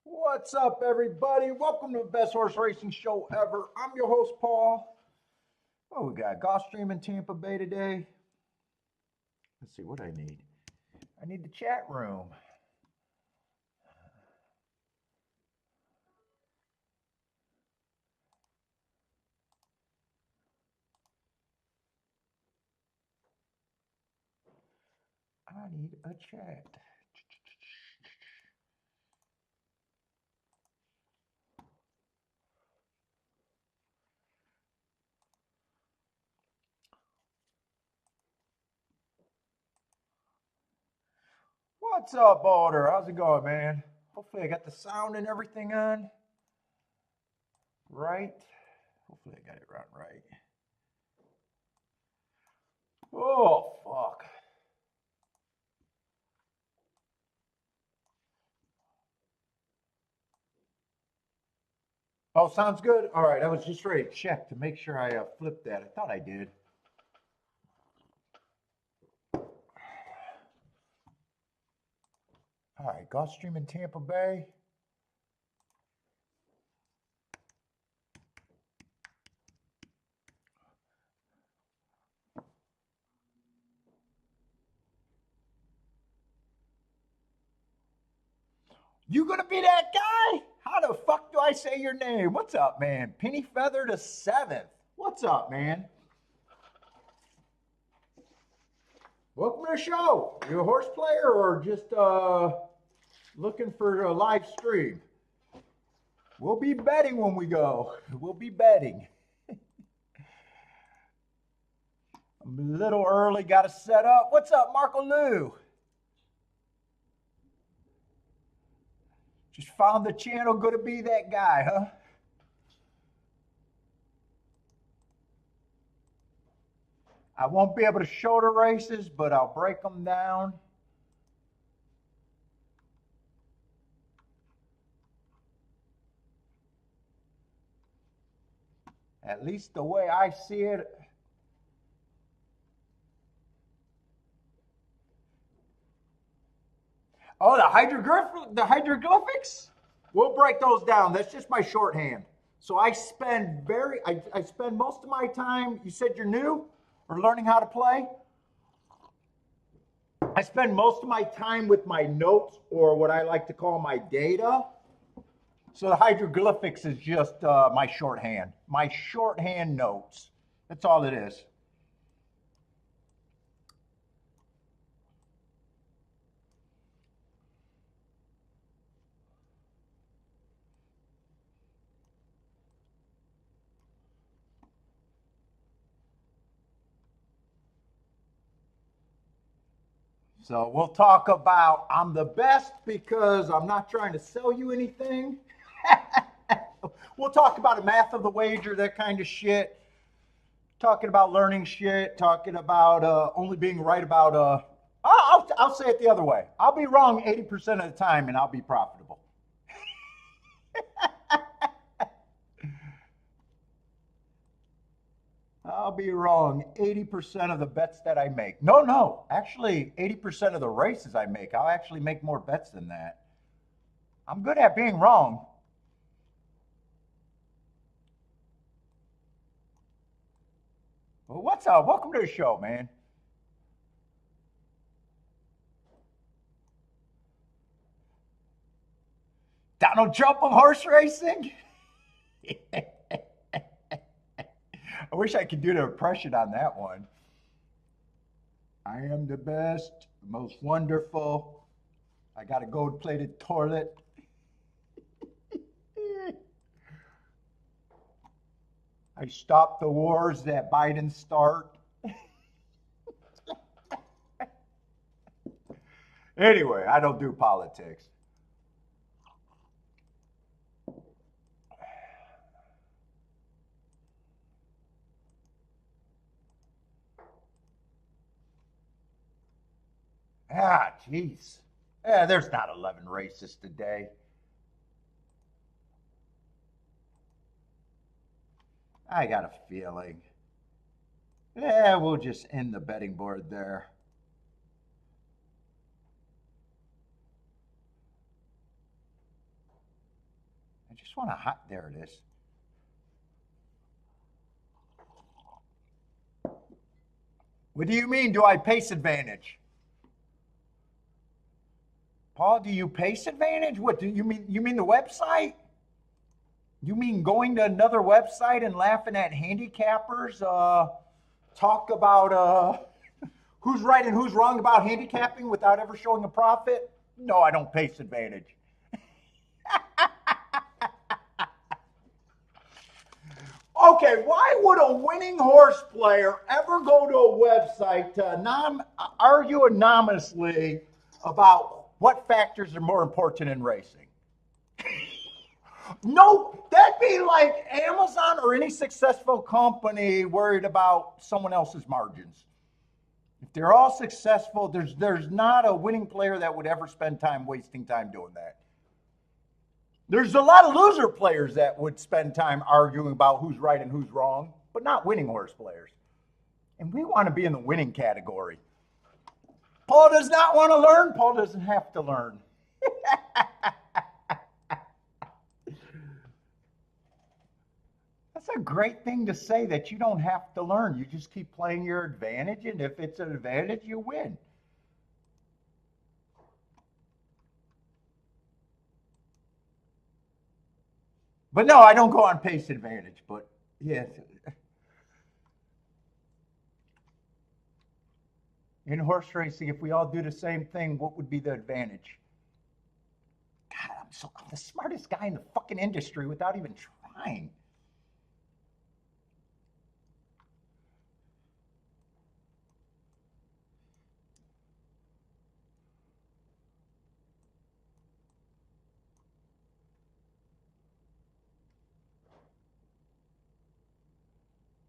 What's up, everybody? Welcome to the best horse racing show ever. I'm your host, Paul. Oh, we got Gulfstream in Tampa Bay today. Let's see what I need. I need the chat room. I need a chat. What's up, Boulder? How's it going, man? Hopefully I got the sound and everything on. Right? Hopefully I got it right. Oh, fuck. Oh, sounds good. All right, I was just ready to check to make sure I flipped that. I thought I did. All right, Gulfstream in Tampa Bay. You gonna be that guy? How the fuck do I say your name? What's up, man? Penny Feather to 7th. What's up, man? Welcome to the show. You a horse player or just looking for a live stream? We'll be betting when we go. We'll be betting. I'm a little early, got to set up. What's up, Marco Lou? Just found the channel, gonna be that guy, huh? I won't be able to show the races, but I'll break them down. At least the way I see it. Oh, the hieroglyphics? We'll break those down. That's just my shorthand. So I spend I spend most of my time, you said you're new or learning how to play? I spend most of my time with my notes or what I like to call my data. So the hieroglyphics is just my shorthand notes. That's all it is. So we'll talk about, I'm the best because I'm not trying to sell you anything. We'll talk about the math of the wager, that kind of shit. Talking about learning shit, talking about only being right about, I'll say it the other way. I'll be wrong 80% of the time and I'll be profitable. I'll be wrong 80% of the bets that I make. No, actually 80% of the races I make. I'll actually make more bets than that. I'm good at being wrong. Well, what's up? Welcome to the show, man. Donald Trump of horse racing? I wish I could do the impression on that one. I am the best, most wonderful. I got a gold-plated toilet. I stopped the wars that Biden start. Anyway, I don't do politics. Ah, jeez. Yeah, there's not 11 races today. I got a feeling. Yeah, we'll just end the betting board there. want to hot. There it is. What do you mean? Do I pace advantage? Paul, do you pace advantage? What do you mean? You mean the website? You mean going to another website and laughing at handicappers? Talk about who's right and who's wrong about handicapping without ever showing a profit? No, I don't pace advantage. Okay, why would a winning horse player ever go to a website to argue anonymously about what factors are more important in racing? No, that'd be like Amazon or any successful company worried about someone else's margins. If they're all successful, there's not a winning player that would ever spend time wasting time doing that. There's a lot of loser players that would spend time arguing about who's right and who's wrong, but not winning horse players. And we want to be in the winning category. Paul does not want to learn. Paul doesn't have to learn. That's a great thing to say, that you don't have to learn. You just keep playing your advantage, and if it's an advantage, you win. But no, I don't go on pace advantage, but yeah. In horse racing, if we all do the same thing, what would be the advantage? God, I'm the smartest guy in the fucking industry without even trying.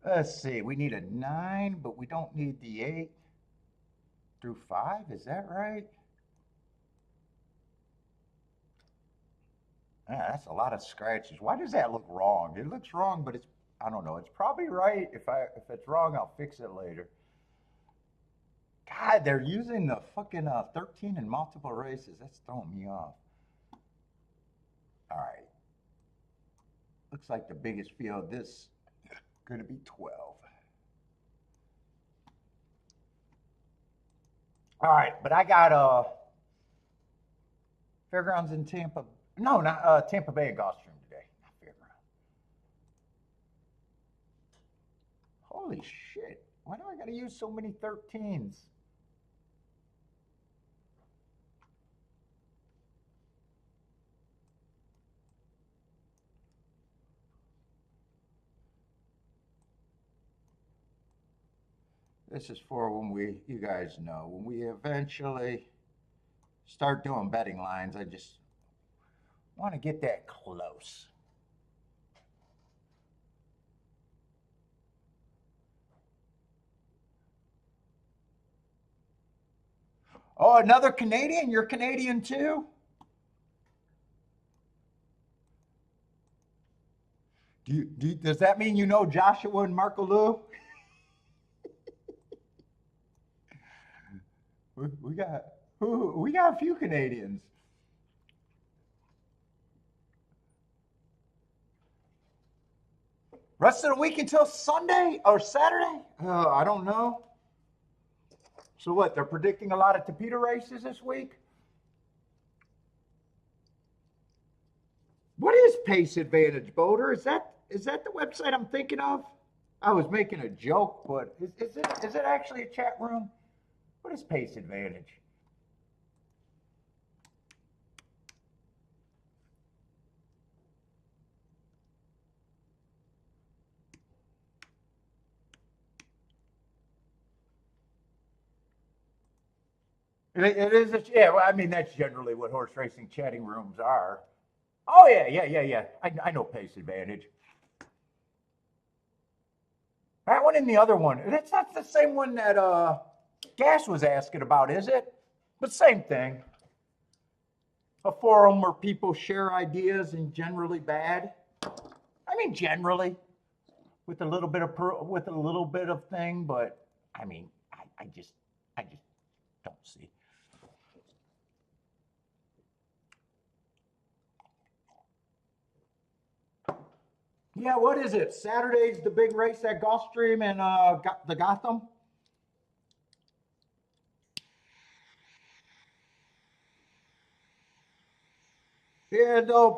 Let's see, we need a 9, but we don't need the 8 through 5, is that right? Yeah, that's a lot of scratches. Why does that look wrong? It looks wrong, but I don't know. It's probably right. If it's wrong, I'll fix it later. God, they're using the fucking 13 in multiple races. That's throwing me off. All right. Looks like the biggest field this is going to be 12. All right, but I got Fairgrounds in Tampa. No, not Tampa Bay and Gulfstream today. Not Fairgrounds. Holy shit. Why do I got to use so many 13s? This is for when you guys know, when we eventually start doing betting lines, I just want to get that close. Oh, another Canadian? You're Canadian too? Does that mean you know Joshua and Marco Lou? we got a few Canadians. Rest of the week until Sunday or Saturday? I don't know. So what? They're predicting a lot of Tapeta races this week? What is Pace Advantage, Boater? Is that the website I'm thinking of? I was making a joke, but is it actually a chat room? What is Pace Advantage? It is yeah. Well, I mean, that's generally what horse racing chatting rooms are. Oh yeah. I know Pace Advantage. That one and the other one. That's not the same one that Gas was asking about, is it? But same thing. A forum where people share ideas and generally bad. I mean, generally, with a little bit of thing, but I mean, I just don't see. Yeah, what is it? Saturday's the big race at Gulfstream and the Gotham. Yeah, no,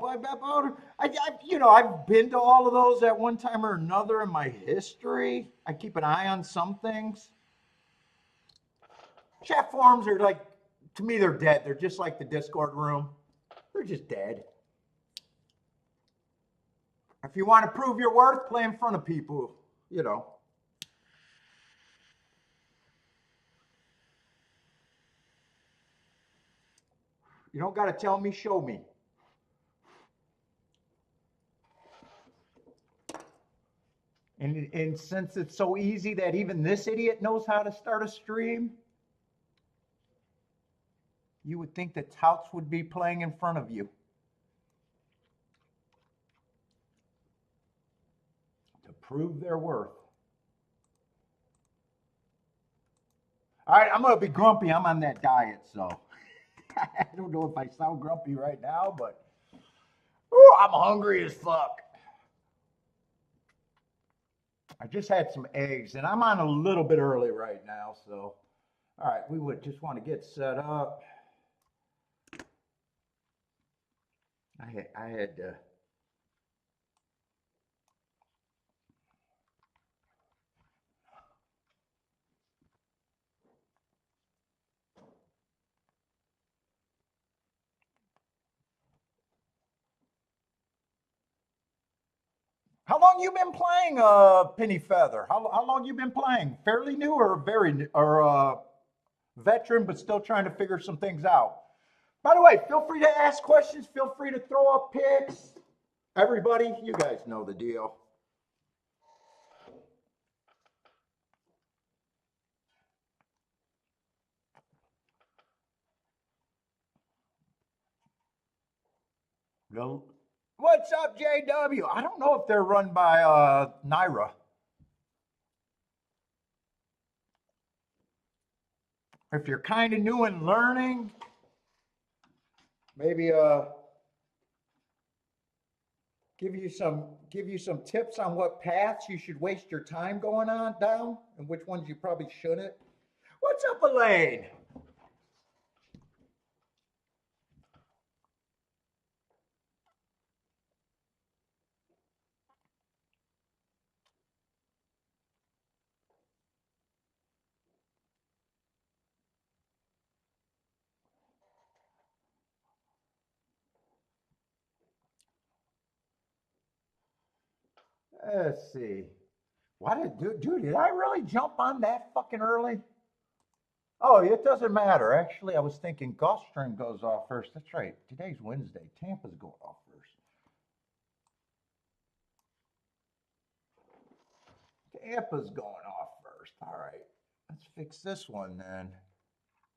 I've been to all of those at one time or another in my history. I keep an eye on some things. Chat forums are like, to me, they're dead. They're just like the Discord room. They're just dead. If you want to prove your worth, play in front of people, you know. You don't got to tell me, show me. And since it's so easy that even this idiot knows how to start a stream, you would think that touts would be playing in front of you to prove their worth. All right, I'm going to be grumpy. I'm on that diet, so I don't know if I sound grumpy right now, but I'm hungry as fuck. I just had some eggs, and I'm on a little bit early right now, so all right, we would just want to get set up. I had How long you been playing Penny Feather? How long you been playing? Fairly new or very new, or veteran, but still trying to figure some things out? By the way, feel free to ask questions. Feel free to throw up picks. Everybody, you guys know the deal. What's up, JW? I don't know if they're run by Naira. If you're kind of new and learning, maybe give you some tips on what paths you should waste your time going on down and which ones you probably shouldn't. What's up, Elaine? Let's see. Why dude, did I really jump on that fucking early? Oh, it doesn't matter. Actually, I was thinking Gulfstream goes off first. That's right. Today's Wednesday. Tampa's going off first. Tampa's going off first. All right. Let's fix this one then.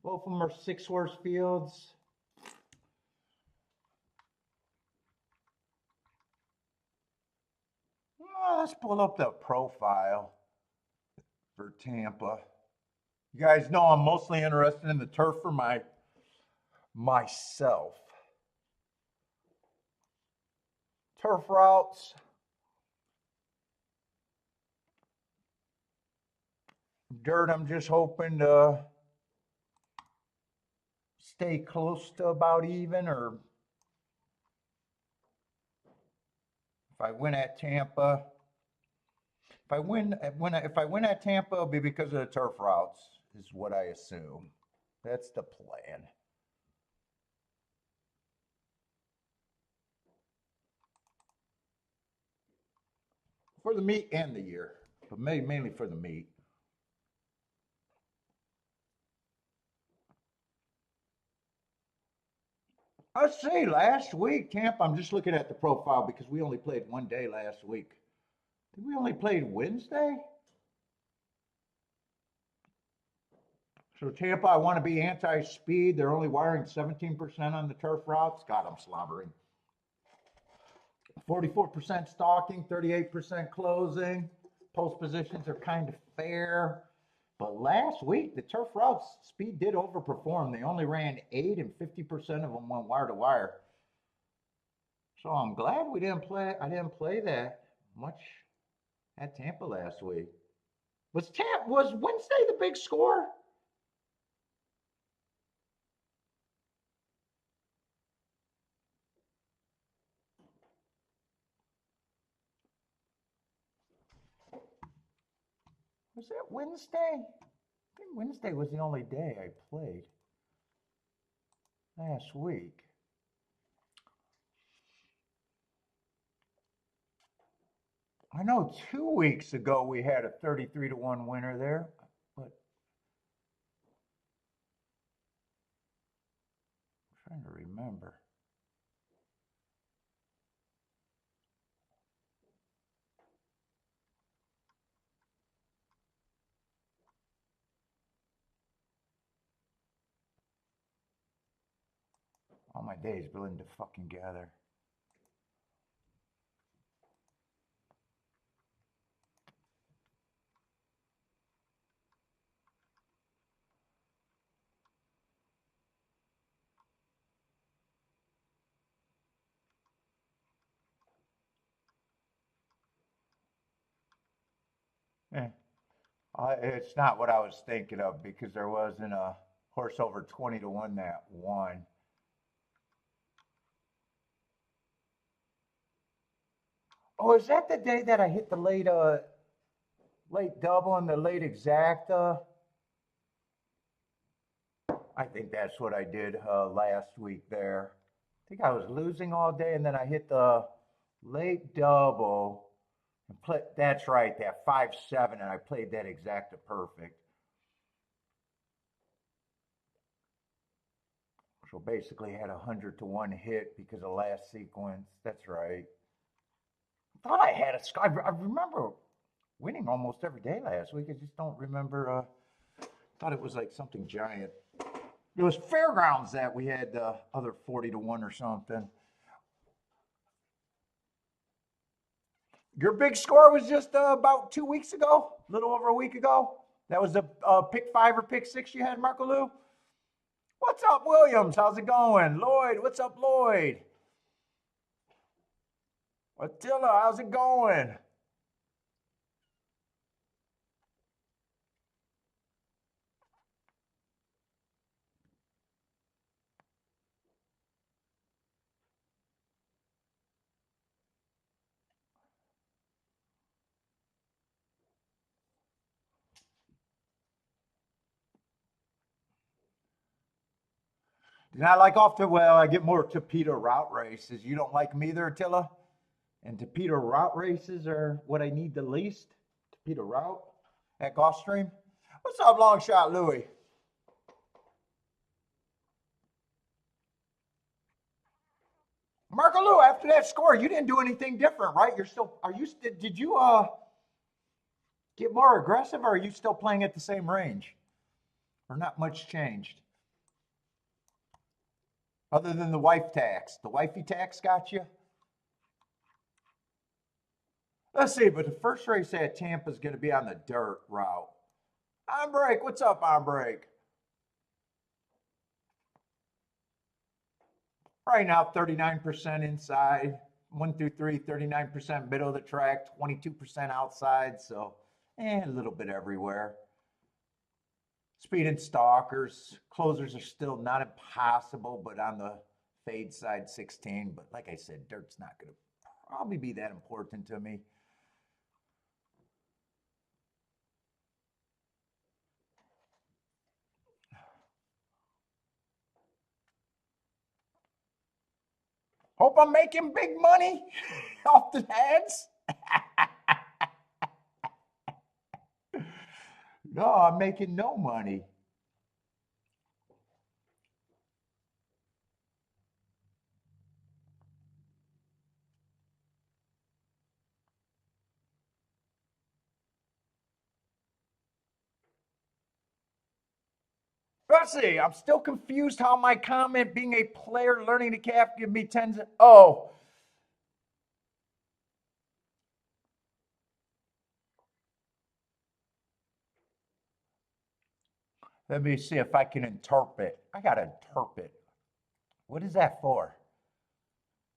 Both of them are 6-horse fields. Oh, let's pull up the profile for Tampa. You guys know I'm mostly interested in the turf for myself. Turf routes. Dirt, I'm just hoping to stay close to about even, or if I win at Tampa, if I win at Tampa, it'll be because of the turf routes, is what I assume. That's the plan. For the meet and the year, but mainly for the meet. Let's see, last week, Tampa, I'm just looking at the profile because we only played one day last week. Did we only play Wednesday? So Tampa, I want to be anti-speed. They're only wiring 17% on the turf routes. God, I'm slobbering. 44% stalking, 38% closing. Post positions are kind of fair. But last week, the turf routes speed did overperform. They only ran 8 and 50% of them went wire to wire. So I'm glad we didn't play. I didn't play that. much at Tampa last week. Was Wednesday the big score? Was that Wednesday? I think Wednesday was the only day I played last week. I know 2 weeks ago we had a 33-1 winner there, but I'm trying to remember. All my days blend to fucking gather. Eh, it's not what I was thinking of because there wasn't a horse over 20-1 that won. Oh, is that the day that I hit the late double and the late exacta? I think that's what I did last week there. I think I was losing all day and then I hit the late double and play. That's right, that 5-7, and I played that exacta perfect. So basically had 100-1 hit because of last sequence. That's right. I thought I had a sky. I remember winning almost every day last week. I just don't remember. Thought it was like something giant. It was Fairgrounds that we had the other 40-1 or something. Your big score was just about 2 weeks ago, a little over a week ago. That was the pick 5 or pick 6 you had, Marco Lou. What's up, Williams? How's it going? Lloyd, what's up, Lloyd? Attila, how's it going? And I like I get more Tapeta route races. You don't like them either, Attila? And Tapeta route races are what I need the least. Tapeta route at Gulfstream. What's up, long shot, Louie? Marco Lou, after that score, you didn't do anything different, right? Did you get more aggressive or are you still playing at the same range? Or not much changed? Other than the wife tax. The wifey tax got you? Let's see, but the first race at Tampa is going to be on the dirt route. On break. What's up, on break? Right now, 39% inside. 1 through 3, 39% middle of the track, 22% outside. So, a little bit everywhere. Speed and stalkers. Closers are still not impossible, but on the fade side, 16. But like I said, dirt's not going to probably be that important to me. Hope I'm making big money off the ads. No, I'm making no money. Let's see. I'm still confused how my comment being a player learning to calf give me tens. Oh. Let me see if I can interpret. I got to interpret. What is that for?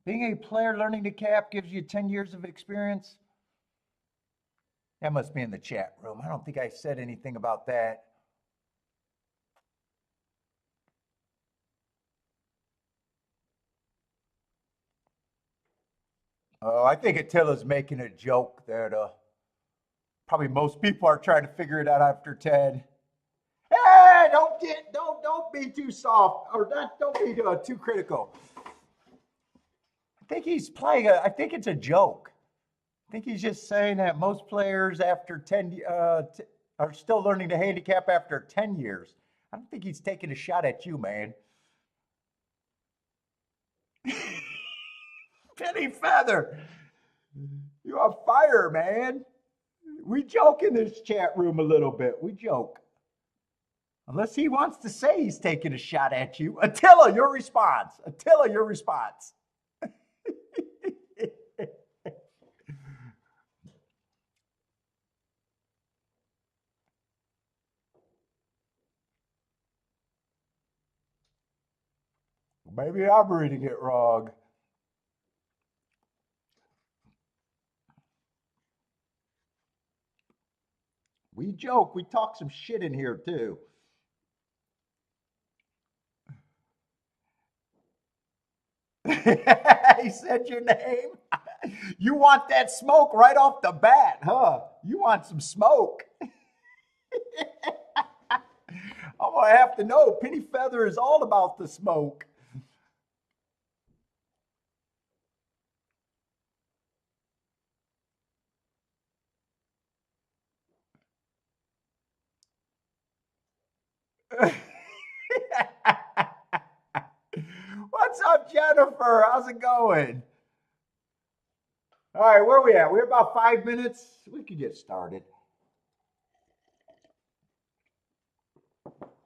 Being a player learning to cap gives you 10 years of experience? That must be in the chat room. I don't think I said anything about that. Oh, I think Attila's making a joke that probably most people are trying to figure it out after 10. Hey, don't be too soft or don't be too critical. I think he's playing I think it's a joke. I think he's just saying that most players after 10 are still learning to handicap after 10 years. I don't think he's taking a shot at you, man. Penny Feather, you're on fire, man. We joke in this chat room a little bit. We joke. Unless he wants to say he's taking a shot at you. Attila, your response. Attila, your response. Maybe I'm reading it wrong. We joke. We talk some shit in here too. He said your name. You want that smoke right off the bat, huh? You want some smoke. I'm going to have to know. Penny Feather is all about the smoke. What's up, Jennifer? How's it going? All right, where are we at? We're about 5 minutes. We could get started.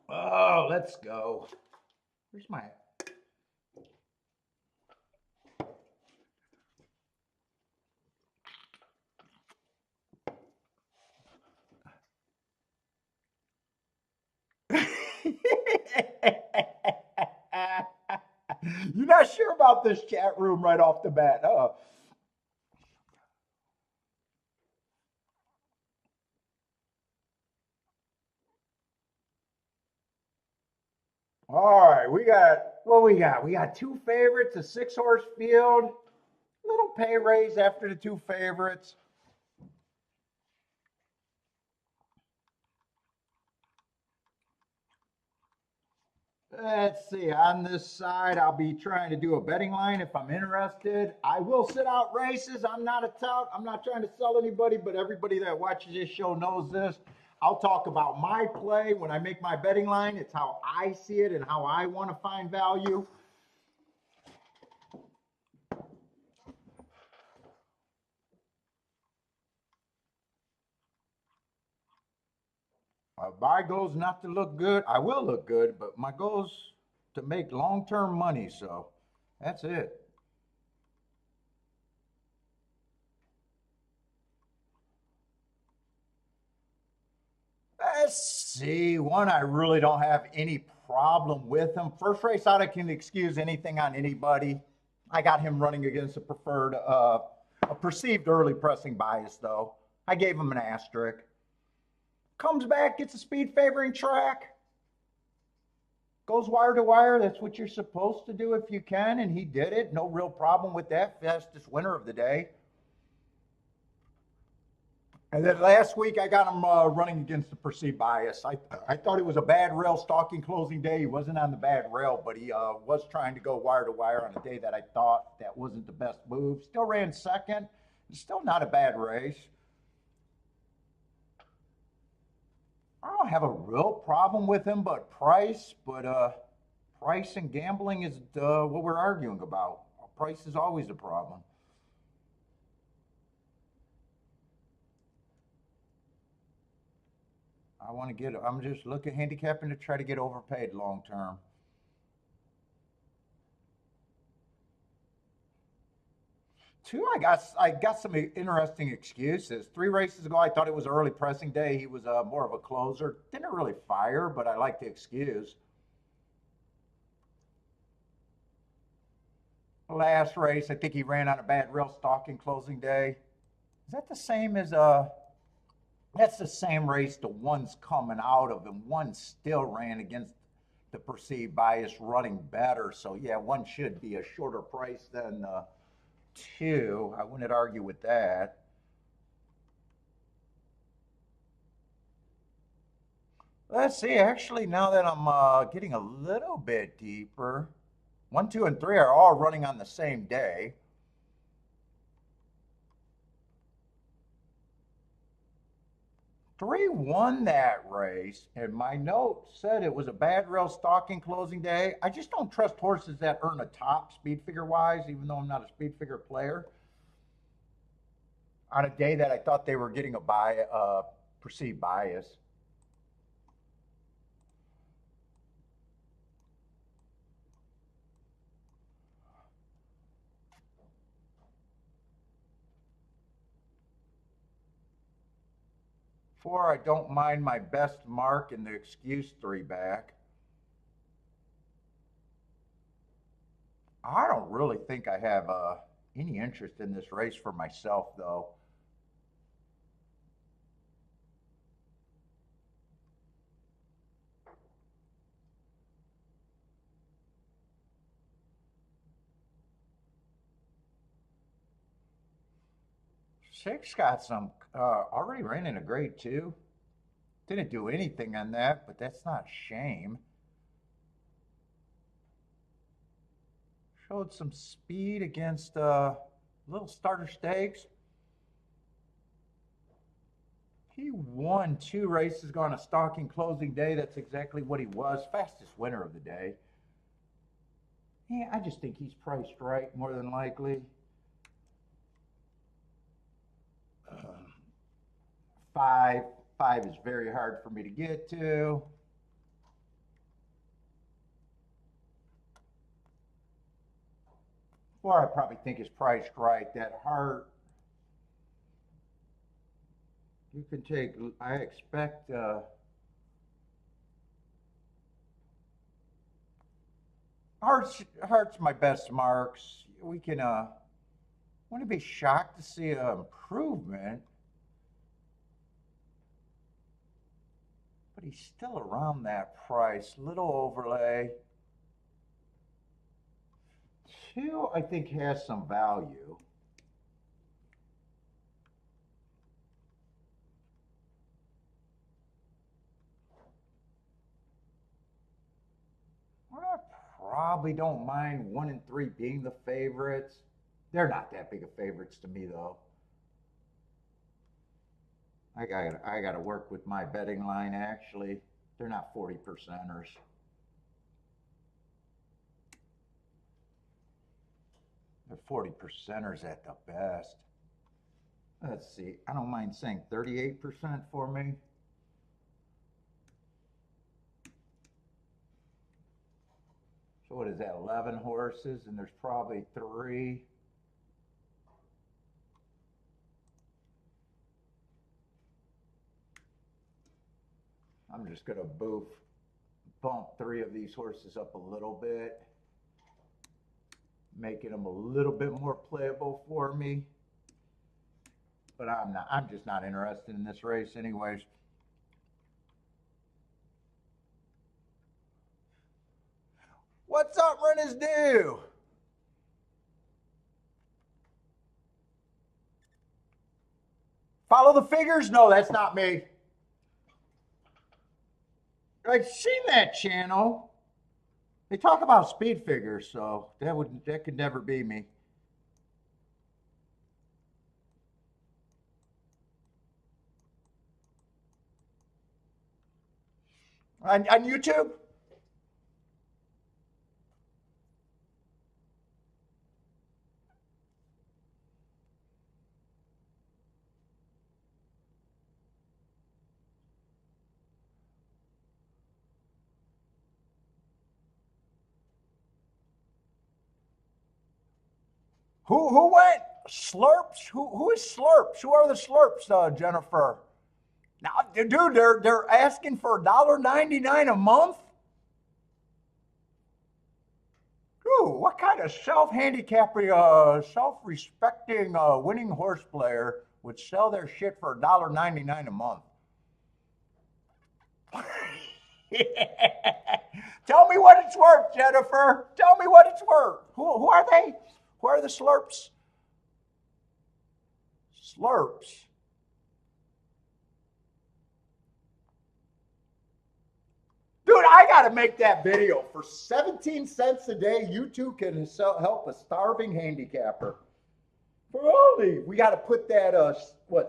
Oh, let's go. Where's my... You're not sure about this chat room right off the bat, huh? All right, we got what we got. We got two favorites, a 6-horse field, little pay raise after the two favorites. Let's see, on this side, I'll be trying to do a betting line if I'm interested. I will sit out races. I'm not a tout. I'm not trying to sell anybody, but everybody that watches this show knows this. I'll talk about my play when I make my betting line. It's how I see it and how I want to find value. My goal is not to look good. I will look good, but my goal is to make long-term money. So that's it. Let's see. One, I really don't have any problem with him. First race out, I can excuse anything on anybody. I got him running against a perceived early pressing bias, though. I gave him an asterisk. Comes back, gets a speed favoring track. Goes wire to wire. That's what you're supposed to do if you can, and he did it. No real problem with that. Fastest winner of the day. And then last week, I got him running against the perceived bias. I thought it was a bad rail stalking closing day. He wasn't on the bad rail, but he was trying to go wire to wire on a day that I thought that wasn't the best move. Still ran second. Still not a bad race. I don't have a real problem with him, but price. But price and gambling is what we're arguing about. Price is always a problem. I'm just looking handicapping to try to get overpaid long term. Two, I got some interesting excuses. 3 races ago, I thought it was an early pressing day. He was more of a closer. Didn't really fire, but I like the excuse. Last race, I think he ran on a bad rail stalking closing day. Is that the same as That's the same race the one's coming out of, and one still ran against the perceived bias running better. So yeah, one should be a shorter price than two. I wouldn't argue with that. Let's see. Actually, now that I'm getting a little bit deeper, one, two, and three are all running on the same day. Three won that race, and my note said it was a bad rail stalking closing day. I just don't trust horses that earn a top speed figure wise, even though I'm not a speed figure player. On a day that I thought they were getting a perceived bias. Four, I don't mind my best mark in the excuse three back. I don't really think I have any interest in this race for myself, though. Six got some already ran in a grade two. Didn't do anything on that, but that's not shame. Showed some speed against little starter stakes. He won two races on a stalking closing day. That's exactly what he was. Fastest winner of the day. Yeah, I just think he's priced right, more than likely. Five. Five is very hard for me to get to. Four, I probably think is priced right. That heart, you can take, I expect, heart's my best marks. We can, wouldn't be shocked to see an improvement, but he's still around that price. Little overlay. Two, I think, has some value. I probably don't mind one and three being the favorites. They're not that big of favorites to me, though. I got to work with my betting line. Actually, they're not 40 percenters. They're 40 percenters at the best. Let's see. I don't mind saying 38% for me. So what is that? 11 horses, and there's probably three. I'm just going to bump three of these horses up a little bit, making them a little bit more playable for me. But I'm just not interested in this race anyways. What's up, rent is due? Follow the figures? No, that's not me. I've seen that channel. They talk about speed figures, so that could never be me. On YouTube? Who went? Slurps? Who is Slurps? Who are the Slurps, Jennifer? Now, dude, they're asking for $1.99 a month. Ooh, what kind of self-handicapping, self-respecting winning horse player would sell their shit for $1.99 a month. Tell me what it's worth, Jennifer. Tell me what it's worth. Who are they? Who are the Slurps? Slurps. Dude, I got to make that video. For 17 cents a day, you two can help a starving handicapper. For only, we got to put that,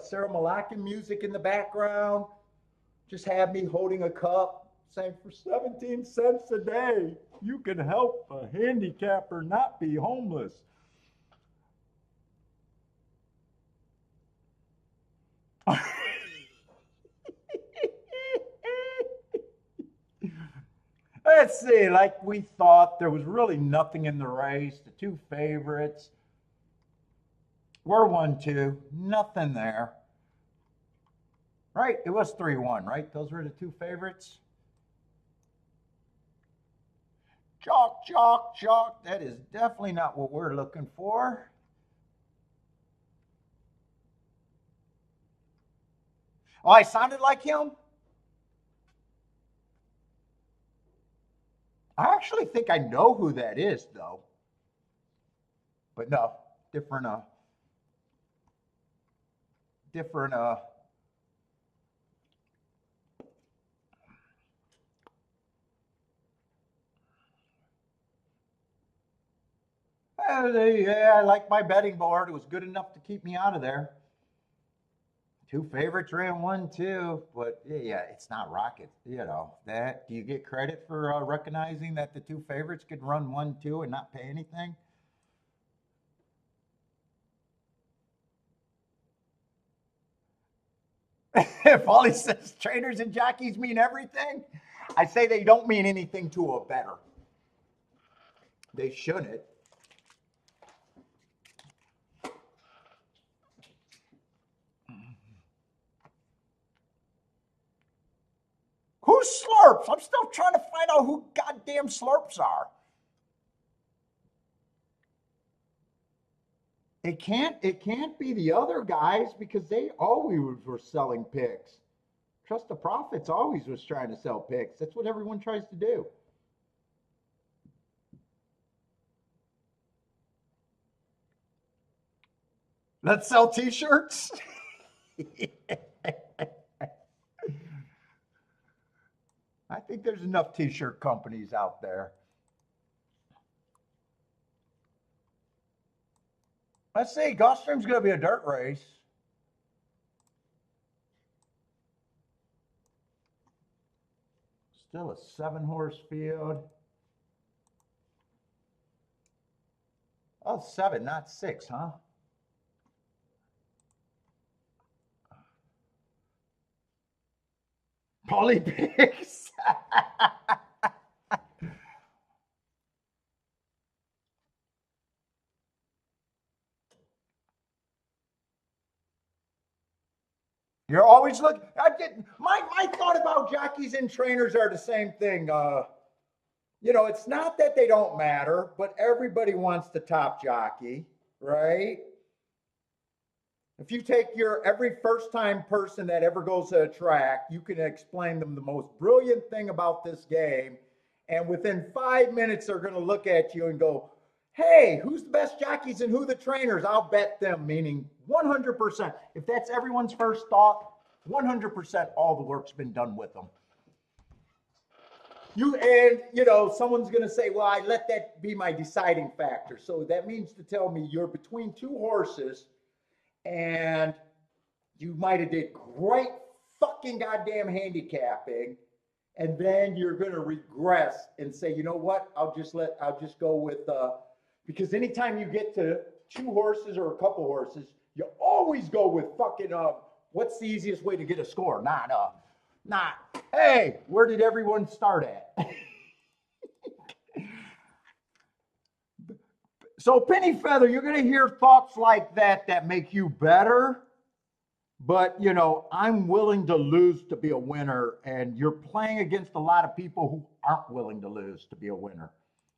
Sarah Malakian music in the background. Just have me holding a cup saying, for 17 cents a day, you can help a handicapper not be homeless. Let's see, like we thought, there was really nothing in the race. The two favorites were 1-2, nothing there. Right? It was 3-1, right? Those were the two favorites. Jock, jock, jock. That is definitely not what we're looking for. Oh, I sounded like him? I actually think I know who that is, though. But no, different. Yeah, I like my betting board. It was good enough to keep me out of there. Two favorites ran 1-2, but yeah, it's not rocket. You know that. Do you get credit for recognizing that the two favorites could run 1-2 and not pay anything? If all he says trainers and jockeys mean everything, I say they don't mean anything to a bettor. They shouldn't. Who's Slurps? I'm still trying to find out who goddamn Slurps are. It can't be the other guys because they always were selling picks. Trust the Profits always was trying to sell picks. That's what everyone tries to do. Let's sell t-shirts. I think there's enough t-shirt companies out there. Let's see, Gulfstream's going to be a dirt race. Still a 7-horse field. Oh, 7, not 6, huh? Polypics. You're always looking. My thought about jockeys and trainers are the same thing. It's not that they don't matter, but everybody wants the top jockey, right? If you take every first-time person that ever goes to a track, you can explain them the most brilliant thing about this game, and within 5 minutes, they're going to look at you and go, hey, who's the best jockeys and who the trainers? I'll bet them, meaning 100%. If that's everyone's first thought, 100% all the work's been done with them. Someone's going to say, well, I let that be my deciding factor. So that means to tell me you're between two horses and you might have did great fucking goddamn handicapping, and then you're going to regress and say, you know what, I'll just go with because anytime you get to two horses or a couple horses, you always go with fucking what's the easiest way to get a score? Not hey, where did everyone start at? So Penny Feather, you're going to hear thoughts like that make you better. But, I'm willing to lose to be a winner. And you're playing against a lot of people who aren't willing to lose to be a winner.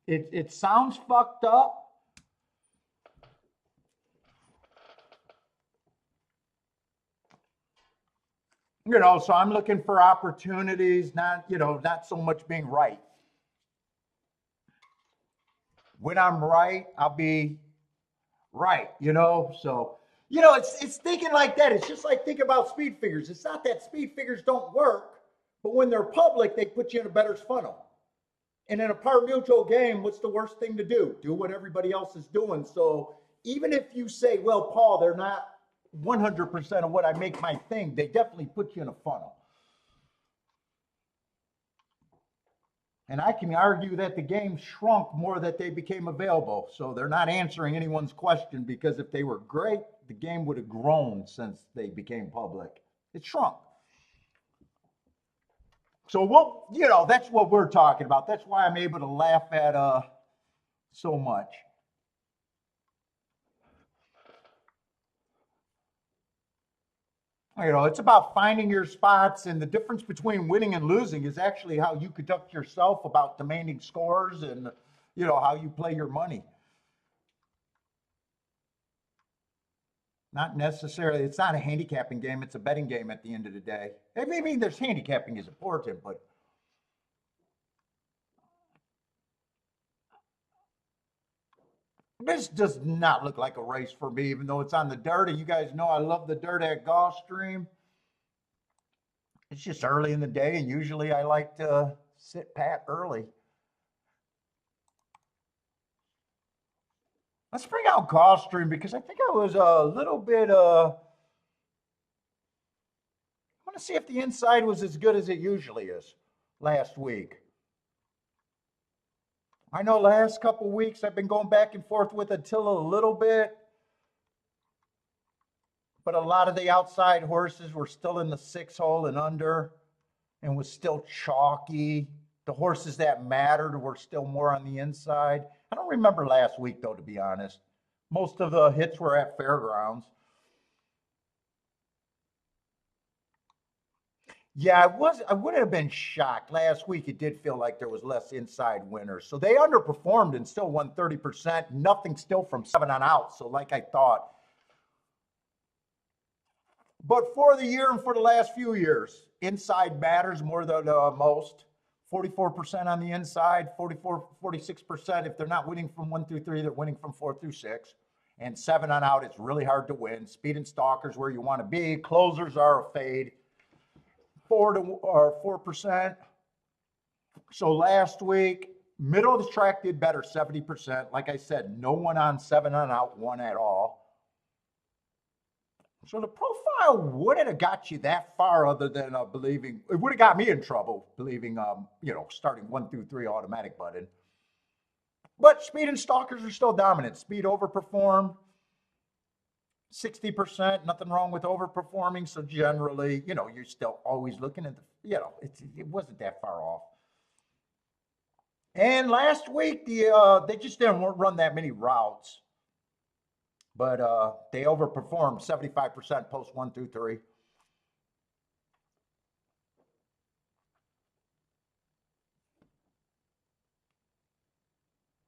It sounds fucked up. You know, so I'm looking for opportunities, not, you know, not so much being right. When I'm right, I'll be right, you know? So, you know, it's thinking like that. It's just like thinking about speed figures. It's not that speed figures don't work, but when they're public, they put you in a bettor's funnel. And in a par mutual game, what's the worst thing to do? Do what everybody else is doing. So even if you say, well, Paul, they're not 100% of what I make my thing, they definitely put you in a funnel. And I can argue that the game shrunk more that they became available. So they're not answering anyone's question, because if they were great, the game would have grown since they became public. It shrunk. So we'll, you know, that's what we're talking about. That's why I'm able to laugh at so much. You know, it's about finding your spots, and the difference between winning and losing is actually how you conduct yourself about demanding scores, and, you know, how you play your money. Not necessarily, it's not a handicapping game, it's a betting game at the end of the day. I mean, there's handicapping is important, but this does not look like a race for me, even though it's on the dirt. And you guys know I love the dirt at Gulfstream. It's just early in the day, and usually I like to sit pat early. Let's bring out Gulfstream, because I think I was a little bit, I want to see if the inside was as good as it usually is last week. I know last couple weeks I've been going back and forth with Attila a little bit, but a lot of the outside horses were still in the 6 hole and under, and was still chalky. The horses that mattered were still more on the inside. I don't remember last week, though, to be honest. Most of the hits were at fairgrounds. Yeah, I would have been shocked. Last week it did feel like there was less inside winners. So they underperformed and still won 30%. Nothing still from 7 on out. So like I thought. But for the year and for the last few years, inside matters more than most. 44% on the inside, 46% if they're not winning from 1 through 3, they're winning from 4 through 6. And 7 on out, it's really hard to win. Speed and stalkers where you want to be. Closers are a fade. 4%. So last week, middle of the track did better, 70%. Like I said, no one on 7 on out won at all. So the profile wouldn't have got you that far, other than believing it would have got me in trouble believing, you know, starting 1 through 3 automatic button. But speed and stalkers are still dominant. Speed overperformed 60%. Nothing wrong with overperforming. So generally, you know, you're still always looking at the, you know, it wasn't that far off. And last week, they just didn't run that many routes, but they overperformed 75% post 1 through 3.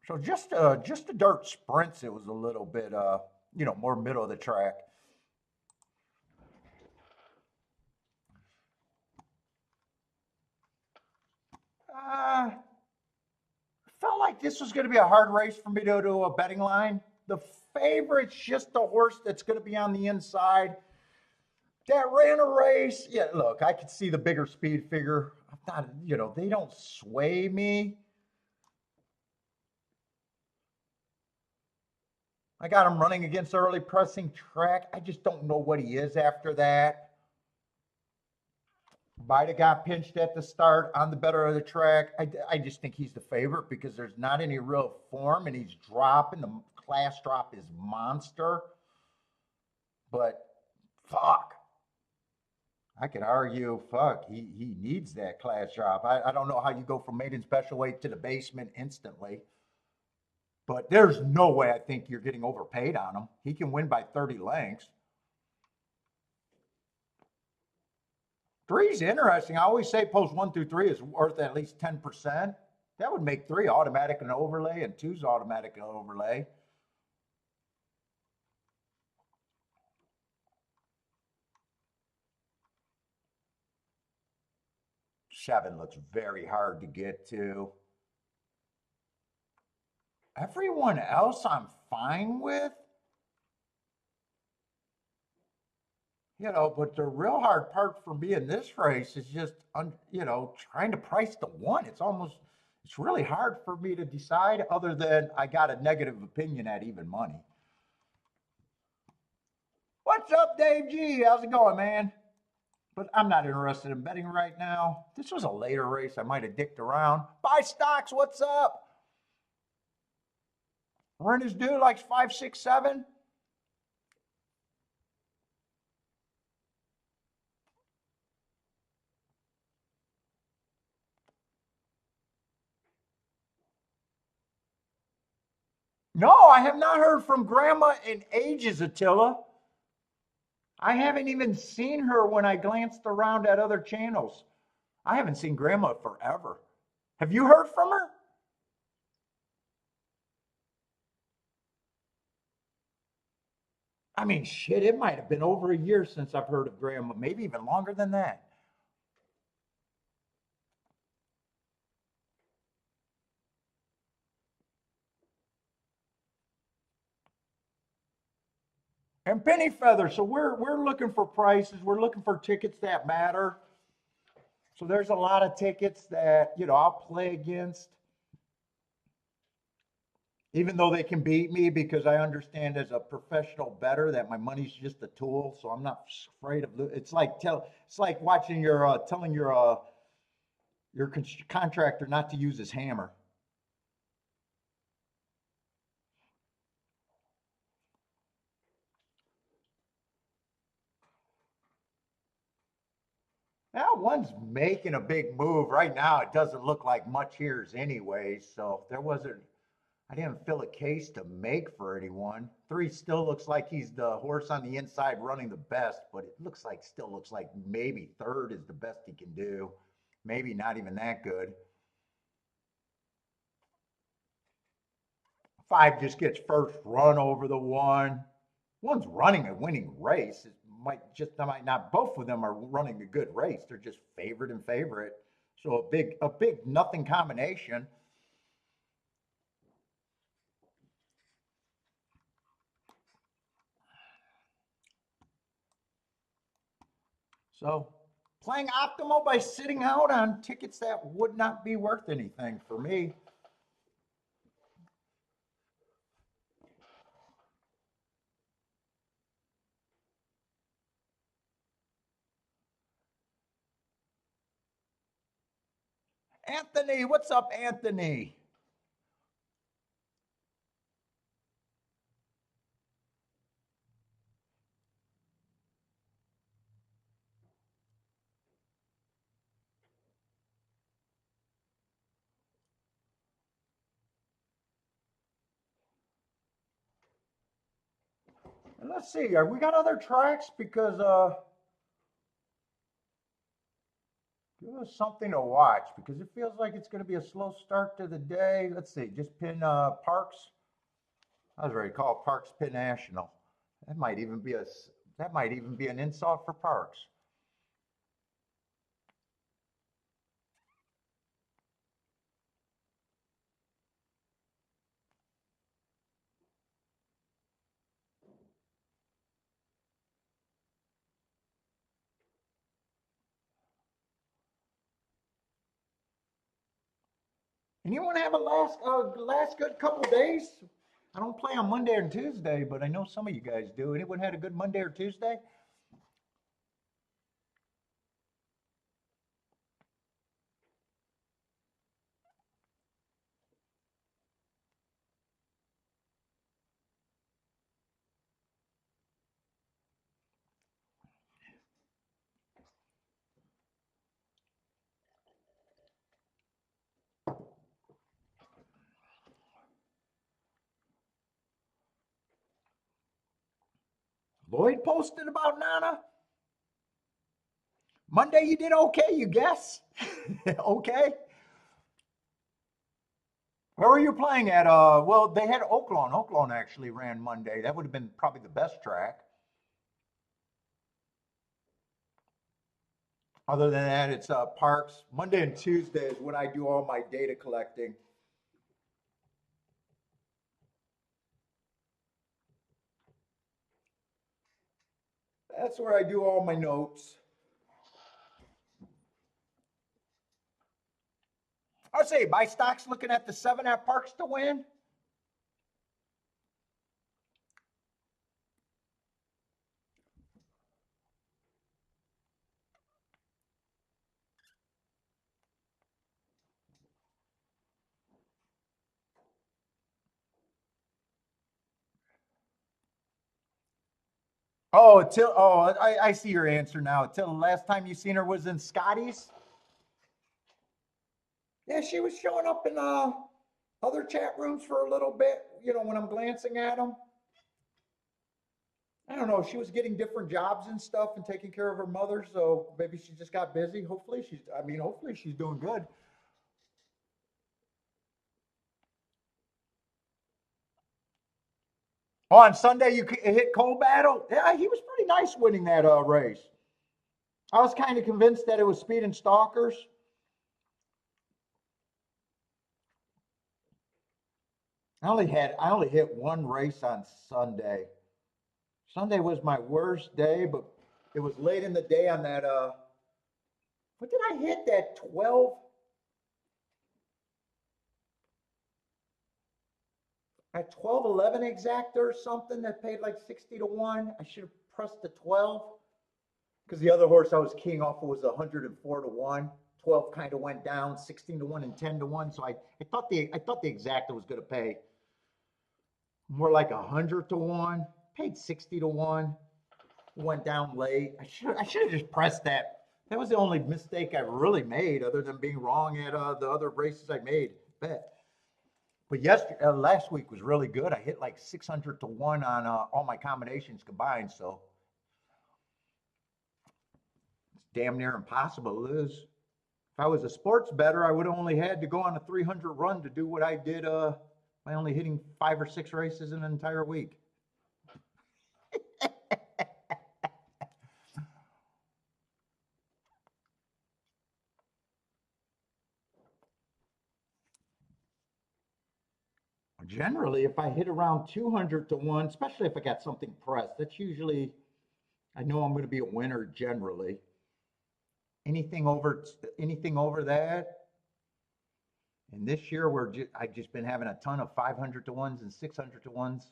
So just the dirt sprints, it was a little bit, you know, more middle of the track. Felt like this was going to be a hard race for me to do a betting line. The favorite's just the horse that's going to be on the inside. That ran a race. Yeah, look, I could see the bigger speed figure. I'm not, you know, they don't sway me. I got him running against early pressing track. I just don't know what he is after that. Might have got pinched at the start on the better of the track. I just think he's the favorite because there's not any real form, and he's dropping. The class drop is monster. But fuck, I could argue, fuck, he needs that class drop. I don't know how you go from maiden special weight to the basement instantly. But there's no way I think you're getting overpaid on him. He can win by 30 lengths. 3's interesting. I always say post 1 through 3 is worth at least 10%. That would make 3 automatic and overlay, and 2's automatic and overlay. 7 looks very hard to get to. Everyone else I'm fine with. You know, but the real hard part for me in this race is just, you know, trying to price the one. It's really hard for me to decide other than I got a negative opinion at even money. What's up, Dave G? How's it going, man? But I'm not interested in betting right now. This was a later race. I might have dicked around. Buy stocks, what's up? Renters do like 5, 6, 7. No, I have not heard from Grandma in ages, Attila. I haven't even seen her when I glanced around at other channels. I haven't seen Grandma forever. Have you heard from her? I mean, shit, it might have been over a year since I've heard of Grandma, maybe even longer than that. And penny feather. So we're looking for prices. We're looking for tickets that matter. So there's a lot of tickets that, you know, I'll play against, even though they can beat me, because I understand as a professional bettor that my money's just a tool. So I'm not afraid of it's like it's like watching your telling your contractor not to use his hammer. Now one's making a big move right now. It doesn't look like much here's anyway. So there wasn't. I didn't feel a case to make for anyone. 3 still looks like he's the horse on the inside running the best, but it still looks like maybe 3rd is the best he can do. Maybe not even that good. 5 just gets first run over the 1. One's running a winning race. Might not. Both of them are running a good race. They're just favorite and favorite. So a big nothing combination. So playing optimal by sitting out on tickets that would not be worth anything for me. Anthony, what's up, Anthony? And let's see, we got other tracks? Because give us something to watch because it feels like it's going to be a slow start to the day. Let's see, just pin Parks. I was ready to call Parks Pin National. That might even be a that might even be an insult for Parks. Anyone have a last good couple days? I don't play on Monday or Tuesday, but I know some of you guys do. Anyone had a good Monday or Tuesday? Lloyd posted about Nana. Monday you did okay, you guess? Okay. Where were you playing at? Well, they had Oaklawn. Oaklawn actually ran Monday. That would have been probably the best track. Other than that, it's parks. Monday and Tuesday is when I do all my data collecting. That's where I do all my notes. I'll say my stock's looking at the 7 at parks to win. I see your answer now. Till the last time you seen her was in Scotty's. Yeah, she was showing up in other chat rooms for a little bit. You know, when I'm glancing at them, I don't know. She was getting different jobs and stuff and taking care of her mother. So maybe she just got busy. Hopefully she's doing good. Oh, on Sunday you hit Cole Battle. Yeah, he was pretty nice winning that race. I was kind of convinced that it was speed and stalkers. I only hit one race on Sunday. Sunday was my worst day, but it was late in the day on that what did I hit that 12 at 12-11 exacta or something that paid like 60 to 1. I should have pressed the 12 because the other horse I was keying off of was 104 to 1. 12 kind of went down, 16 to 1 and 10 to 1. So I thought the exacta was going to pay more like 100 to 1. Paid 60 to 1. Went down late. I should have just pressed that. That was the only mistake I really made, other than being wrong at the other races I made. Bet. But last week was really good. I hit like 600 to 1 on all my combinations combined. So it's damn near impossible to lose. If I was a sports bettor, I would have only had to go on a 300 run to do what I did by only hitting 5 or 6 races in an entire week. Generally, if I hit around 200 to 1, especially if I got something pressed, that's usually, I know I'm going to be a winner generally. Anything over anything over that, and this year I've just been having a ton of 500 to 1s and 600 to 1s.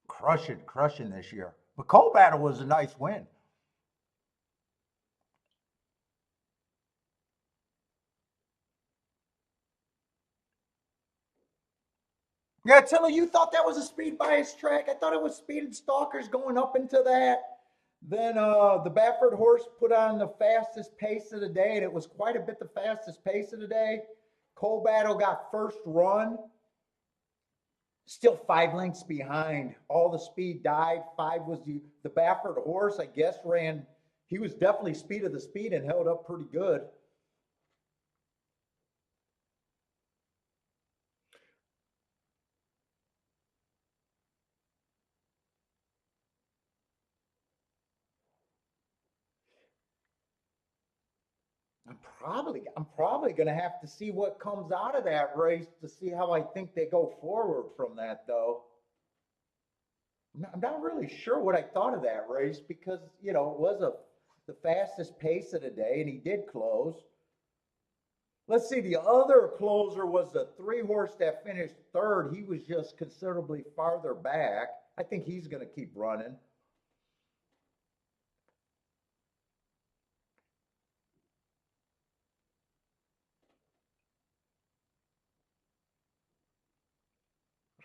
Crushing this year. But Coal Battle was a nice win. Yeah, Tilly, you thought that was a speed bias track. I thought it was speed and stalkers going up into that. Then the Baffert horse put on the fastest pace of the day, and it was quite a bit the fastest pace of the day. Coal Battle got first run, still 5 lengths behind. All the speed died. 5 was the Baffert horse, I guess, ran. He was definitely speed of the speed and held up pretty good. I'm probably going to have to see what comes out of that race to see how I think they go forward from that, though. I'm not really sure what I thought of that race because it was the fastest pace of the day, and he did close. Let's see, the other closer was the 3 horse that finished third. He was just considerably farther back. I think he's going to keep running.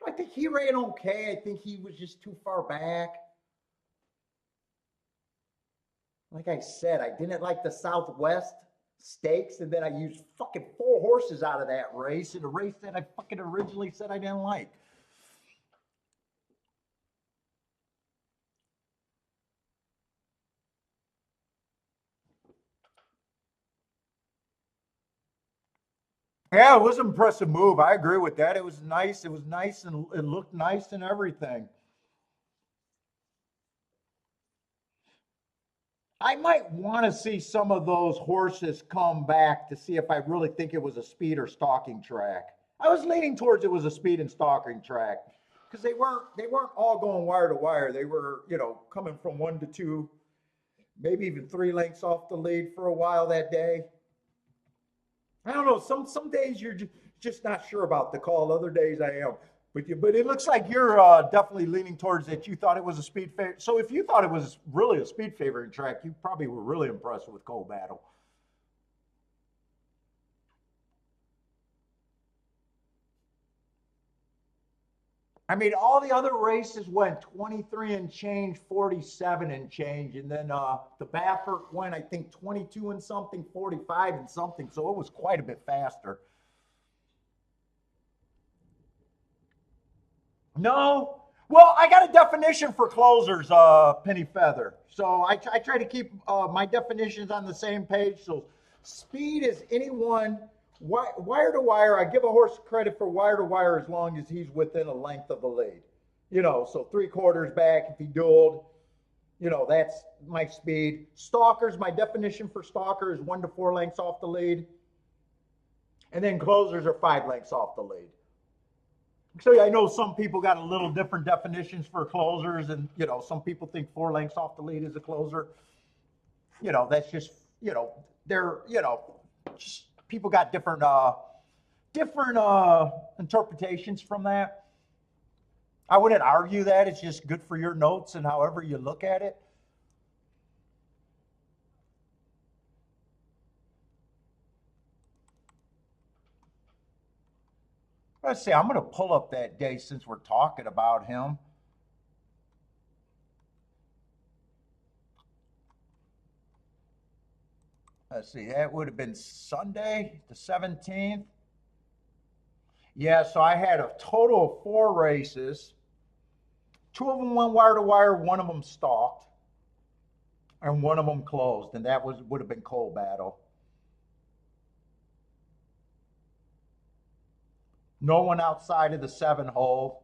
I think he ran okay. I think he was just too far back. Like I said, I didn't like the Southwest Stakes, and then I used fucking 4 horses out of that race in a race that I fucking originally said I didn't like. Yeah, it was an impressive move. I agree with that. It was nice. It was nice, and it looked nice and everything. I might want to see some of those horses come back to see if I really think it was a speed or stalking track. I was leaning towards it was a speed and stalking track because they weren't all going wire to wire. They were, coming from 1 to 2, maybe even 3 lengths off the lead for a while that day. I don't know. Some days you're just not sure about the call. Other days I am. But it looks like you're definitely leaning towards that. You thought it was a speed favor. So if you thought it was really a speed favoring track, you probably were really impressed with Cold Battle. I mean, all the other races went 23 and change, 47 and change, and then the Baffert went, I think, 22 and something, 45 and something. So it was quite a bit faster. No. Well, I got a definition for closers, Penny Feather. So I try to keep my definitions on the same page. So speed is anyone wire to wire. I give a horse credit for wire to wire as long as he's within a length of the lead. So 3/4 back if he dueled. That's my speed. Stalkers, my definition for stalker is 1 to 4 lengths off the lead. And then closers are 5 lengths off the lead. So yeah, I know some people got a little different definitions for closers, and some people think 4 lengths off the lead is a closer. That's just they're just people got different interpretations from that. I wouldn't argue that. It's just good for your notes and however you look at it. Let's see. I'm going to pull up that day since we're talking about him. Let's see. That would have been Sunday, the 17th. Yeah, so I had a total of 4 races. 2 of them went wire to wire, 1 of them stalked, and 1 of them closed, and that would have been Cold Battle. No one outside of the 7 hole.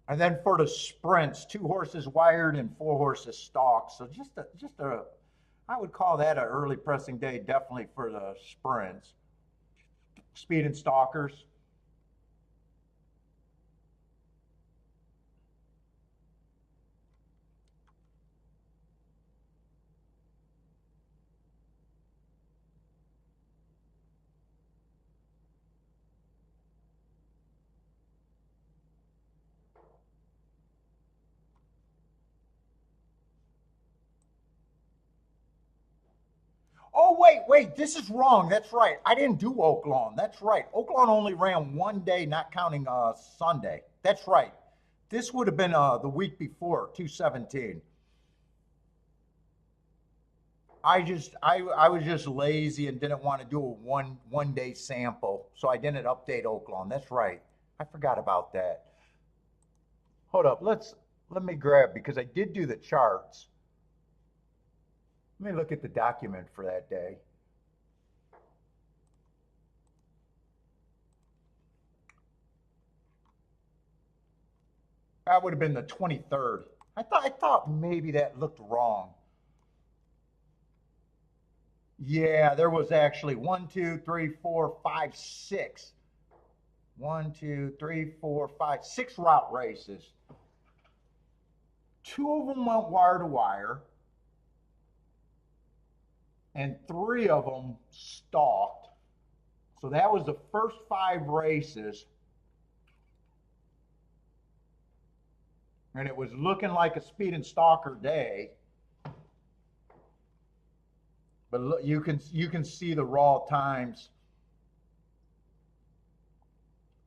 And then for the sprints, 2 horses wired and 4 horses stalked. So I would call that an early pressing day, definitely for the sprints. Speed and stalkers. Oh, wait, this is wrong. That's right. I didn't do Oaklawn. That's right. Oaklawn only ran one day, not counting Sunday. That's right. This would have been the week before, 217. I was just lazy and didn't want to do a one day sample, so I didn't update Oaklawn. That's right. I forgot about that. Hold up. Let me grab because I did do the charts. Let me look at the document for that day. That would have been the 23rd. I thought maybe that looked wrong. Yeah, there was actually 1, 2, 3, 4, 5, 6. 1, 2, 3, 4, 5, 6 route races. 2 of them went wire to wire, and 3 of them stalked. So that was the first 5 races. And it was looking like a speed and stalker day. But look, you can see the raw times.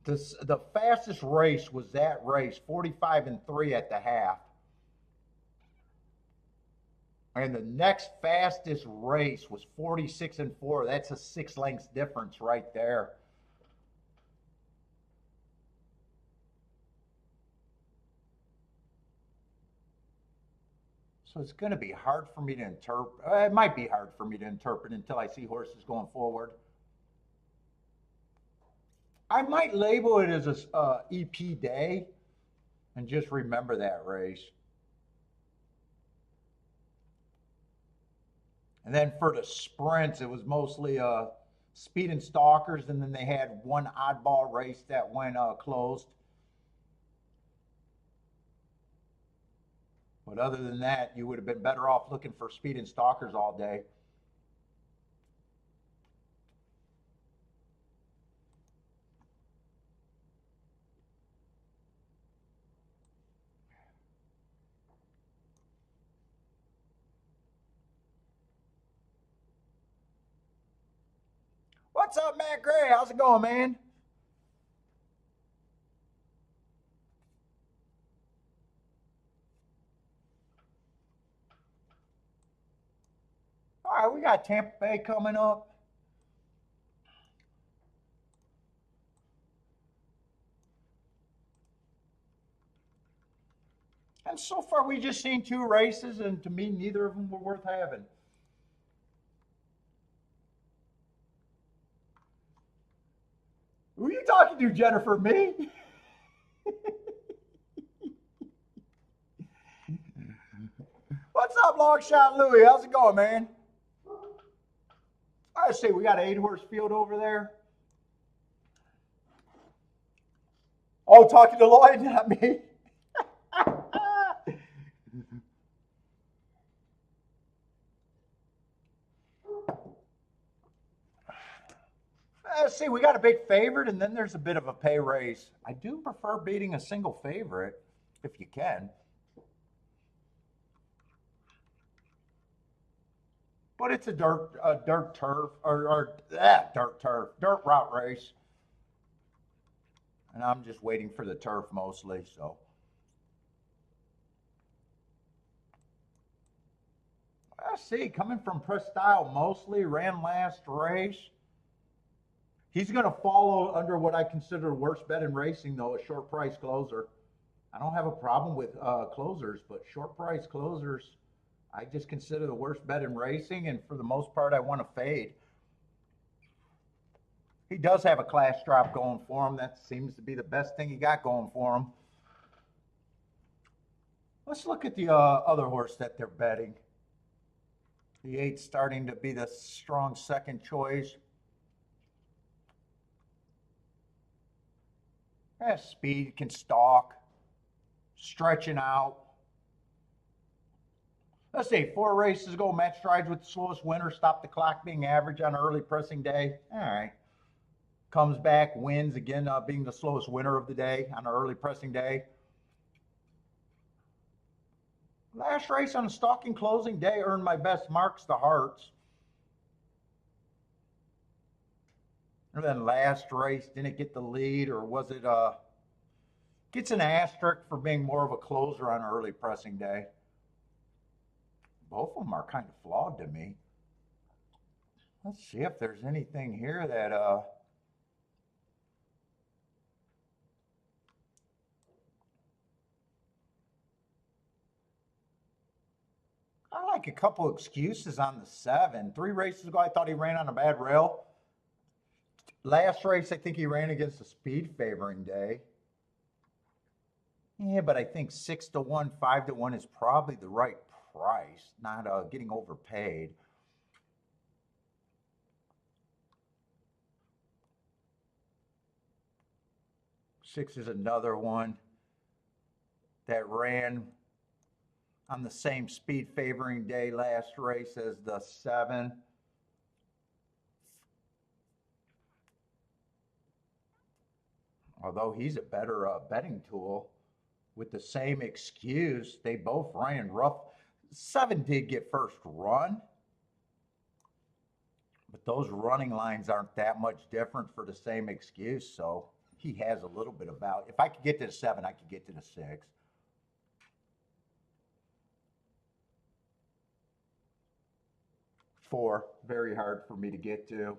The fastest race was that race, 45 and 3 at the half. And the next fastest race was 46 and 4. That's a 6 lengths difference right there. So it's going to be hard for me to interpret. It might be hard for me to interpret until I see horses going forward. I might label it as a EP day and just remember that race. And then for the sprints, it was mostly speed and stalkers, and then they had one oddball race that went closed. But other than that, you would have been better off looking for speed and stalkers all day. What's up, Matt Gray? How's it going, man? All right, we got Tampa Bay coming up. And so far, we just seen two races, and to me, neither of them were worth having. Who are you talking to, Jennifer? Me? What's up, Longshot Louie? How's it going, man? I see we got an 8-horse field over there. Oh, talking to Lloyd, not me. Let's see, we got a big favorite, and then there's a bit of a pay raise. I do prefer beating a single favorite, if you can. But it's a dirt turf, dirt route race. And I'm just waiting for the turf mostly, so. Let's see, coming from Press Style mostly, ran last race. He's going to follow under what I consider the worst bet in racing, though, a short price closer. I don't have a problem with closers, but short price closers, I just consider the worst bet in racing, and for the most part, I want to fade. He does have a class drop going for him. That seems to be the best thing he got going for him. Let's look at the other horse that they're betting. The 8's starting to be the strong second choice. Has speed, can stalk, stretching out. Let's see, 4 races ago, Matt Strides with the slowest winner, stopped the clock being average on an early pressing day. All right. Comes back, wins again, being the slowest winner of the day on an early pressing day. Last race on a stalking closing day earned my best marks, the hearts. And then last race didn't get the lead, or was it gets an asterisk for being more of a closer on an early pressing day. Both of them are kind of flawed to me. Let's see if there's anything here that I like a couple excuses on the 7. 3 races ago, I thought he ran on a bad rail. Last race, I think he ran against a speed favoring day. Yeah, but I think 6 to 1, 5 to 1 is probably the right price, not getting overpaid. Six is another one that ran on the same speed favoring day last race as the 7. Although he's a better betting tool with the same excuse, they both ran rough. 7 did get first run, but those running lines aren't that much different for the same excuse, so he has a little bit of value. If I could get to the 7, I could get to the 6. Four, very hard for me to get to.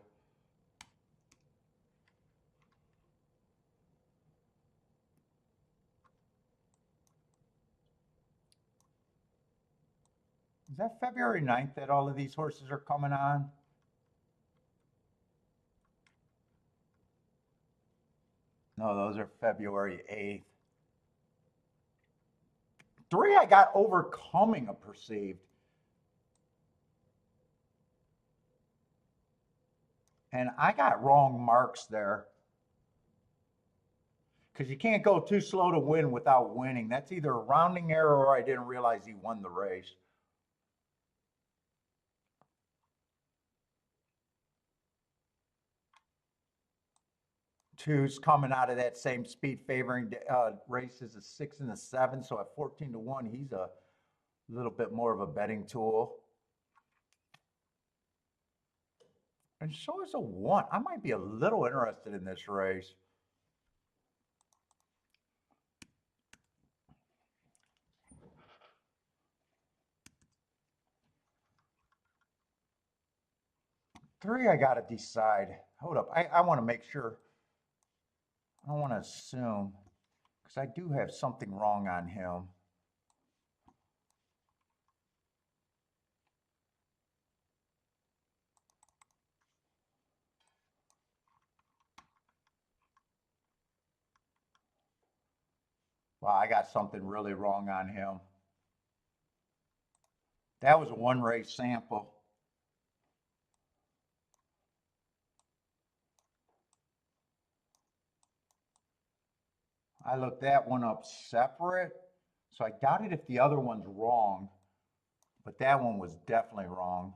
Is that February 9th that all of these horses are coming on? No, those are February 8th. 3, I got overcoming a perceived. And I got wrong marks there. Because you can't go too slow to win without winning. That's either a rounding error or I didn't realize he won the race. Two's coming out of that same speed favoring races, a 6 and a 7. So at 14 to 1, he's a little bit more of a betting tool. And so is a 1. I might be a little interested in this race. Three, I got to decide. Hold up. I want to make sure. I don't want to assume. Because I do have something wrong on him. Well, I got something really wrong on him. That was a one race sample. I looked that one up separate. So I doubted if the other one's wrong, but that one was definitely wrong.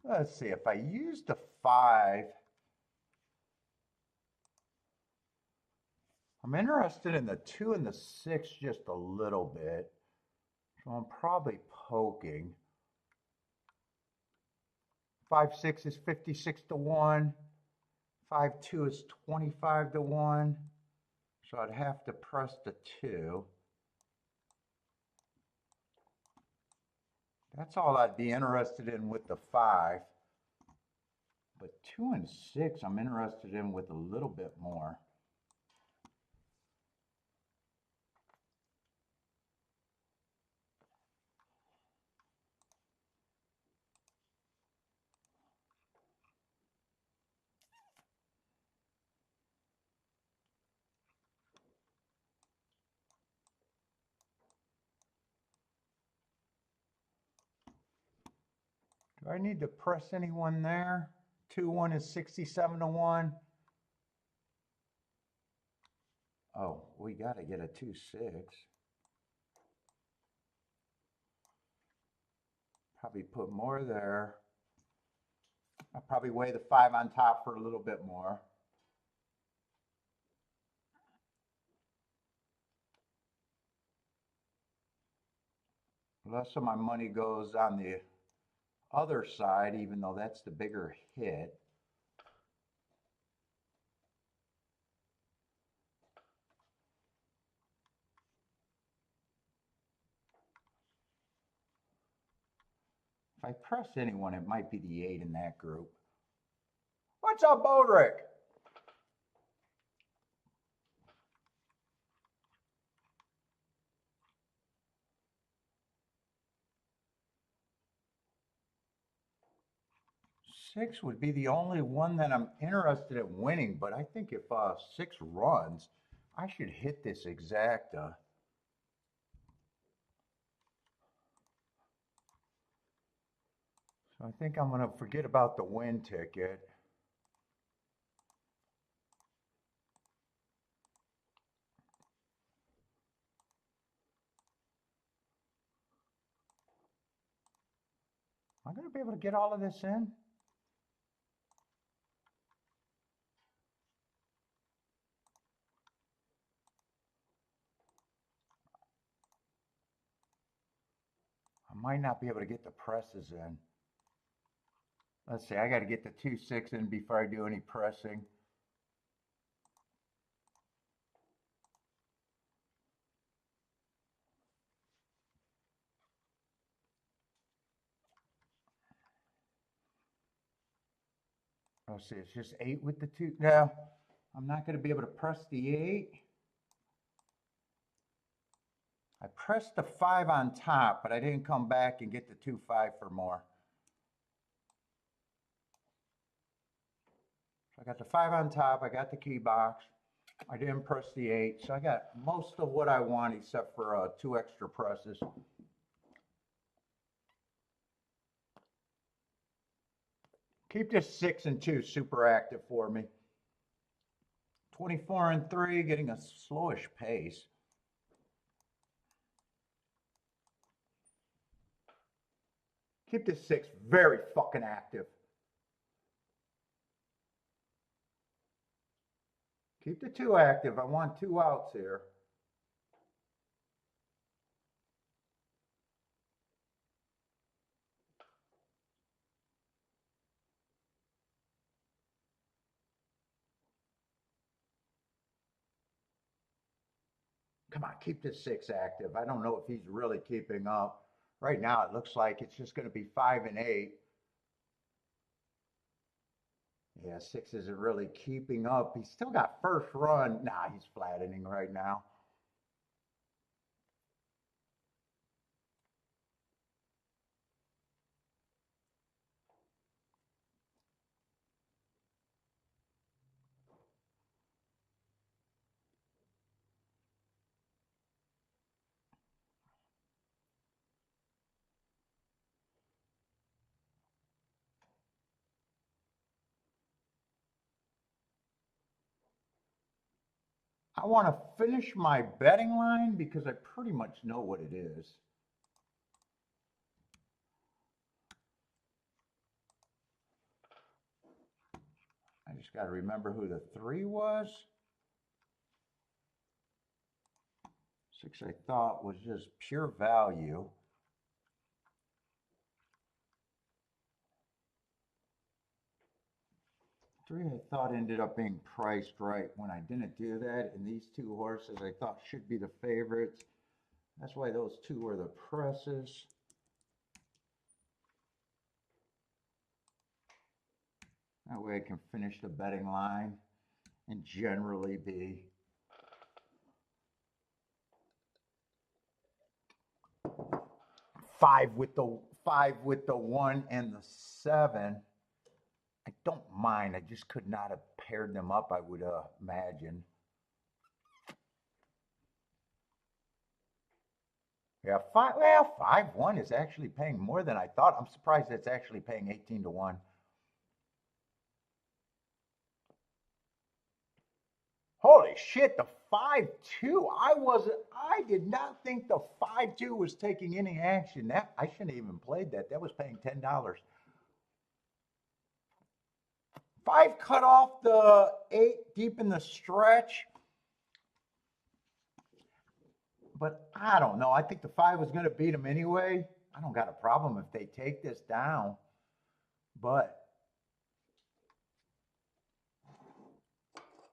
Let's see, if I use the 5, I'm interested in the 2 and the 6 just a little bit. So I'm probably poking. 5, 6 is 56 to 1. 5, 2 is 25 to 1. So I'd have to press the 2. That's all I'd be interested in with the 5. But 2 and 6, I'm interested in with a little bit more. Do I need to press anyone there? 2, 1 is 67 to 1. Oh, we got to get a 2, 6. Probably put more there. I'll probably weigh the 5 on top for a little bit more. Less of my money goes on the other side, even though that's the bigger hit. If I press anyone, it might be the 8 in that group. What's up, Bodrick? Six would be the only one that I'm interested in winning, but I think if 6 runs, I should hit this exacta. So I think I'm going to forget about the win ticket. Am I going to be able to get all of this in? I might not be able to get the presses in. Let's see, I got to get the 2, 6 in before I do any pressing. Let's see, it's just 8 with the 2. No, I'm not going to be able to press the 8. I pressed the 5 on top, but I didn't come back and get the 2, 5 for more. So I got the 5 on top. I got the key box. I didn't press the 8, so I got most of what I want except for 2 extra presses. Keep this 6 and 2 super active for me. 24 and 3, getting a slowish pace. Keep this 6 very fucking active. Keep the 2 active. I want 2 outs here. Come on, keep this 6 active. I don't know if he's really keeping up. Right now, it looks like it's just going to be 5 and 8. Yeah, 6 isn't really keeping up. He's still got first run. Nah, he's flattening right now. I want to finish my betting line because I pretty much know what it is. I just got to remember who the 3 was. 6 I thought was just pure value. 3 I thought ended up being priced right when I didn't do that. And these 2 horses I thought should be the favorites. That's why those 2 were the presses. That way I can finish the betting line and generally be five with the 1 and the 7. I don't mind. I just could not have paired them up, I would imagine. Yeah, 5-1 is actually paying more than I thought. I'm surprised it's actually paying 18 to 1. Holy shit, the 5-2. I did not think the 5-2 was taking any action. That I shouldn't have even played that. That was paying $10. 5 cut off the 8 deep in the stretch. But I don't know. I think the 5 was going to beat him anyway. I don't got a problem if they take this down. But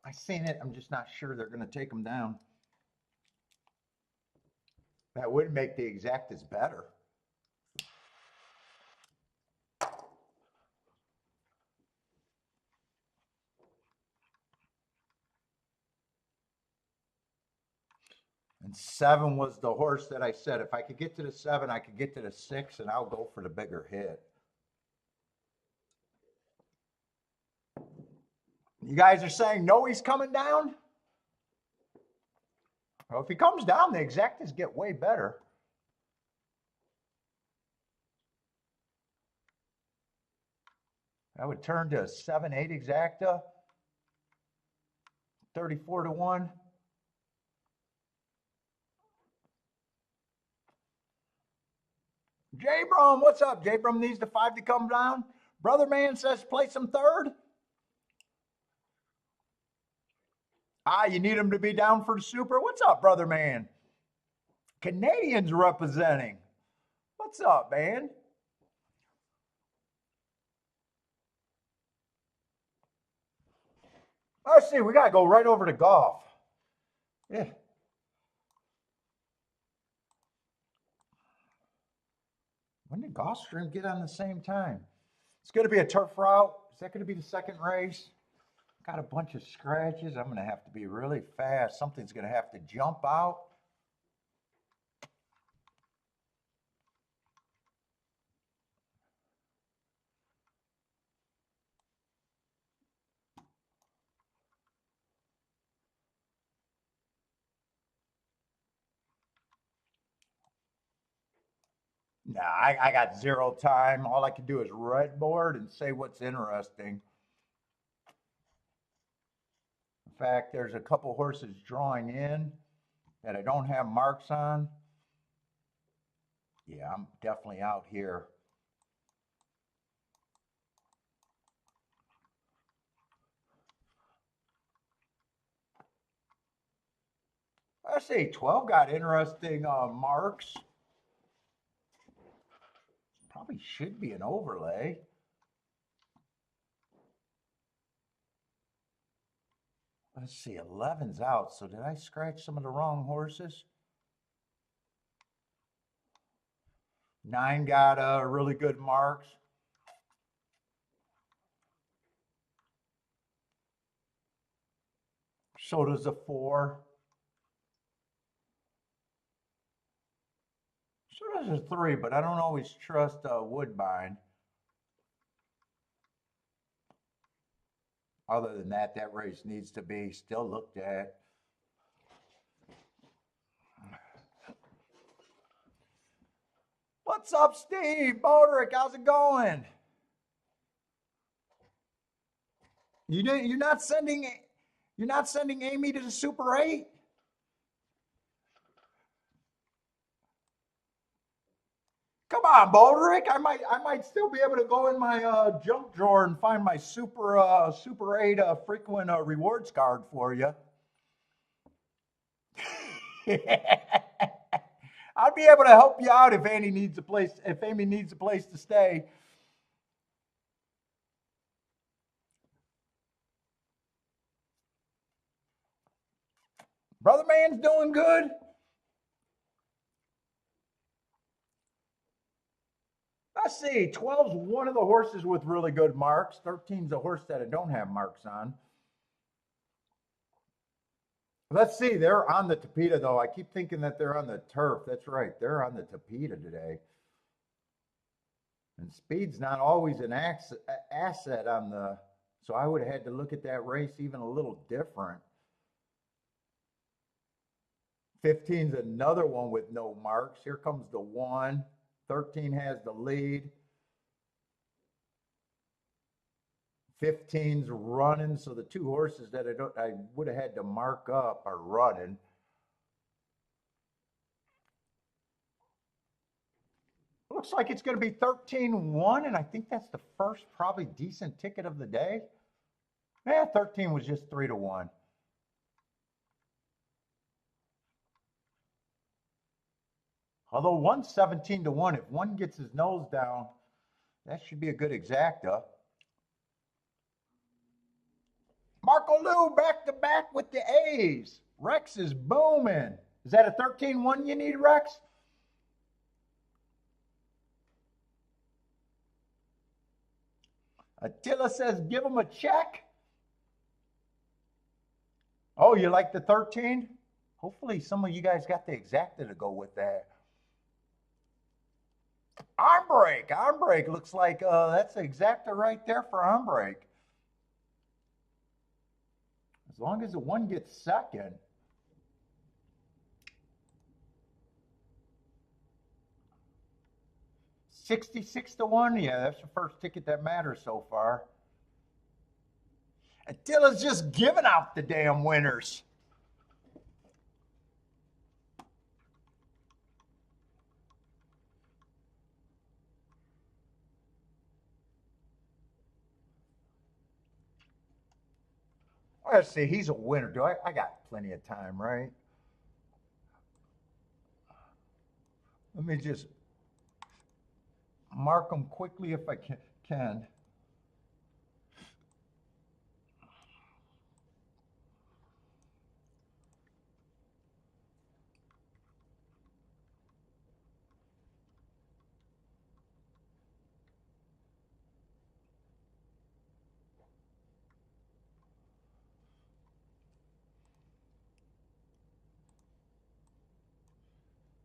I seen it. I'm just not sure they're going to take him down. That would make the exactas better. And 7 was the horse that I said, if I could get to the 7, I could get to the 6, and I'll go for the bigger hit. You guys are saying, no, he's coming down? Well, if he comes down, the exactas get way better. That would turn to a 7-8 exacta, 34 to 1. J-Brum, what's up? J-Brum needs the 5 to come down. Brother Man says place him 3rd. You need him to be down for the Super. What's up, Brother Man? Canadians representing. What's up, man? Let's see, we got to go right over to golf. Yeah. When did Gulfstream get on the same time? It's going to be a turf route. Is that going to be the second race? Got a bunch of scratches. I'm going to have to be really fast. Something's going to have to jump out. Nah, I got zero time. All I can do is red board and say what's interesting. In fact, there's a couple horses drawing in that I don't have marks on. Yeah, I'm definitely out here. I say 12 got interesting marks. Probably should be an overlay. Let's see, 11's out. So did I scratch some of the wrong horses? 9 got really good marks. So does a 4. So does a 3, but I don't always trust Woodbine. Other than that, that race needs to be still looked at. What's up, Steve? Boderick, how's it going? You're not sending Amy to the Super 8? Come on, Boderick. I might still be able to go in my junk drawer and find my Super 8 frequent rewards card for you. I'd be able to help you out if Amy needs a place to stay. Brother man's doing good. Let's see. 12's one of the horses with really good marks. 13's a horse that I don't have marks on. Let's see. They're on the Tapeta, though. I keep thinking that they're on the turf. That's right. They're on the Tapeta today. And speed's not always an asset on the. So I would have had to look at that race even a little different. 15's another one with no marks. Here comes the 1. 13 has the lead. 15's running, so the 2 horses that I would have had to mark up are running. Looks like it's going to be 13-1, and I think that's the first probably decent ticket of the day. Yeah, 13 was just 3-1. Although 1's 17-1, if 1 gets his nose down, that should be a good exacta. Marco Lou back to back with the A's. Rex is booming. Is that a 13-1 you need, Rex? Attila says give him a check. Oh, you like the 13? Hopefully some of you guys got the exacta to go with that. Arm break looks like that's the exacta right there for arm break. As long as the 1 gets second. $66-1. Yeah, that's the first ticket that matters so far. Attila's just giving out the damn winners. Let's see, he's a winner. I got plenty of time, right? Let me just mark them quickly if I can.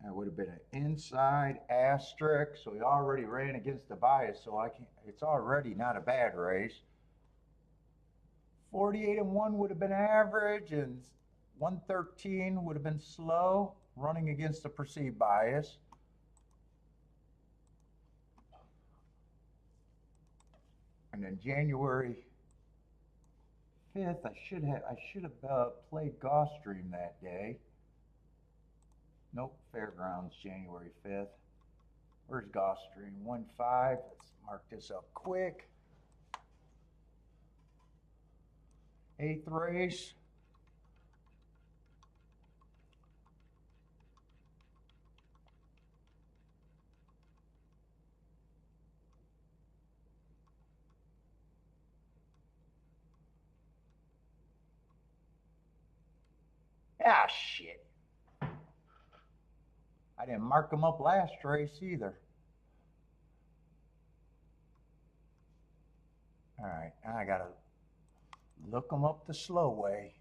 That would have been an inside asterisk, so he already ran against the bias, so I can. It's already not a bad race. 48-1 would have been average, and 113 would have been slow, running against the perceived bias. And then January 5th, I should have played Gulfstream that day. Nope, Fairgrounds, January 5th. Where's Gulfstream? 1-5. Let's mark this up quick. 8th race. Ah, shit. I didn't mark them up last race either. All right, now I gotta look them up the slow way.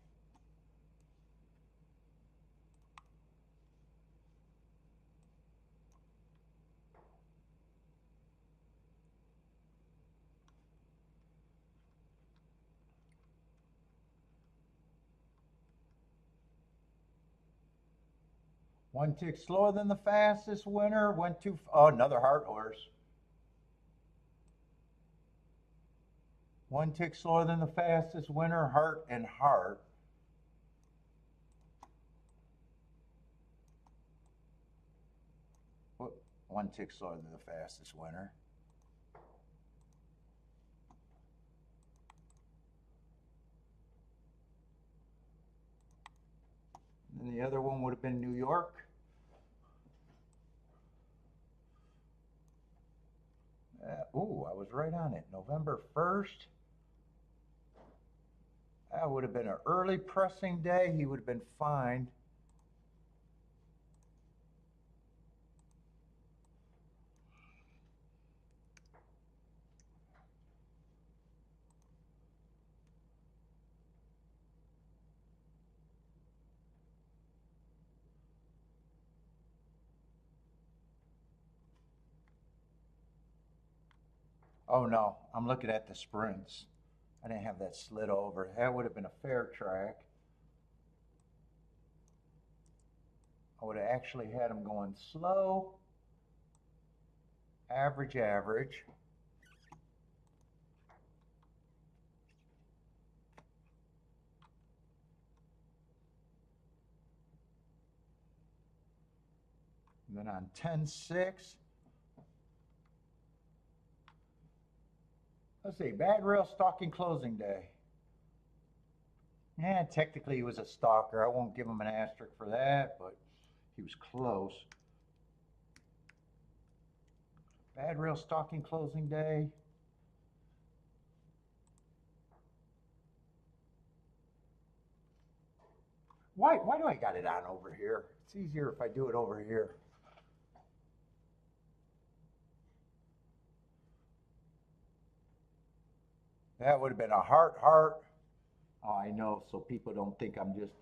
One tick slower than the fastest winner. Oh, another heart horse. One tick slower than the fastest winner, Heart and Heart. One tick slower than the fastest winner. And the other one would have been New York. Ooh, I was right on it. November 1st. That would have been an early pressing day. He would have been fined. Oh no, I'm looking at the sprints. I didn't have that slid over. That would have been a fair track. I would have actually had him going slow, average, average. And then on 10-6, let's see, bad rail stalking closing day. Yeah, technically he was a stalker. I won't give him an asterisk for that, but he was close. Bad rail stalking closing day. Why do I got it on over here? It's easier if I do it over here. That would have been a heart. Oh, I know, so people don't think I'm just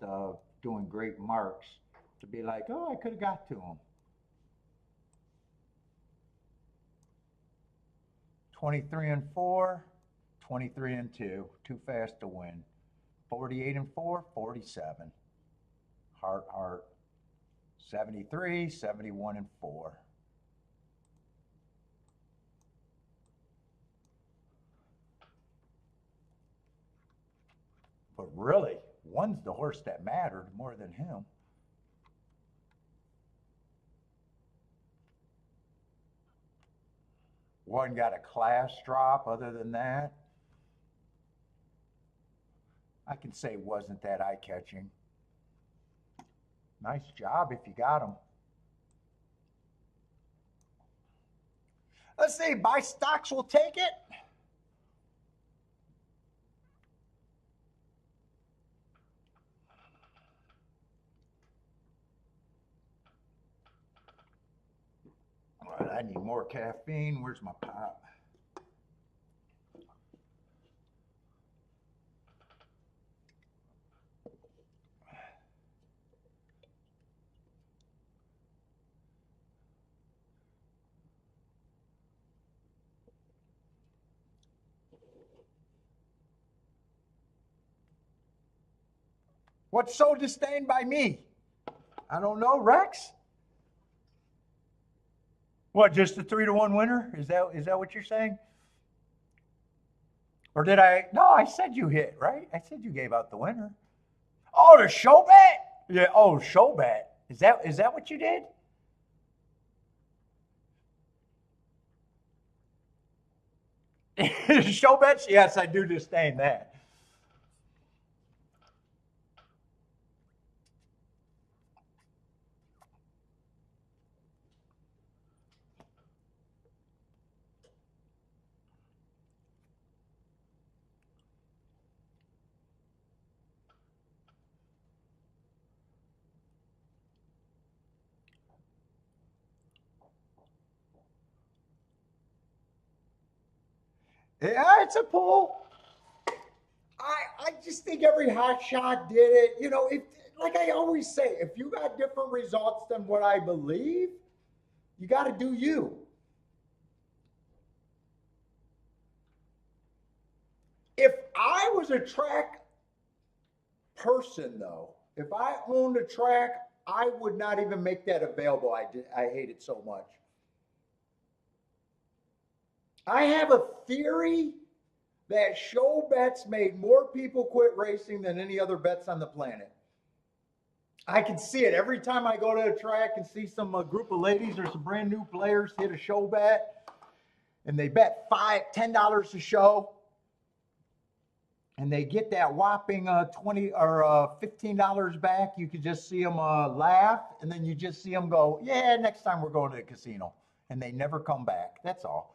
doing great marks. To be like, oh, I could have got to him. 23-4, 23-2, too fast to win. 48-4, 47. Heart. 73, 71-4. But really, one's the horse that mattered more than him. One got a class drop. Other than that, I can say wasn't that eye-catching. Nice job if you got him. Let's see, buy stocks will take it. All right, I need more caffeine. Where's my pop? What's so disdained by me? I don't know, Rex. What, just a 3-1 winner? Is that what you're saying? Or did I? No, I said you hit, right? I said you gave out the winner. Oh, the show bet? Yeah, oh, show bet. Is that what you did? Show bets? Yes, I do disdain that. Yeah, it's a pool. I just think every hot shot did it. You know, if like I always say, if you got different results than what I believe, you got to do you. If I was a track person, though, if I owned a track, I would not even make that available. I hate it so much. I have a theory that show bets made more people quit racing than any other bets on the planet. I can see it every time I go to a track and see some group of ladies or some brand new players hit a show bet, and they bet $10 a show, and they get that whopping 20 or $15 back. You can just see them laugh, and then you just see them go, "Yeah, next time we're going to the casino," and they never come back. That's all.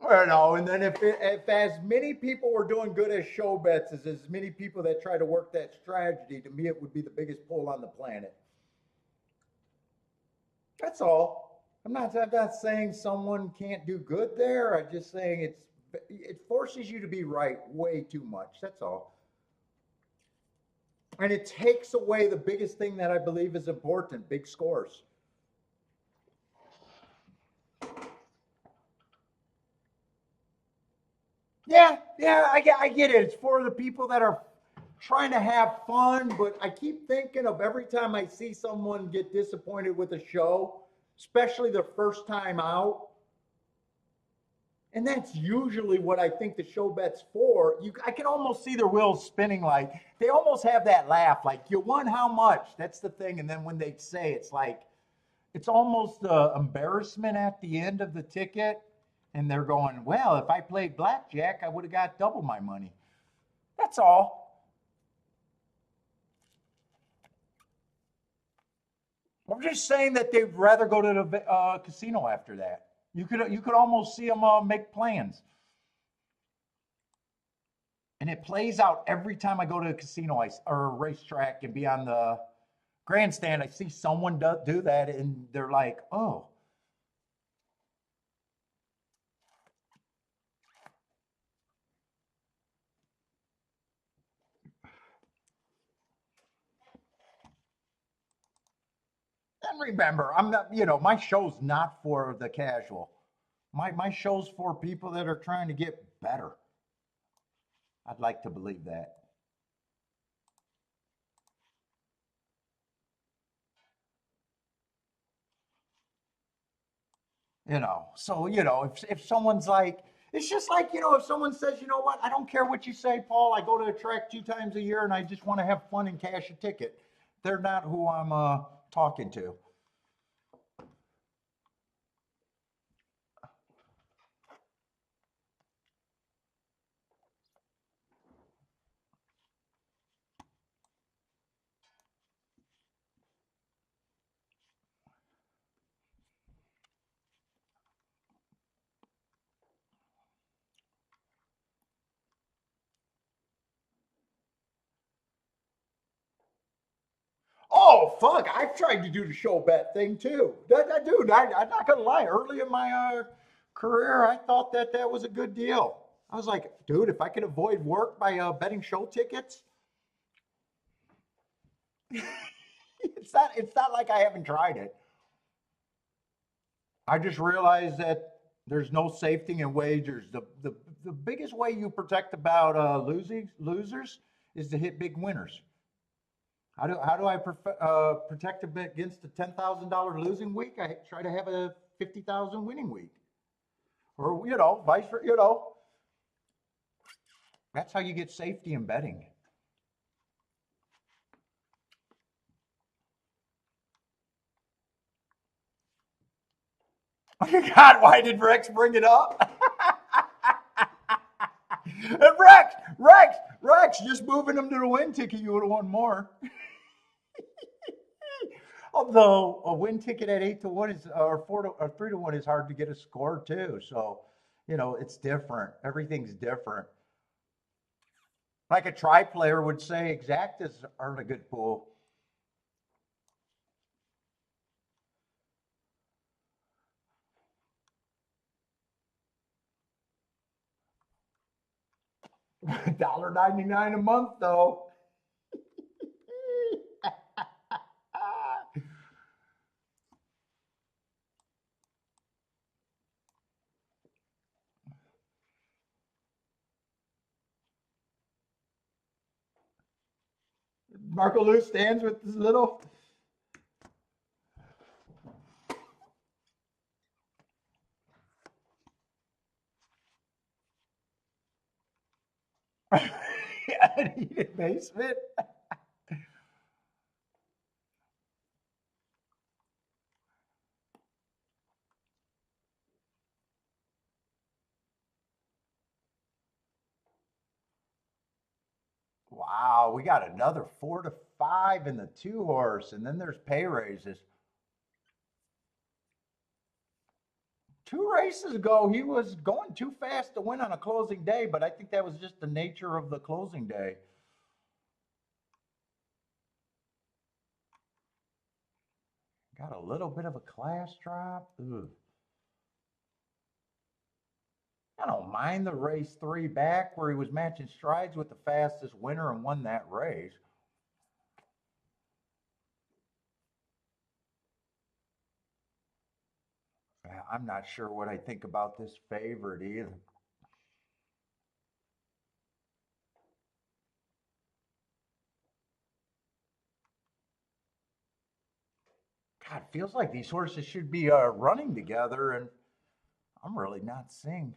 Well, no, and then if as many people were doing good as show bets as many people that try to work that strategy, to me it would be the biggest pull on the planet. That's all. I'm not saying someone can't do good there. I'm just saying it forces you to be right way too much. That's all. And it takes away the biggest thing that I believe is important, big scores. Yeah, I get it. It's for the people that are trying to have fun, but I keep thinking of every time I see someone get disappointed with a show, especially the first time out. And that's usually what I think the show bet's for. I can almost see their wheels spinning, like they almost have that laugh, like you won how much? That's the thing. And then when they say it's like it's almost embarrassment at the end of the ticket, and they're going, "Well, if I played blackjack, I would have got double my money." That's all. I'm just saying that they'd rather go to the casino after that. You could almost see them make plans, and it plays out every time I go to a casino or a racetrack and be on the grandstand. I see someone do that, and they're like, "Oh." And remember, I'm not. My show's not for the casual. My show's for people that are trying to get better. I'd like to believe that. So if someone's like, it's just like, if someone says, "You know what, I don't care what you say, Paul, I go to a track 2 times a year and I just want to have fun and cash a ticket," they're not who I'm talking to. Oh fuck! I've tried to do the show bet thing too. Dude, I'm not gonna lie. Early in my career, I thought that was a good deal. I was like, dude, if I could avoid work by betting show tickets, it's not like I haven't tried it. I just realized that there's no safety in wagers. The biggest way you protect about losers is to hit big winners. How do I protect against a $10,000 losing week? I try to have a 50,000 winning week, or vice versa. That's how you get safety in betting. God, why did Rex bring it up? And Rex, just moving him to the win ticket, you would have won more. Although a win ticket at 8 to 1 is or 3 to 1 is hard to get a score too. So, it's different. Everything's different. Like a tri player would say, exactas aren't a good pool. $1.99 a month though. Marco Lou stands with this little. Heated basement. Wow, we got another 4 to 5 in the 2 horse, and then there's pay raises. 2 races ago, he was going too fast to win on a closing day, but I think that was just the nature of the closing day. Got a little bit of a class drop. Ugh. I don't mind the race 3 back where he was matching strides with the fastest winner and won that race. I'm not sure what I think about this favorite either. God, feels like these horses should be running together, and I'm really not seeing.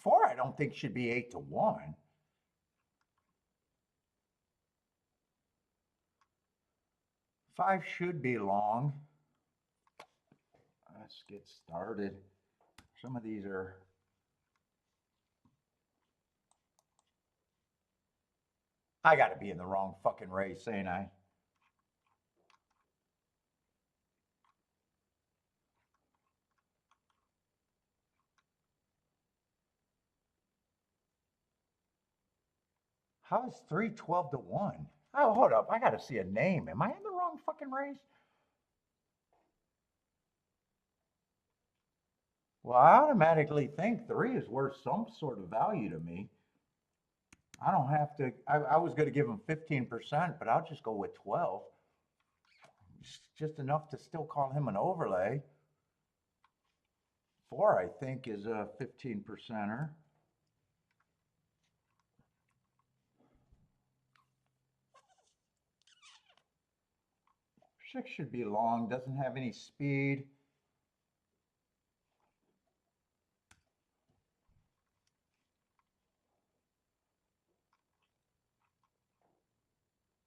Four, I don't think should be 8 to 1. 5 should be long. Let's get started. Some of these are. I got to be in the wrong fucking race, ain't I? How is 3 12 to 1? Oh, hold up. I got to see a name. Am I in the wrong fucking race? Well, I automatically think 3 is worth some sort of value to me. I don't have to. I was going to give him 15%, but I'll just go with 12. It's just enough to still call him an overlay. 4, I think, is a 15%er. 6 should be long, doesn't have any speed.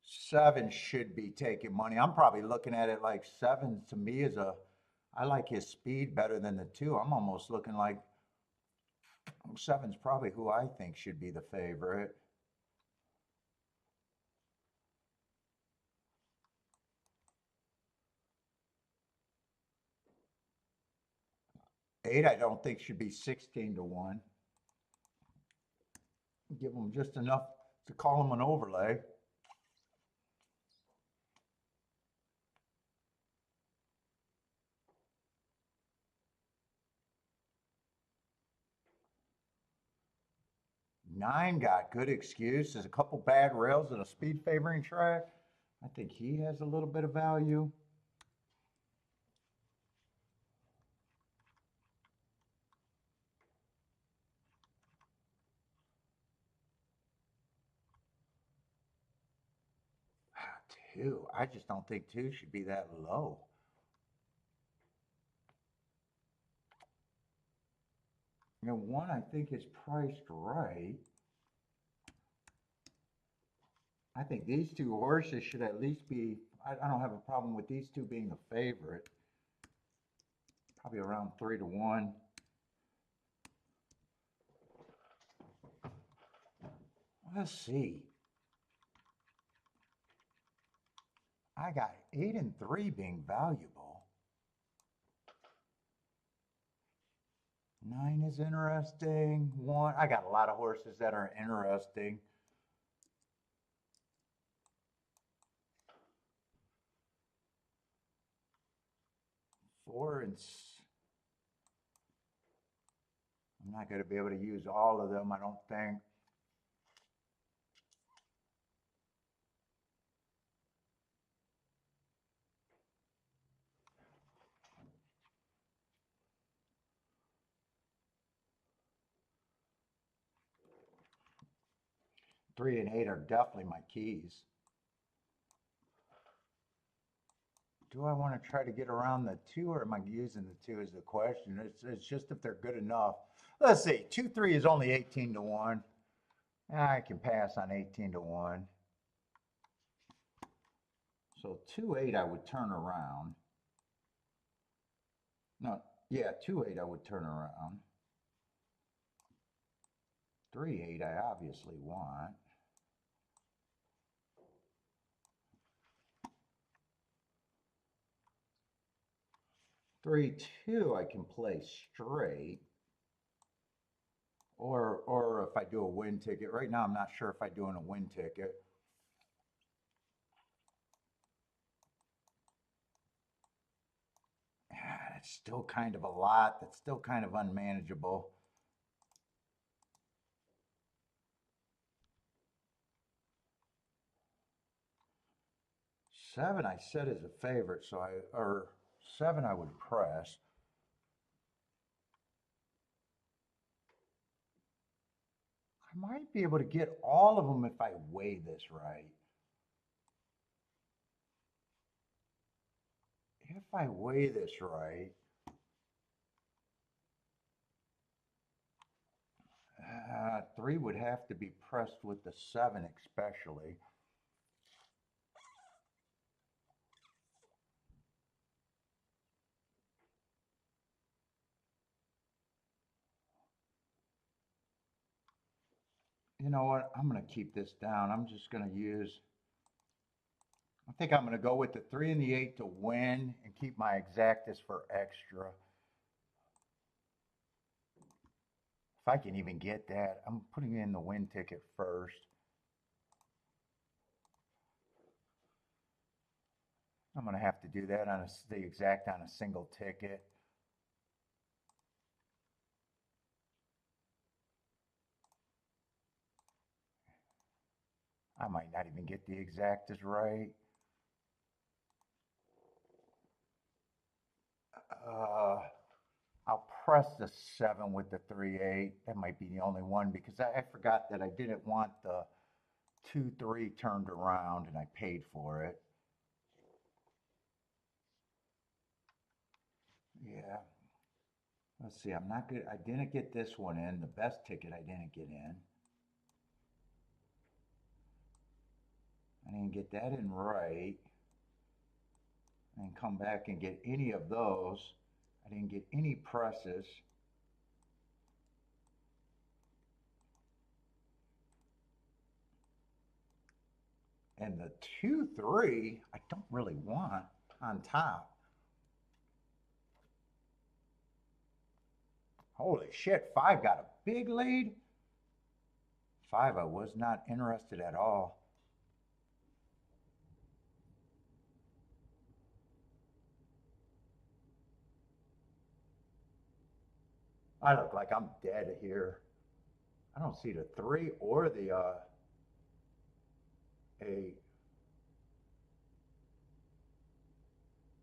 7 should be taking money. I'm probably looking at it like 7 to me is a. I like his speed better than the 2. I'm almost looking like 7's probably who I think should be the favorite. 8, I don't think should be 16 to 1. Give him just enough to call him an overlay. Nine got good excuses, a couple bad rails and a speed favoring track. I think he has a little bit of value. 2. I just don't think 2 should be that low. You know, 1 I think is priced right. I think these 2 horses should at least be, I don't have a problem with these 2 being the favorite. Probably around 3 to 1. Let's see. I got 8 and 3 being valuable. 9 is interesting. 1, I got a lot of horses that are interesting. 4 and I'm not going to be able to use all of them, I don't think. Three and 8 are definitely my keys. Do I want to try to get around the 2 or am I using the 2 is the question. It's just if they're good enough. Let's see, 2, 3 is only 18 to 1. I can pass on 18 to 1. So 2, 8 I would turn around. No, yeah, 2, 8 I would turn around. 3, 8 I obviously want. 3, 2 I can play straight. Or if I do a win ticket. Right now I'm not sure if I'm doing a win ticket. It's still kind of a lot. That's still kind of unmanageable. Seven I said is a favorite, so or 7 I would press. I might be able to get all of them if I weigh this right. If I weigh this right, 3 would have to be pressed with the 7 especially. You know what? I'm going to keep this down. I'm just going to use, I think I'm going to go with the 3 and the 8 to win and keep my exactus for extra. If I can even get that, I'm putting in the win ticket first. I'm going to have to do that on the exact on a single ticket. I might not even get the exactas right. I'll press the 7 with the 3-8. That might be the only one because I forgot that I didn't want the 2-3 turned around and I paid for it. Yeah. Let's see, I'm not good. I didn't get this one in. The best ticket I didn't get in. I didn't get that in right. And come back and get any of those. I didn't get any presses. And the 2-3, I don't really want on top. Holy shit, 5 got a big lead. 5 I was not interested at all. I look like I'm dead here. I don't see the 3 or the 8.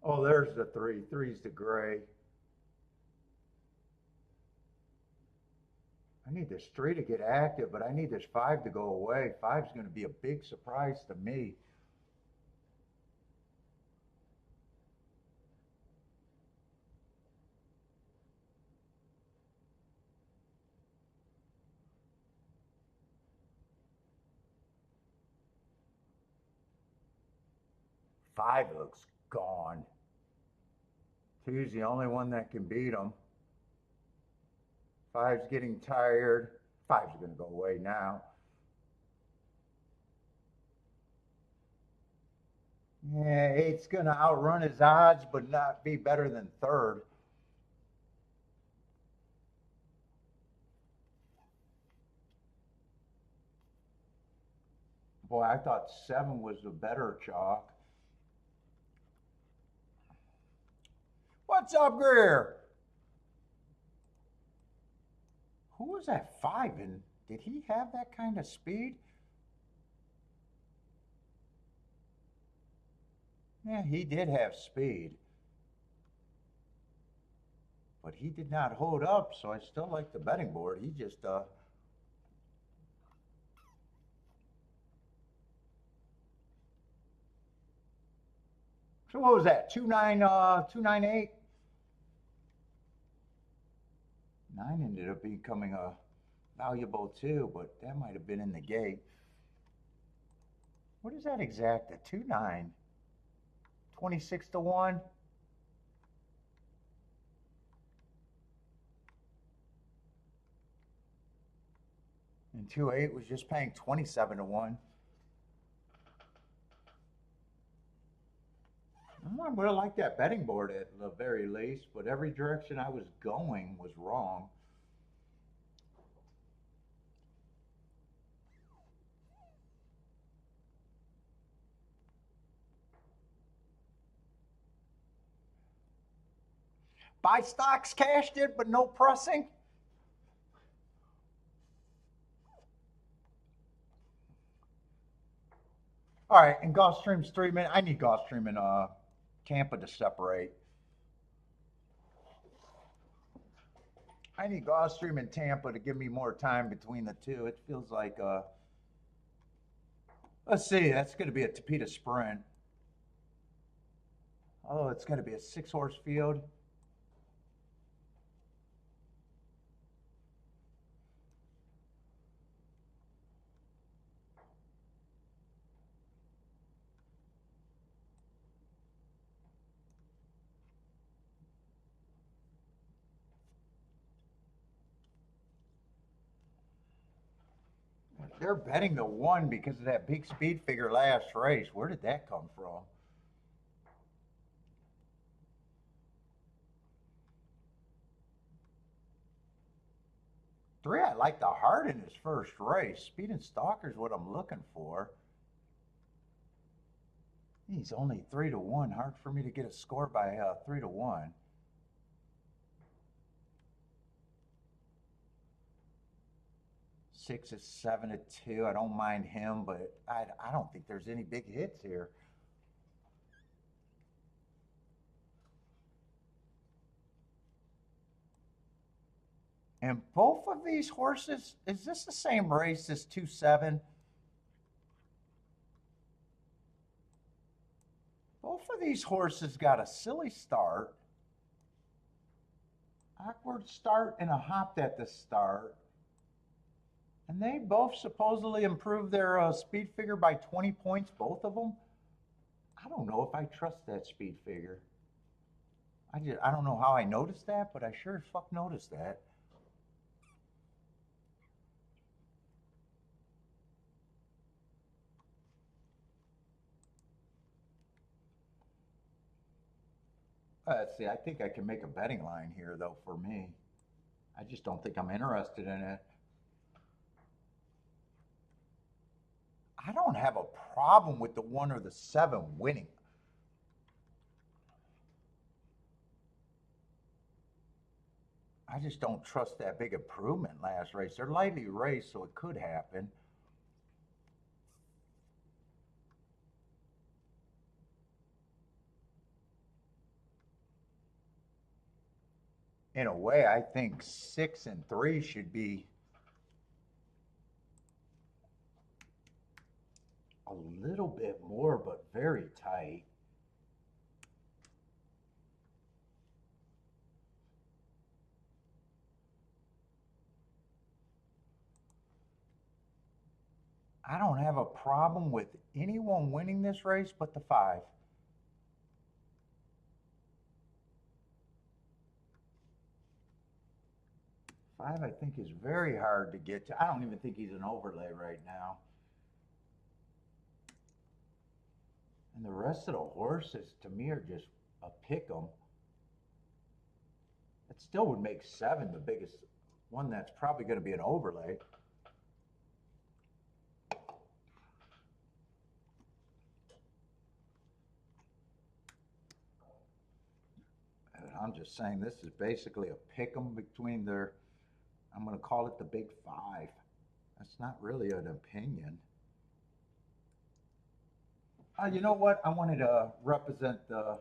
Oh, there's the 3. 3's the gray. I need this 3 to get active, but I need this 5 to go away. 5's going to be a big surprise to me. 5 looks gone. 2's the only one that can beat him. 5's getting tired. 5's going to go away now. Yeah, 8's going to outrun his odds, but not be better than 3rd. Boy, I thought 7 was the better chalk. What's up, Greer? Who was that 5 and did he have that kind of speed? Yeah, he did have speed. But he did not hold up, so I still like the betting board. He just So what was that? 298? 9 ended up becoming a valuable too, but that might have been in the gate. What is that exact? A 2-9. 26 to 1. And 2-8 was just paying 27 to 1. I would have liked that betting board at the very least, but every direction I was going was wrong. Buy stocks, cashed it, but no pressing. All right, and Gulfstream's 3 minutes. I need Gulfstream and Tampa to separate. I need Gulfstream and Tampa to give me more time between the two. It feels like, let's see, that's going to be a Tapeta sprint. Oh, it's going to be a 6-horse field. They're betting the 1 because of that big speed figure last race. Where did that come from? Three, I like the heart in his first race. Speed and Stalker is what I'm looking for. He's only 3 to 1. Hard for me to get a score by 3 to 1. Six is 7 to 2. I don't mind him, but I don't think there's any big hits here. And both of these horses, is this the same race as 2-7? Both of these horses got a silly start, awkward start, and a hopped at the start. And they both supposedly improved their speed figure by 20 points, both of them. I don't know if I trust that speed figure. I don't know how I noticed that, but I sure as fuck noticed that. Let's see, I think I can make a betting line here, though, for me. I just don't think I'm interested in it. I don't have a problem with the 1 or the 7 winning. I just don't trust that big improvement last race. They're lightly raced, so it could happen. In a way, I think 6 and 3 should be a little bit more, but very tight. I don't have a problem with anyone winning this race but the 5. 5, I think, is very hard to get to. I don't even think he's an overlay right now. And the rest of the horses, to me, are just a pick 'em. It still would make 7 the biggest one that's probably going to be an overlay. And I'm just saying this is basically a pick 'em between their, I'm going to call it the big 5. That's not really an opinion. You know what? I wanted to represent the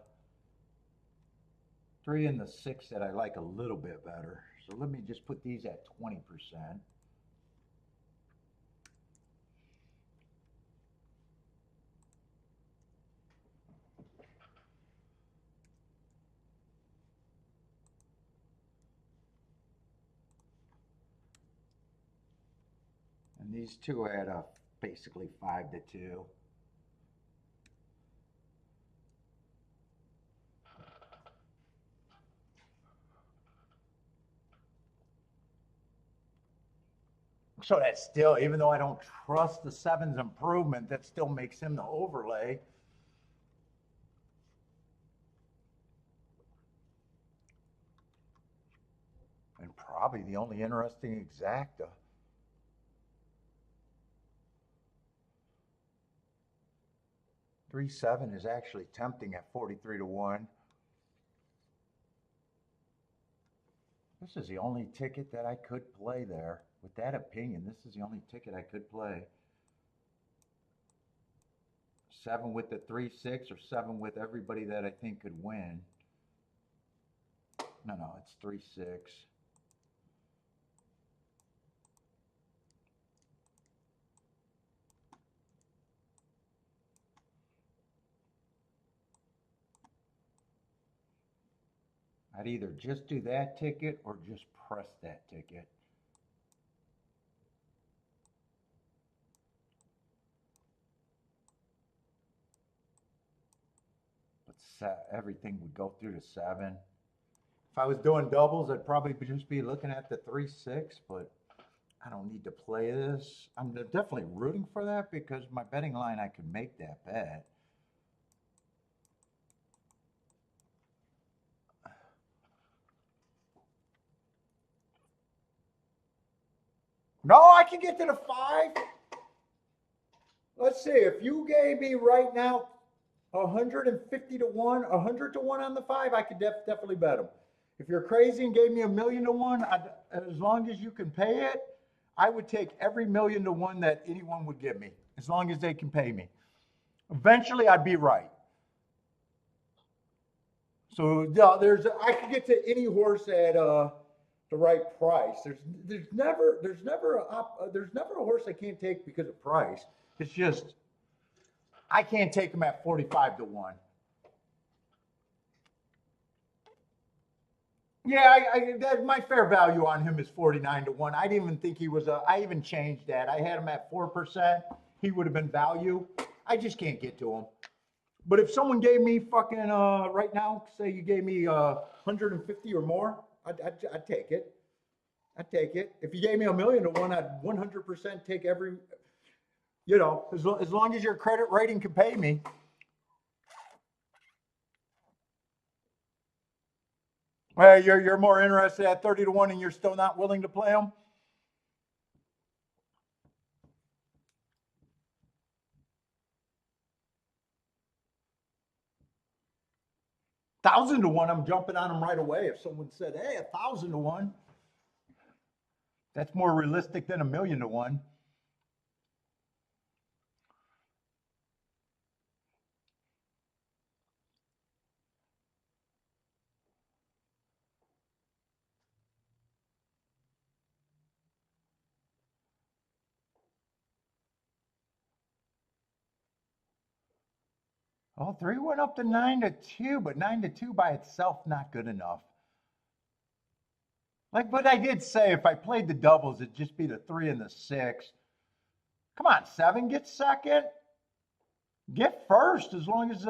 3 and the 6 that I like a little bit better. So let me just put these at 20%. And these two add up basically 5 to 2. So that still, even though I don't trust the 7's improvement, that still makes him the overlay. And probably the only interesting exacta. Three 7 is actually tempting at 43 to 1. This is the only ticket that I could play there. With that opinion, this is the only ticket I could play. 7 with the 3-6 or 7 with everybody that I think could win. No, it's 3-6. I'd either just do that ticket or just press that ticket. But everything would go through to 7. If I was doing doubles, I'd probably just be looking at the 3-6, but I don't need to play this. I'm definitely rooting for that because my betting line, I could make that bet. No, I can get to the 5. Let's see. If you gave me right now 150 to 1, 100 to 1 on the 5, I could definitely bet them. If you're crazy and gave me $1 million to 1, as long as you can pay it, I would take every $1 million to 1 that anyone would give me, as long as they can pay me. Eventually, I'd be right. So yeah, I could get to any horse at the right price. There's never a horse I can't take because of price. It's just I can't take him at 45 to 1. Yeah, my fair value on him is 49 to 1. I didn't even think he was I even changed that. I had him at 4%. He would have been value. I just can't get to him. But if someone gave me fucking right now, say you gave me 150 or more, I'd take it. I'd take it. If you gave me $1 million to 1, I'd 100% take every. You know, as long as your credit rating can pay me. Well, you're more interested at 30 to 1 and you're still not willing to play them? $1,000 to 1, I'm jumping on them right away. If someone said, hey, $1,000 to 1, that's more realistic than $1 million to 1. Oh, 3 went up to 9 to 2, but 9 to 2 by itself, not good enough. But I did say if I played the doubles, it'd just be the 3 and the 6. Come on, 7 gets second. Get first as long as,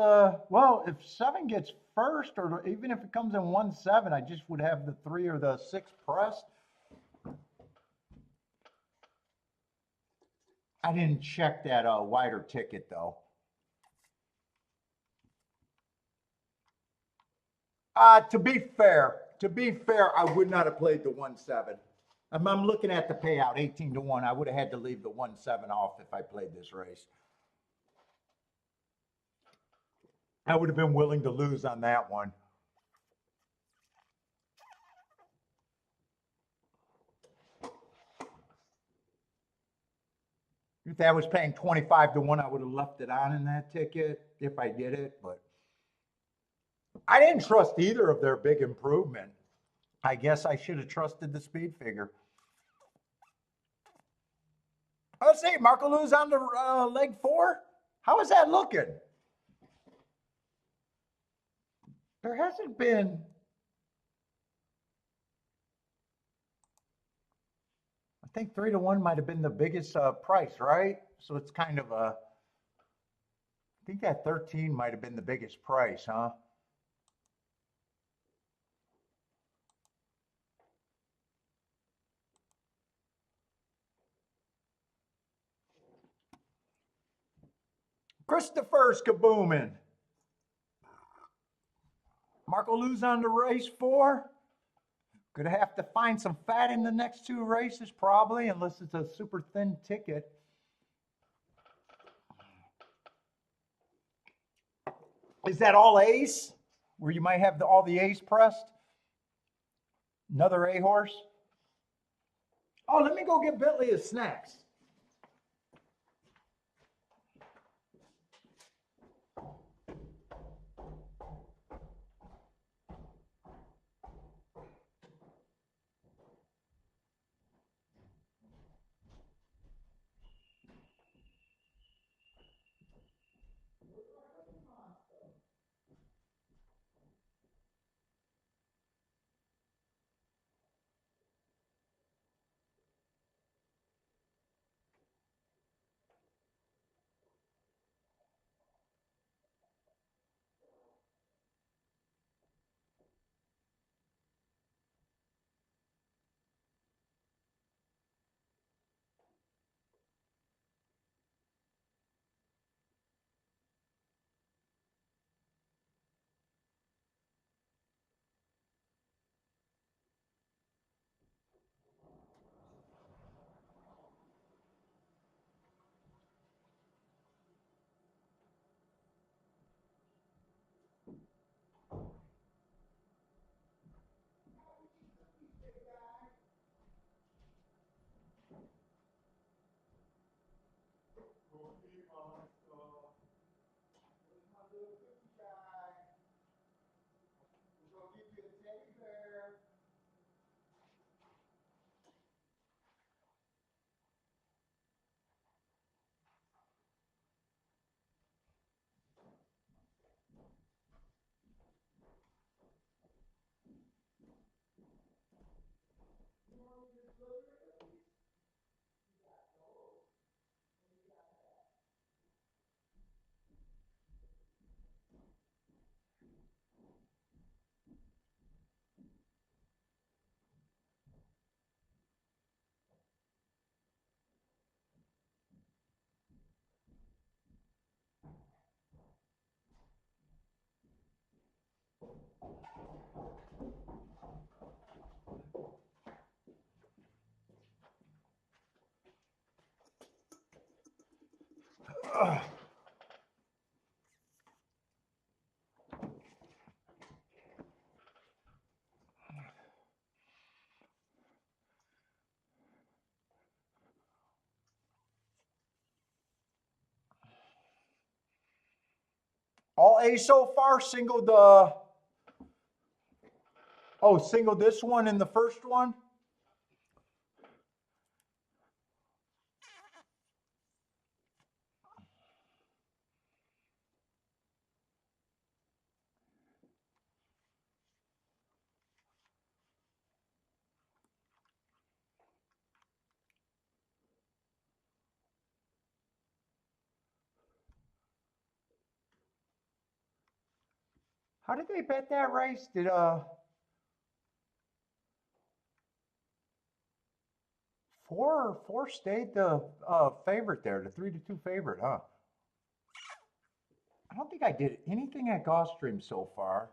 well, if 7 gets first, or even if it comes in 1-7, I just would have the 3 or the 6 pressed. I didn't check that wider ticket though. To be fair, I would not have played the 1-7. I'm looking at the payout 18-1. I would have had to leave the 1-7 off if I played this race. I would have been willing to lose on that one. If I was paying 25-1, I would have left it on in that ticket if I did it, but I didn't trust either of their big improvement. I guess I should have trusted the speed figure. Let's see, Marco Lou's on the leg 4. How is that looking? There hasn't been. I think 3-1 might have been the biggest price, right? So it's kind of a. I think that 13 might have been the biggest price, huh? Christopher's kabooming. Marco Lou's on the race 4. Gonna have to find some fat in the next 2 races, probably, unless it's a super thin ticket. Is that all A's? Where you might have all the A's pressed? Another A horse? Oh, let me go get Bentley his snacks. All A so far, single the. Oh, single this one and the first one? How did they bet that race? Four stayed the favorite there, the 3-2 favorite, huh? I don't think I did anything at Gulfstream so far.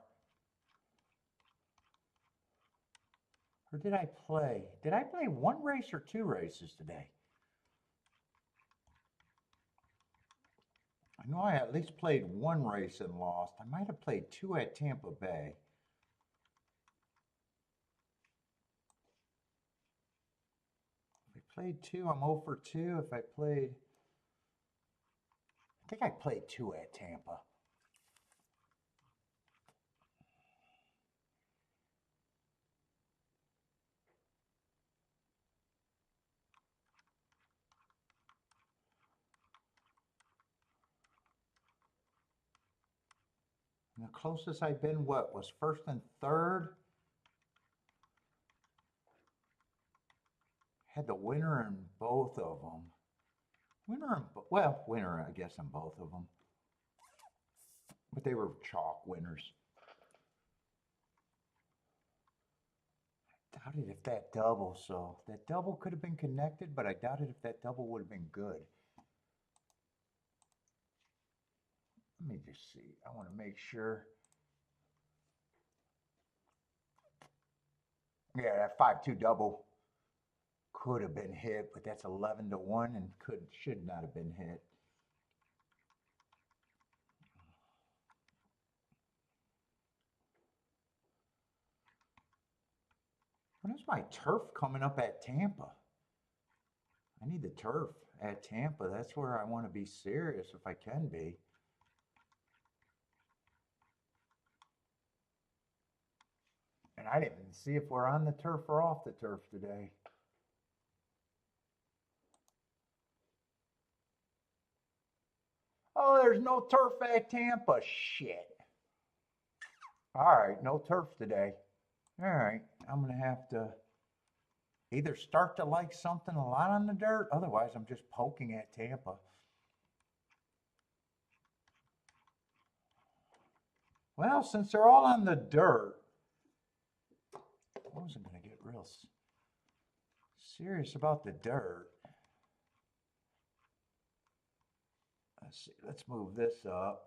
Or did I play? Did I play one race or two races today? I know I at least played one race and lost. I might have played two at Tampa Bay. If I played two, I'm 0 for 2. If I played, I think I played two at Tampa. And the closest I've been, what, was first and third? Had the winner in both of them. Winner, I guess, in both of them. But they were chalk winners. I doubted if that double, so that double could have been connected, but I doubted if that double would have been good. Let me just see. I want to make sure. Yeah, that 5-2 double could have been hit, but that's 11-1 and should not have been hit. When is my turf coming up at Tampa? I need the turf at Tampa. That's where I want to be serious if I can be. And I didn't see if we're on the turf or off the turf today. Oh, there's no turf at Tampa. Shit. All right, no turf today. All right, I'm going to have to either start to like something a lot on the dirt, otherwise I'm just poking at Tampa. Well, since they're all on the dirt, I wasn't going to get real serious about the dirt. Let's see, let's move this up.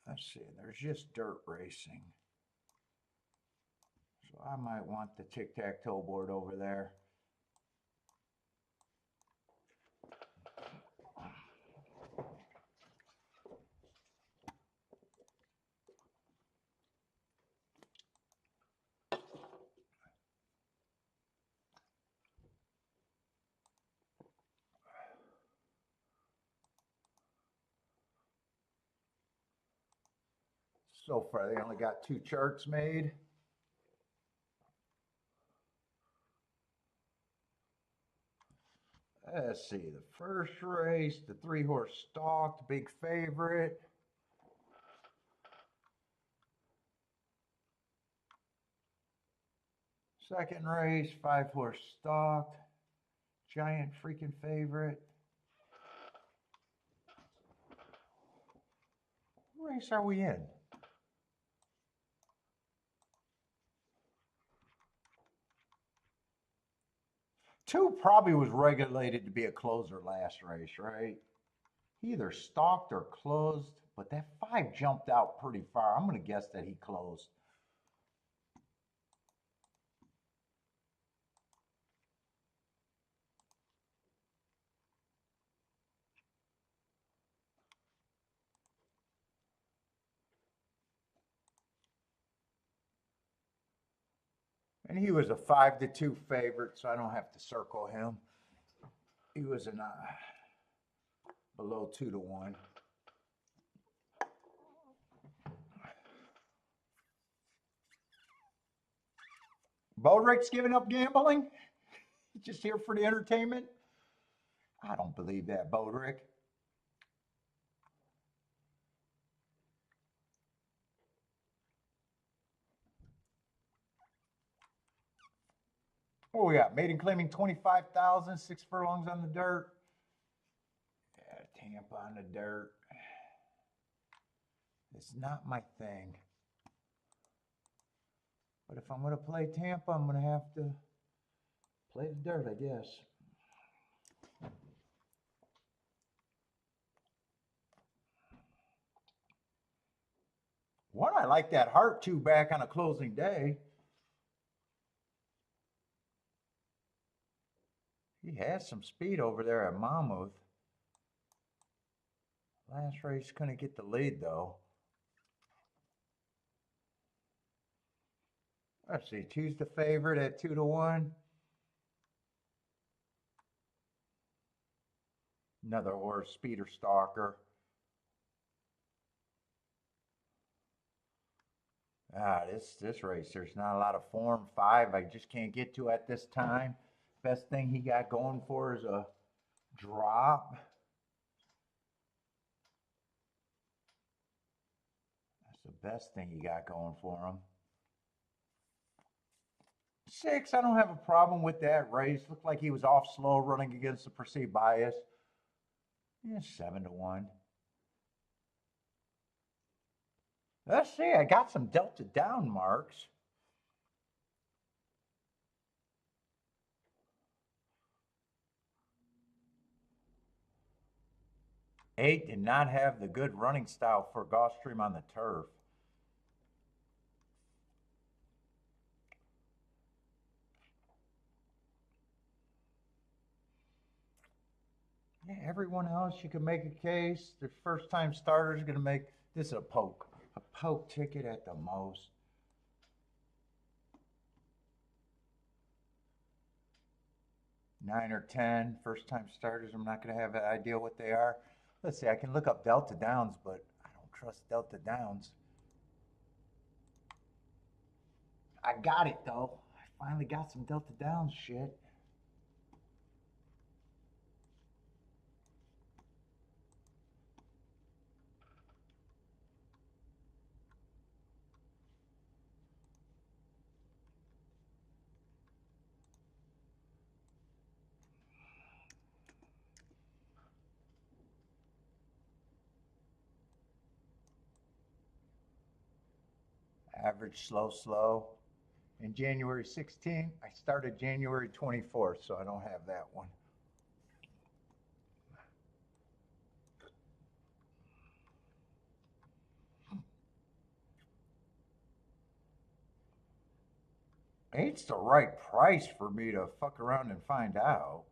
Let's see, there's just dirt racing. So I might want the tic-tac-toe board over there. So far, they only got 2 charts made. Let's see, the first race, the 3-horse stalked, big favorite. Second race, 5-horse stalked, giant freaking favorite. What race are we in? Two probably was regulated to be a closer last race, right? He either stalked or closed, but that 5 jumped out pretty far. I'm going to guess that he closed. And he was a 5-2 favorite, so I don't have to circle him. He was a below 2-1. Bodrick's giving up gambling? He's just here for the entertainment? I don't believe that, Bodrick. What we got? Maiden claiming 25,000, 6 furlongs on the dirt. Yeah, Tampa on the dirt. It's not my thing. But if I'm going to play Tampa, I'm going to have to play the dirt, I guess. One, I like that heart two back on a closing day. He has some speed over there at Monmouth. Last race couldn't get the lead though. Let's see, two's the favorite at 2-1. Another horse, Speeder Stalker. This race, there's not a lot of form. 5, I just can't get to at this time. Best thing he got going for is a drop. That's the best thing he got going for him. 6, I don't have a problem with that race. Looked like he was off slow running against the perceived bias. Yeah, 7-1. Let's see, I got some delta down marks. 8 did not have the good running style for Gulfstream on the turf. Yeah, everyone else, you can make a case. The first-time starters going to make this a poke ticket at the most. Nine or 10 first-time starters. I'm not going to have an idea what they are. Let's see. I can look up Delta Downs, but I don't trust Delta Downs. I got it though. I finally got some Delta Downs shit. Average slow. In January 16, I started January 24th, so I don't have that one. Eight's the right price for me to fuck around and find out.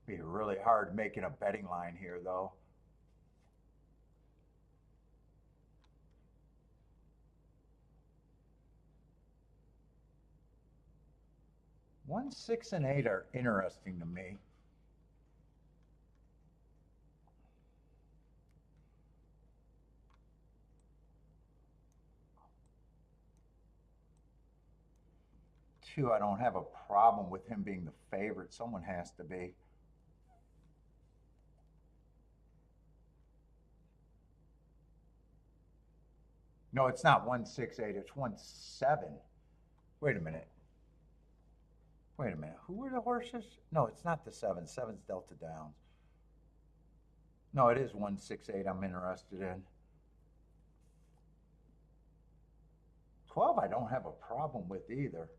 Be really hard making a betting line here, though. One, 6, and 8 are interesting to me. Two, I don't have a problem with him being the favorite. Someone has to be. No, it's not 1, 6, 8. It's 1, 7. Wait a minute. Who were the horses? No, it's not the 7. 7's Delta Downs. No, it is 1, 6, 8 I'm interested in. 12 I don't have a problem with either.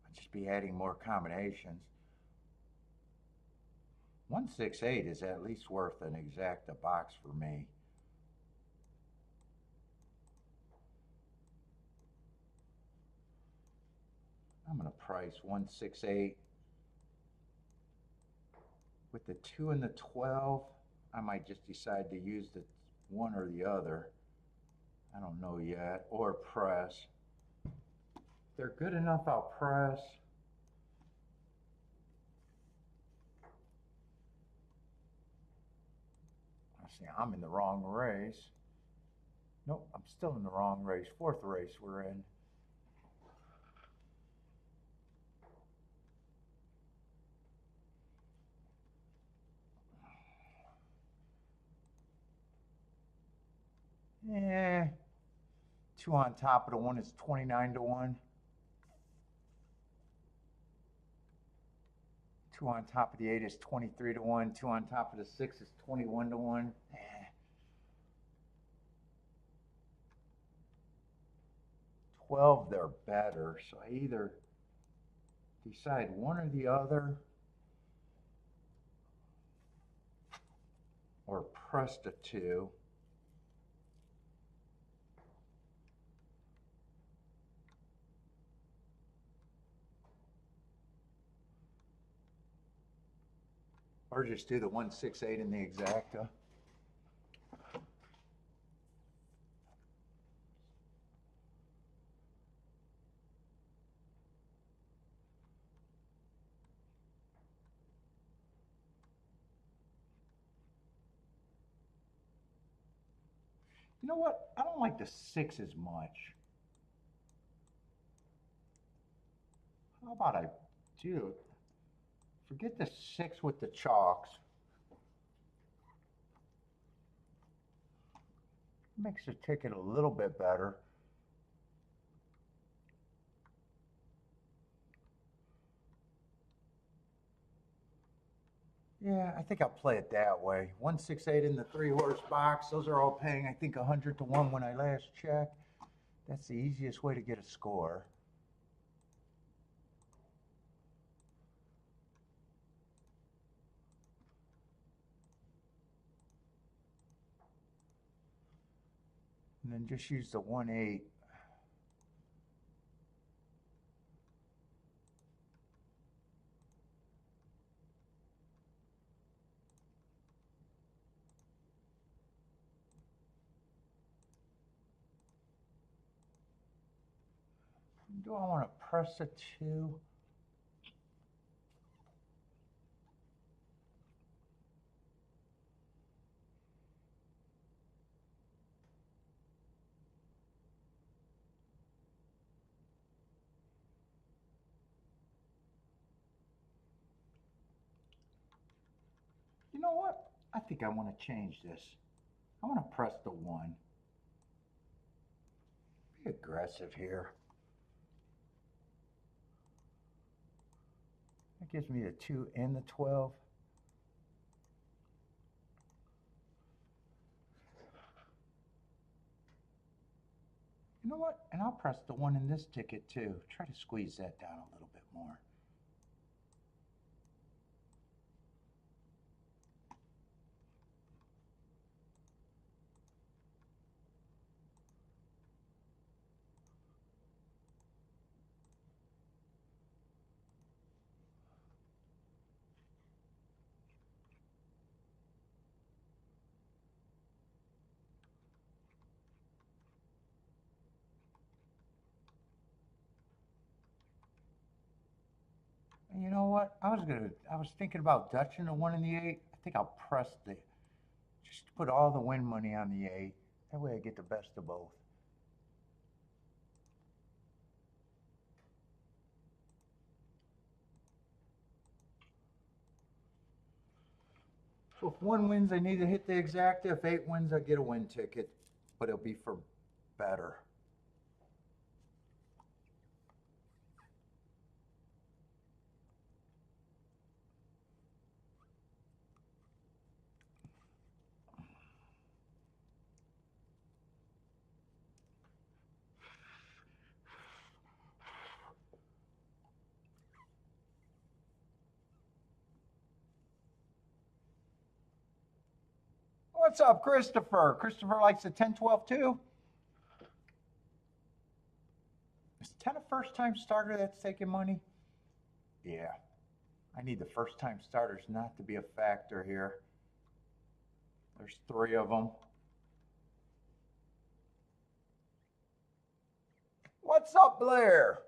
I'd just be adding more combinations. 1, 6, 8 is at least worth an exacta box for me. I'm going to price 1, 6, 8. With the 2 and the 12, I might just decide to use the one or the other. I don't know yet. Or press. If they're good enough, I'll press. See, I'm in the wrong race. Nope, I'm still in the wrong race. 4th race we're in. Eh, 2 on top of the 1 is 29 to 1. 2 on top of the 8 is 23 to 1. 2 on top of the 6 is 21 to 1. 12, they're better. So I either decide one or the other, or press the 2. Or just do the 168 in the exacta. You know what? I don't like the 6 as much. How about I do, forget the 6 with the chalks. Makes the ticket a little bit better. Yeah, I think I'll play it that way. 168 in the 3-horse box. Those are all paying, I think, 100 to 1 when I last checked. That's the easiest way to get a score. And then just use the 1-8. Do I want to press a 2? You know what? I think I want to change this. I want to press the 1. Be aggressive here. That gives me the 2 and the 12. You know what? And I'll press the 1 in this ticket too. Try to squeeze that down a little bit more. And you know what? I was thinking about Dutching the 1 and the 8. I think I'll press the, just put all the win money on the 8. That way I get the best of both. So if 1 wins, I need to hit the exacta. If 8 wins, I get a win ticket, but it'll be for better. What's up, Christopher? Christopher likes the 10-12 too. Is 10 a first-time starter that's taking money? Yeah. I need the first-time starters not to be a factor here. There's 3 of them. What's up, Blair?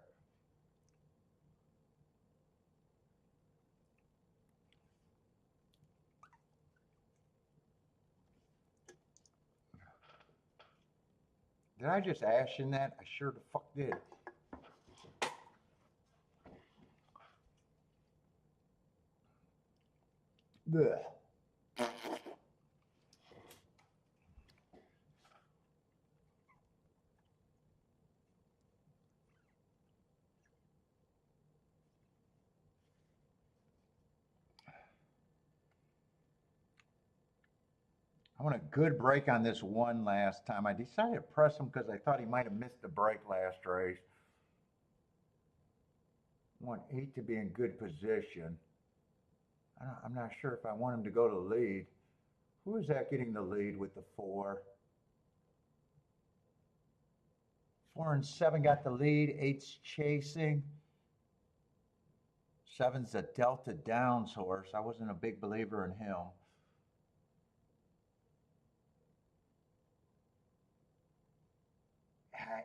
Did I just ash in that? I sure the fuck did. Ugh. I want a good break on this one last time. I decided to press him because I thought he might have missed the break last race. I want 8 to be in good position. I'm not sure if I want him to go to the lead. Who is that getting the lead with the 4? 4 and 7 got the lead. 8's chasing. 7's a Delta Downs horse. I wasn't a big believer in him.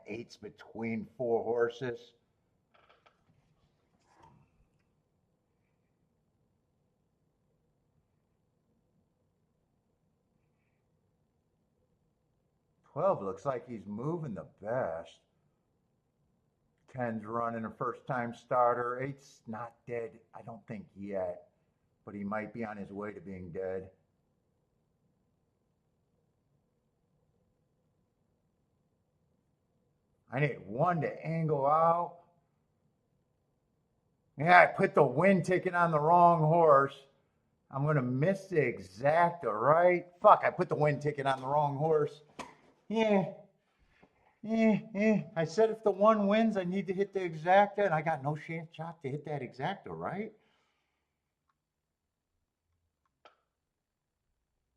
Eight's between 4 horses. Twelve looks like he's moving the best. 10's running a first-time starter. 8's not dead, I don't think yet, but he might be on his way to being dead. I need 1 to angle out. Yeah, I put the win ticket on the wrong horse. I'm going to miss the exacta, right? Fuck, I put the win ticket on the wrong horse. Yeah. I said if the 1 wins, I need to hit the exacta, and I got no shot to hit that exacta, right?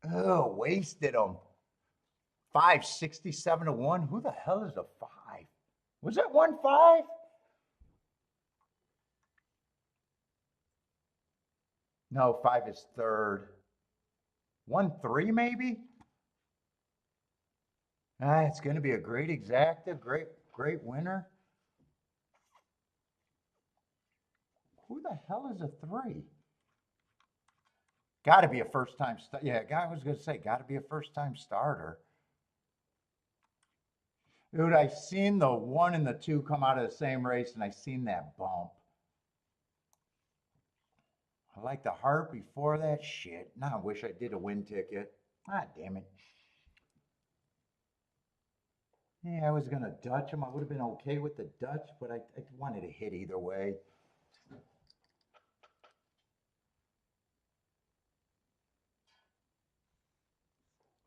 Oh, wasted him. 5, 67 to 1. Who the hell is a 5? Was that 1-5? No, 5 is third. 1-3 maybe? It's going to be a great exacta, great winner. Who the hell is a 3? Got to be a first-time starter. Yeah, I was going to say, got to be a first-time starter. Dude, I seen the 1 and the 2 come out of the same race, and I seen that bump. I like the heart before that shit. Now I wish I did a win ticket. Ah, damn it. Yeah, I was going to Dutch him. I would have been okay with the Dutch, but I wanted to hit either way.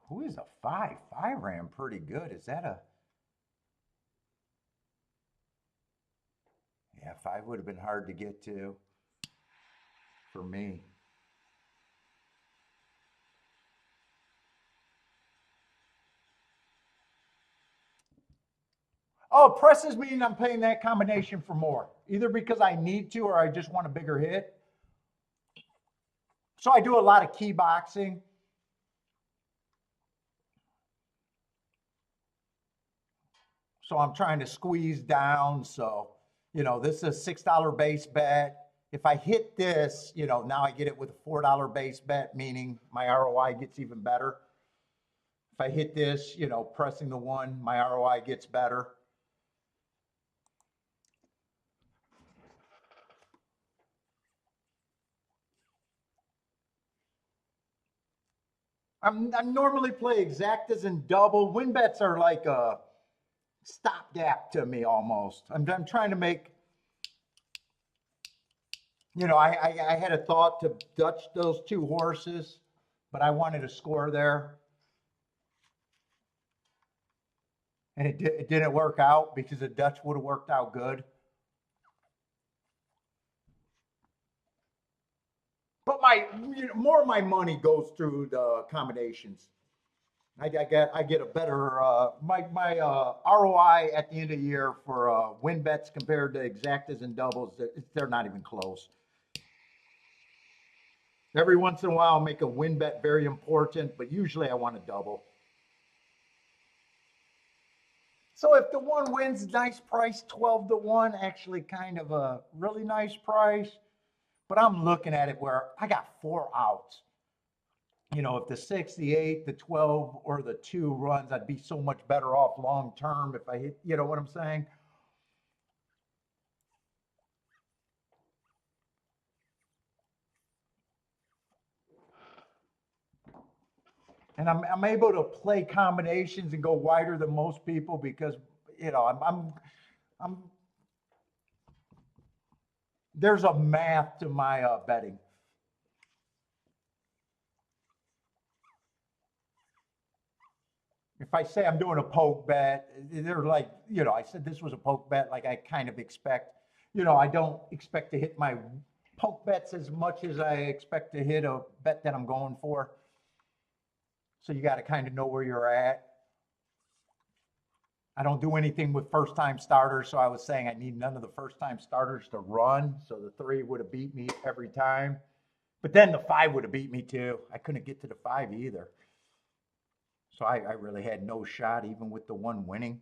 Who is a 5? 5 ran pretty good. Is that a... Yeah, 5 would have been hard to get to for me. Oh, presses mean I'm paying that combination for more, either because I need to or I just want a bigger hit. So I do a lot of key boxing. So I'm trying to squeeze down. So, this is a $6 base bet. If I hit this, now I get it with a $4 base bet, meaning my ROI gets even better. If I hit this, pressing the 1, my ROI gets better. I normally play exactas and double. Win bets are like a stopgap to me almost. I'm trying to make, I had a thought to Dutch those 2 horses, but I wanted to score there. And it didn't work out because the Dutch would have worked out good. But more of my money goes through the combinations. I get a better my ROI at the end of the year for win bets compared to exactas and doubles. They're not even close. Every once in a while, I'll make a win bet very important, but usually I want a double. So if the 1 wins, nice price, 12 to 1, actually kind of a really nice price. But I'm looking at it where I got 4 outs. If the 6, the 8, the 12, or the 2 runs, I'd be so much better off long term if I hit, you know what I'm saying? And I'm able to play combinations and go wider than most people because, I'm there's a math to my betting. If I say I'm doing a poke bet, they're like, I said this was a poke bet, like I kind of expect, I don't expect to hit my poke bets as much as I expect to hit a bet that I'm going for. So you got to kind of know where you're at. I don't do anything with first time starters. So I was saying I need none of the first time starters to run. So the 3 would have beat me every time. But then the 5 would have beat me too. I couldn't get to the 5 either. So I really had no shot even with the 1 winning.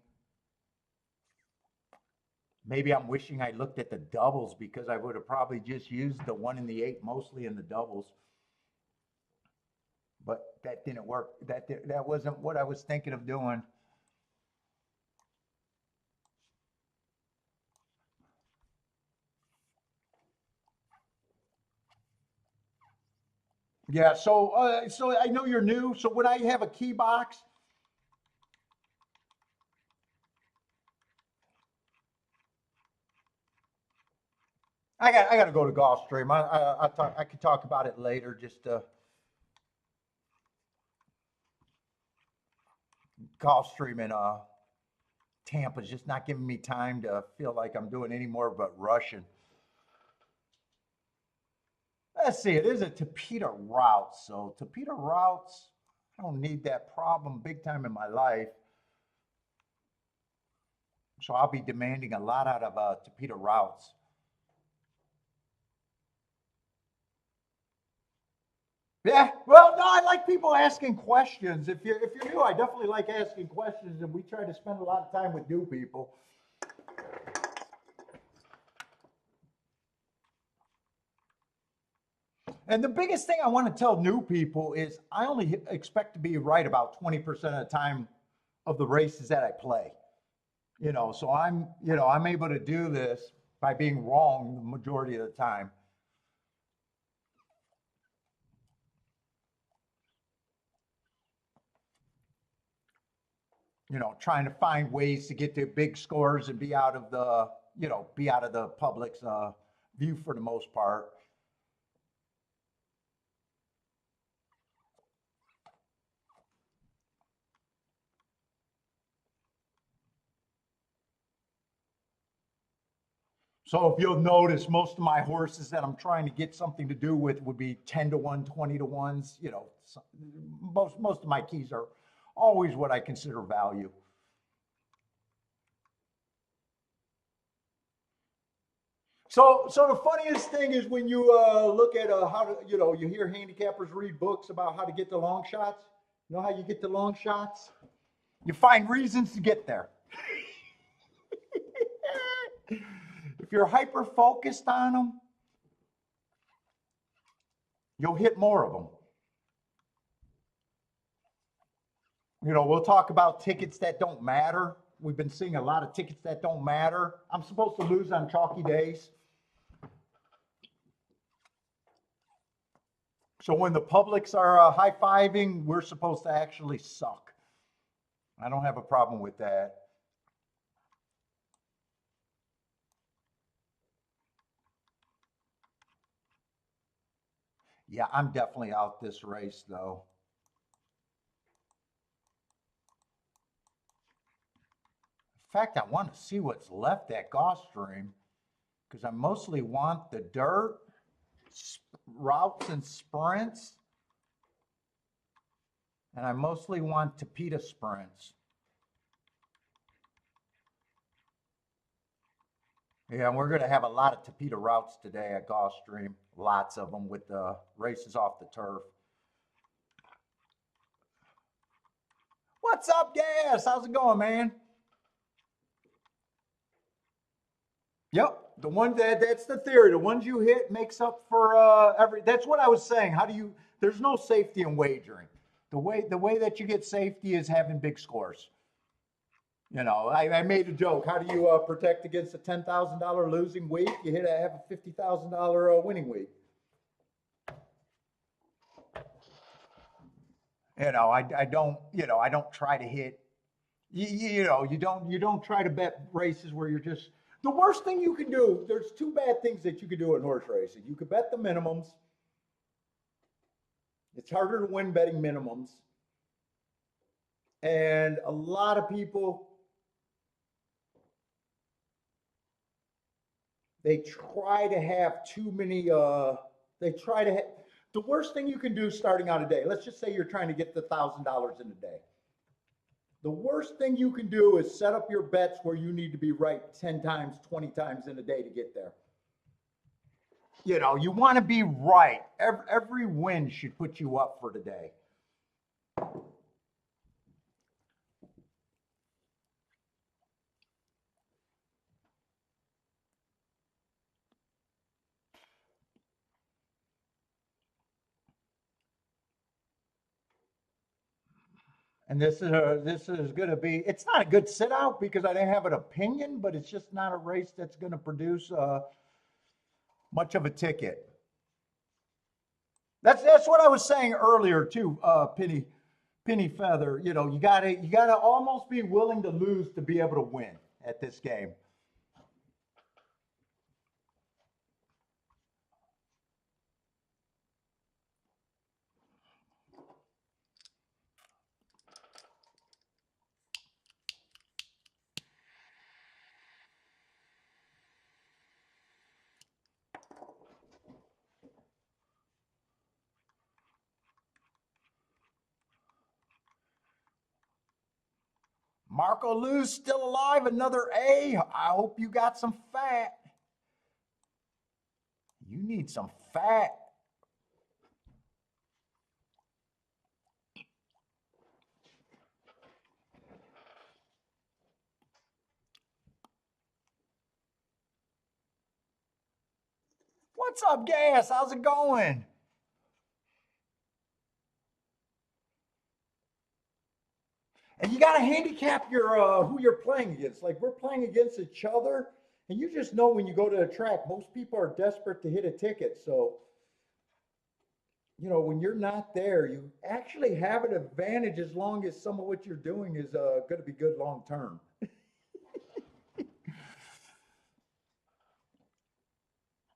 Maybe I'm wishing I looked at the doubles because I would have probably just used the 1 and the 8 mostly in the doubles. But that didn't work. That wasn't what I was thinking of doing. Yeah, so I know you're new. So when I have a key box, I got to go to Gulfstream. I could talk about it later. Just Gulfstream and Tampa's just not giving me time to feel like I'm doing any more but rushing. Let's see, it is a Tapeta route. So Tapeta routes, I don't need that problem big time in my life. So I'll be demanding a lot out of Tapeta routes. Yeah, well, no, I like people asking questions. If you're new, I definitely like asking questions, and we try to spend a lot of time with new people. And the biggest thing I want to tell new people is I only expect to be right about 20% of the time of the races that I play. So I'm able to do this by being wrong the majority of the time. Trying to find ways to get to big scores and be out of the public's view for the most part. So if you'll notice, most of my horses that I'm trying to get something to do with would be 10 to 1, 20 to 1s. Most of my keys are always what I consider value. So the funniest thing is when you look at how to, you hear handicappers read books about how to get the long shots. You know how you get the long shots? You find reasons to get there. If you're hyper focused on them, you'll hit more of them. We'll talk about tickets that don't matter. We've been seeing a lot of tickets that don't matter. I'm supposed to lose on chalky days. So when the publics are high-fiving, we're supposed to actually suck. I don't have a problem with that. Yeah, I'm definitely out this race, though. In fact, I want to see what's left at Gulfstream because I mostly want the dirt, routes and sprints, and I mostly want Tapeta sprints. Yeah, and we're going to have a lot of Tapeta routes today at Gulfstream. Lots of them with the races off the turf. What's up, Gas? How's it going, man? Yep, the one that's the theory. The ones you hit makes up for every. That's what I was saying. How do you? There's no safety in wagering. The way that you get safety is having big scores. I made a joke. How do you protect against a $10,000 losing week? You have a $50,000 winning week. I don't try to hit. You don't try to bet races where you're just. The worst thing you can do. There's two bad things that you could do in horse racing. You could bet the minimums. It's harder to win betting minimums. And a lot of people, they try to have too many, they try to have, the worst thing you can do starting out a day, let's just say you're trying to get the $1,000 in a day. The worst thing you can do is set up your bets where you need to be right 10 times, 20 times in a day to get there. You know, you want to be right. Every win should put you up for today. And this is going to be. It's not a good sit out because I didn't have an opinion, but it's just not a race that's going to produce much of a ticket. That's what I was saying earlier too, Penny Feather. You know, you gotta almost be willing to lose to be able to win at this game. Marco Lou's still alive, another A. I hope you got some fat. You need some fat. What's up, Gas? How's it going? And you got to handicap your who you're playing against. Like we're playing against each other, and you just know when you go to a track, most people are desperate to hit a ticket. So, you know, when you're not there, you actually have an advantage as long as some of what you're doing is going to be good long term.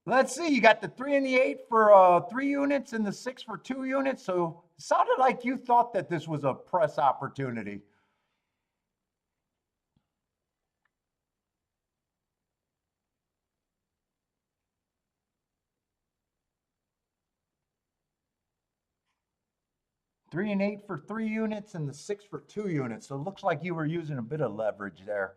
Let's see. You got the 3 and the 8 for 3 units and the 6 for 2 units. So it sounded like you thought that this was a press opportunity. 3 and 8 for 3 units and the 6 for 2 units. So it looks like you were using a bit of leverage there.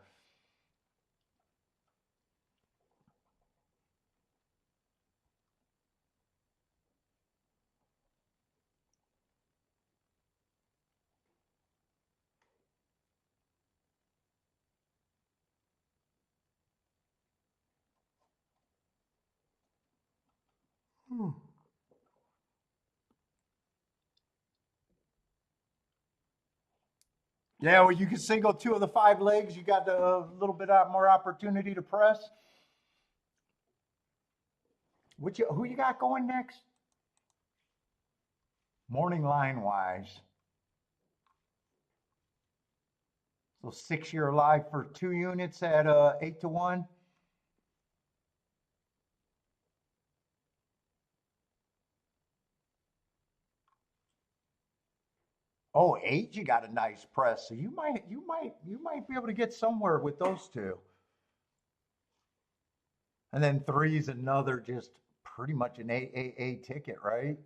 Hmm. Yeah, well, you can single 2 of the 5 legs. You got a little bit more opportunity to press. Who you got going next? Morning line wise. So 6 year live for 2 units at 8 to 1. Oh, 8, you got a nice press. So you might be able to get somewhere with those two. And then 3 is another just pretty much an A ticket, right?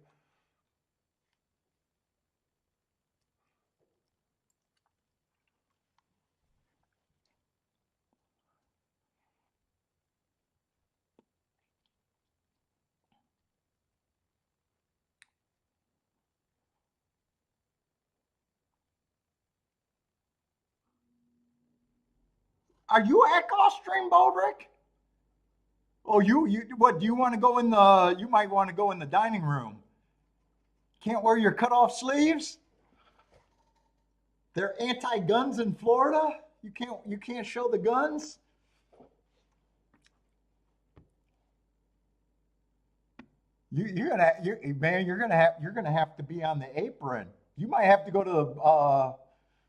Are you at Gulfstream, Bodrick? Oh, you what? Do you want to go in the? You might want to go in the dining room. Can't wear your cutoff sleeves. They're anti-guns in Florida. You can't show the guns. You're gonna have to be on the apron. You might have to go to the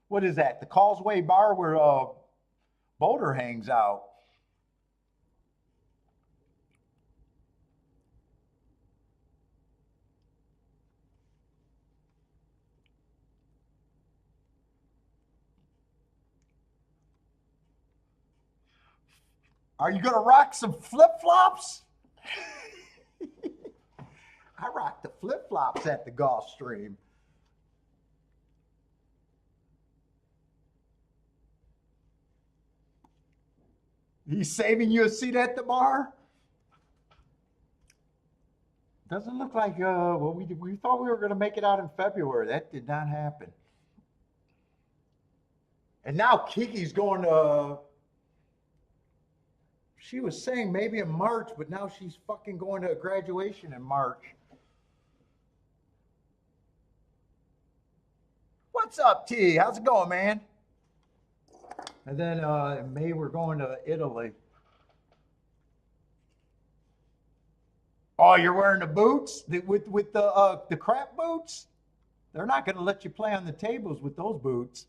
what is that? The Causeway Bar where Boulder hangs out. Are you going to rock some flip-flops? I rock the flip-flops at the Gulfstream. He's saving you a seat at the bar? Doesn't look like, well, we thought we were going to make it out in February. That did not happen. And now Kiki's going to, she was saying maybe in March, but now she's fucking going to a graduation in March. What's up, T? How's it going, man? And then in May, we're going to Italy. Oh, you're wearing the boots with the crap boots? They're not going to let you play on the tables with those boots.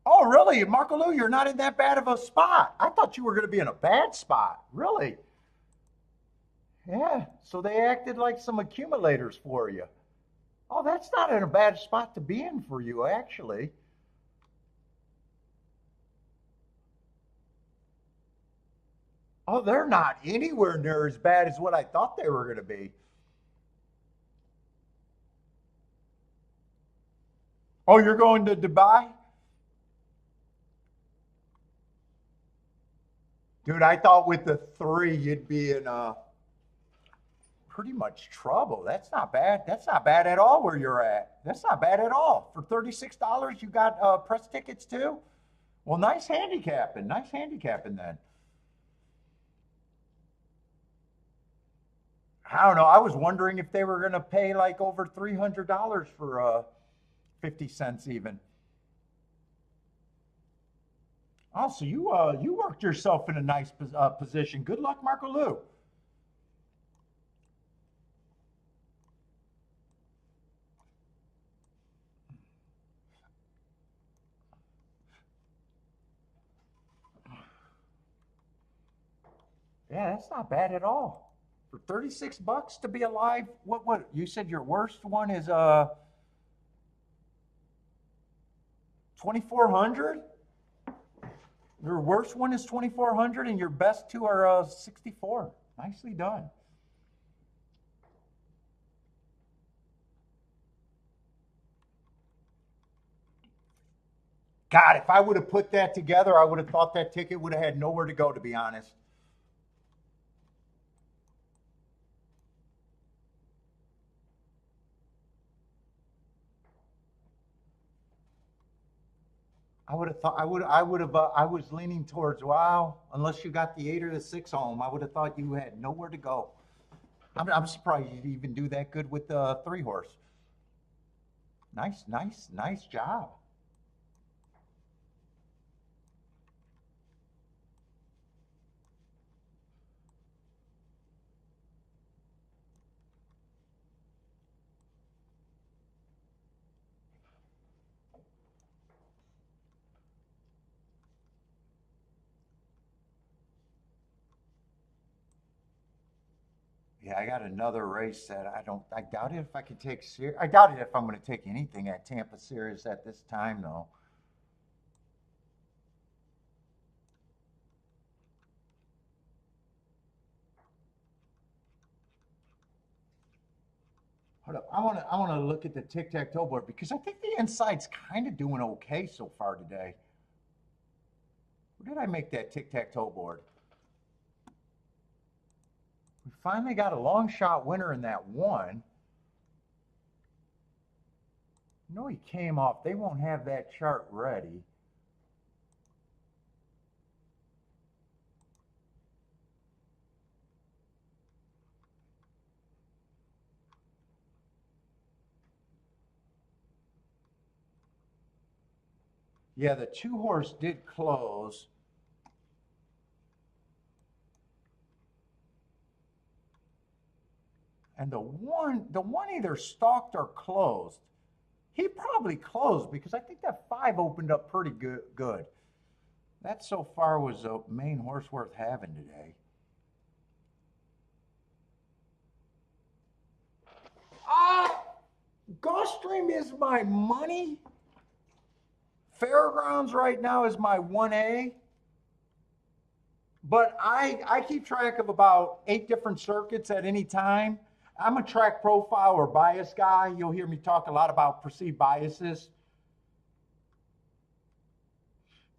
Oh, really? Marco Lou, you're not in that bad of a spot. I thought you were going to be in a bad spot. Really? Yeah. So they acted like some accumulators for you. Oh, that's not in a bad spot to be in for you, actually. Oh, they're not anywhere near as bad as what I thought they were going to be. Oh, you're going to Dubai? Dude, I thought with the three you'd be in pretty much trouble. That's not bad. That's not bad at all where you're at. That's not bad at all. For $36, you got press tickets too? Well, nice handicapping. Nice handicapping then. I don't know. I was wondering if they were going to pay like over $300 for 50 cents even. Oh, so you worked yourself in a nice position. Good luck, Marco Lou. Yeah, that's not bad at all. For 36 bucks to be alive, what you said your worst one is 2400? Your worst one is 2400 and your best two are 64. Nicely done. God, if I would have put that together, I would have thought that ticket would have had nowhere to go, to be honest. I would have thought I would have I was leaning towards wow, unless you got the 8 or the 6 home, I would have thought you had nowhere to go. I'm surprised you'd even do that good with the 3 horse. Nice, nice, nice job. Yeah, I got another race that I doubt it if I could take serious. I doubt it if I'm going to take anything at Tampa serious at this time though. Hold up. I want to look at the tic-tac-toe board because I think the inside's kind of doing okay so far today. Where did I make that tic-tac-toe board? We finally got a long shot winner in that one. No, he came off. They won't have that chart ready. Yeah, the 2 horse did close. And the one either stalked or closed. He probably closed because I think that 5 opened up pretty good. That so far was the main horse worth having today. Ah, Gulfstream is my money. Fairgrounds right now is my 1A, but I keep track of about 8 different circuits at any time. I'm a track profile or bias guy. You'll hear me talk a lot about perceived biases.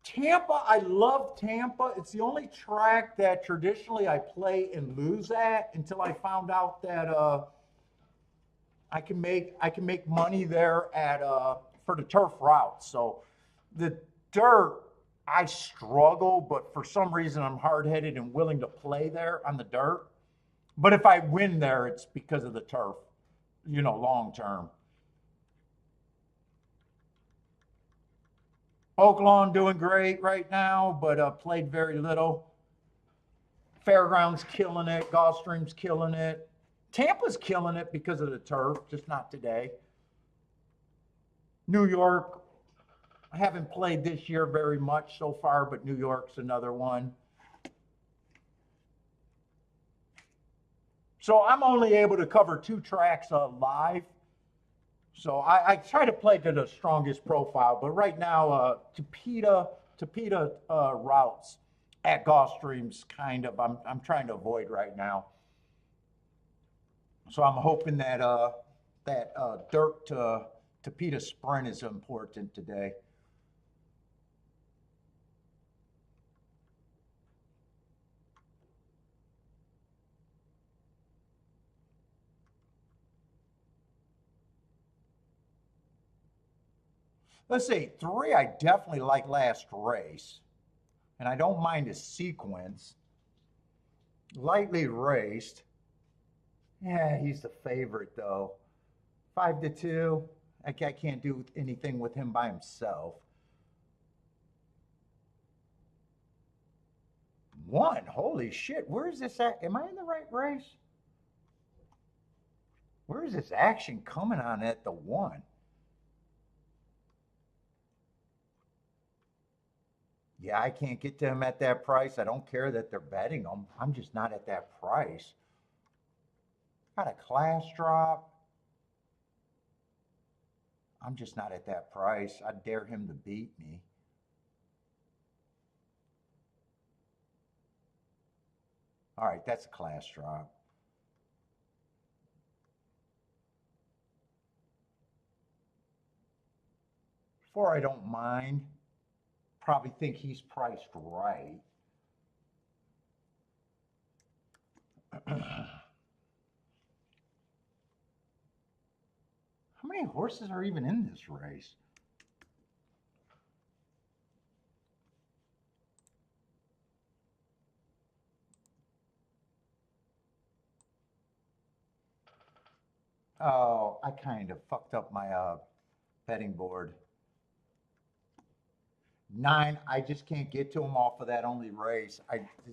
Tampa, I love Tampa. It's the only track that traditionally I play and lose at until I found out that I can make money there at for the turf route. So the dirt, I struggle, but for some reason I'm hard headed and willing to play there on the dirt. But if I win there, it's because of the turf, long term. Oaklawn doing great right now, but played very little. Fairgrounds killing it. Gulfstream's killing it. Tampa's killing it because of the turf, just not today. New York, I haven't played this year very much so far, but New York's another one. So I'm only able to cover 2 tracks live. So I try to play to the strongest profile, but right now, Tapeta routes at Gulfstream's kind of I'm trying to avoid right now. So I'm hoping that dirt to Tapeta sprint is important today. Let's see, 3 I definitely like last race, and I don't mind a sequence. Lightly raced. Yeah, he's the favorite though. 5-2. I can't do anything with him by himself. 1. Holy shit. Where is this at? Am I in the right race? Where is this action coming on at the 1? Yeah, I can't get to him at that price. I don't care that they're betting him. I'm just not at that price. Got a class drop. I'm just not at that price. I dare him to beat me. All right, that's a class drop. 4, I don't mind. Probably think he's priced right. How many horses are even in this race? Oh, I kind of fucked up my betting board. 9, I just can't get to them off of that only race.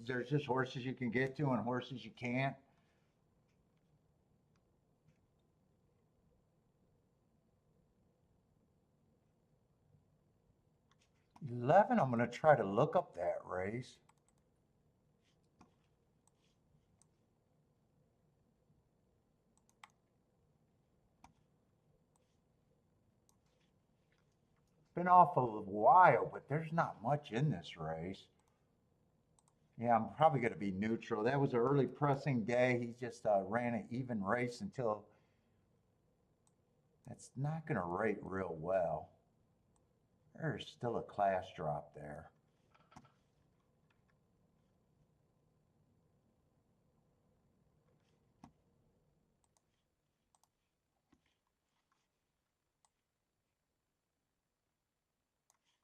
There's just horses you can get to and horses you can't. 11, I'm going to try to look up that race. Been off a while, but there's not much in this race. Yeah, I'm probably going to be neutral. That was an early pressing day. He just ran an even race until that's not going to rate real well. There's still a class drop there.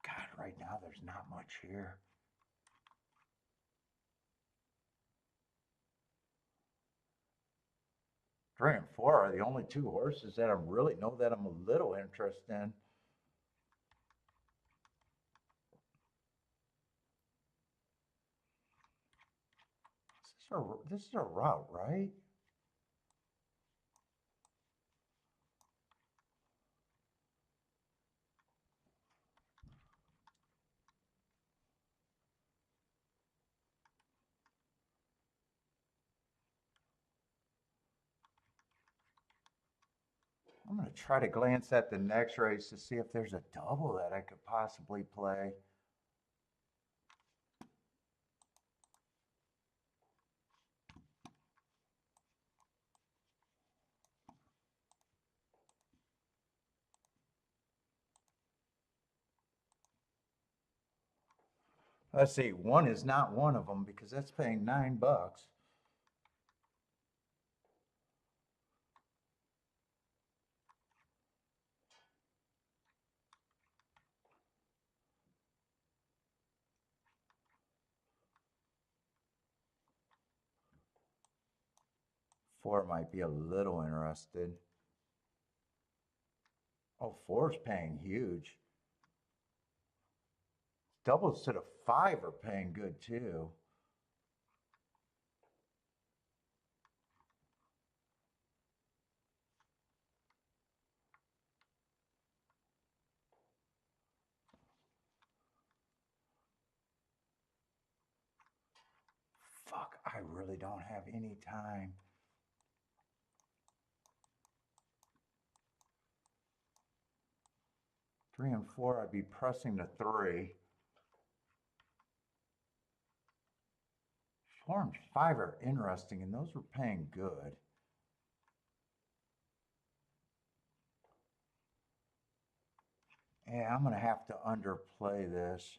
God, right now there's not much here. 3 and 4 are the only 2 horses that I really know that I'm a little interested in. This is a route, right? I'm going to try to glance at the next race to see if there's a double that I could possibly play. Let's see, one is not one of them because that's paying $9. Four might be a little interested. Oh, four's paying huge. Doubles to the five are paying good too. Fuck, I really don't have any time. Three and four, I'd be pressing the three. Four and five are interesting, and those were paying good. Yeah, I'm going to have to underplay this.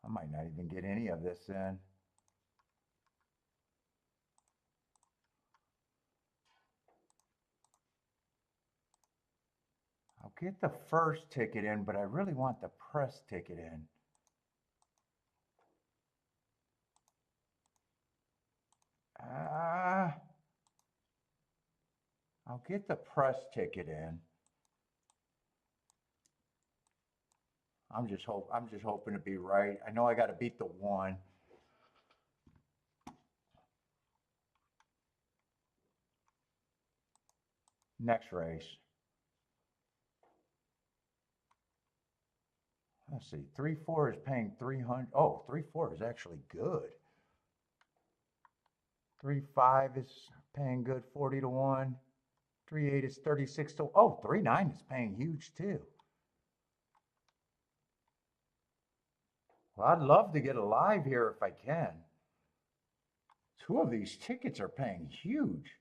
I might not even get any of this in. I'll get the first ticket in, but I really want the press ticket in. I'll get the press ticket in. I'm just hoping to be right. I know I got to beat the one. Next race. Let's see. 3-4 is paying 300. Oh, 3-4 is actually good. 3-5 is paying good, 40 to 1. 3-8 is 36 to. Oh, 3-9 is paying huge too. Well, I'd love to get a live here if I can. Two of these tickets are paying huge.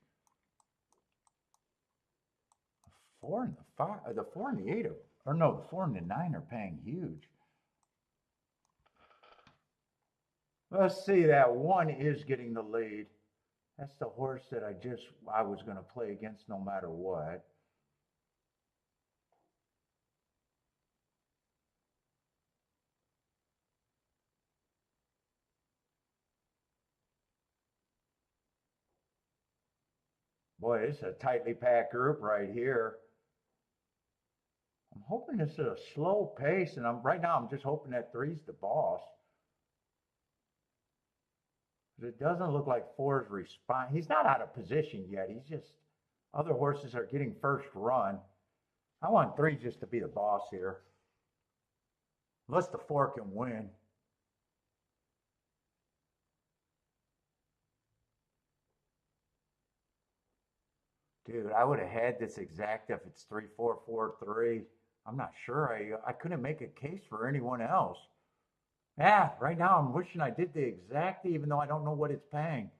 The 4 and the 5, the 4 and the 8 are, or no, the 4 and the 9 are paying huge. Let's see, that one is getting the lead. That's the horse that I was going to play against no matter what. Boy, it's a tightly packed group right here. I'm hoping this is a slow pace, and right now I'm just hoping that three's the boss. It doesn't look like four's respond. He's not out of position yet. He's just other horses are getting first run. I want three just to be the boss here. Unless the four can win. Dude, I would have had this exact if it's 3-4-4-3. I'm not sure. I couldn't make a case for anyone else. Yeah, right now I'm wishing I did the exact, even though I don't know what it's paying.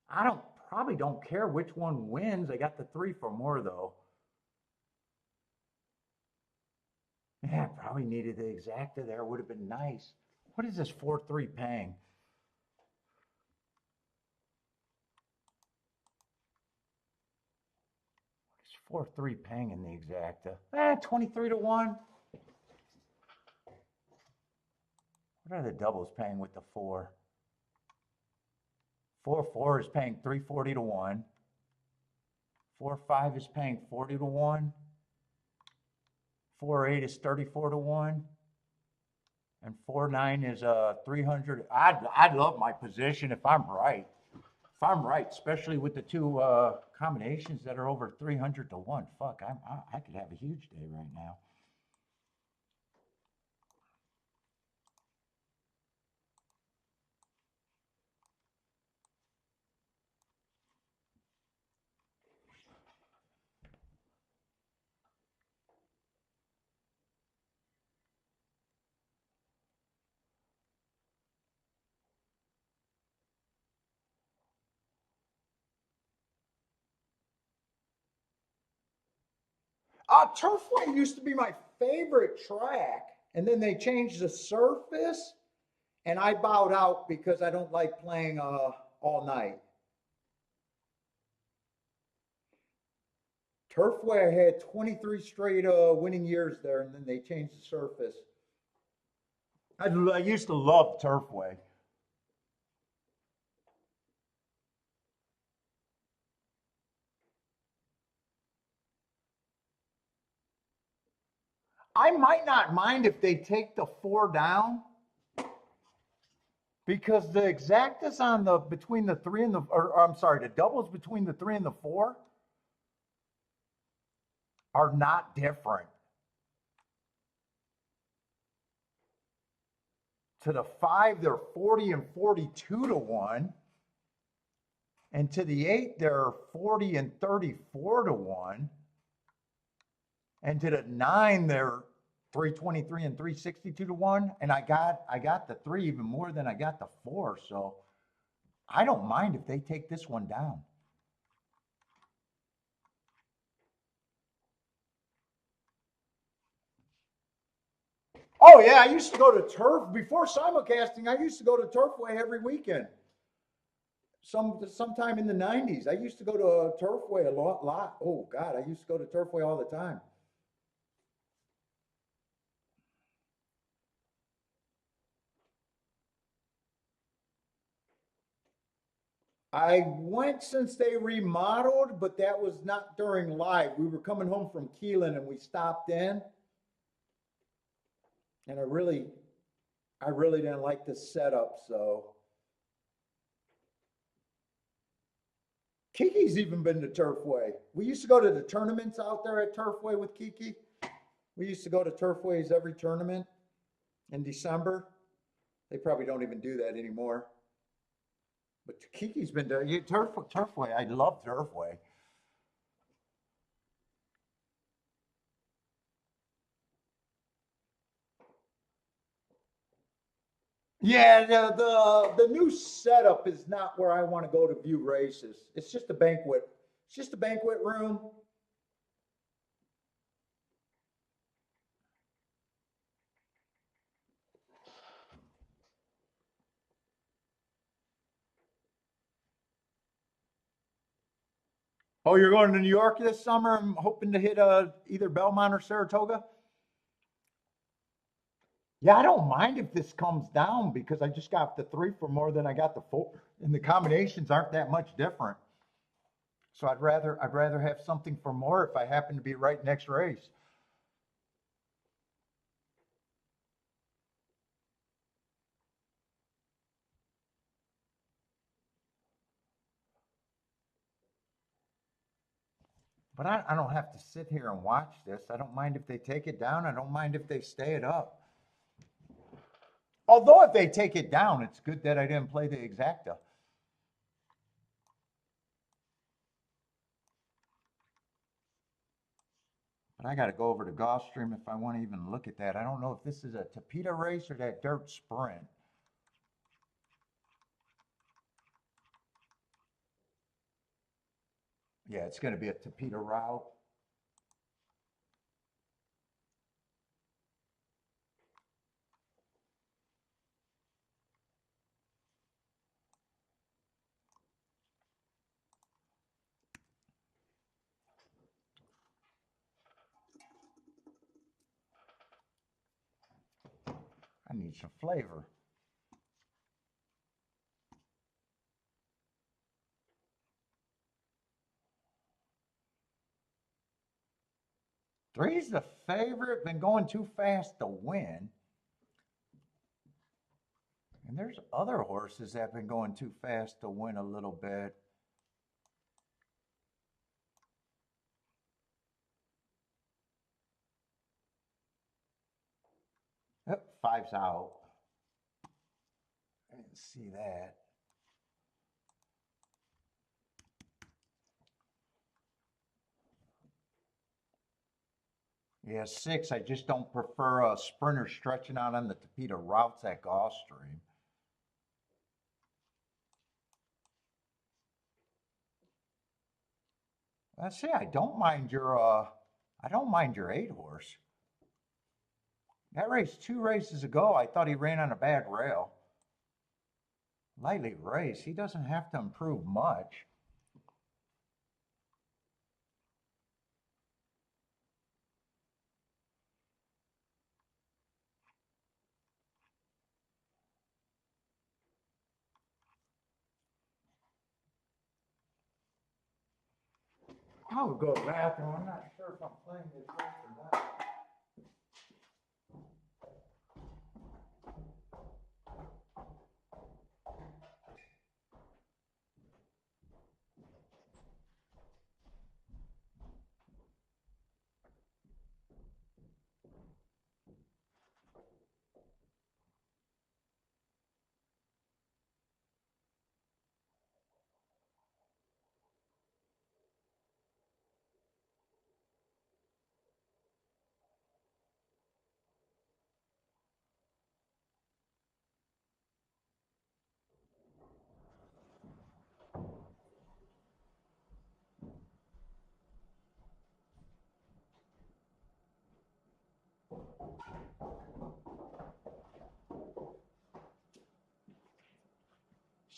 I probably don't care which one wins. I got the three for more though. Yeah, probably needed the exacta there. Would have been nice. What is this 4-3 paying? What is 4-3 paying in the exacta? 23 to 1. What are the doubles paying with the 4? 4-4 is paying 340 to 1. 4-5 is paying 40 to 1. 4-8 is 34 to 1. And 4-9 is 300. I'd love my position if I'm right. If I'm right, especially with the two combinations that are over 300 to 1. Fuck, I could have a huge day right now. Turfway used to be my favorite track, and then they changed the surface, and I bowed out because I don't like playing all night. Turfway, I had 23 straight winning years there, and then they changed the surface. I used to love Turfway. I might not mind if they take the four down because the exactas on the between the three and the, or I'm sorry, the doubles between the three and the four are not different. To the five, they're 40 and 42 to 1. And to the eight, they're 40 and 34 to 1. And to the nine, they're 323 and 362 to 1. And I got the three even more than I got the four. So I don't mind if they take this one down. Oh yeah, I used to go to turf before simulcasting. I used to go to Turfway every weekend. Sometime in the '90s, I used to go to Turfway a lot. Oh God, I used to go to Turfway all the time. I went since they remodeled, but that was not during live. We were coming home from Keelan and we stopped in, and I really didn't like the setup. So Kiki's even been to Turfway. We used to go to the tournaments out there at Turfway with Kiki. We used to go to Turfways every tournament in December. They probably don't even do that anymore. But Kiki's been to Turfway. I love Turfway. Yeah, the new setup is not where I want to go to view races. It's just a banquet. It's just a banquet room. Oh, you're going to New York this summer? I'm hoping to hit either Belmont or Saratoga. Yeah, I don't mind if this comes down because I just got the three for more than I got the four, and the combinations aren't that much different. So I'd rather have something for more if I happen to be right next race. But I don't have to sit here and watch this. I don't mind if they take it down. I don't mind if they stay it up. Although if they take it down, it's good that I didn't play the exacta. But I got to go over to Gulfstream if I want to even look at that. I don't know if this is a Tapeta race or that dirt sprint. Yeah, it's going to be a Tapeta route. I need some flavor. Three's the favorite. Been going too fast to win. And there's other horses that have been going too fast to win a little bit. Yep, five's out. I didn't see that. Yeah, six. I just don't prefer a sprinter stretching out on the Tapeta routes at Gulfstream. I say I don't mind your I don't mind your 8 horse. That race 2 races ago, I thought he ran on a bad rail. Lightly race. He doesn't have to improve much. I would go to the bathroom. I'm not sure if I'm playing this race or not.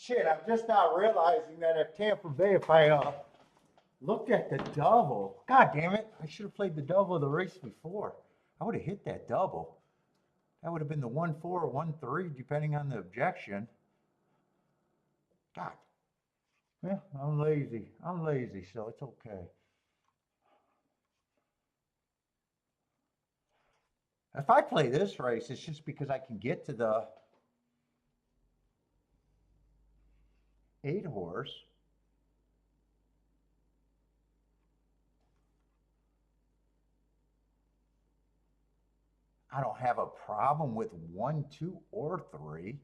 Shit, I'm just now realizing that at Tampa Bay, if I looked at the double, god damn it, I should have played the double of the race before. I would have hit that double. That would have been the 1-4 or 1-3, depending on the objection. God. Yeah, I'm lazy. I'm lazy, so it's okay. If I play this race, it's just because I can get to the 8 horse. I don't have a problem with 1, 2, or 3.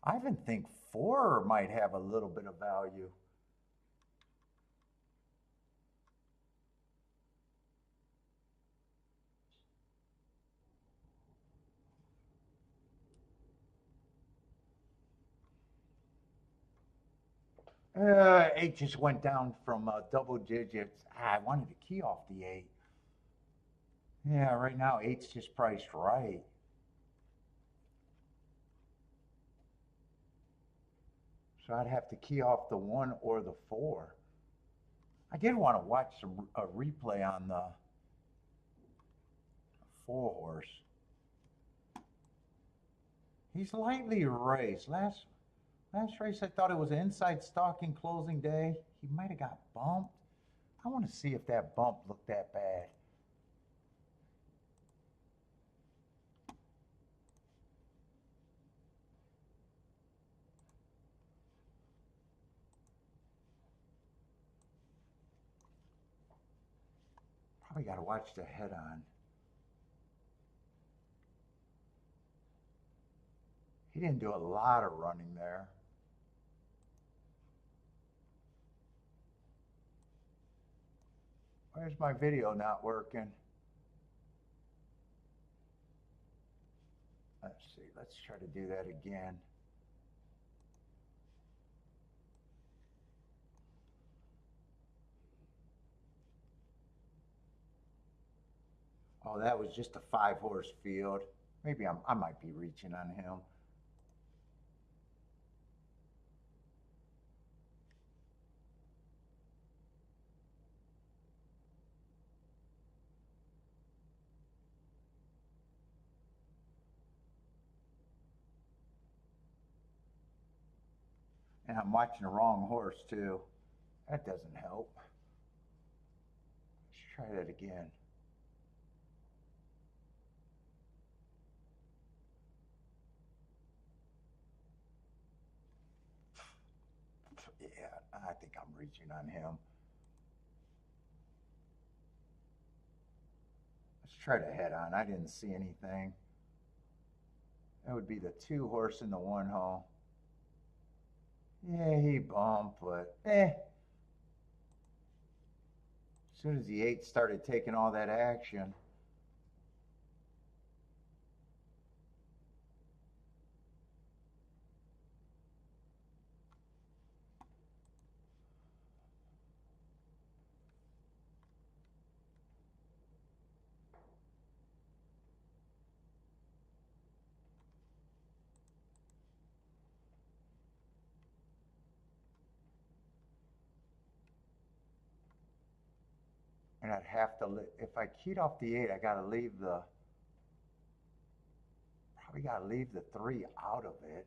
I even think 4 might have a little bit of value. Eight just went down from double digits. I wanted to key off the 8. Yeah, right now 8's just priced right. So I'd have to key off the 1 or the 4. I did want to watch a replay on the 4 horse. He's lightly raced. Last race, I thought it was an inside stalking closing day. He might have got bumped. I want to see if that bump looked that bad. Probably got to watch the head on. He didn't do a lot of running there. Where's my video not working? Let's see. Let's try to do that again. Oh, that was just a 5 horse field. Maybe I might be reaching on him. And I'm watching the wrong horse too. That doesn't help. Let's try that again. Yeah, I think I'm reaching on him. Let's try to head on. I didn't see anything. That would be the 2 horse in the 1 hole. Yeah, he bumped, but As soon as the 8 started taking all that action. And I'd have to, if I keyed off the 8, I got to leave the, probably got to leave the 3 out of it.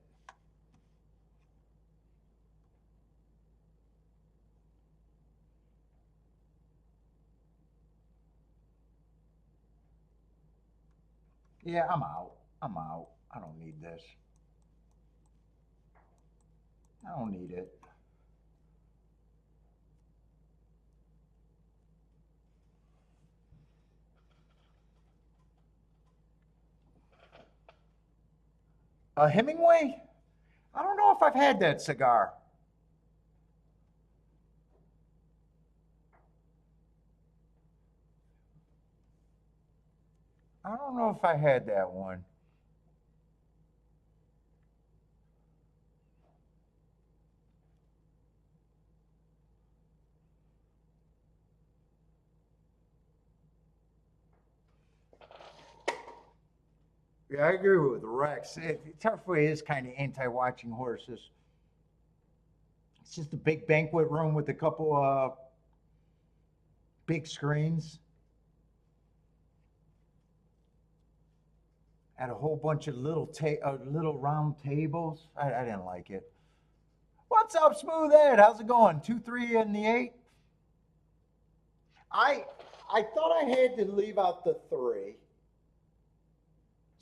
Yeah, I'm out. I'm out. I don't need this. I don't need it. A Hemingway? I don't know if I've had that cigar. I don't know if I had that one. Yeah, I agree with Rex. Turfway is kind of anti-watching horses. It's just a big banquet room with a couple big screens and a whole bunch of little round tables. I didn't like it. What's up, Smooth Ed? How's it going? 2-3 in the 8. I I thought I had to leave out the 3.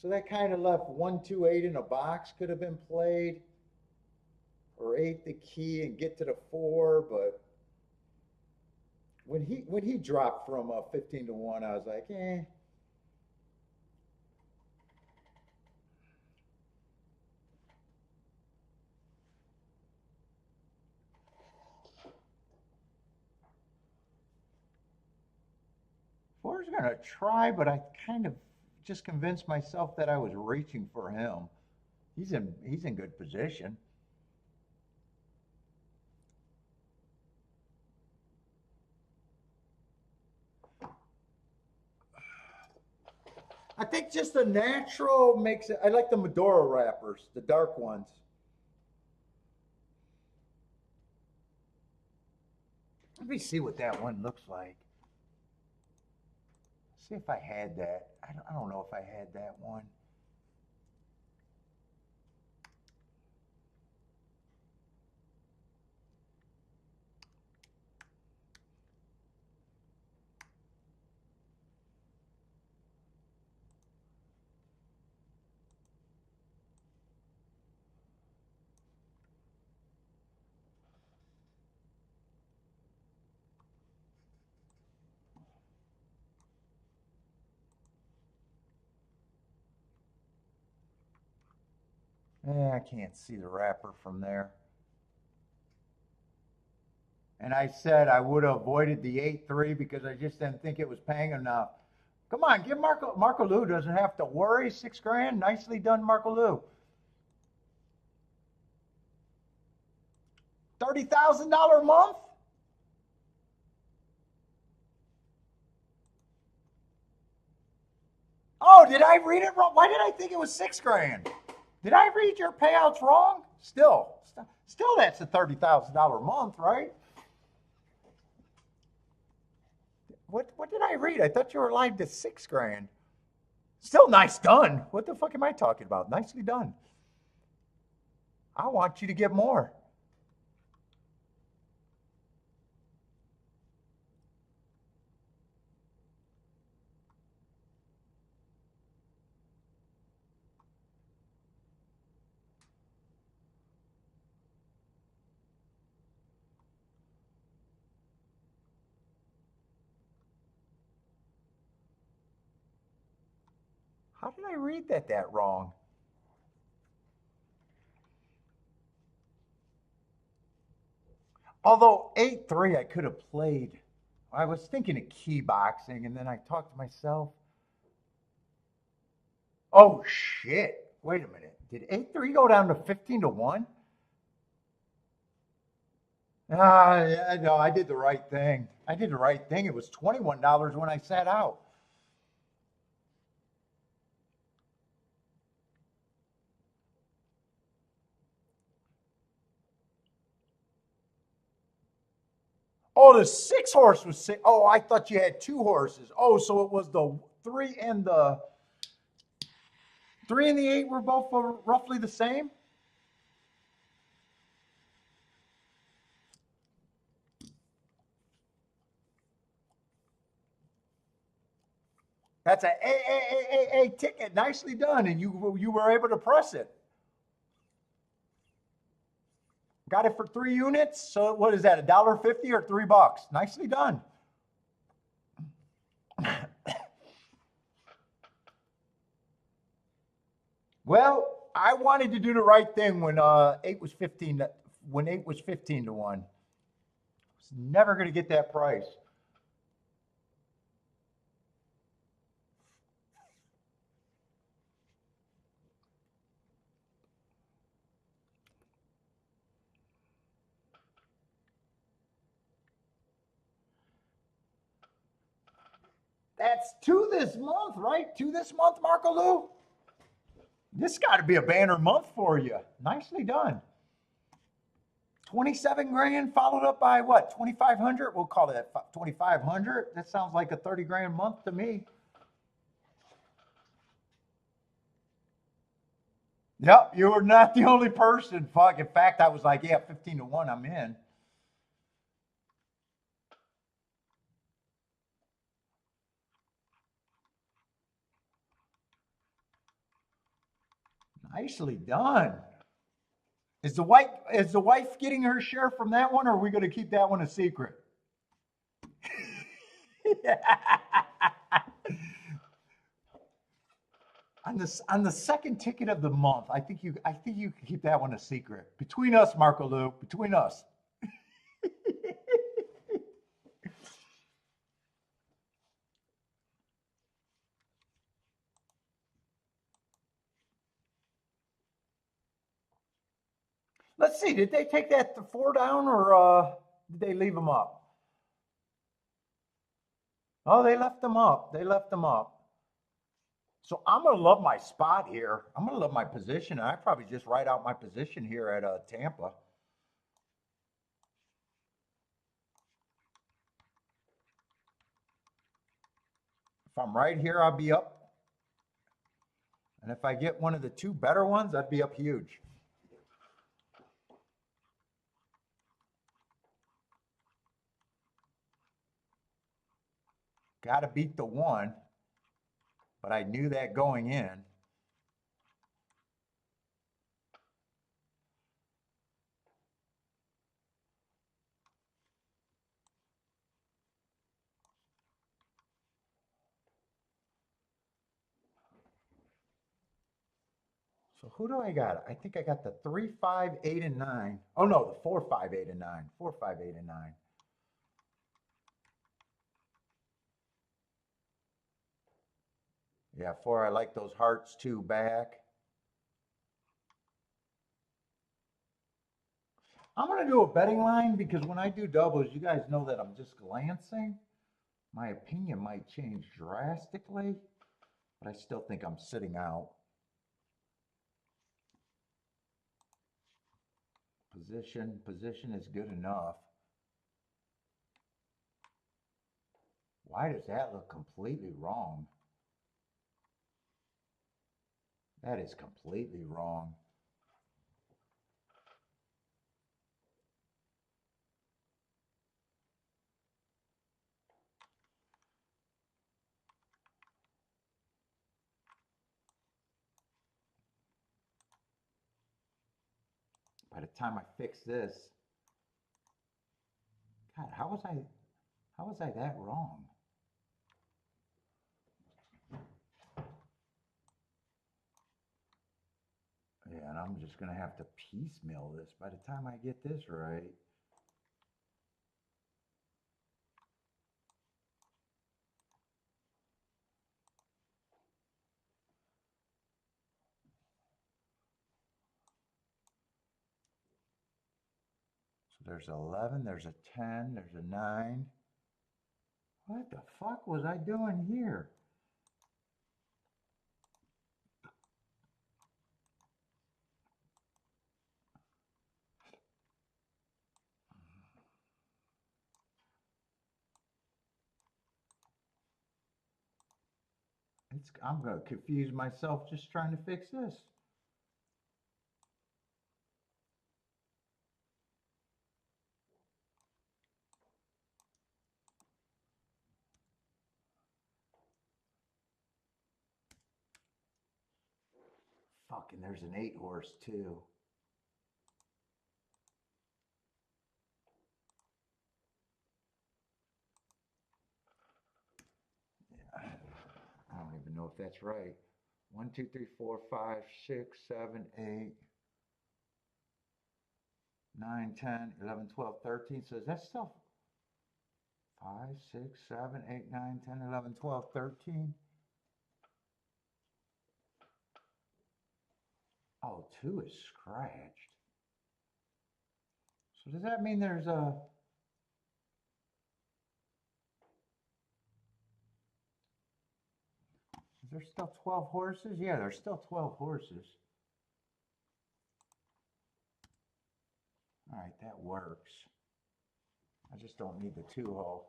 So that kind of left 1-2-8 in a box could have been played, or 8 the key and get to the 4. But when he dropped from 15-1, I was like, eh. Four's gonna try, but I kind of just convinced myself that I was reaching for him. He's in good position. I think just the natural makes it. I like the Medora wrappers, the dark ones. Let me see what that one looks like. See if I had that. I don't know if I had that one. I can't see the wrapper from there. And I said I would have avoided the 8-3 because I just didn't think it was paying enough. Come on, give Marco Lou doesn't have to worry. $6,000, nicely done, Marco Lou. $30,000 a month. Oh, did I read it wrong? Why did I think it was $6,000? Did I read your payouts wrong? Still, that's a $30,000 a month, right? What did I read? I thought you were live to $6,000. Still nice done. What the fuck am I talking about? Nicely done. I want you to get more. How did I read that wrong? Although 8-3, I could have played. I was thinking of key boxing, and then I talked to myself. Oh shit! Wait a minute. Did 8-3 go down to 15-1? Yeah, no, I did the right thing. I did the right thing. It was $21 when I sat out. Oh, the 6-horse was six. Oh, I thought you had 2 horses. Oh, so it was the 3 and the 8 were both roughly the same. That's a ticket. Nicely done, and you were able to press it. Got it for 3 units. So what is that? $1.50 or $3? Nicely done. Well, I wanted to do the right thing when 8 was 15 to 1. I was never going to get that price. That's 2 this month, right? 2 this month, Marco Lou? This got to be a banner month for you. Nicely done. 27 grand followed up by what? 2,500? We'll call it 2,500. That sounds like a 30 grand month to me. Yep, you were not the only person. Fuck. In fact, I was like, yeah, 15 to 1, I'm in. Nicely done. Is the wife getting her share from that one, or are we going to keep that one a secret? On the second ticket of the month, I think you can keep that one a secret between us, Marco Lou. Between us. Let's see. Did they take that to 4 down, or did they leave them up? Oh, they left them up. They left them up. So I'm gonna love my spot here. I'm gonna love my position. I probably just write out my position here at Tampa. If I'm right here, I'll be up. And if I get one of the 2 better ones, I'd be up huge. Got to beat the 1, but I knew that going in. So who do I got? I think I got the 3, 5, 8, and 9. Oh no, the 4, 5, 8, and 9. 4, 5, 8, and 9. Yeah, 4. I like those hearts too back. I'm gonna do a betting line because when I do doubles, you guys know that I'm just glancing. My opinion might change drastically, but I still think I'm sitting out. Position is good enough. Why does that look completely wrong? That is completely wrong. By the time I fix this, God, how was I that wrong? Yeah, and I'm just gonna have to piecemeal this by the time I get this right. So there's 11, there's a 10, there's a 9. What the fuck was I doing here? I'm going to confuse myself just trying to fix this. Fucking, there's an 8-horse too. Yeah, I don't even know if that's right. 1, 2, 3, 4, 5, 6, 7, 8, 9, 10, 11, 12, 13. So is that still 5, 6, 7, 8, 9, 10, 11, 12, 13? Oh, 2 is scratched. So does that mean there's a... Is there still 12 horses? Yeah, there's still 12 horses. All right, that works. I just don't need the 2-hole.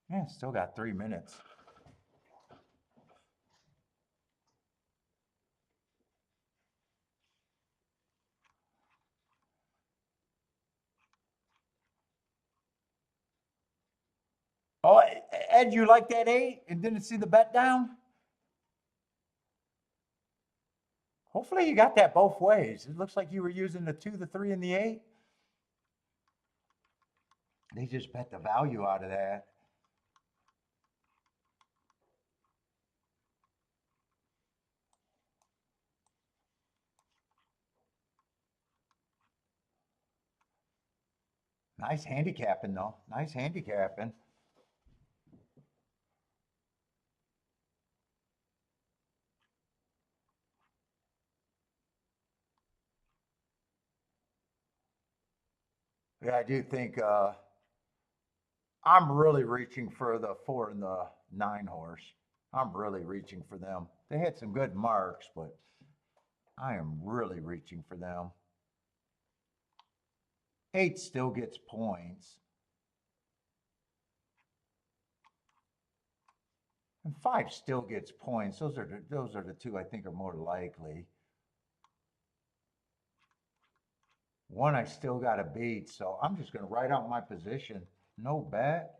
Yeah, still got 3 minutes. Oh, Ed, you like that 8 and didn't see the bet down? Hopefully you got that both ways. It looks like you were using the 2, the 3, and the 8. They just bet the value out of that. Nice handicapping, though. Nice handicapping. Yeah, I do think I'm really reaching for the 4 and the 9 horse. I'm really reaching for them. They had some good marks, but I am really reaching for them. 8 still gets points. And 5 still gets points. Those are the 2 I think are more likely. 1 I still got to beat, so I'm just going to write out my position. No bet.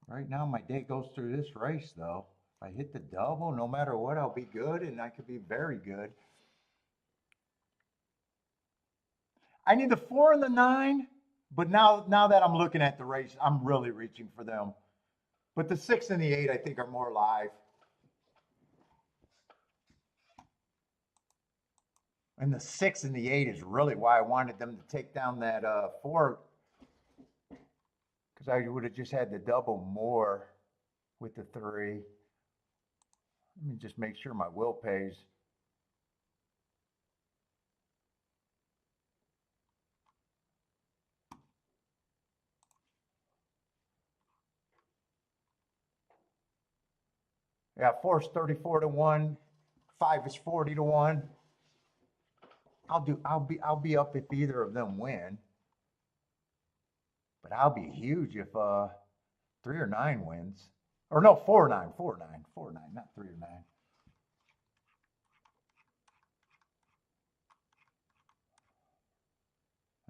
Right now my day goes through this race though. If I hit the double, no matter what, I'll be good, and I could be very good. I need the 4 and the 9, but now that I'm looking at the race, I'm really reaching for them. But the 6 and the 8 I think are more live. And the 6 and the 8 is really why I wanted them to take down that 4, because I would have just had the double more with the 3. Let me just make sure my will pays. Yeah, 4 is 34 to 1, 5 is 40 to 1. I'll be up if either of them win. But I'll be huge if 3 or 9 wins. Or no, 4 or 9, 4 or 9, 4 or 9, not 3 or 9.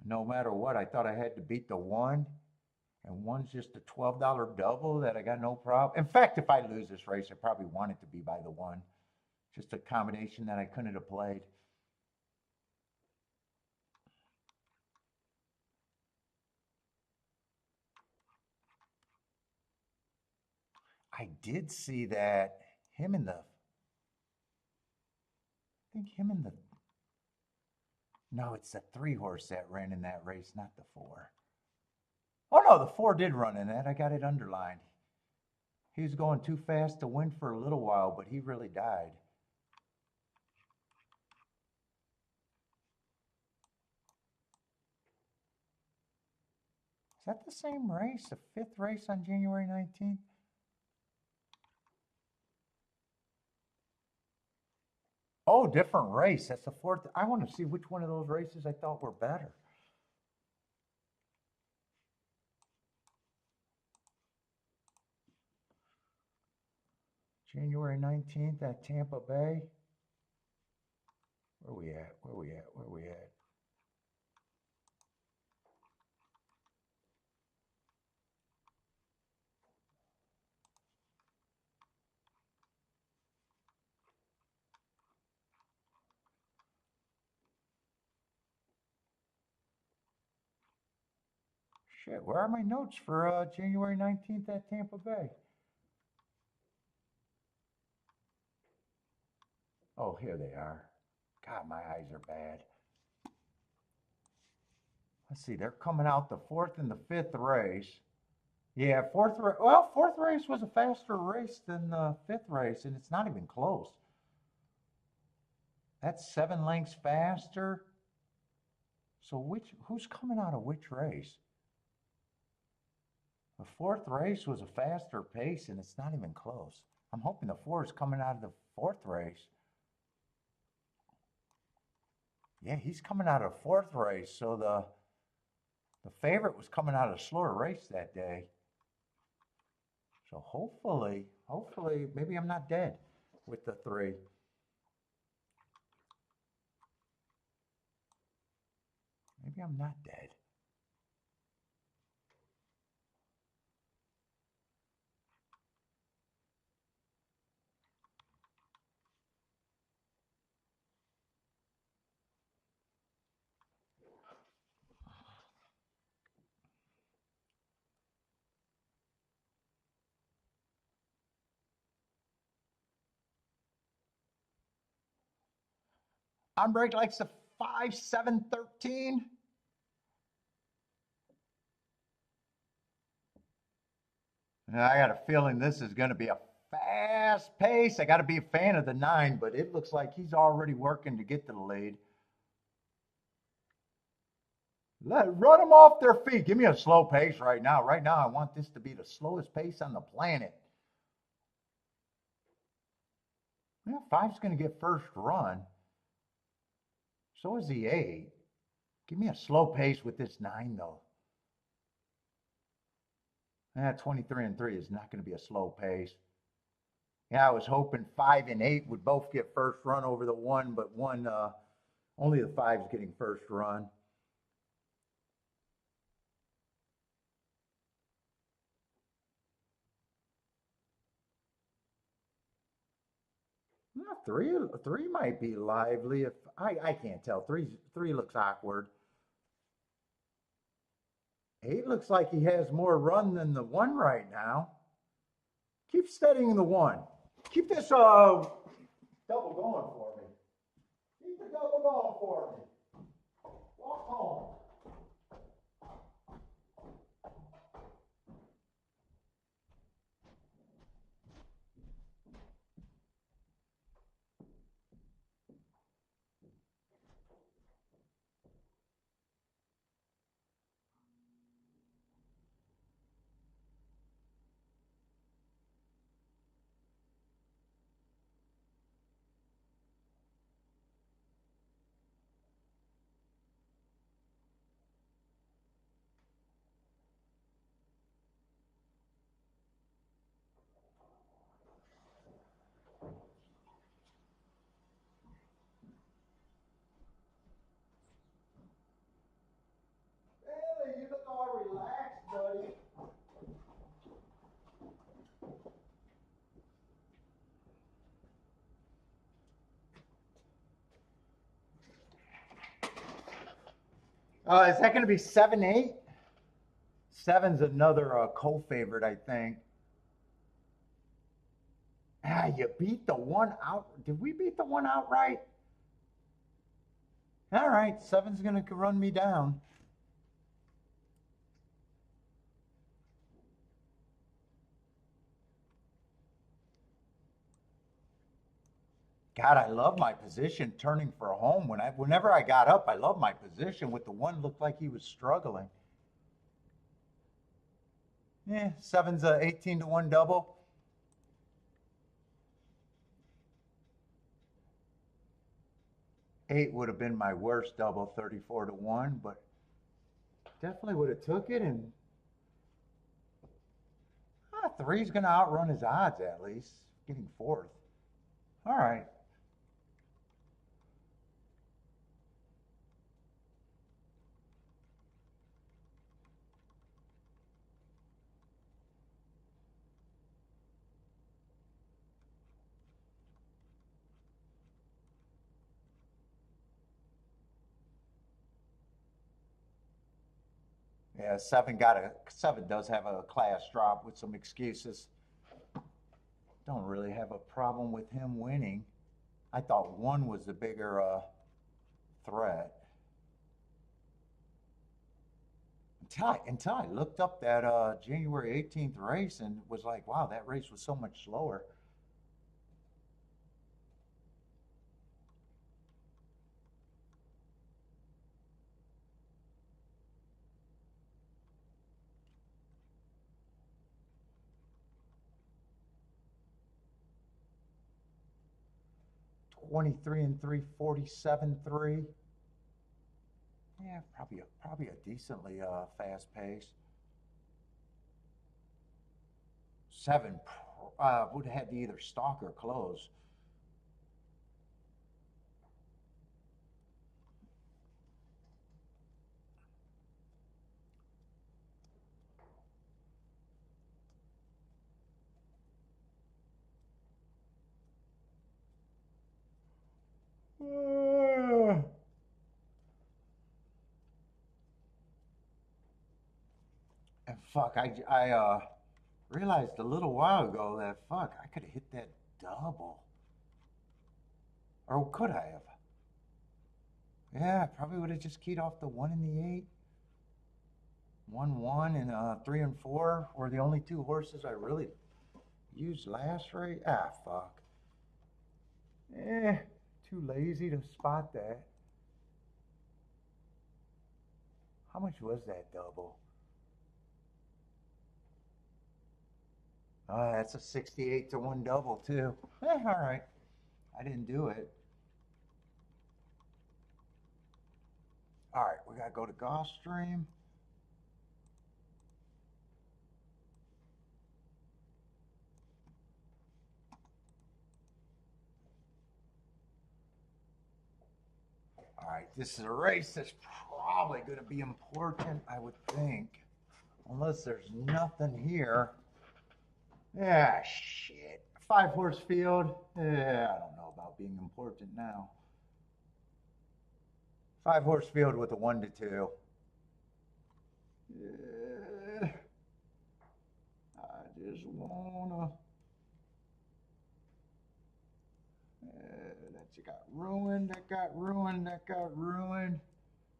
No matter what, I thought I had to beat the 1, and 1's just a $12 double that I got no problem. In fact, if I lose this race, I probably want it to be by the 1. Just a combination that I couldn't have played. I did see that him and the, I think him and the, no, it's the 3 horse that ran in that race, not the 4. Oh no, the 4 did run in that. I got it underlined. He was going too fast to win for a little while, but he really died. Is that the same race? The 5th race on January 19th? Oh, different race. That's the 4th. I want to see which one of those races I thought were better. January 19th at Tampa Bay. Where we at? Where we at? Where we at? Shit, where are my notes for January 19th at Tampa Bay? Oh, here they are. God, my eyes are bad. Let's see, they're coming out the fourth and the fifth race. Yeah, fourth race was a faster race than the fifth race, and it's not even close. That's 7 lengths faster. So who's coming out of which race? The fourth race was a faster pace, and it's not even close. I'm hoping the 4 is coming out of the fourth race. Yeah, he's coming out of fourth race, so the favorite was coming out of a slower race that day. So hopefully, maybe I'm not dead with the 3. Maybe I'm not dead. On break likes the 5, 7, 13. And I got a feeling this is going to be a fast pace. I got to be a fan of the 9, but it looks like he's already working to get to the lead. Run them off their feet. Give me a slow pace right now. Right now, I want this to be the slowest pace on the planet. Yeah, 5's going to get first run. So is the 8. Give me a slow pace with this 9, though. 23 and 3 is not going to be a slow pace. Yeah, I was hoping 5 and 8 would both get first run over the 1, but only the 5 is getting first run. Three might be lively. If I can't tell. Three looks awkward. 8 looks like he has more run than the 1 right now. Keep steadying the 1. Keep this double going for me. Keep the double going for me. Walk home. Bailey, you look all relaxed, buddy. Is that going to be 7, 8? 7's another co-favorite, I think. You beat the 1 out. Did we beat the 1 outright? All right, 7's going to run me down. God, I love my position turning for home. Whenever I got up, I love my position. With the 1, looked like he was struggling. Yeah, 7's a 18 to 1 double. Eight would have been my worst double, 34 to 1, but definitely would have took it. And 3's going to outrun his odds at least. getting fourth. All right. Yeah, seven does have a class drop with some excuses. Don't really have a problem with him winning. I thought one was the bigger threat. Until I looked up that January 18th race and was like, wow, that race was so much slower. 23 and 3, 47.3. Yeah, probably a decently fast pace. Seven would have had to either stalk or close. And fuck, I realized a little while ago that fuck, I could have hit that double. Or could I have? Yeah, I probably would have just keyed off the 1 and the 8. 1 1 and 3 and 4 were the only two horses I really used last race. Ah, fuck. Too lazy to spot that. How much was that double? Oh, that's a 68 to 1 double, too. All right. I didn't do it. All right, we got to go to Gulfstream. All right, this is a race that's probably going to be important, I would think. Unless there's nothing here. Yeah, shit. 5-horse field. Yeah, I don't know about being important now. 5-horse field with a 1 to 2. Yeah, I just wanna. That got ruined. That got ruined. That got ruined.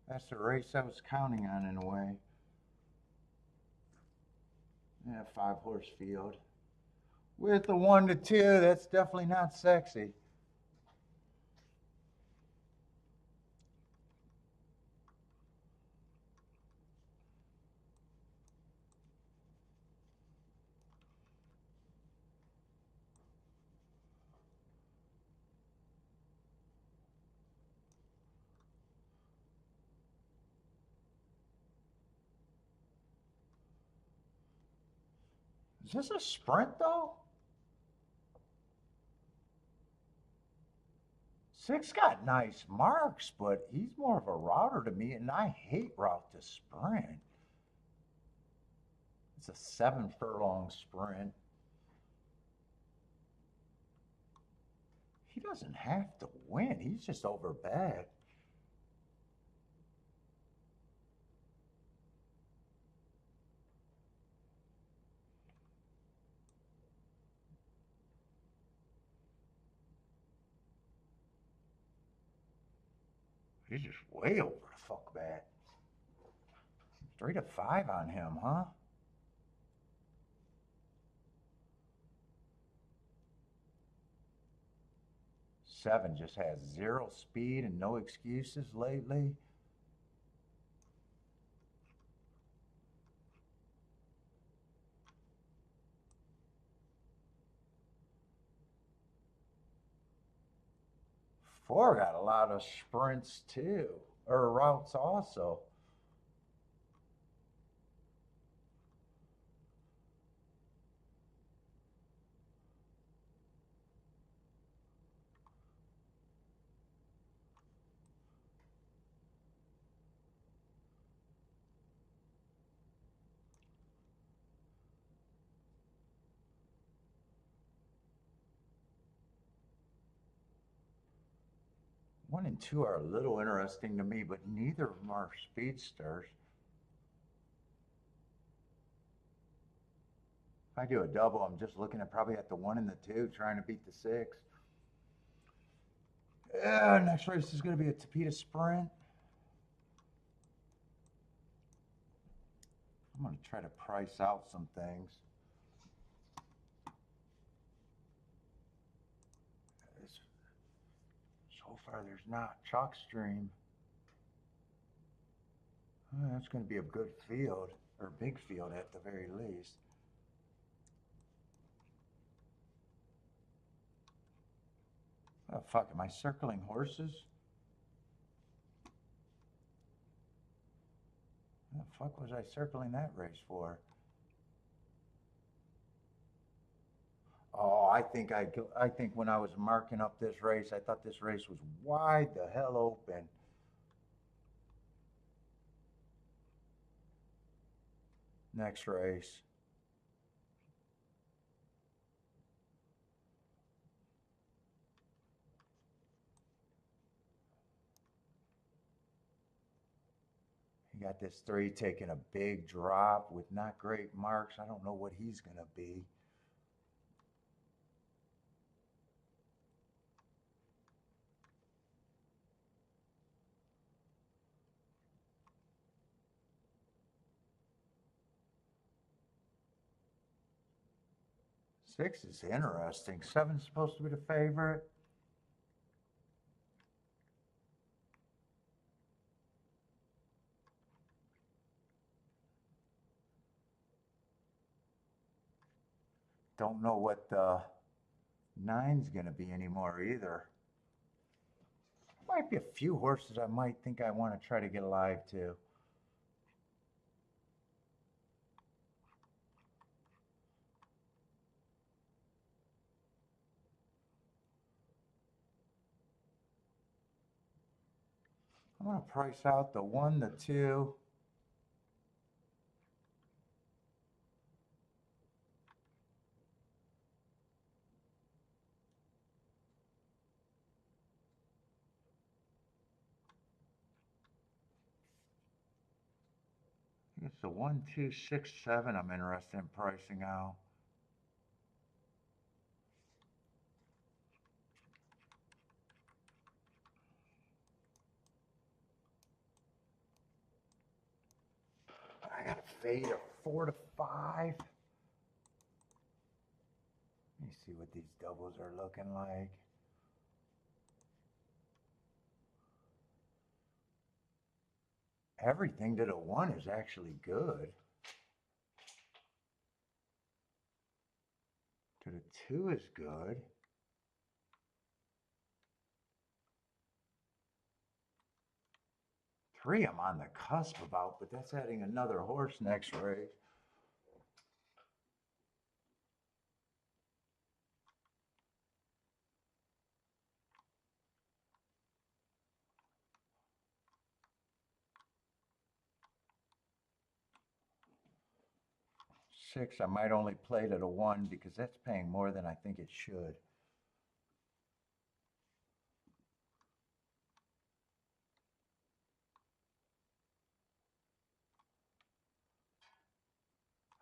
That's the race I was counting on in a way. Yeah, 5-horse field. With the 1 to 2, that's definitely not sexy. Is this a sprint though? 6 got nice marks, but he's more of a router to me, and I hate route to sprint. It's a 7-furlong sprint. He doesn't have to win. He's just over bad. He's just way over the fuck bad. 3 to 5 on him, huh? Seven just has 0 speed and no excuses lately. Four got a lot of sprints too, or routes also. 1 and 2 are a little interesting to me, but neither of them are speedsters. If I do a double, I'm just looking at probably at the 1 and the 2, trying to beat the 6. Next race is going to be a Tapeta Sprint. I'm going to try to price out some things. So far, there's not. Gulfstream. That's going to be a good field, or big field at the very least. Oh, fuck, am I circling horses? What the fuck was I circling that race for? Oh, I think when I was marking up this race, I thought this race was wide the hell open. Next race. You got this 3 taking a big drop with not great marks. I don't know what he's going to be. Six is interesting. 7's supposed to be the favorite. Don't know what the 9's going to be anymore either. Might be a few horses I might think I want to try to get alive to. I'm going to price out the 1, the 2. It's the 1, 2, 6, 7 I'm interested in pricing out. I got a fade of 4 to 5. Let me see what these doubles are looking like. Everything to the 1 is actually good. To the 2 is good. Three I'm on the cusp about, but that's adding another horse next race. Six, I might only play to the 1 because that's paying more than I think it should.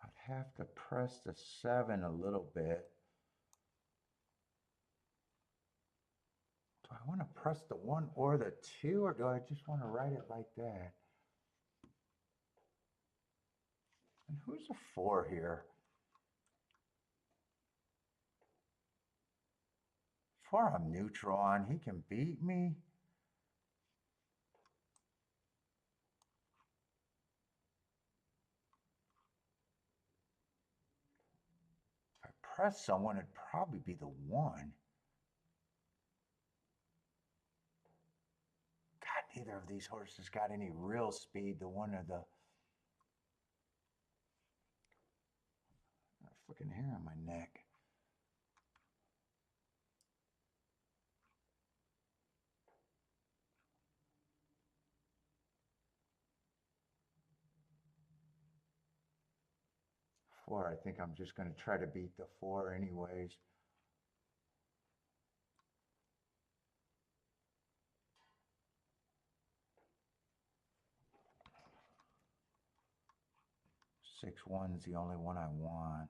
I'd have to press the 7 a little bit. Do I want to press the 1 or the 2, or do I just want to write it like that? And who's a 4 here? 4 I'm neutral on. He can beat me. If I press someone, it'd probably be the 1. God, neither of these horses got any real speed. The 1 or the... Fucking hair on my neck. Four, I think I'm just going to try to beat the 4 anyways. 6-1's the only one I want.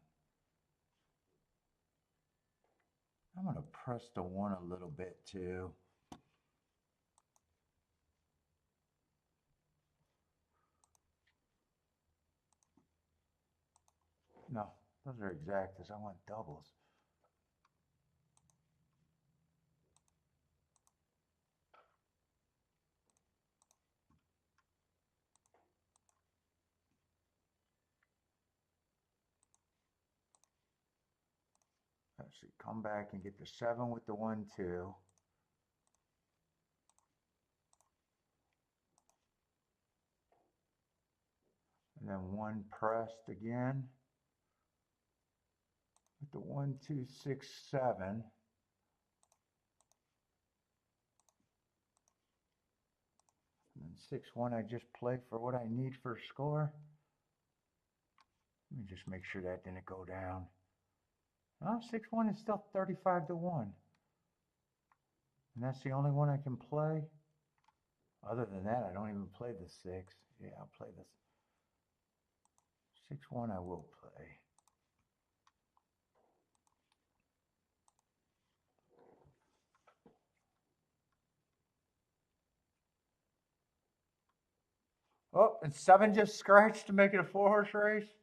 I'm going to press the 1 a little bit too. No, those are exactas. I want doubles. Let's see, come back and get the 7 with the 1, 2. And then 1 pressed again with the 1, 2, 6, 7. And then 6, 1 I just play for what I need for a score. Let me just make sure that didn't go down. Oh, 6, 1 is still 35 to 1. And that's the only one I can play. Other than that, I don't even play the 6. Yeah, I'll play this. 6, 1 I will play. Oh, and 7 just scratched to make it a 4-horse race.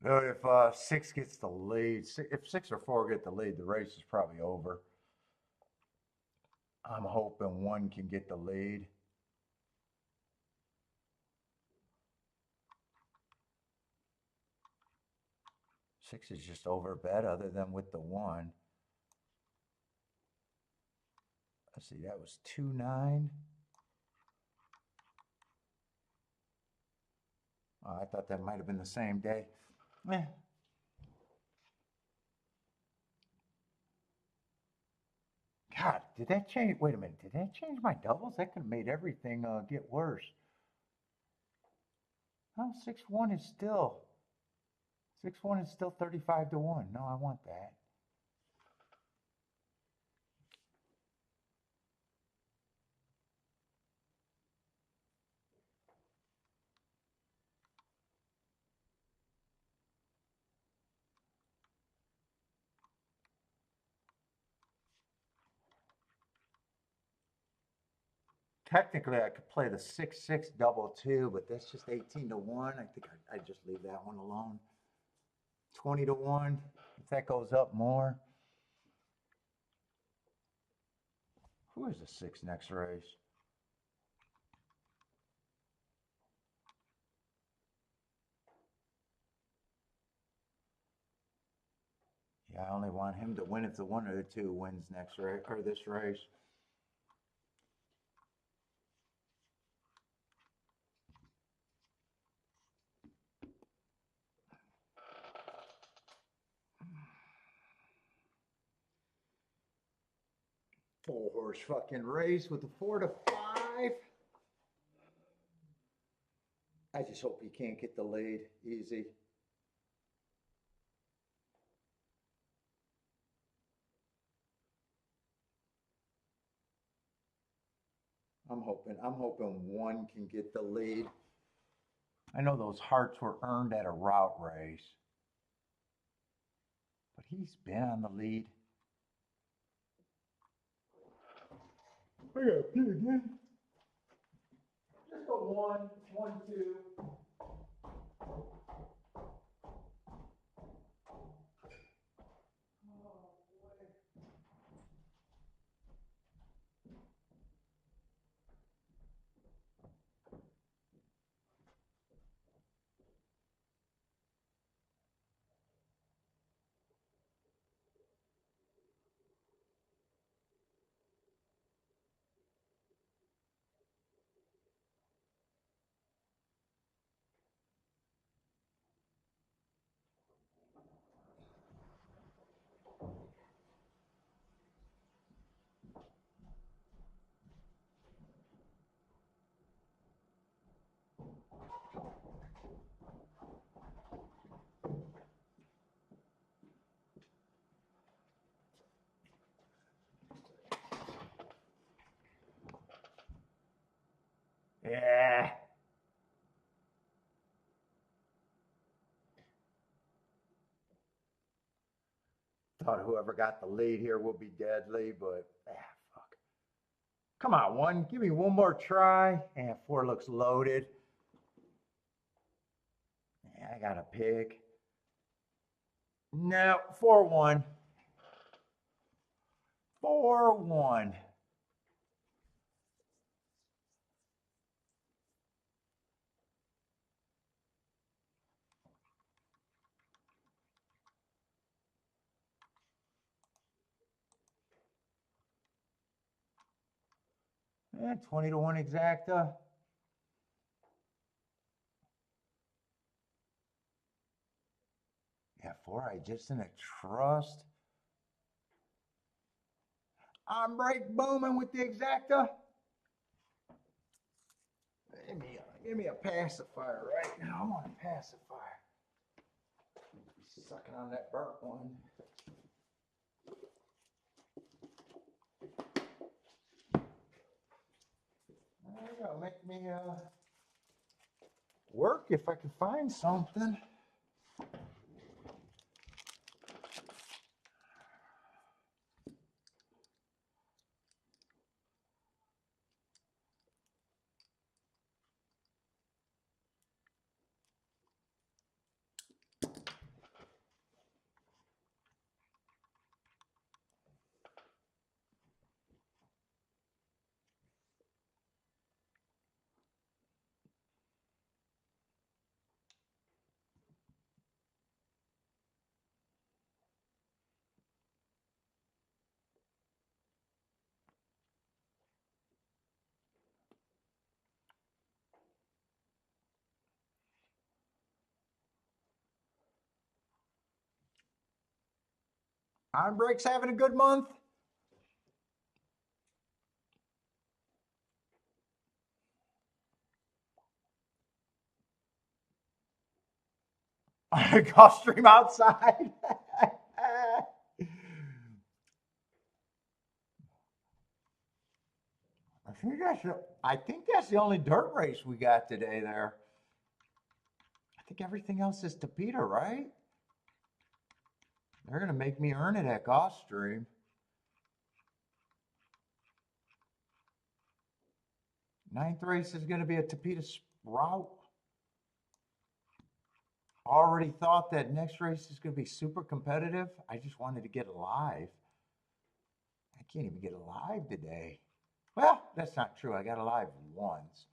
If 6 gets the lead, if 6 or 4 get the lead, the race is probably over. I'm hoping 1 can get the lead. Six is just over bet other than with the 1. Let's see, that was 2-9. Oh, I thought that might have been the same day. God, did that change? Wait a minute, did that change my doubles? That could have made everything get worse. Oh, 6-1 is still 6-1 is still 35 to 1. No, I want that. Technically, I could play the 6-6 double too, but that's just 18 to 1. I think I'd just leave that one alone. 20 to 1. If that goes up more. Who is the 6 next race? Yeah, I only want him to win if the 1 or the 2 wins next race or this race. Four-horse fucking race with the 4 to 5. I just hope he can't get the lead. Easy. I'm hoping 1 can get the lead. I know those hearts were earned at a route race, but he's been on the lead. I gotta pee again. Just a 1, 1, 2. Thought whoever got the lead here would be deadly, but fuck. Come on, one. Give me one more try. And 4 looks loaded. Yeah, I got a pig. No, 4-1. 4-1. And 20-1 exacta. Yeah, 4, I just in a trust. I'm break booming with the exacta. Give me a pacifier right now. I want a pacifier. Sucking on that burnt one. There you go. Make me work if I can find something. Iron Break's having a good month. Gulfstream outside. I think that's the only dirt race we got today there. I think everything else is Tapeta, right? They're going to make me earn it at Gulfstream. 9th race is going to be a Tapeta route. Already thought that next race is going to be super competitive. I just wanted to get alive. I can't even get alive today. Well, that's not true. I got alive once.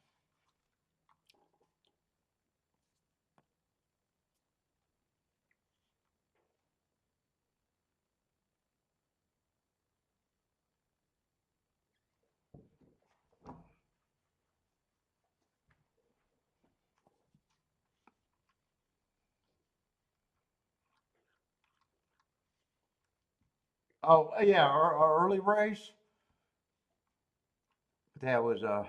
Oh, yeah, our early race. That was a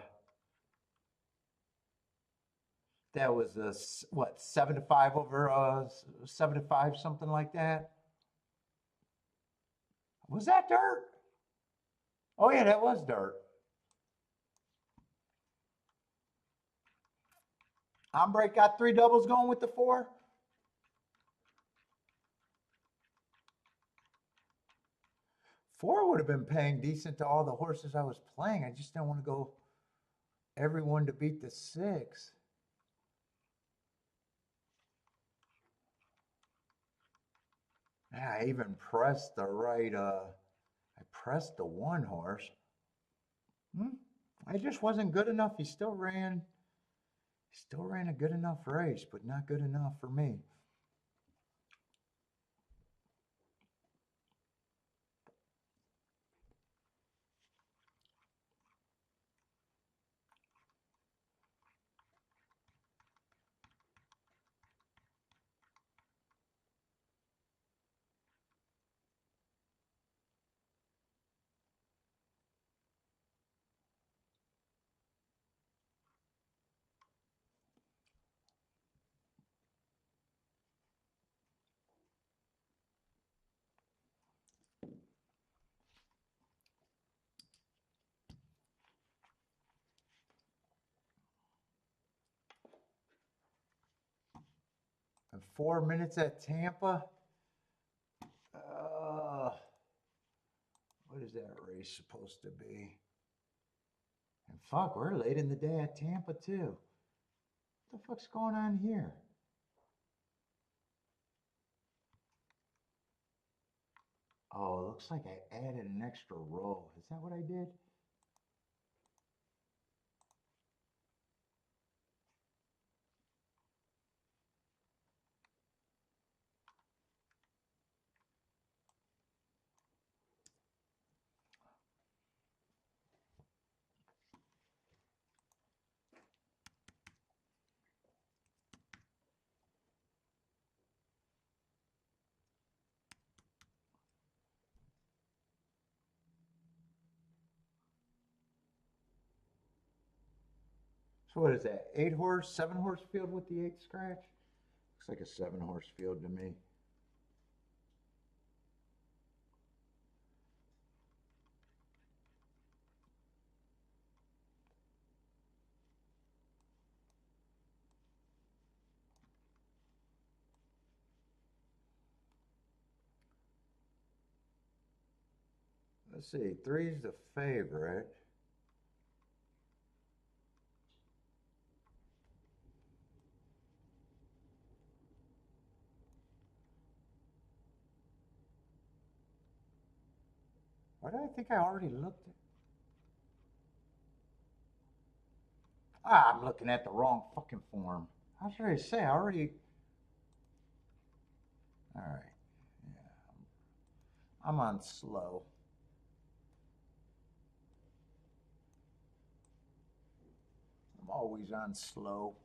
what, 7-5 over 7-5, something like that. Was that dirt? Oh yeah, that was dirt. Ombre got 3 doubles going with the 4. 4 would have been paying decent to all the horses I was playing. I just didn't want to go everyone to beat the 6. Yeah, I even pressed the right. I pressed the 1 horse. I just wasn't good enough. He still ran a good enough race, but not good enough for me. And 4 minutes at Tampa. What is that race supposed to be? And fuck, we're late in the day at Tampa too. What the fuck's going on here? Oh, it looks like I added an extra row. Is that what I did? So what is that? 8-horse, 7-horse field with the 8th scratch? Looks like a 7-horse field to me. Let's see, 3's the favorite. Why do I think I already looked at? Ah, I'm looking at the wrong fucking form. How should I say? I already. All right. Yeah. I'm on slow. I'm always on slow.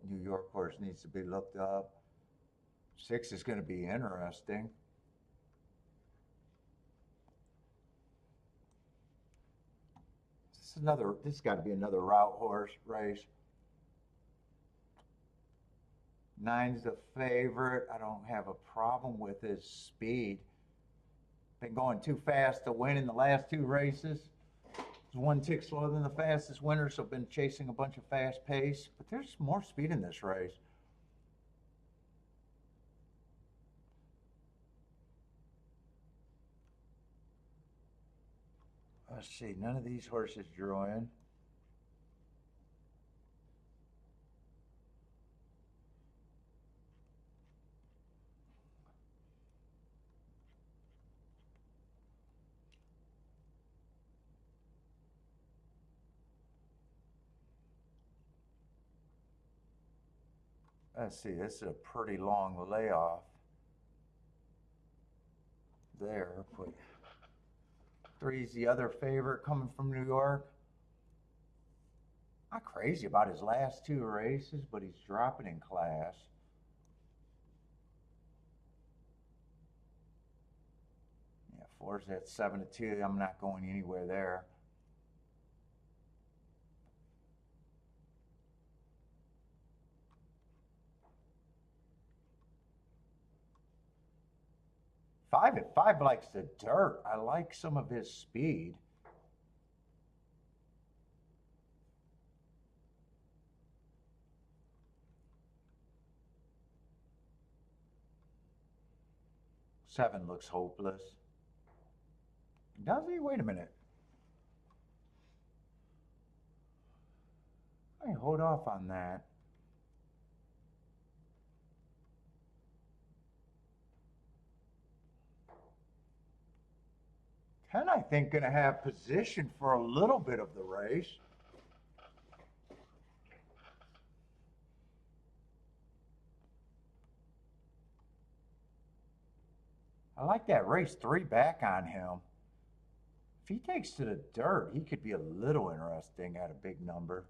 New York horse needs to be looked up. 6 is going to be interesting. This has got to be another route horse race. 9's the favorite. I don't have a problem with his speed. Been going too fast to win in the last 2 races. It's 1 tick slower than the fastest winner, so been chasing a bunch of fast pace. But there's more speed in this race. Let's see, none of these horses drew in. Let's see, this is a pretty long layoff there. But 3's the other favorite coming from New York. Not crazy about his last 2 races, but he's dropping in class. Yeah, 4's at 7-2. I'm not going anywhere there. Five at 5 likes the dirt. I like some of his speed. Seven looks hopeless. Does he? Wait a minute. I hold off on that. 10, I think, going to have position for a little bit of the race. I like that race 3 back on him. If he takes to the dirt, he could be a little interesting at a big number.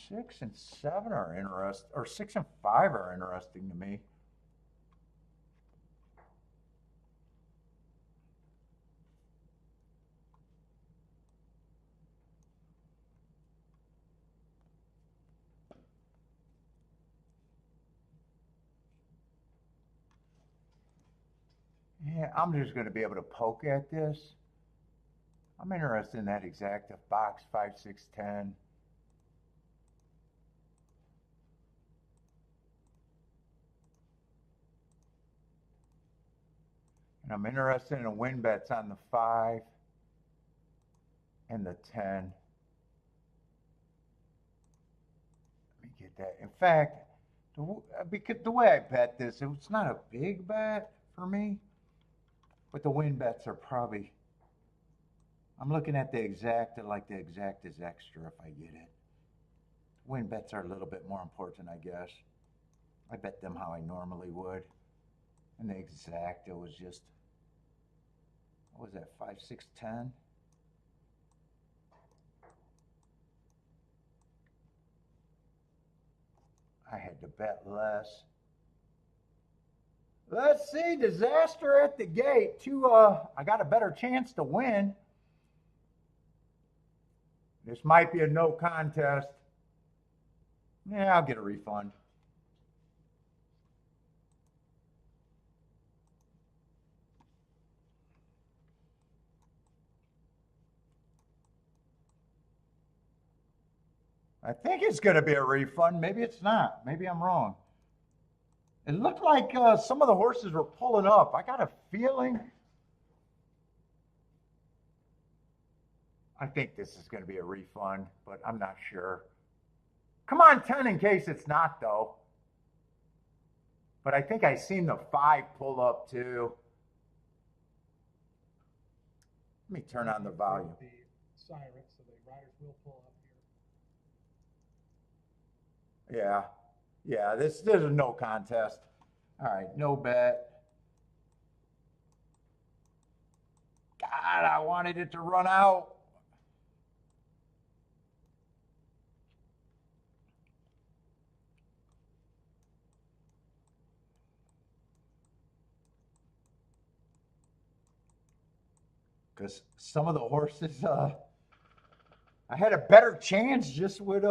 Six and 7 are interesting, or 6 and 5 are interesting to me. Yeah, I'm just going to be able to poke at this. I'm interested in that exacta box 5610. And I'm interested in the win bets on the 5 and the 10. Let me get that. In fact, because the way I bet this, it's not a big bet for me, but the win bets are probably, I'm looking at the exacta, like the exact is extra if I get it. Win bets are a little bit more important, I guess. I bet them how I normally would. And the exacta was just, what was that, 5, 6, 10? I had to bet less. Let's see, disaster at the gate. I got a better chance to win. This might be a no contest. Yeah, I'll get a refund. I think it's going to be a refund. Maybe it's not. Maybe I'm wrong. It looked like some of the horses were pulling up. I got a feeling. I think this is going to be a refund, but I'm not sure. Come on, 10 in case it's not, though. But I think I seen the 5 pull up, too. Let me turn on the volume. The siren, so the riders will pull up here. Yeah, this is a no contest. All right, no bet. God, I wanted it to run out. Because some of the horses, I had a better chance just with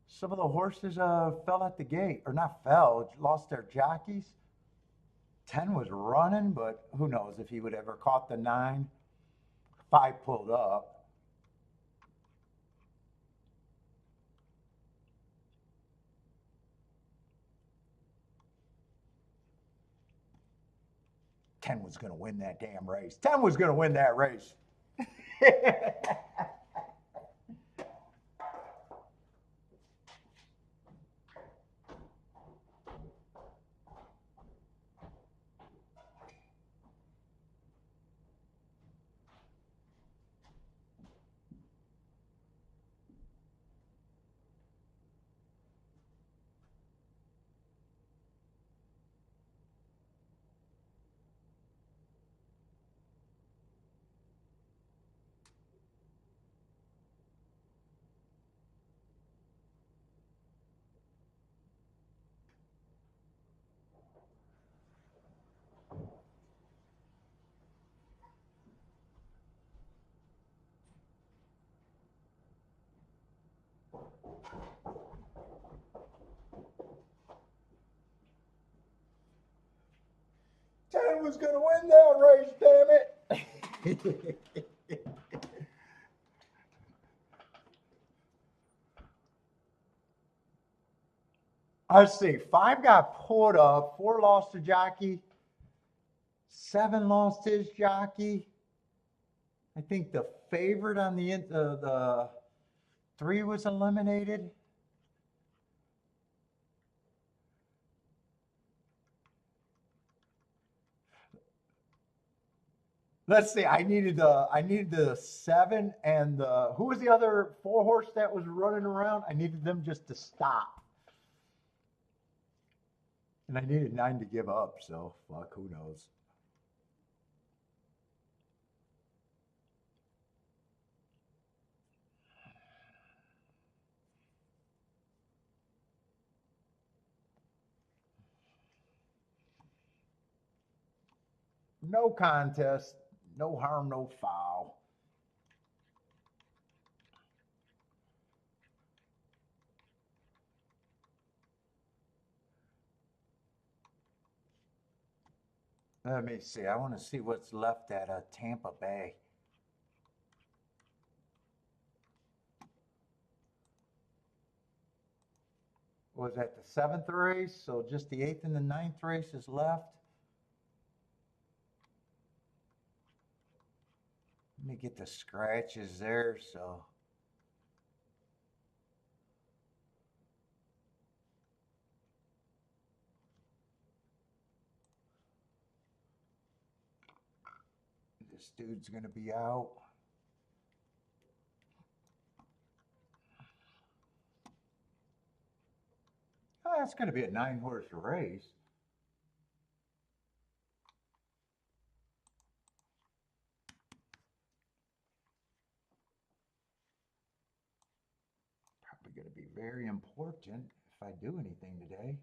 some of the horses fell at the gate, or not fell, lost their jockeys. 10 was running, but who knows if he would ever caught the 9. 5 pulled up. Ten was going to win that damn race. 10 was going to win that race. Ten was going to win that race, damn it. Let's see. 5 got pulled up. 4 lost to jockey. 7 lost his jockey. I think the favorite on the 3 was eliminated. Let's see. I needed the 7 and who was the other 4 horse that was running around? I needed them just to stop. And I needed 9 to give up, so fuck, who knows? No contest, no harm, no foul. Let me see. I want to see what's left at Tampa Bay. Was that the 7th race? So just the 8th and the 9th race is left. Let me get the scratches there. So this dude's going to be out. Oh, that's going to be a 9-horse race. Probably going to be very important if I do anything today.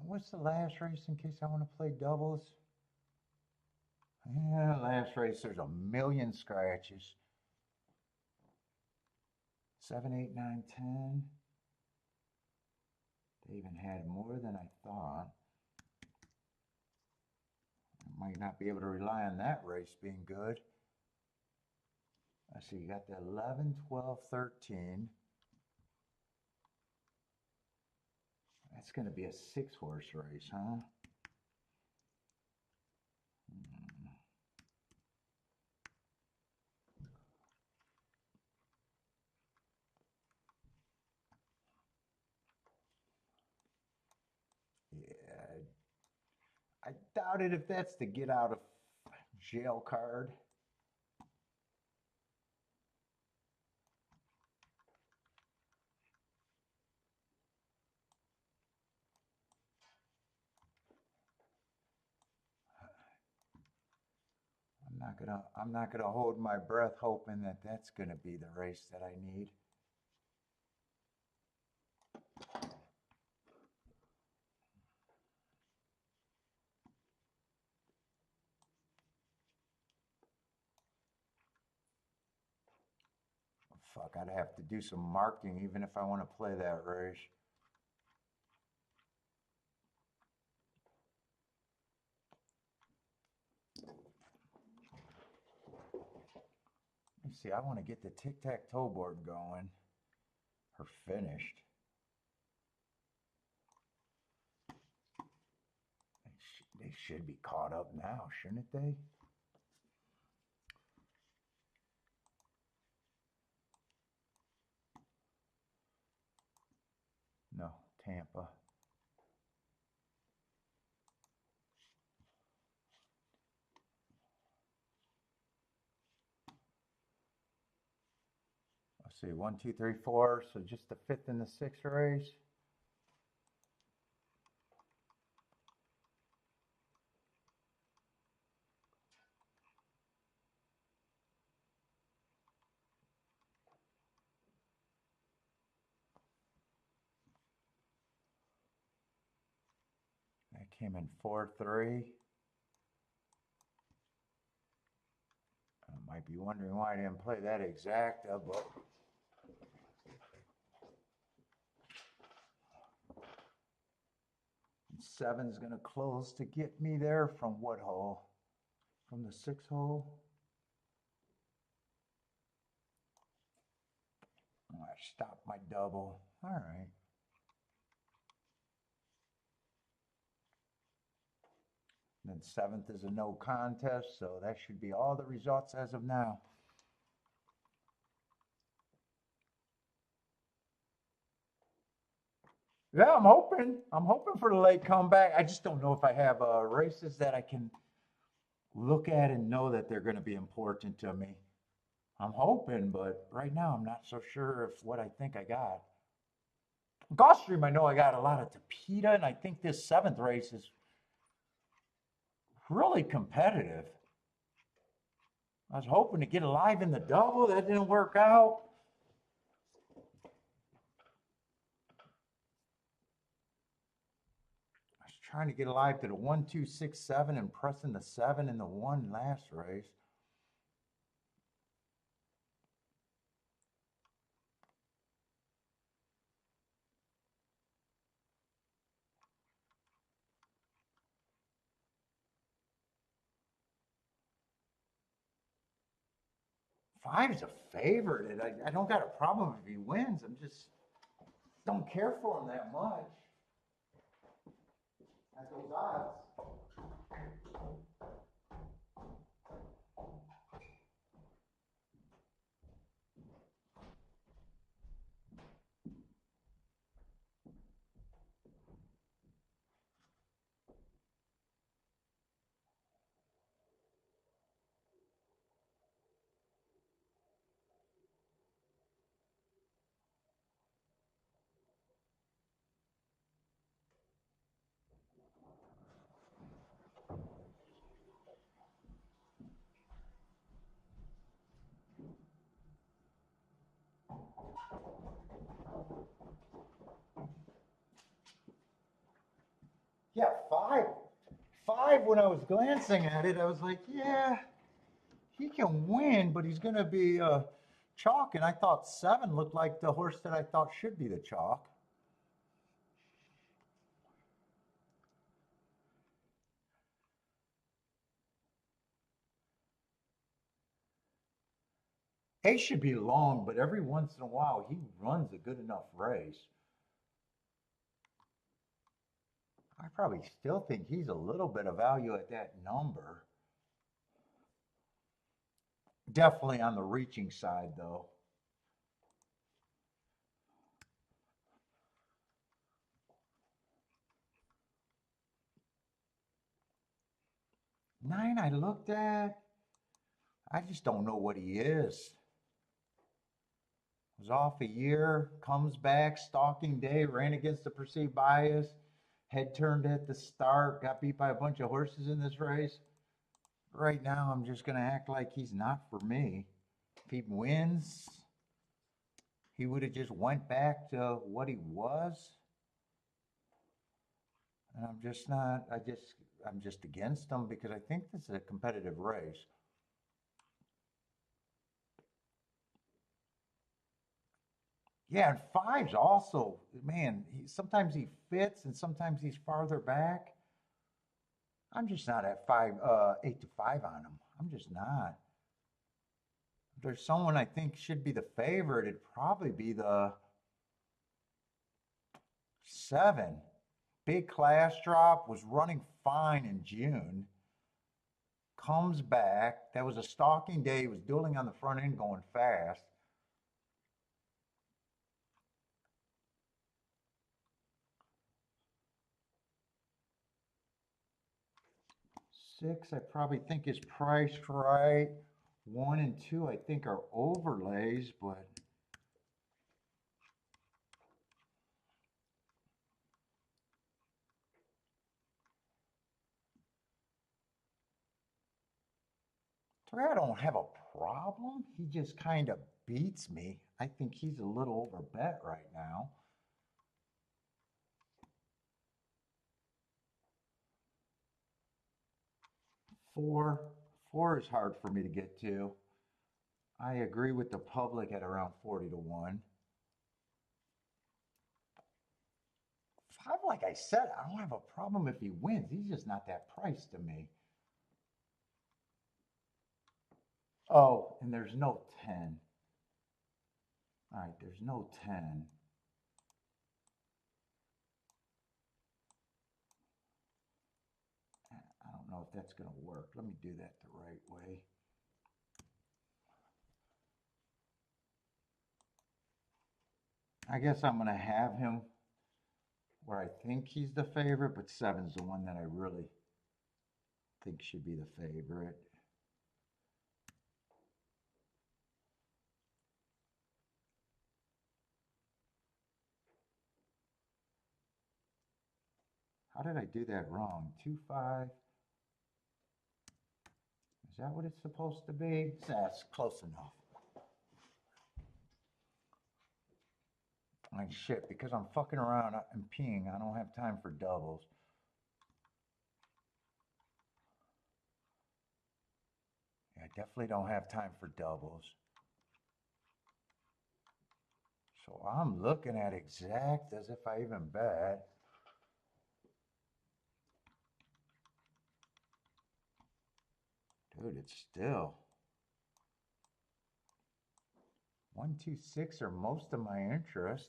What's the last race in case I want to play doubles? Yeah, last race, there's a million scratches. 7, 8, 9, 10. They even had more than I thought. I might not be able to rely on that race being good. Let's see, you got the 11, 12, 13. That's going to be a 6-horse race, huh? Yeah, I doubt it if that's the get out of jail card. I'm not gonna hold my breath hoping that that's gonna be the race that I need. Fuck, I'd have to do some marking even if I want to play that race. Let me see, I want to get the tic-tac-toe board going or finished. They should be caught up now, shouldn't they? No, Tampa. Let's see, 1, 2, 3, 4. So just the 5th and the 6th race. That came in 4-3. I might be wondering why I didn't play that exacta, but seven's gonna close to get me there from what hole? From the 6th hole? Oh, I stopped my double. All right. Then 7th is a no contest, so that should be all the results as of now. Yeah, I'm hoping. I'm hoping for the late comeback. I just don't know if I have races that I can look at and know that they're going to be important to me. I'm hoping, but right now I'm not so sure if what I think I got. Gulfstream, I know I got a lot of Tapeta, and I think this 7th race is really competitive. I was hoping to get alive in the double. That didn't work out. I was trying to get alive to the 1, 2, 6, 7 and pressing the 7 in the 1 last race. Five's a favorite, and I don't got a problem if he wins. I'm just don't care for him that much at those odds. Yeah, five. Five, when I was glancing at it, I was like, yeah, he can win, but he's going to be chalk. And I thought seven looked like the horse that I thought should be the chalk. Eight should be long, but every once in a while he runs a good enough race. I probably still think he's a little bit of value at that number. Definitely on the reaching side, though. Nine, I looked at. I just don't know what he is. Was off a year, comes back, stalking day, ran against the perceived bias, head turned at the start, got beat by a bunch of horses in this race. Right now, I'm just going to act like he's not for me. If he wins, he would have just went back to what he was. And I'm just not, I'm just against him because I think this is a competitive race. Yeah, and five's also, man, sometimes he fits and sometimes he's farther back. I'm just not at 8 to 5 on him. I'm just not. If there's someone I think should be the favorite, it'd probably be the seven. Big class drop, was running fine in June. Comes back. That was a stalking day. He was dueling on the front end going fast. Six, I probably think is priced right. One and two, I think are overlays, but three, I don't have a problem. He just kind of beats me. I think he's a little over bet right now. Four, four is hard for me to get to. I agree with the public at around 40 to 1. Five, like I said, I don't have a problem if he wins. He's just not that price to me. Oh, and there's no 10. All right, there's no 10. I don't know if that's going to work. Let me do that the right way. I guess I'm going to have him where I think he's the favorite, but seven's the one that I really think should be the favorite. How did I do that wrong? 2-5. Is that what it's supposed to be? That's close enough. Like shit, because I'm fucking around and peeing, I don't have time for doubles. Yeah, I definitely don't have time for doubles. So I'm looking at exact as if I even bet. Dude, it's still. 126 are most of my interest.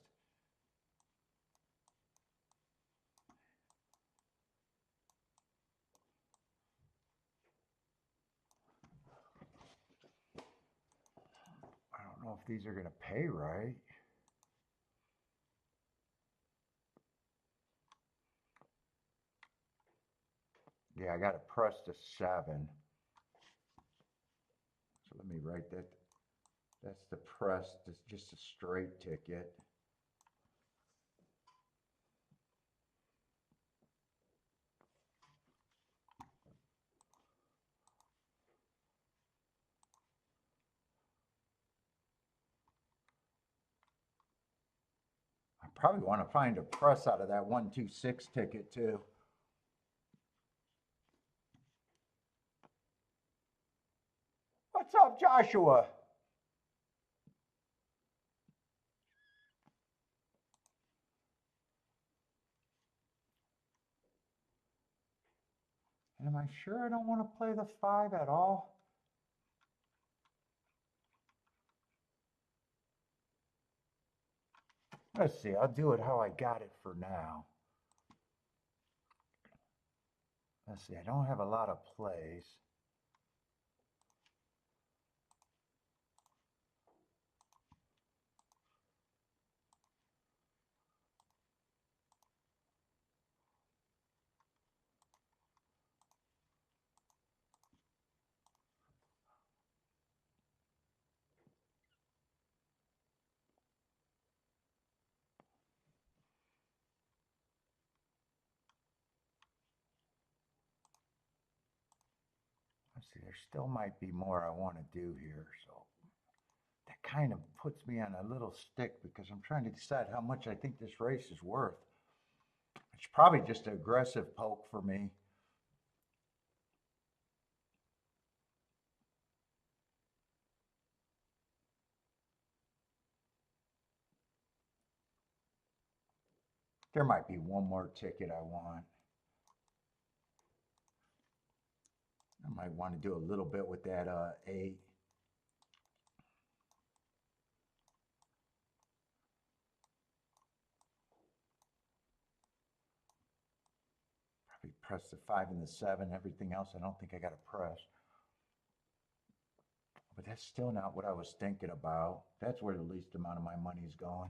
I don't know if these are going to pay right. Yeah, I got it pressed to 7. So let me write that. That's the press, it's just a straight ticket. I probably want to find a press out of that 126 ticket too. What's up, Joshua? And am I sure I don't want to play the 5 at all? Let's see, I'll do it how I got it for now. Let's see, I don't have a lot of plays. Let's see, there still might be more I want to do here, so that kind of puts me on a little stick because I'm trying to decide how much I think this race is worth. It's probably just an aggressive poke for me. There might be one more ticket I want. I might want to do a little bit with that 8. Probably press the 5 and the 7. Everything else I don't think I got to press. But that's still not what I was thinking about. That's where the least amount of my money is going.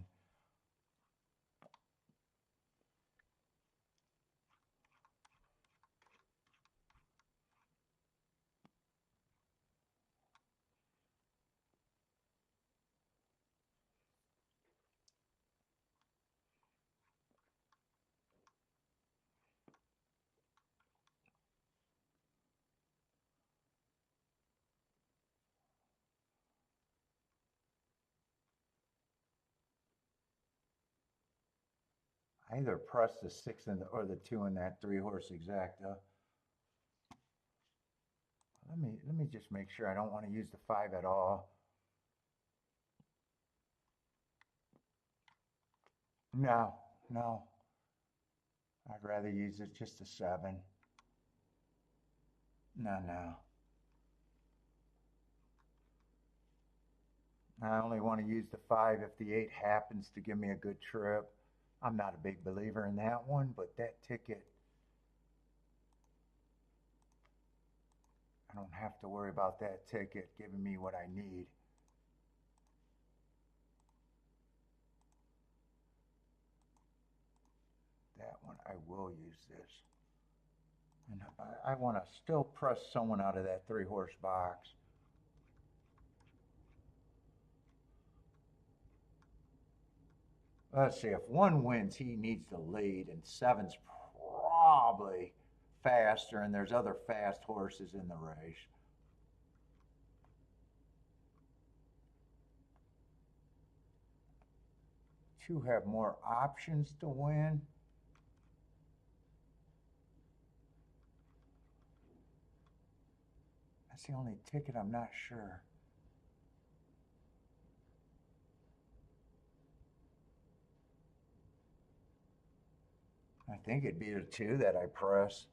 I either press the 6 or the 2 in that 3-horse exacta. Let me just make sure I don't want to use the 5 at all. No, no. I'd rather use it just a 7. No. I only want to use the 5 if the 8 happens to give me a good trip. I'm not a big believer in that one, but that ticket, I don't have to worry about that ticket giving me what I need. That one, I will use this. And I want to still press someone out of that 3-horse box. Let's see, if 1 wins, he needs to lead, and 7's probably faster, and there's other fast horses in the race. 2 have more options to win. That's the only ticket I'm not sure. I think it'd be the 2 that I press.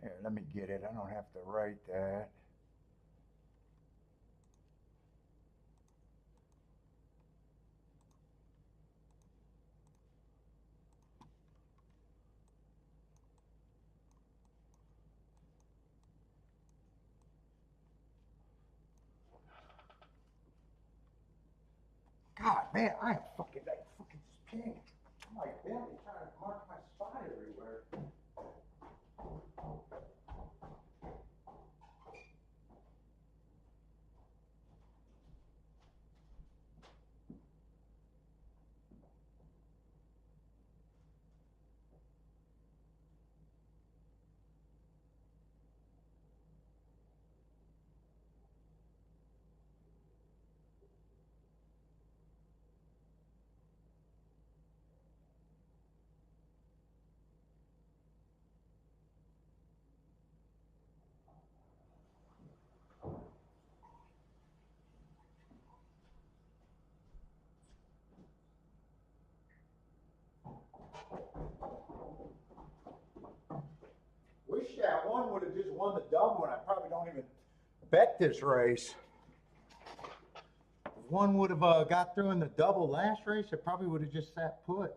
Here, let me get it. I don't have to write that. God, man, I am fucking just pink. I'm like barely trying to mark my spot everywhere. Wish that one would have just won the double, and I probably don't even bet this race. If one would have got through in the double last race, it probably would have just sat put.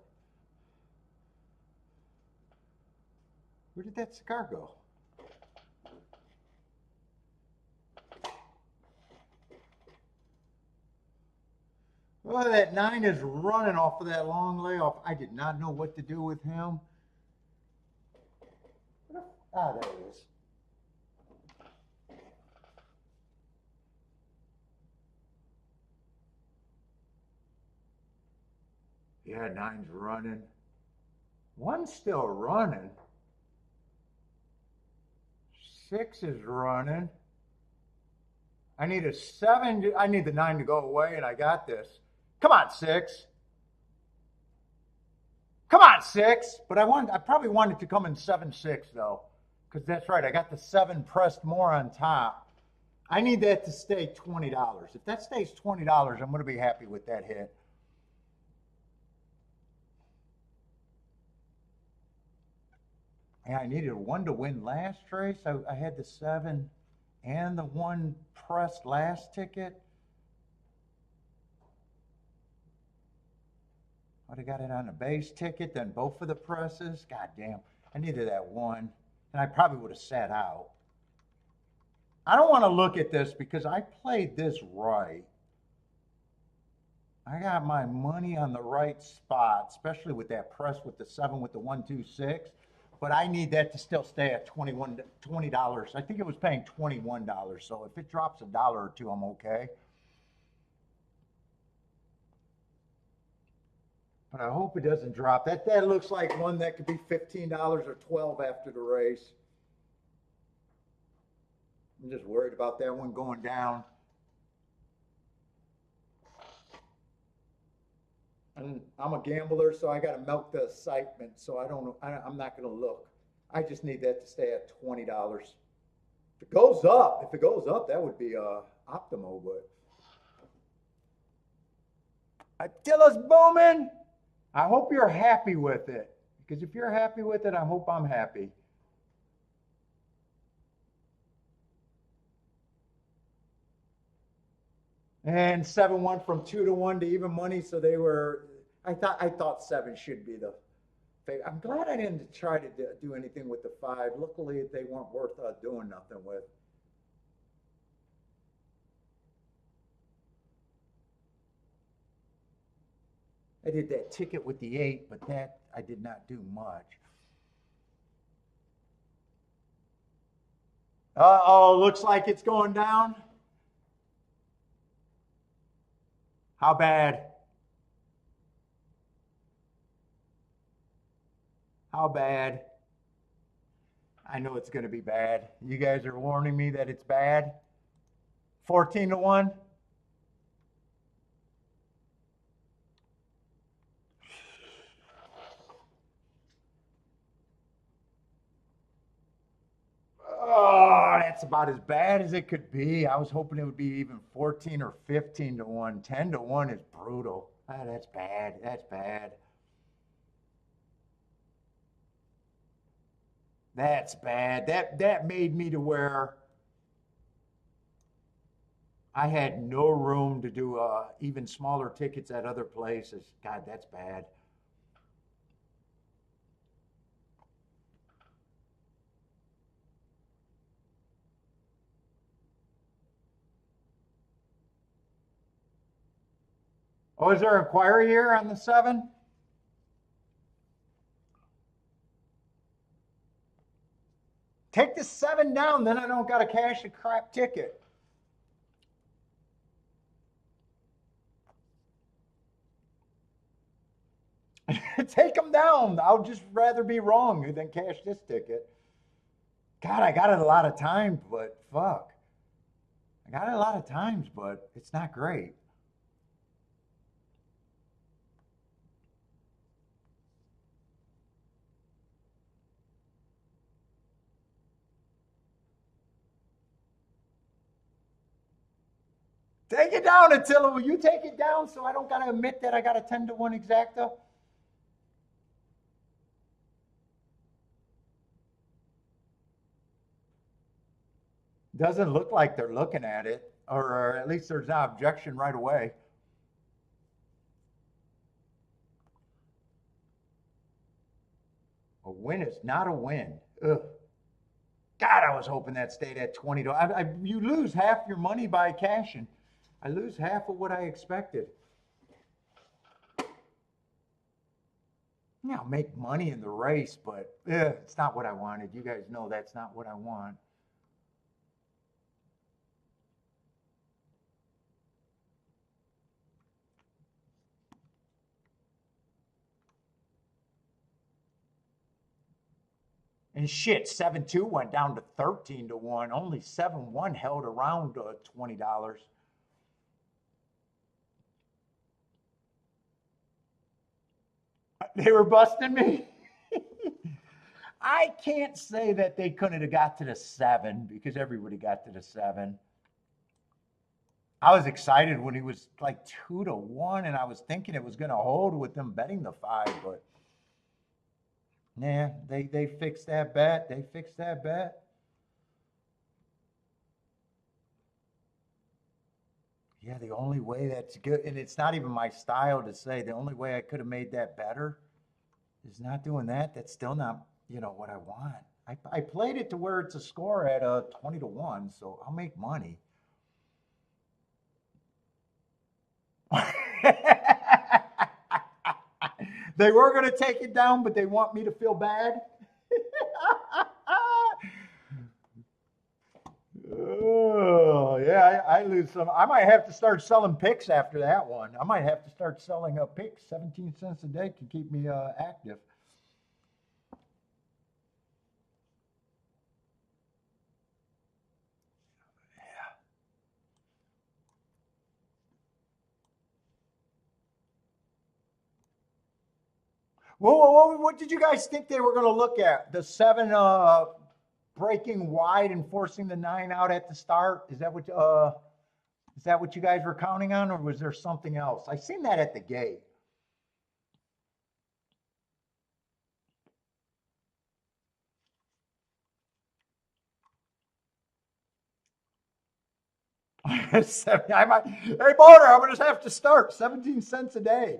Where did that cigar go? Well, that 9 is running off of that long layoff. I did not know what to do with him. Ah, there it is. Yeah, 9's running. 1's still running. 6 is running. I need a 7. I need the 9 to go away, and I got this. Come on, 6. Come on, 6. But I probably wanted to come in 7-6 though, because that's right. I got the 7 pressed more on top. I need that to stay $20. If that stays $20, I'm going to be happy with that hit. Yeah, I needed a 1 to win last race. I had the 7 and the 1 pressed last ticket. I'd have got it on the base ticket, then both of the presses. God damn, I needed that 1, and I probably would have sat out. I don't want to look at this because I played this right. I got my money on the right spot, especially with that press with the 7 with the 1, 2, 6. But I need that to still stay at $20. I think it was paying $21. So if it drops $1 or 2, I'm okay. But I hope it doesn't drop. That looks like one that could be $15 or $12 after the race. I'm just worried about that one going down. And I'm a gambler, so I got to milk the excitement. So I'm not going to look. I just need that to stay at $20. If it goes up, that would be optimal. But Attila's booming. I hope you're happy with it, because if you're happy with it, I hope I'm happy. And 7 went from 2 to 1 to even money, so they were. I thought 7 should be the favorite. I'm glad I didn't try to do anything with the 5. Luckily, they weren't worth doing nothing with. I did that ticket with the 8, but that I did not do much. Uh-oh, looks like it's going down. How bad? How bad? I know it's going to be bad. You guys are warning me that it's bad. 14 to 1. Oh, that's about as bad as it could be. I was hoping it would be even 14 or 15 to 1. 10 to 1 is brutal. Ah, that's bad. That's bad. That's bad. That made me to where I had no room to do even smaller tickets at other places. God, that's bad. Oh, is there an inquiry here on the 7? Take the 7 down, then I don't got to cash a crap ticket. Take them down. I'll just rather be wrong than cash this ticket. God, I got it a lot of times, but fuck. I got it a lot of times, but it's not great. Take it down, Attila. Will you take it down so I don't got to admit that I got a 10-1 exacta? Doesn't look like they're looking at it, or at least there's no objection right away. A win is not a win. Ugh. God, I was hoping that stayed at 20 to. You lose half your money by cashing. I lose half of what I expected. Yeah, I'll make money in the race, but it's not what I wanted. You guys know that's not what I want. And shit, 7-2 went down to 13-1. Only 7-1 held around $20. They were busting me. I can't say that they couldn't have got to the 7 because everybody got to the 7. I was excited when he was like 2-1, and I was thinking it was going to hold with them betting the 5, but yeah, they fixed that bet. They fixed that bet. Yeah, the only way that's good, and it's not even my style to say, the only way I could have made that better is not doing that. That's still not, what I want. I played it to where it's a score at 20-1, so I'll make money. They were going to take it down, but they want me to feel bad. Oh, yeah, I lose some. I might have to start selling picks after that one. I might have to start selling picks. 17 cents a day can keep me active. What did you guys think they were going to look at? The 7 breaking wide and forcing the 9 out at the start? Is that what you guys were counting on, or was there something else? I seen that at the gate. Hey, Boner, I'm going to have to start 17 cents a day.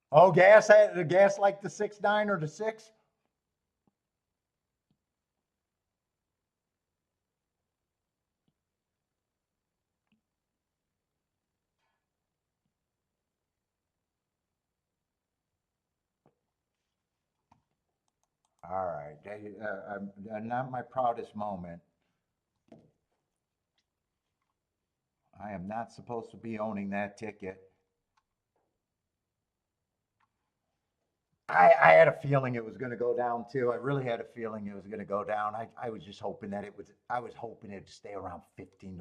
Oh, the gas like the 6-9 or the 6? All right. Not my proudest moment. I am not supposed to be owning that ticket. I had a feeling it was going to go down too. I really had a feeling it was going to go down. I was just hoping that I was hoping it'd stay around 15-1.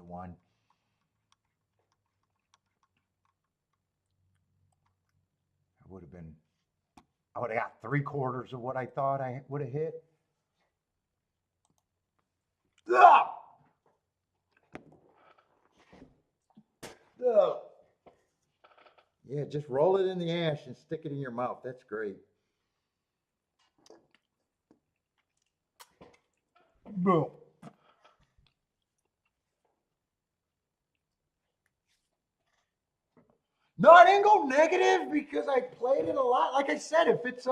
I would have got 3/4 of what I thought I would have hit. Ugh! Ugh. Yeah, just roll it in the ash and stick it in your mouth. That's great. Boom. No, I didn't go negative because I played it a lot. Like I said, if it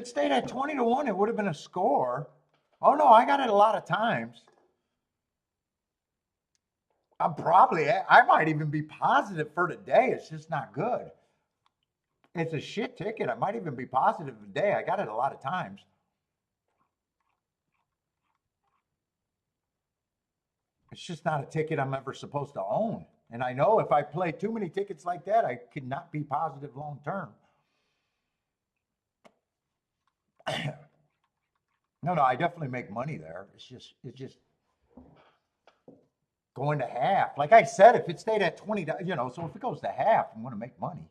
stayed at 20-1, it would have been a score. Oh no, I got it a lot of times. I might even be positive for today. It's just not good. It's a shit ticket. I might even be positive today. I got it a lot of times. It's just not a ticket I'm ever supposed to own. And I know if I play too many tickets like that, I could not be positive long term. No, I definitely make money there. It's just going to half. Like I said, if it stayed at 20, so if it goes to half, I'm going to make money.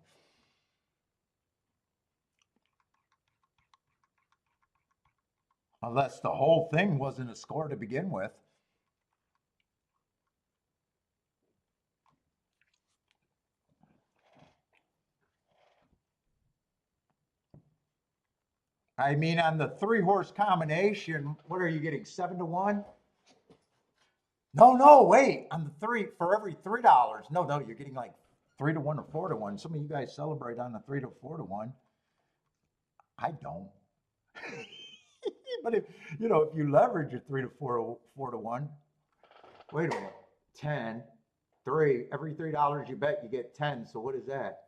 Unless the whole thing wasn't a score to begin with. I mean, on the 3-horse combination, what are you getting? 7-1? No, wait. On the three, for every $3. No, you're getting like 3-1 or 4-1. Some of you guys celebrate on the 3 to 4-1. I don't. But if you leverage a 3 to 4-1, wait a minute. 10, 3, every $3 you bet, you get 10. So what is that?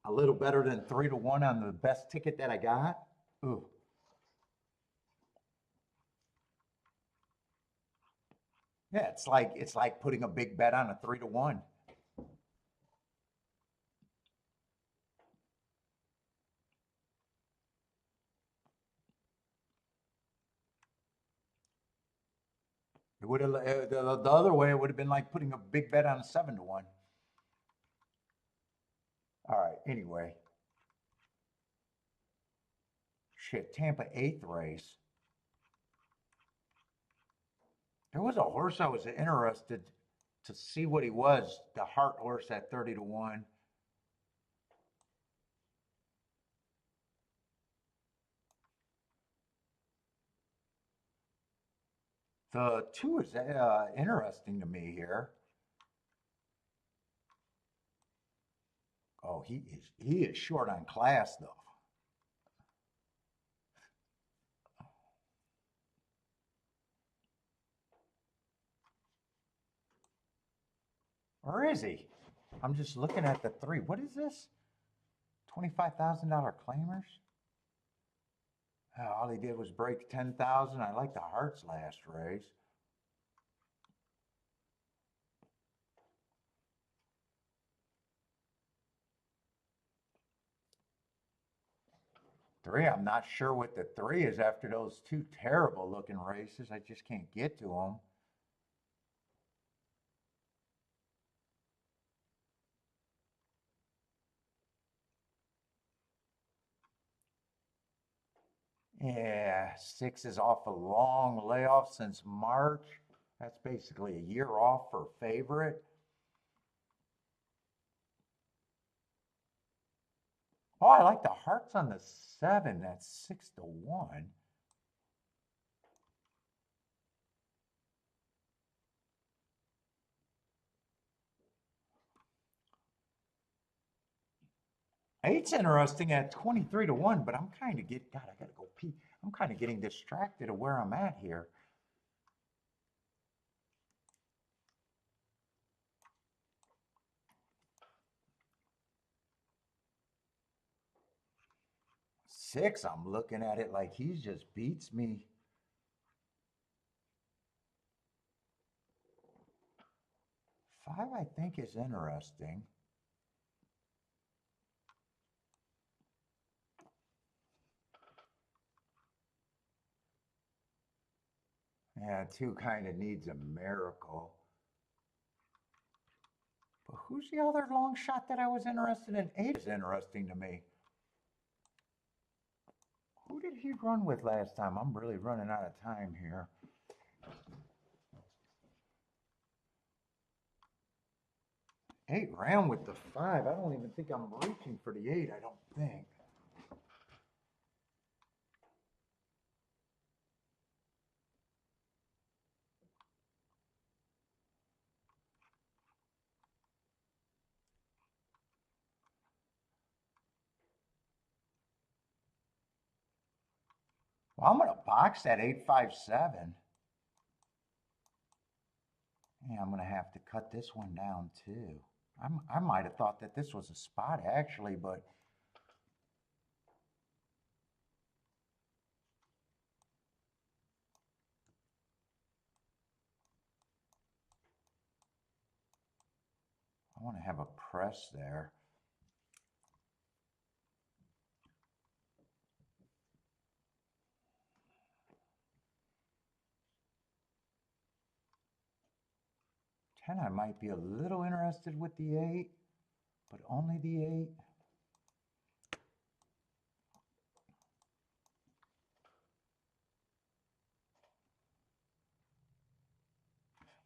A little better than 3-1 on the best ticket that I got? Ooh. Yeah, it's like putting a big bet on a 3-1. It would have the other way. It would have been like putting a big bet on a 7-1. All right. Anyway, shit. Tampa 8th race. There was a horse I was interested to see what he was. The Heart horse at 30-1. The 2 is interesting to me here. Oh, he is short on class though. Or is he? I'm just looking at the 3. What is this? $25,000 claimers? All he did was break 10,000. I like the Hearts last race. Three, I'm not sure what the 3 is after those 2 terrible looking races. I just can't get to them. Yeah, 6 is off a long layoff since March. That's basically a year off for favorite. Oh, I like the Hearts on the 7. That's 6-1. Eight's interesting at 23-1, but I'm kind of God, I gotta go pee. I'm kind of getting distracted of where I'm at here. Six, I'm looking at it like he just beats me. Five, I think, is interesting. Yeah, 2 kind of needs a miracle. But who's the other long shot that I was interested in? 8 is interesting to me. Who did he run with last time? I'm really running out of time here. 8 ran with the 5. I don't even think I'm reaching for the 8, I don't think. Well, I'm going to box that 857. Yeah, I'm going to have to cut this one down too. I might have thought that this was a spot actually, but I want to have a press there. Ten, I might be a little interested with the 8, but only the 8.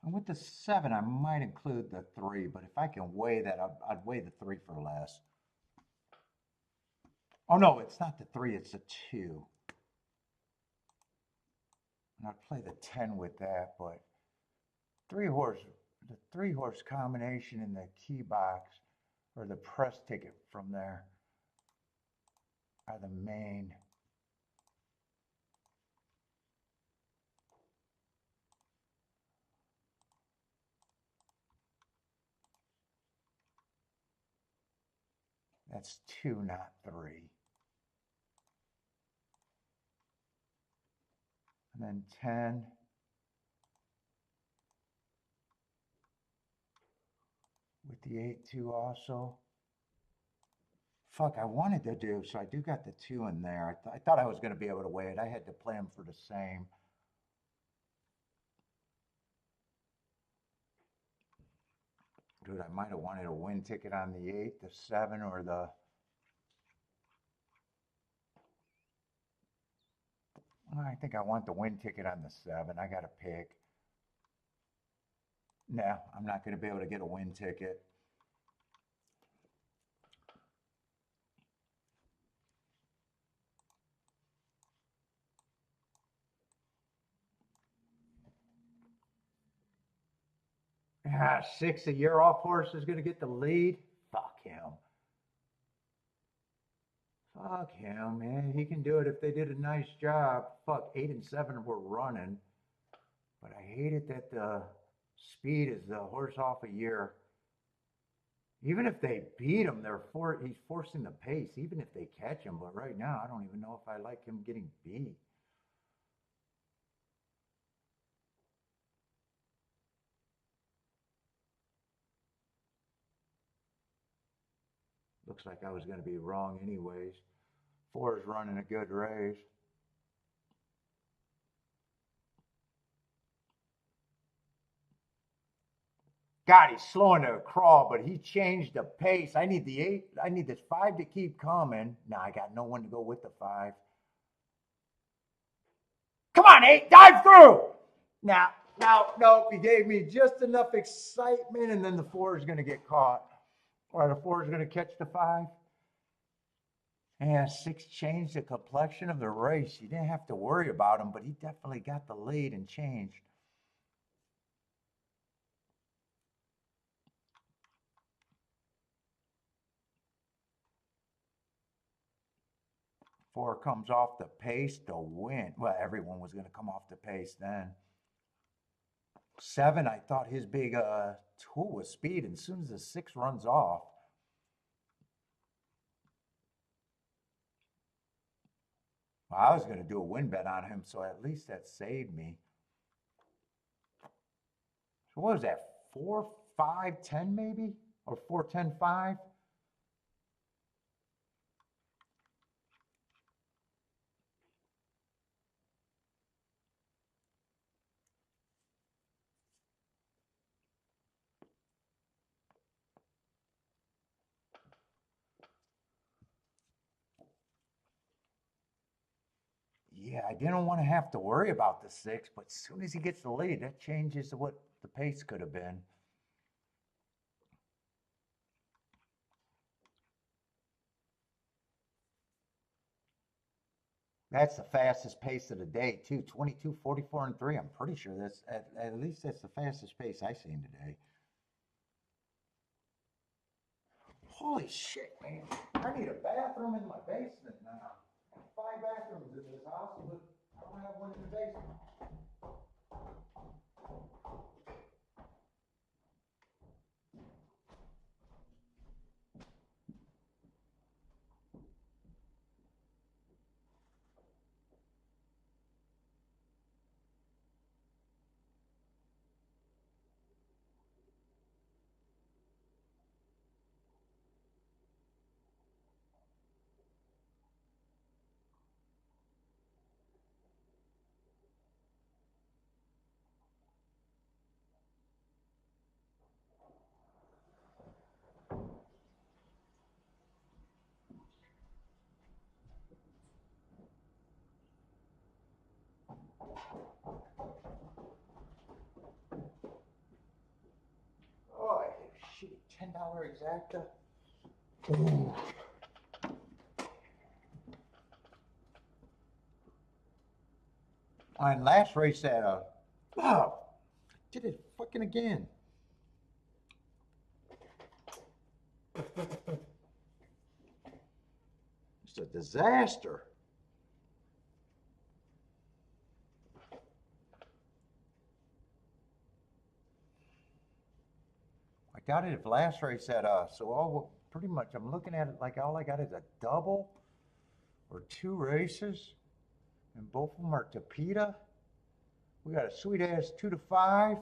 And with the 7, I might include the 3, but if I can weigh that, I'd weigh the 3 for less. Oh no, it's not the 3, it's the 2. And I'd play the 10 with that, but 3-horse, the 3-horse combination in the key box or the press ticket from there are the main. That's 2, not 3. And then 10. With the 8-2 also. Fuck, I wanted to do, so I do got the 2 in there. I thought I was going to be able to weigh it. I had to play them for the same. Dude, I might have wanted a win ticket on the 8, the 7, or the... I think I want the win ticket on the 7. I got to pick. No, I'm not going to be able to get a win ticket. Ah, 6, a year off horse is going to get the lead. Fuck him. Fuck him, man. He can do it if they did a nice job. Fuck, 8 and 7 were running. But I hate it that the speed is the horse off a year. Even if they beat him, he's forcing the pace, even if they catch him. But right now, I don't even know if I like him getting beat. Looks like I was going to be wrong anyways. 4 is running a good race. God, he's slowing to a crawl, but he changed the pace. I need the 8. I need this 5 to keep coming. Now I got no one to go with the 5. Come on, 8, dive through. Now, no, he gave me just enough excitement, and then the 4 is going to get caught. Or the 4 is going to catch the 5. And 6 changed the complexion of the race. You didn't have to worry about him, but he definitely got the lead and changed. Four comes off the pace to win. Well, everyone was going to come off the pace then. 7, I thought his big tool was speed, and as soon as the 6 runs off, well, I was going to do a win bet on him, so at least that saved me. So what was that? 4, 5, 10 maybe? Or 4, 10, 5? Yeah, I didn't want to have to worry about the 6, but as soon as he gets the lead, that changes what the pace could have been. That's the fastest pace of the day too. 22, 44, and 3. I'm pretty sure that's at least that's the fastest pace I seen today. Holy shit, man. I need a bathroom in my basement now. 5 bathrooms in this house, but I don't have one in the basement. Oh, shit, $10 exacta. Ooh. And last race at oh, did it fucking again. It's a disaster. I got it if last race at so all pretty much I'm looking at it like all I got is a double or 2 races, and both of them are Tapeta. We got a sweet ass 2 to 5.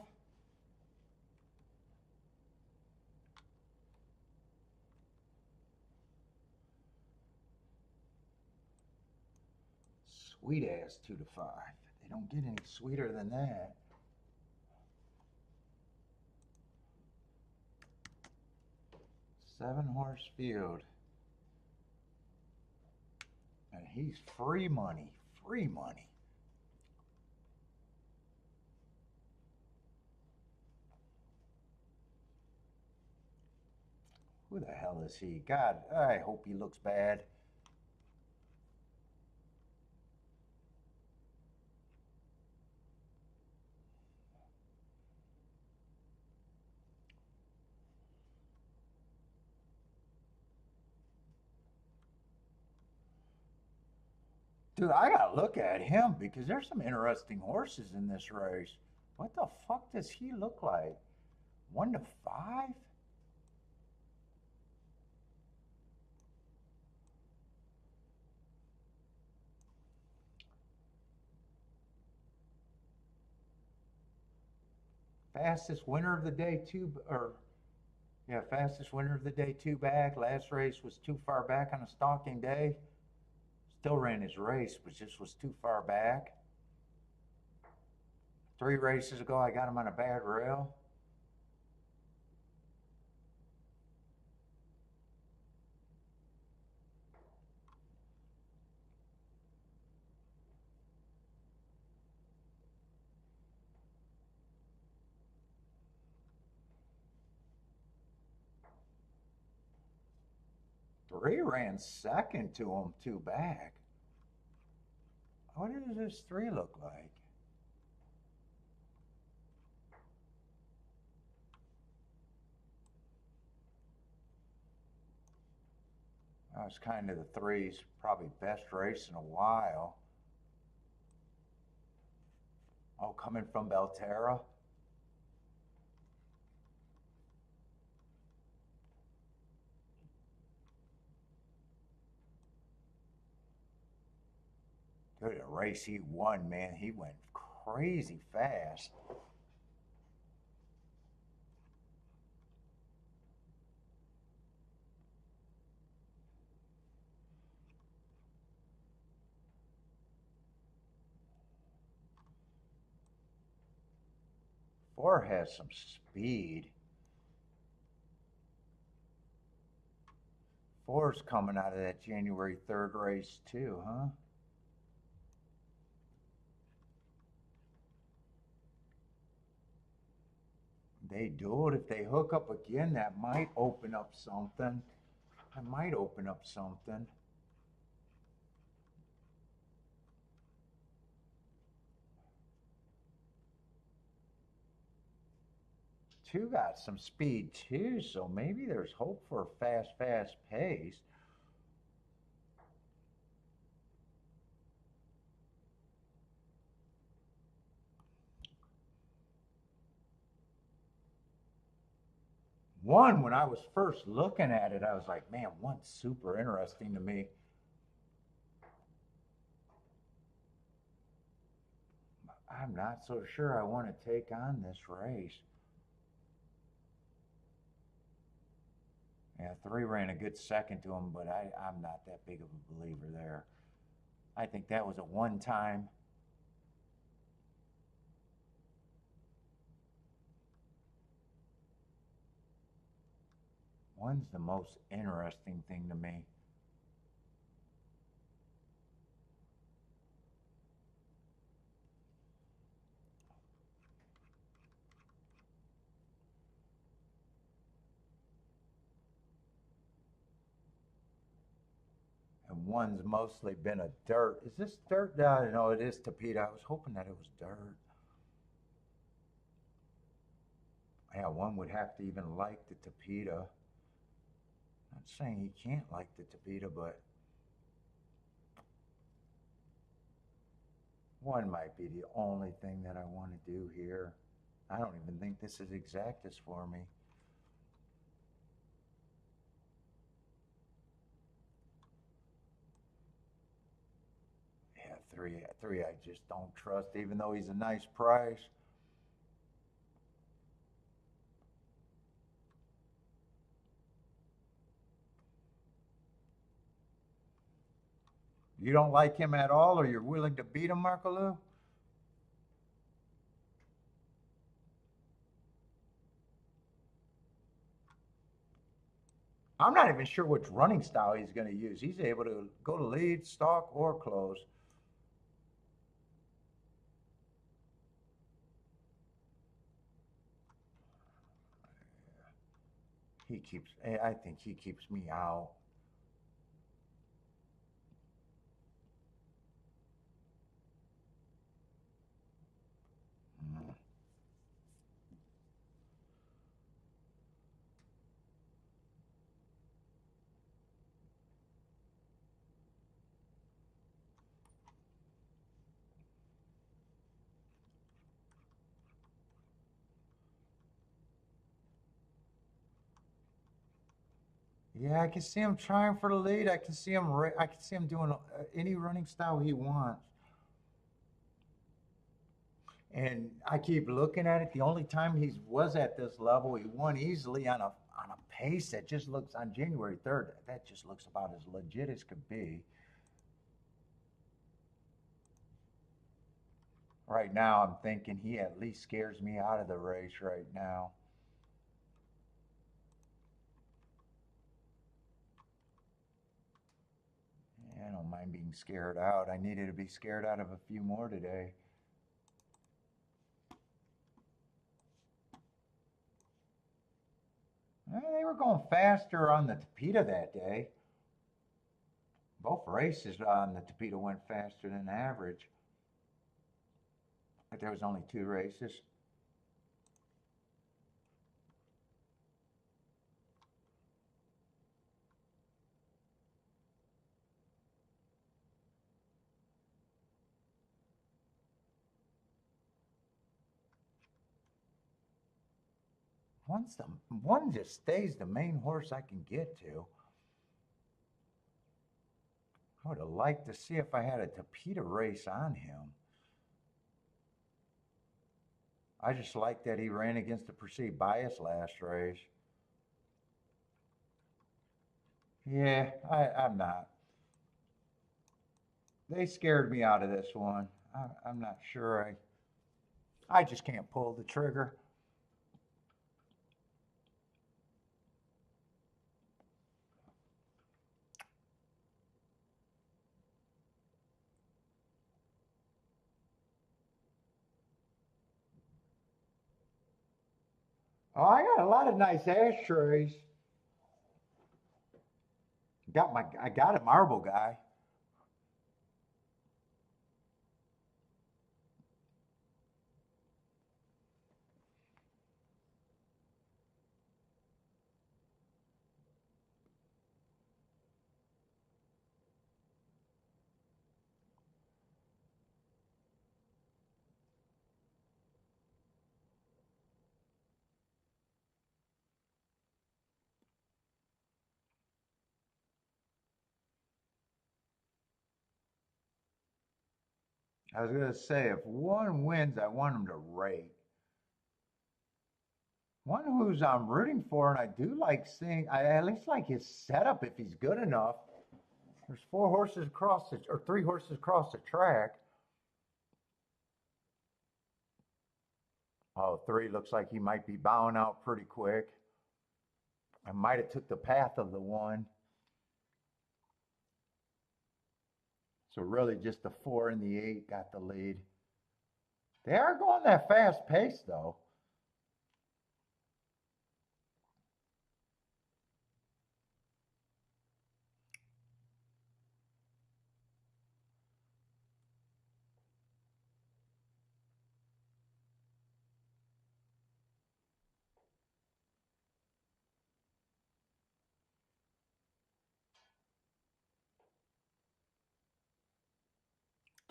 Sweet ass 2 to 5. They don't get any sweeter than that. Seven-horse field. And he's free money. Free money. Who the hell is he? God, I hope he looks bad. Dude, I gotta look at him because there's some interesting horses in this race. What the fuck does he look like? 1 to 5? Fastest winner of the day, fastest winner of the day, 2 back. Last race was too far back on a stalking day. Still ran his race, but just was too far back. 3 races ago, I got him on a bad rail. Three ran second to him, 2 back. What does this 3 look like? That was kind of the 3's probably best race in a while. Oh, coming from Belterra. Dude, the race he won, man, he went crazy fast. Four has some speed. 4's coming out of that January 3rd race too, huh? They do it. If they hook up again, that might open up something. That might open up something. two got some speed too, so maybe there's hope for a fast pace. One, when I was first looking at it, I was like, man, one's super interesting to me. I'm not so sure I want to take on this race. Yeah, three ran a good second to him, but I'm not that big of a believer there. I think that was a one time. One's the most interesting thing to me. And one's mostly been a dirt. Is this dirt? No, it is Tapeta. I was hoping that it was dirt. Yeah, one would have to even like the Tapeta. Not saying he can't like the Tapeta, but one might be the only thing that I want to do here. I don't even think this is exactus for me. Yeah, three I just don't trust, even though he's a nice price. You don't like him at all, or you're willing to beat him, Marco Lou? I'm not even sure which running style he's going to use. He's able to go to lead, stalk, or close. I think he keeps me out. Mm. Yeah, I can see him trying for the lead. I can see him doing any running style he wants. And I keep looking at it. The only time he was at this level, he won easily on a pace that just looks on January 3rd. That just looks about as legit as could be. Right now, I'm thinking he at least scares me out of the race right now. Yeah, I don't mind being scared out. I needed to be scared out of a few more today. They were going faster on the Tapeta that day. Both races on the Tapeta went faster than average. But there was only two races. One just stays the main horse I can get to. I would have liked to see if I had a Tapeta race on him. I just like that he ran against the perceived bias last race. Yeah, I'm not. They scared me out of this one. I'm not sure. I just can't pull the trigger. Oh, I got a lot of nice ashtrays. I got a marble guy. I was gonna say if one wins, I want him to rate. One who's I'm rooting for, and I do like seeing. I at least like his setup if he's good enough. There's four horses across the, or three horses across the track. Oh, three looks like he might be bowing out pretty quick. I might have took the path of the one. So really just the four and the eight got the lead. They are going that fast pace though.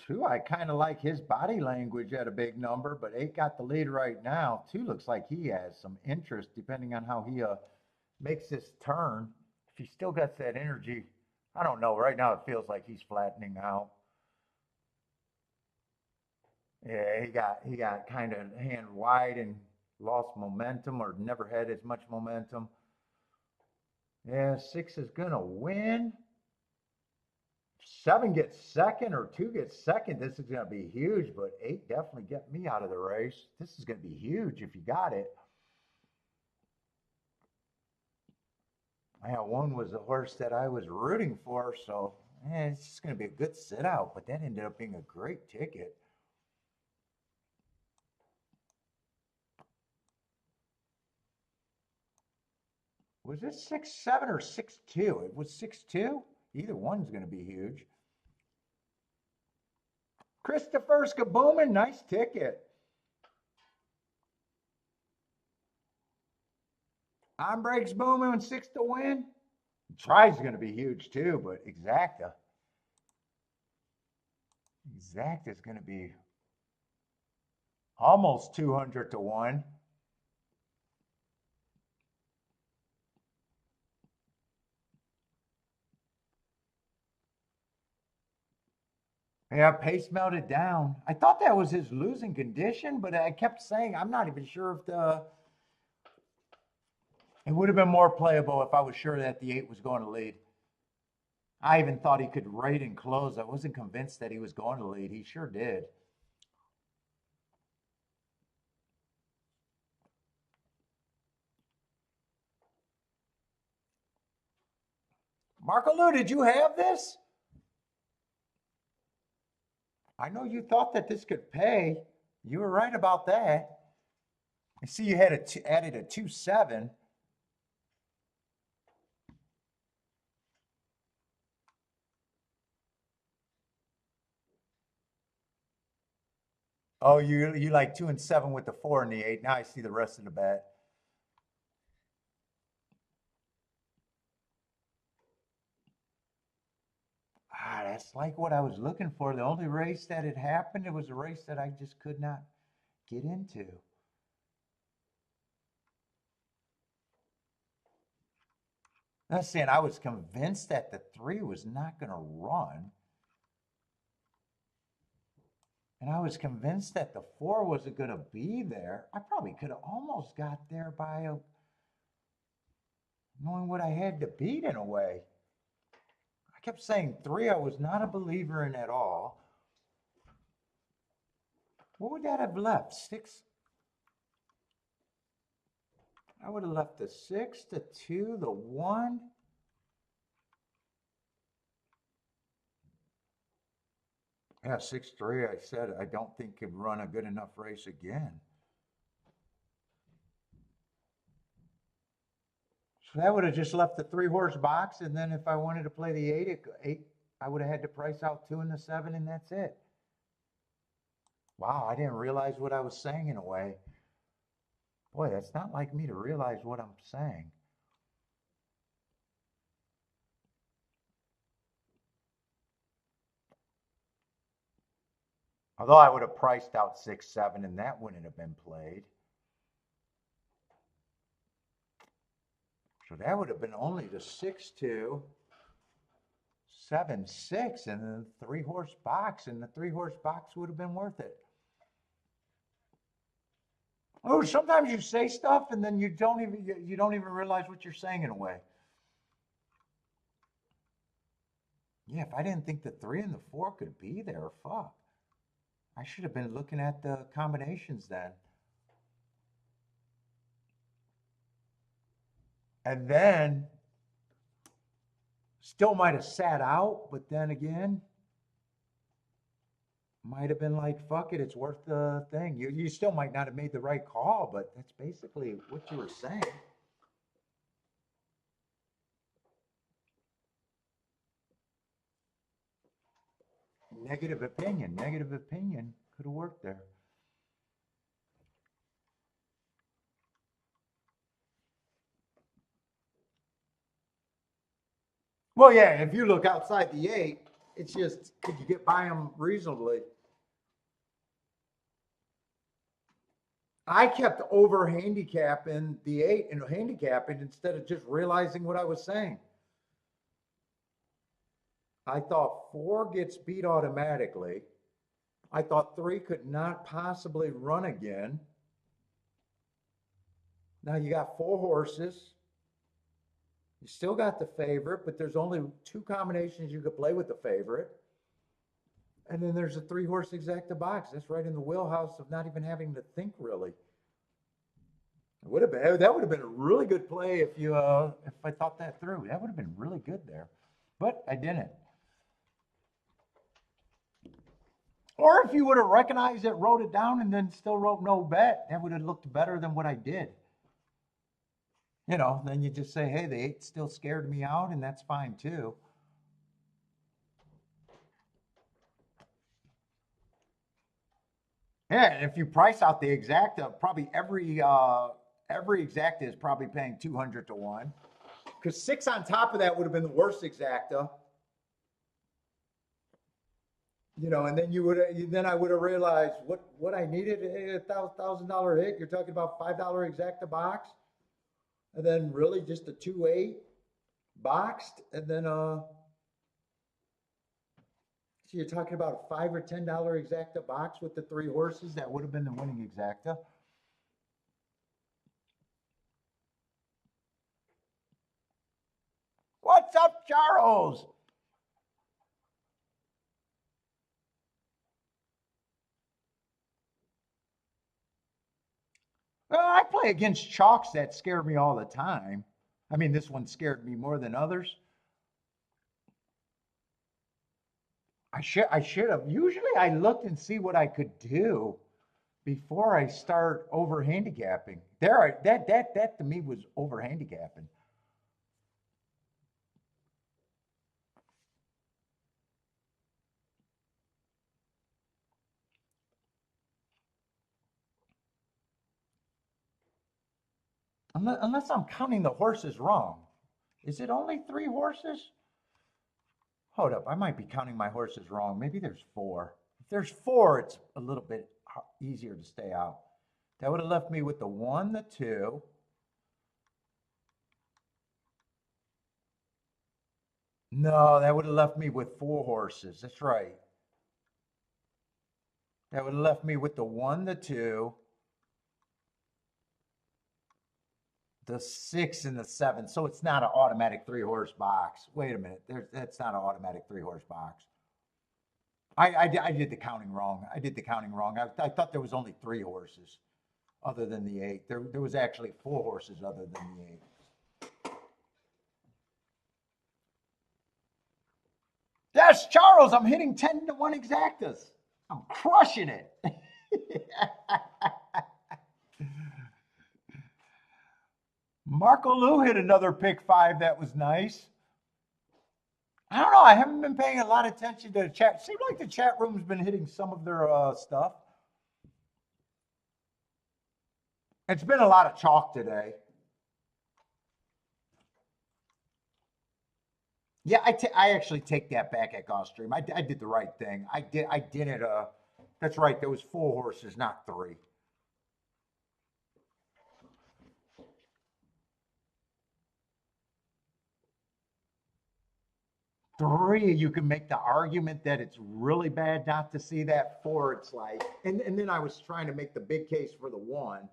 Two, I kind of like his body language at a big number, but eight got the lead right now. Two looks like he has some interest depending on how he makes this turn. If he still got that energy, I don't know. Right now it feels like he's flattening out. Yeah, he got kind of hand wide and lost momentum or never had as much momentum. Yeah, six is gonna win. Seven gets second or two gets second. This is gonna be huge, but eight definitely get me out of the race. This is gonna be huge if you got it. Yeah, one was the horse that I was rooting for, so it's just gonna be a good sit out, but that ended up being a great ticket. Was it 6-7 or 6-2? It was 6-2. Either one's going to be huge. Christopher Skabooming, nice ticket. On breaks booming and six to win. Try's going to be huge too, but Exacta. Exacta is going to be almost 200 to 1. Yeah, pace melted down. I thought that was his losing condition, but I kept saying I'm not even sure if the it would have been more playable if I was sure that the eight was going to lead. I even thought he could rate and close. I wasn't convinced that he was going to lead. He sure did. Marco Lou, did you have this? I know you thought that this could pay. You were right about that. I see you had added a 2-7. Oh, you like 2 and 7 with the 4 and the 8. Now I see the rest of the bet. Ah, that's like what I was looking for. The only race that had happened, it was a race that I just could not get into. I'm saying I was convinced that the 3 was not going to run. And I was convinced that the 4 wasn't going to be there. I probably could have almost got there by knowing what I had to beat in a way. I kept saying 3 I was not a believer in at all. What would that have left? 6? I would have left the 6, the 2, the 1. Yeah, 6-3, I said I don't think could run a good enough race again. So that would have just left the 3-horse box, and then if I wanted to play the 8, I would have had to price out 2 and the 7, and that's it. Wow, I didn't realize what I was saying in a way. Boy, that's not like me to realize what I'm saying. Although I would have priced out 6-7, and that wouldn't have been played. So that would have been only the 6-2, 7-6 and the 3-horse box, and the 3-horse box would have been worth it. Oh, sometimes you say stuff and then you don't even realize what you're saying in a way. Yeah, if I didn't think the 3 and the 4 could be there, fuck. I should have been looking at the combinations then. And then still might have sat out, but then again, might have been like, fuck it, it's worth the thing. You still might not have made the right call, but that's basically what you were saying. Negative opinion could have worked there. Well, yeah, if you look outside the 8, it's just, could you get by them reasonably? I kept over handicapping the 8 and handicapping instead of just realizing what I was saying. I thought 4 gets beat automatically. I thought 3 could not possibly run again. Now you got 4 horses. You still got the favorite, but there's only 2 combinations you could play with the favorite. And then there's a 3-horse exacta box. That's right in the wheelhouse of not even having to think really. It would have been, that would have been a really good play if you if I thought that through. That would have been really good there. But I didn't. Or if you would have recognized it, wrote it down, and then still wrote no bet, that would have looked better than what I did. You know, then you just say, hey, the 8 still scared me out, and that's fine too. Yeah, and if you price out the exacta, probably every exacta is probably paying 200 to 1. Because 6 on top of that would have been the worst exacta. You know, and then I would have realized what I needed, a $1,000 hit. You're talking about $5 exacta box, and then really just a 2-8 boxed, and then so you're talking about a $5 or $10 exacta box with the 3 horses. That would have been the winning exacta. What's up, Charles? Well, I play against chalks that scare me all the time. I mean, this one scared me more than others. I should have. Usually I looked and see what I could do before I start over handicapping. That to me was over handicapping. Unless I'm counting the horses wrong. Is it only 3 horses? Hold up, I might be counting my horses wrong. Maybe there's 4. If there's 4, it's a little bit easier to stay out. That would have left me with the 1, the 2. No, that would have left me with 4 horses. That's right. That would have left me with the 1, the 2, the 6, and the 7. So it's not an automatic 3-horse box. Wait a minute. That's not an automatic 3-horse box. I did the counting wrong. I thought there was only 3 horses other than the 8. There was actually 4 horses other than the 8. Yes, Charles, I'm hitting 10 to 1 exactas. I'm crushing it. Marco Lou hit another pick 5 that was nice. I don't know. I haven't been paying a lot of attention to the chat. Seems like the chat room's been hitting some of their stuff. It's been a lot of chalk today. Yeah, I actually take that back at Gulfstream. I did the right thing. I didn't. That's right. There was 4 horses, not 3. 3, you can make the argument that it's really bad not to see that. 4, it's like, and then I was trying to make the big case for the 1.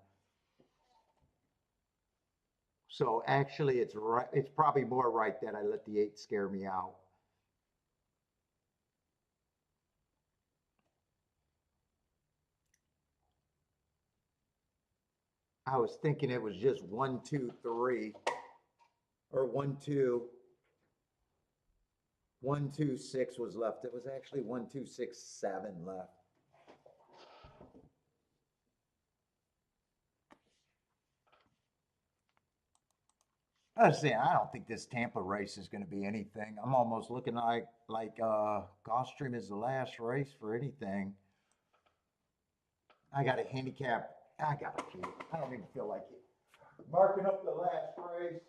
So actually, it's right. It's probably more right that I let the 8 scare me out. I was thinking it was just 1, 2, 3, or 1, 2, 1, 2, 6 was left. It was actually 1, 2, 6, 7 left. I was saying, I don't think this Tampa race is going to be anything. I'm almost looking like Gulfstream is the last race for anything. I got a handicap. I got a few. I don't even feel like it. Marking up the last race.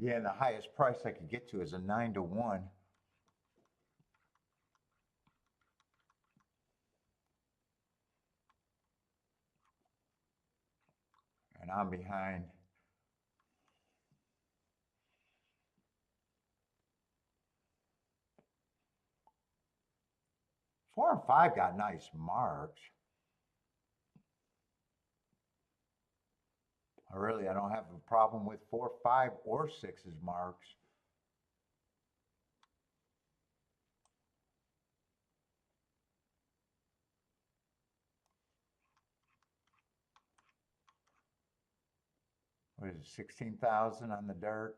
Yeah, and the highest price I could get to is a 9 to 1. And I'm behind. Four and 5 got nice marks. I don't have a problem with 4, 5, or 6's marks. What is it, 16,000 on the dirt?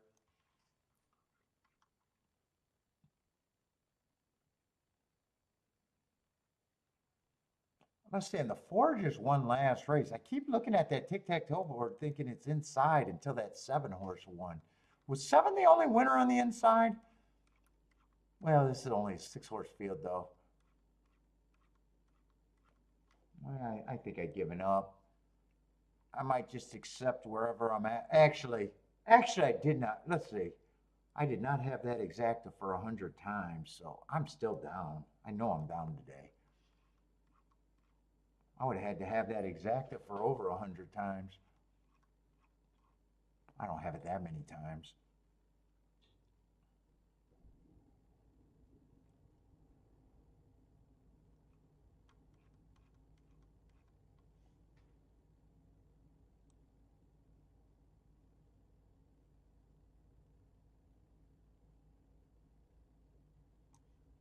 I'm saying the 4 just won last race. I keep looking at that tic-tac-toe board thinking it's inside until that 7 horse won. Was 7 the only winner on the inside? Well, this is only a 6 horse field though. Well, I think I've given up. I might just accept wherever I'm at. Actually, I did not. Let's see. I did not have that exacta for 100 times, so I'm still down. I know I'm down today. I would have had to have that exacta for over 100 times. I don't have it that many times.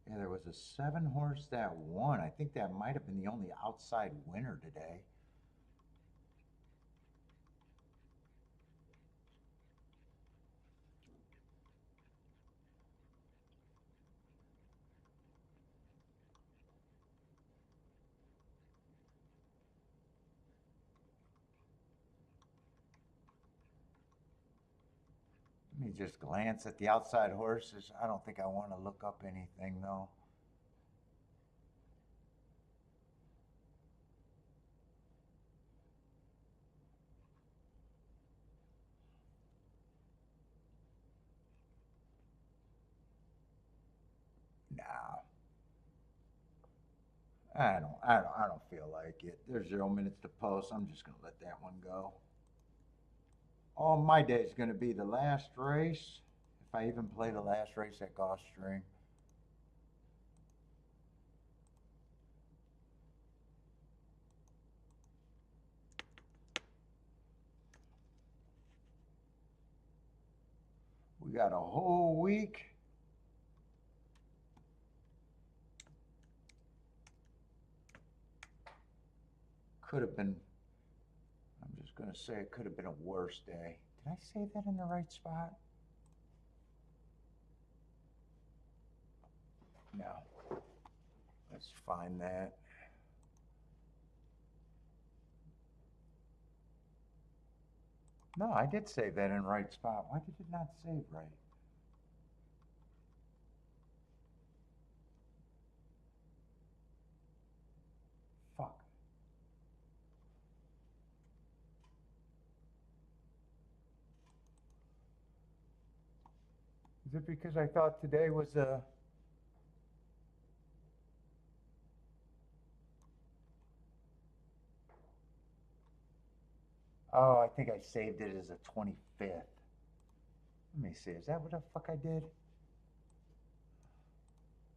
Yeah, there was a 7 horse that won. I think that might have been the only outside winner today. Let me just glance at the outside horses. I don't think I want to look up anything though. No. I don't feel like it. There's 0 minutes to post. I'm just gonna let that one go. All my day is gonna be the last race. If I even play the last race at Gulfstream. We got a whole week. Could have been, I'm just going to say it could have been a worse day. Did I say that in the right spot? No. Let's find that. No, I did save that in the right spot. Why did it not save right? Fuck. Is it because I thought today was a... Oh, I think I saved it as a 25th. Let me see, is that what the fuck I did?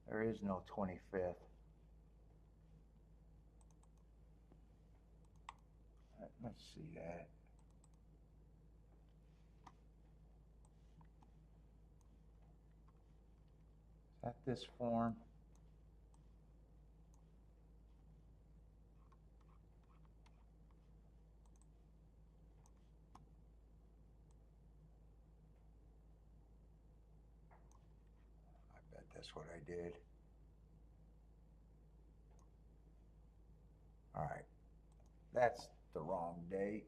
There is no 25th. Let's see that. Is that this form? I bet that's what I did. All right, that's the wrong date.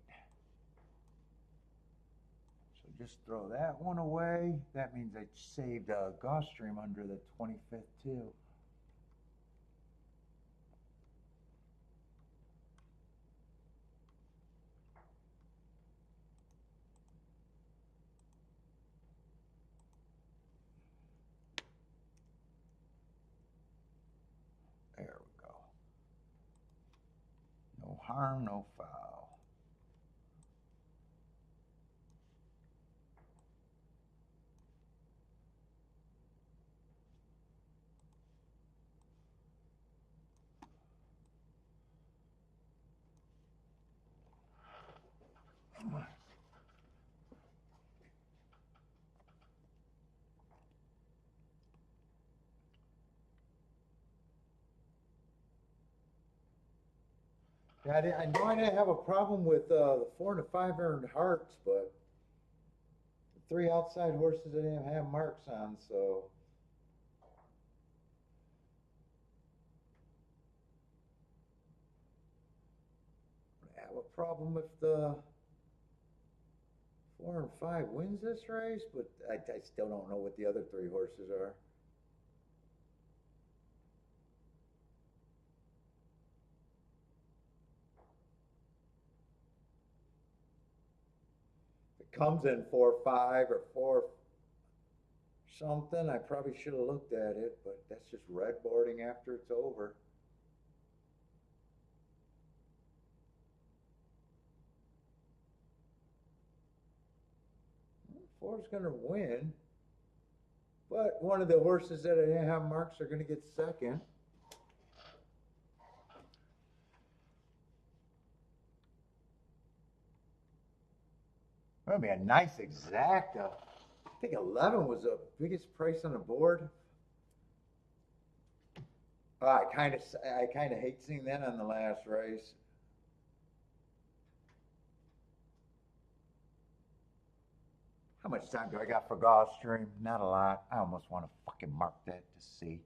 So just throw that one away. That means I saved a Gulfstream under the 25th too. There we go. No harm, no foul. Yeah, I know I didn't have a problem with the 4 and the 5 earned hearts, but the 3 outside horses I didn't have marks on, so. I have a problem if the 4 and 5 wins this race, but I still don't know what the other 3 horses are. Comes in 4-5 or 4 something, I probably should have looked at it, but that's just red boarding after it's over. Four's gonna win, but one of the horses that I didn't have marks are gonna get second. That'd be a nice exacta. I think 11 was the biggest price on the board. I kind of hate seeing that on the last race. How much time do I got for Gulfstream? Not a lot. I almost want to fucking mark that to see.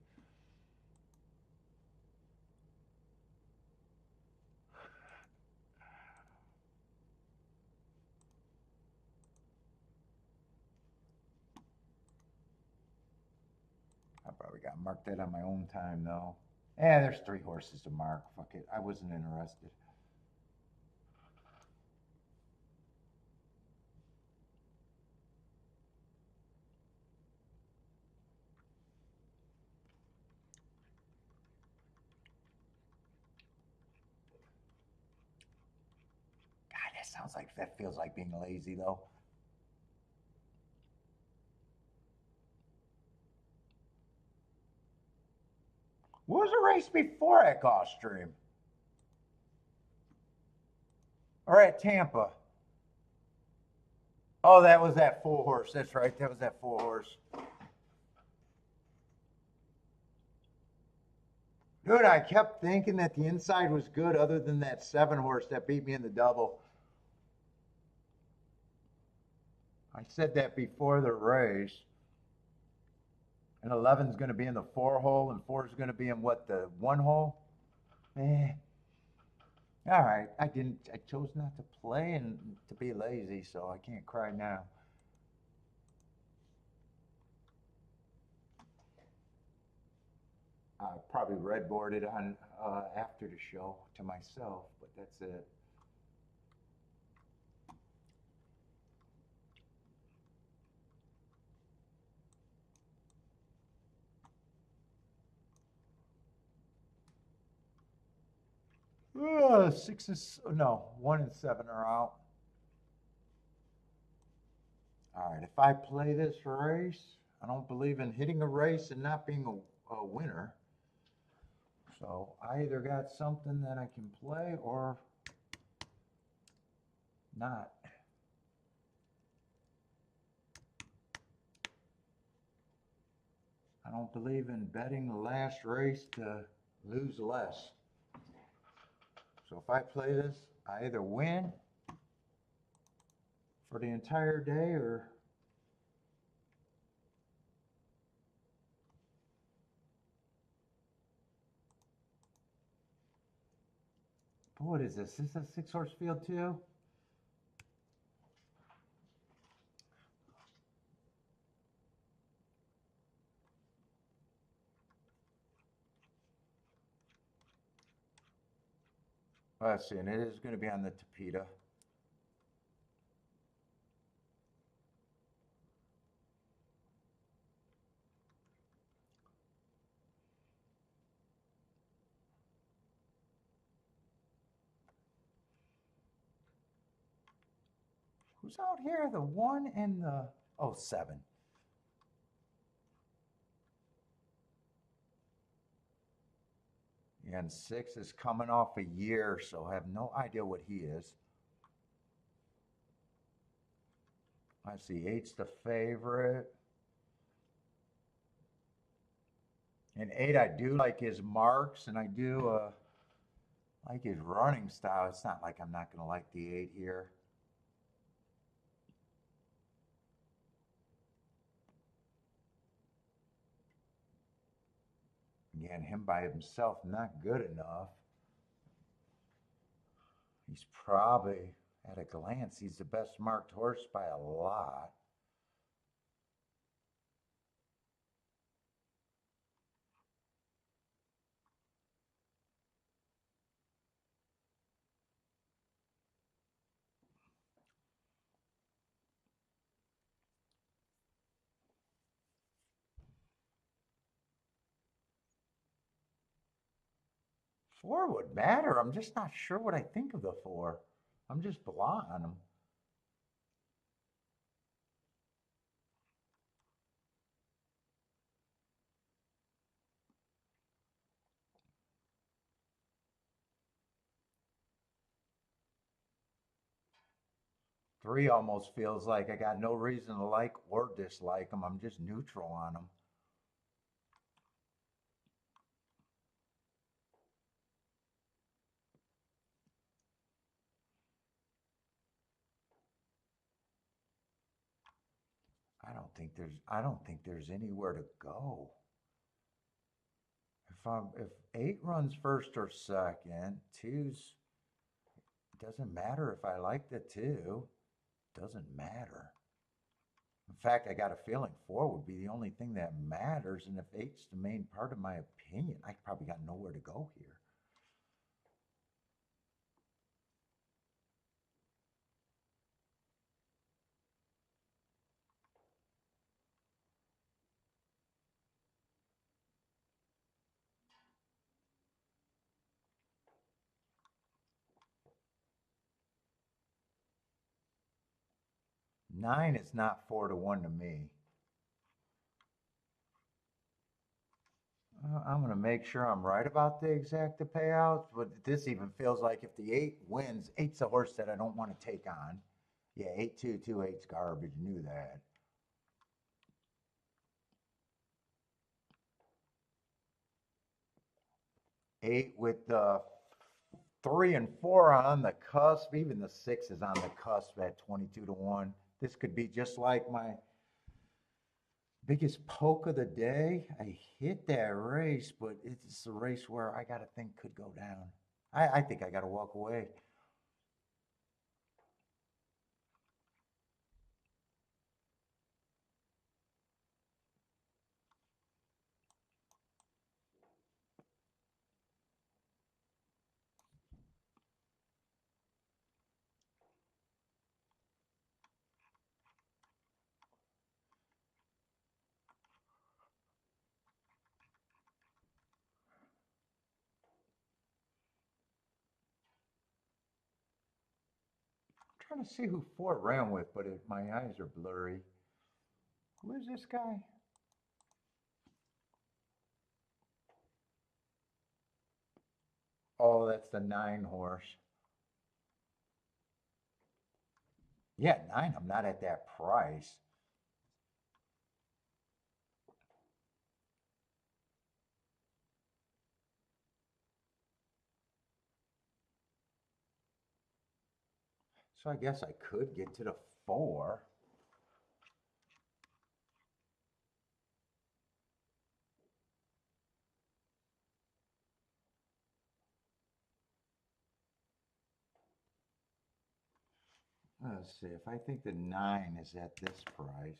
I probably got to mark that on my own time though. There's 3 horses to mark. Fuck it. I wasn't interested. God, that feels like being lazy though. What was the race before at Gulfstream? Or at Tampa? Oh, that was that 4 horse. That's right. That was that 4 horse. Dude, I kept thinking that the inside was good other than that 7 horse that beat me in the double. I said that before the race. And 11's going to be in the 4 hole, and 4's going to be in what, the 1 hole? Eh. All right. I chose not to play and to be lazy, so I can't cry now. I probably redboarded on after the show to myself, but that's it. Six is no, 1 and 7 are out. All right, if I play this race, I don't believe in hitting a race and not being a winner. So I either got something that I can play or not. I don't believe in betting the last race to lose less. So if I play this, I either win for the entire day or what is this? Is this a 6 horse field too? Let's see, and it is going to be on the Tapeta. Who's out here? The 1 and the 7. And 6 is coming off a year, so I have no idea what he is. I see 8's the favorite. And 8, I do like his marks, and I do like his running style. It's not like I'm not going to like the 8 here. Again, him by himself, not good enough. He's probably, at a glance, he's the best marked horse by a lot. Four would matter. I'm just not sure what I think of the 4. I'm just blah on him. Three almost feels like I got no reason to like or dislike him. I'm just neutral on him. I don't think there's anywhere to go. If 8 runs first or second, 2's it doesn't matter if I like the 2. Doesn't matter. In fact, I got a feeling 4 would be the only thing that matters, and if 8's the main part of my opinion, I probably got nowhere to go here. Nine is not 4-1 to me. I'm going to make sure I'm right about the exacta payouts, but this even feels like if the 8 wins, 8's a horse that I don't want to take on. Yeah, 8228's garbage. Knew that. Eight with the 3 and 4 on the cusp. Even the 6 is on the cusp at 22-1. This could be just like my biggest poke of the day. I hit that race, but it's a race where I got to think could go down. I think I got to walk away. I'm trying to see who Ford ran with, but my eyes are blurry. Who is this guy? Oh, that's the 9 horse. Yeah, 9. I'm not at that price. So I guess I could get to the 4. Let's see. If I think the 9 is at this price,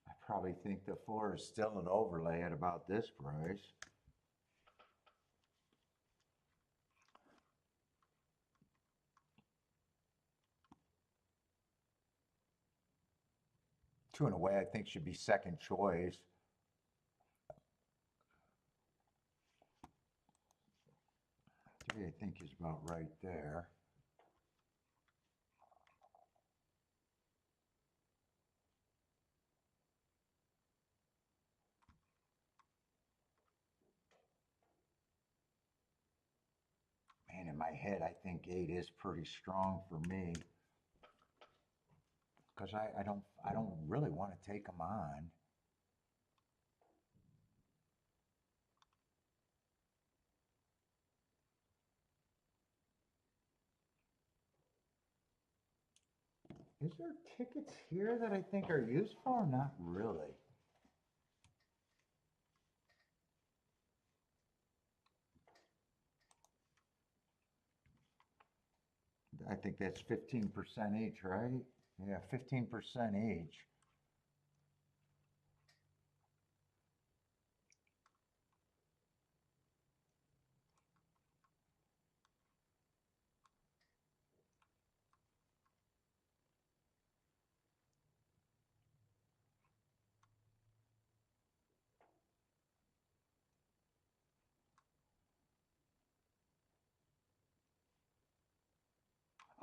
I probably think the 4 is still an overlay at about this price. Two in a way, I think should be second choice. 3, I think, is about right there. Man, in my head, I think 8 is pretty strong for me because I don't really want to take them on. Is there tickets here that I think are useful? Not really. I think that's 15% each, right? Yeah, 15% each.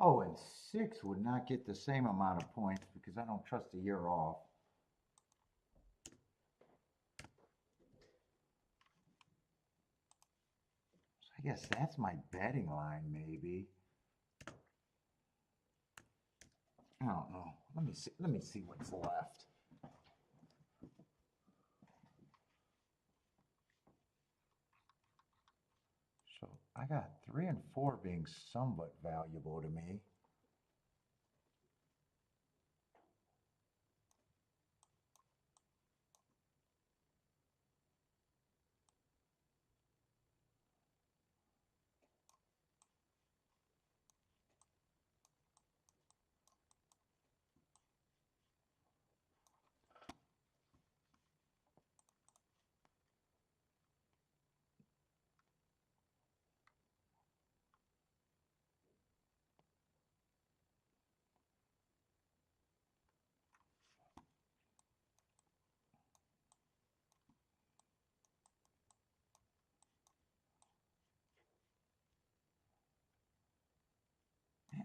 Oh, and 6 would not get the same amount of points because I don't trust a year off. So I guess that's my betting line, maybe. I don't know. Let me see. Let me see what's left. So I got 3 and 4 being somewhat valuable to me.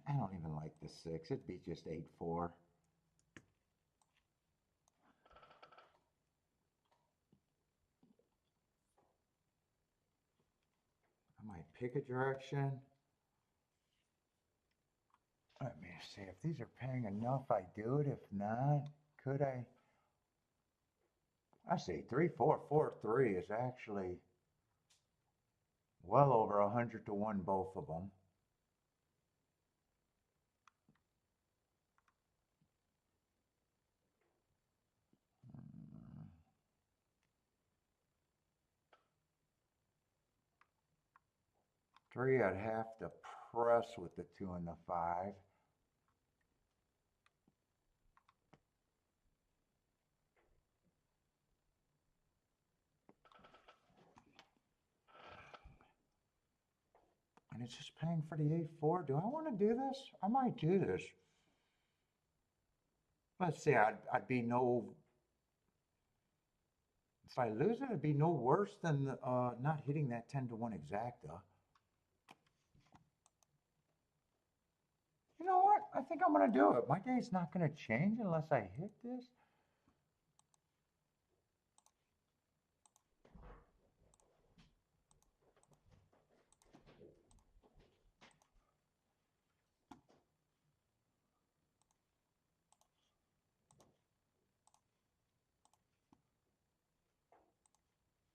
I don't even like the 6. It'd be just 8-4. I might pick a direction. Let me see if these are paying enough. I do it. If not, could I? I see 3-4-4-3 is actually well over 100 to 1, both of them. Three, I'd have to press with the 2 and the 5. And it's just paying for the 8-4. Do I want to do this? I might do this. Let's see, I'd be no, if I lose it, it'd be no worse than not hitting that 10-1 exacta. You know what? I think I'm going to do it. My day's not going to change unless I hit this.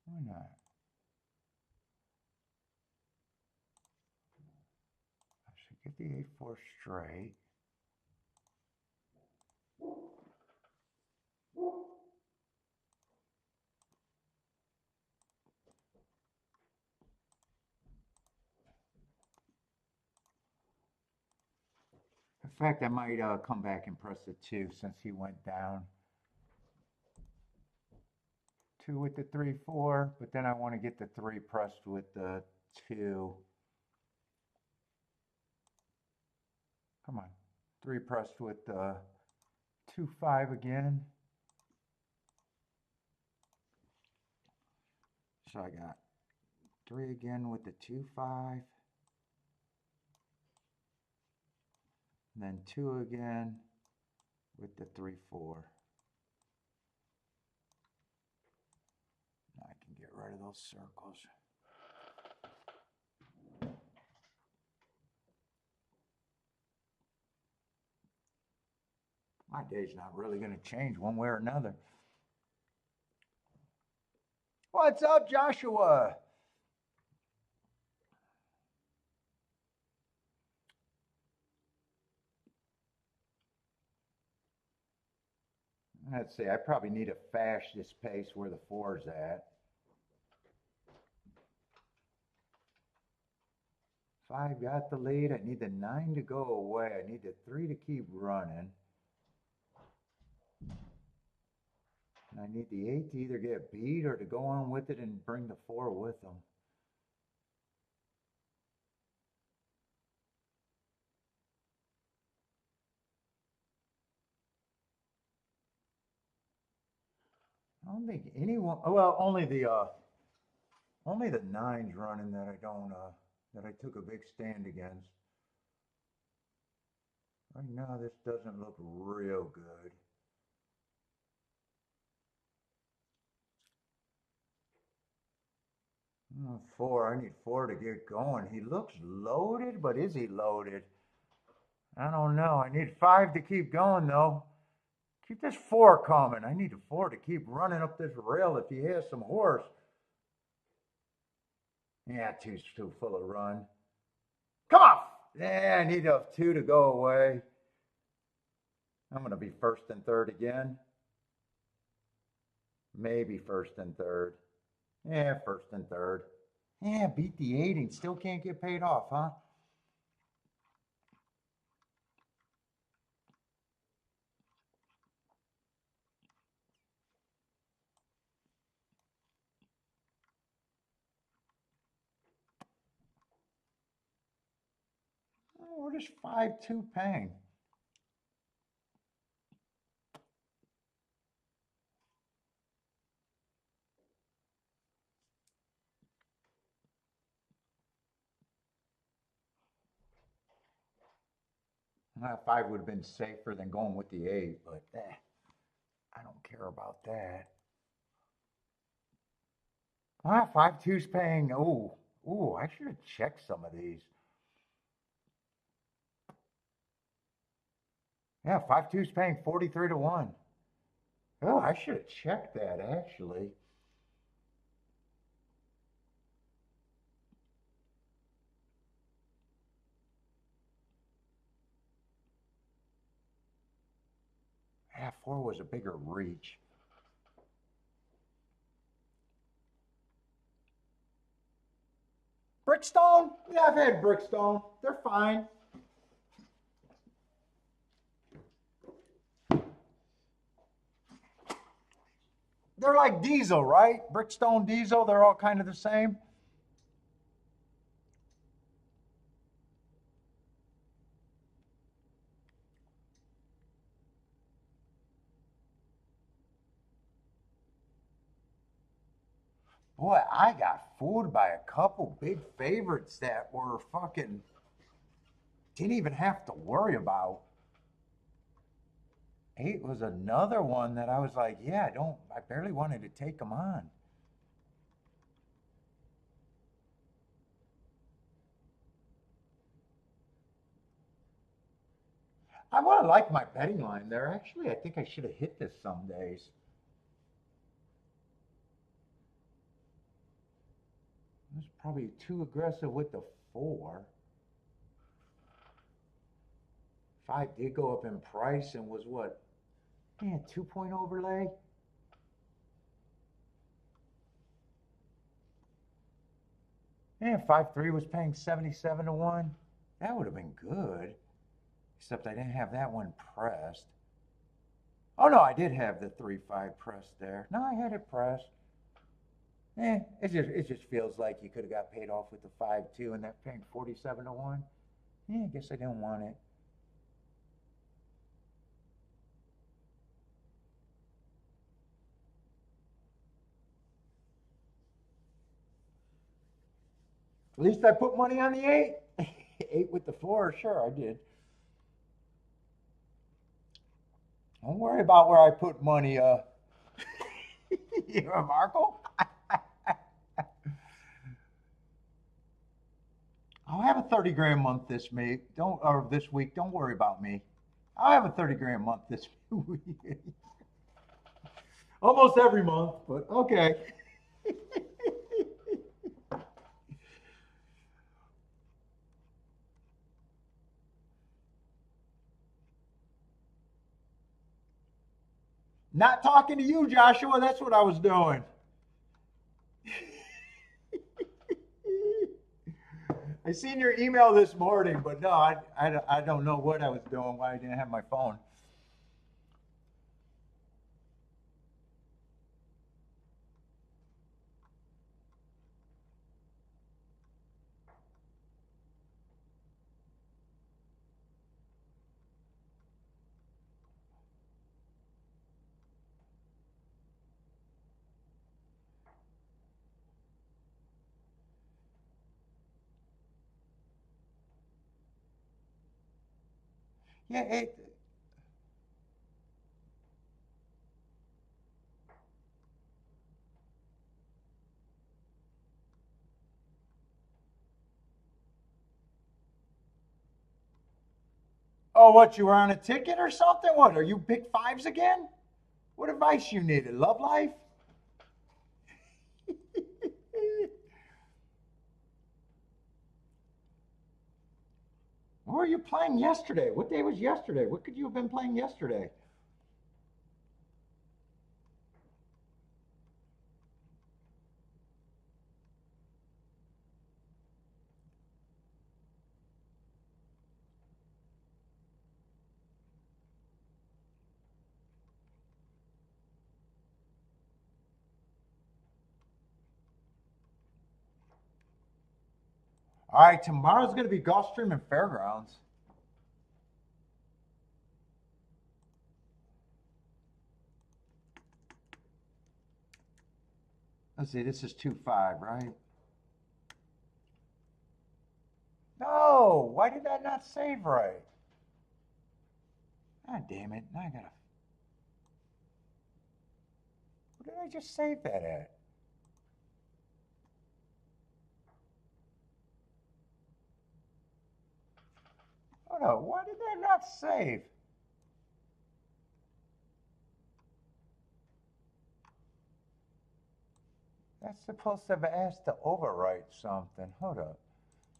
Why not? I should get the 8-4 straight. In fact, I might come back and press the 2 since he went down. 2 with the 3-4, but then I want to get the 3 pressed with the 2. Come on. 3 pressed with the 2-5 again. So I got 3 again with the 2-5. And then 2 again with the 3-4. Now I can get rid of those circles. My day's not really going to change one way or another. What's up, Joshua? Let's see, I probably need to fash this pace where the 4's at. 5 got the lead. I need the 9 to go away. I need the 3 to keep running. And I need the 8 to either get beat or to go on with it and bring the 4 with them. I don't think anyone, well, only the 9's running that I don't, that I took a big stand against. Right now, this doesn't look real good. Oh, 4, I need 4 to get going. He looks loaded, but is he loaded? I don't know. I need 5 to keep going, though. Keep this 4 coming. I need a 4 to keep running up this rail if he has some horse. Yeah, 2's too full of run. Come on! Yeah, I need a 2 to go away. I'm going to be first and third again. Maybe first and third. Yeah, first and third. Yeah, beat the 8 and still can't get paid off, huh? Oh, what is 5-2 paying? Well, 5 would have been safer than going with the 8, but I don't care about that. 5-2's paying. Ooh, I should have checked some of these. Yeah, 5-2 is paying 43 to 1. Oh, I should have checked that actually. Yeah, 4 was a bigger reach. Brickstone? Yeah, I've had Brickstone. They're fine. They're like diesel, right? Brickstone, diesel, they're all kind of the same. Boy, I got fooled by a couple big favorites that were fucking didn't even have to worry about. 8 was another one that I was like, yeah, I barely wanted to take them on. I want to like my betting line there. Actually, I think I should have hit this some days. I was probably too aggressive with the 4. 5 did go up in price and was what? Yeah, 2-point overlay. Yeah, 5-3 was paying 77 to 1. That would have been good. Except I didn't have that one pressed. Oh no, I did have the 3-5 pressed there. No, I had it pressed. It just feels like you could have got paid off with the 5-2 and that paying 47 to 1. Yeah, I guess I didn't want it. At least I put money on the 8. 8 with the 4, sure I did. Don't worry about where I put money, Marco. I'll have a 30 grand month this week. Don't worry about me. I'll have a 30 grand month this week. Almost every month, but okay. Not talking to you, Joshua. That's what I was doing. I seen your email this morning, but no, I don't know what I was doing, why I didn't have my phone. Yeah, oh, what, you were on a ticket or something? What, are you pick fives again? What advice you needed? Love life? What were you playing yesterday? What day was yesterday? What could you have been playing yesterday? All right, tomorrow's going to be Gulfstream and Fairgrounds. Let's see, this is 2-5, right? No, why did that not save right? God damn it. Now I gotta. What did I just save that at? Oh no, why did that not save? That's supposed to have asked to overwrite something. Hold up.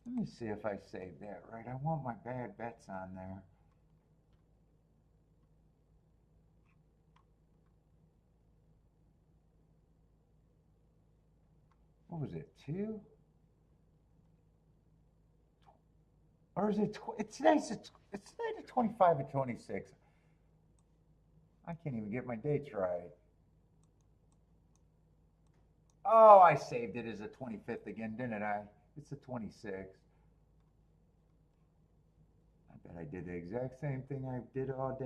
Let me see if I saved that right. I want my bad bets on there. What was it, 2? Or is it, it's today's the 25 and 26. I can't even get my dates right. Oh, I saved it as the 25th again, didn't I? It's the 26th. I bet I did the exact same thing I did all day.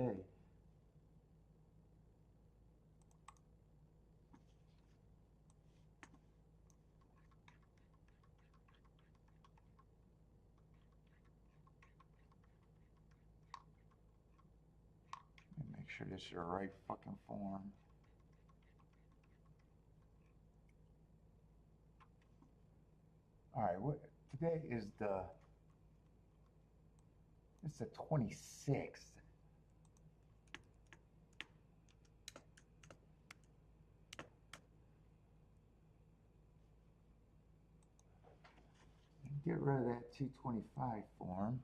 Let me make sure this is the right fucking form. All right, what today is it's the 26th. Get rid of that 225 form.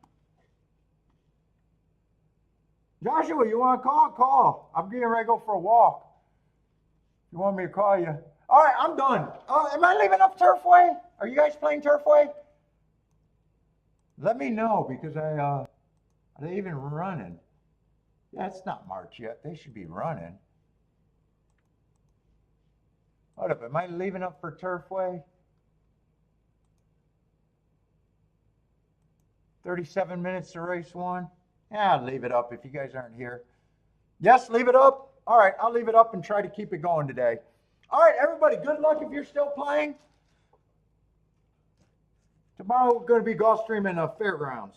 Joshua, you want to call? Call. I'm getting ready to go for a walk. You want me to call you? All right, I'm done. Am I leaving up Turfway? Are you guys playing Turfway? Let me know because are they even running? Yeah, it's not March yet. They should be running. Hold up, am I leaving up for Turfway? 37 minutes to race 1? Yeah, I'll leave it up if you guys aren't here. Yes, leave it up? All right, I'll leave it up and try to keep it going today. All right, everybody, good luck if you're still playing. Tomorrow we're going to be Gulfstream and Fairgrounds.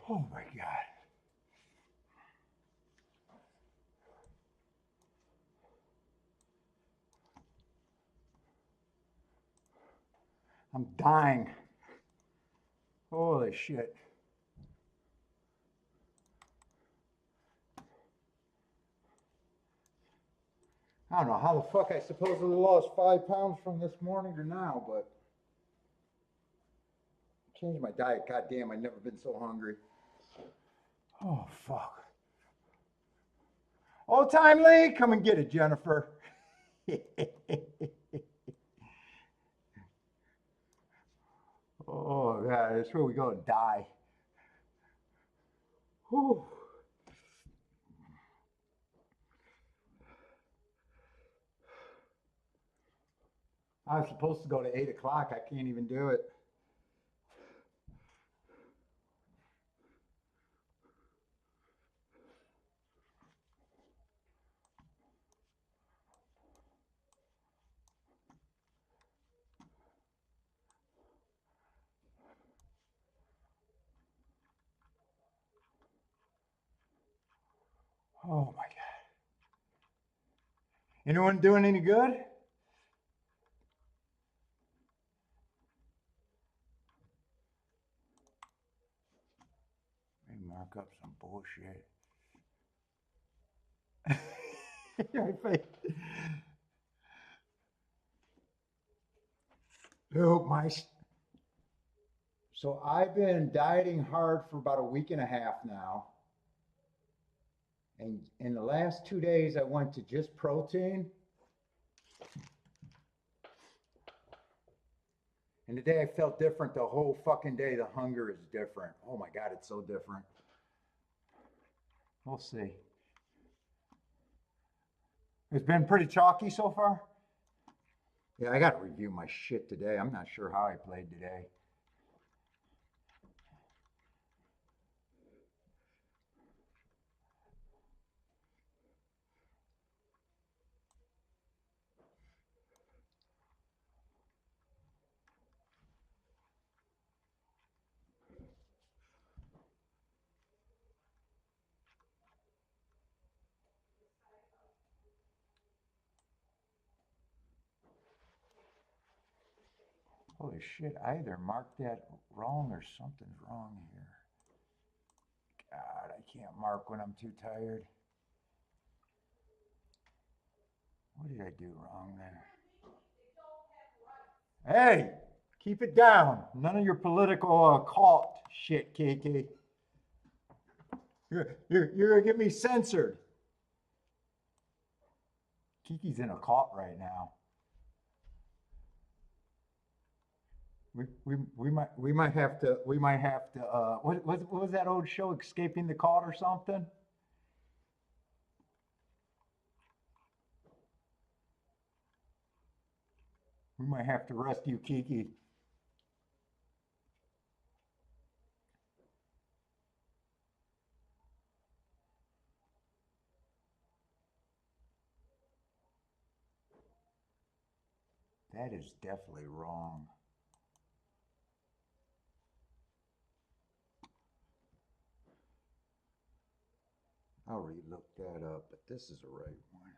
Oh my God. I'm dying. Holy shit. I don't know how the fuck I supposedly lost 5 pounds from this morning to now, but changed my diet. God damn, I've never been so hungry. Oh, fuck. Old time Lee, come and get it, Jennifer. Oh, God, that's where we go and die. Whew. I was supposed to go to 8 o'clock. I can't even do it. Oh, my God. Anyone doing any good? Let me mark up some bullshit. Oh, so I've been dieting hard for about a week and a half now. And in the last 2 days, I went to just protein. And today I felt different the whole fucking day. The hunger is different. Oh my God, it's so different. We'll see. It's been pretty chalky so far. Yeah, I got to review my shit today. I'm not sure how I played today. Holy shit, I either marked that wrong or something's wrong here. God, I can't mark when I'm too tired. What did I do wrong there? Hey, keep it down. None of your political cult shit, Kiki. You're going to get me censored. Kiki's in a cult right now. We might have to what was that old show, Escaping the Cult or something? We might have to rescue Kiki. That is definitely wrong. I'll re-look that up, but this is the right one.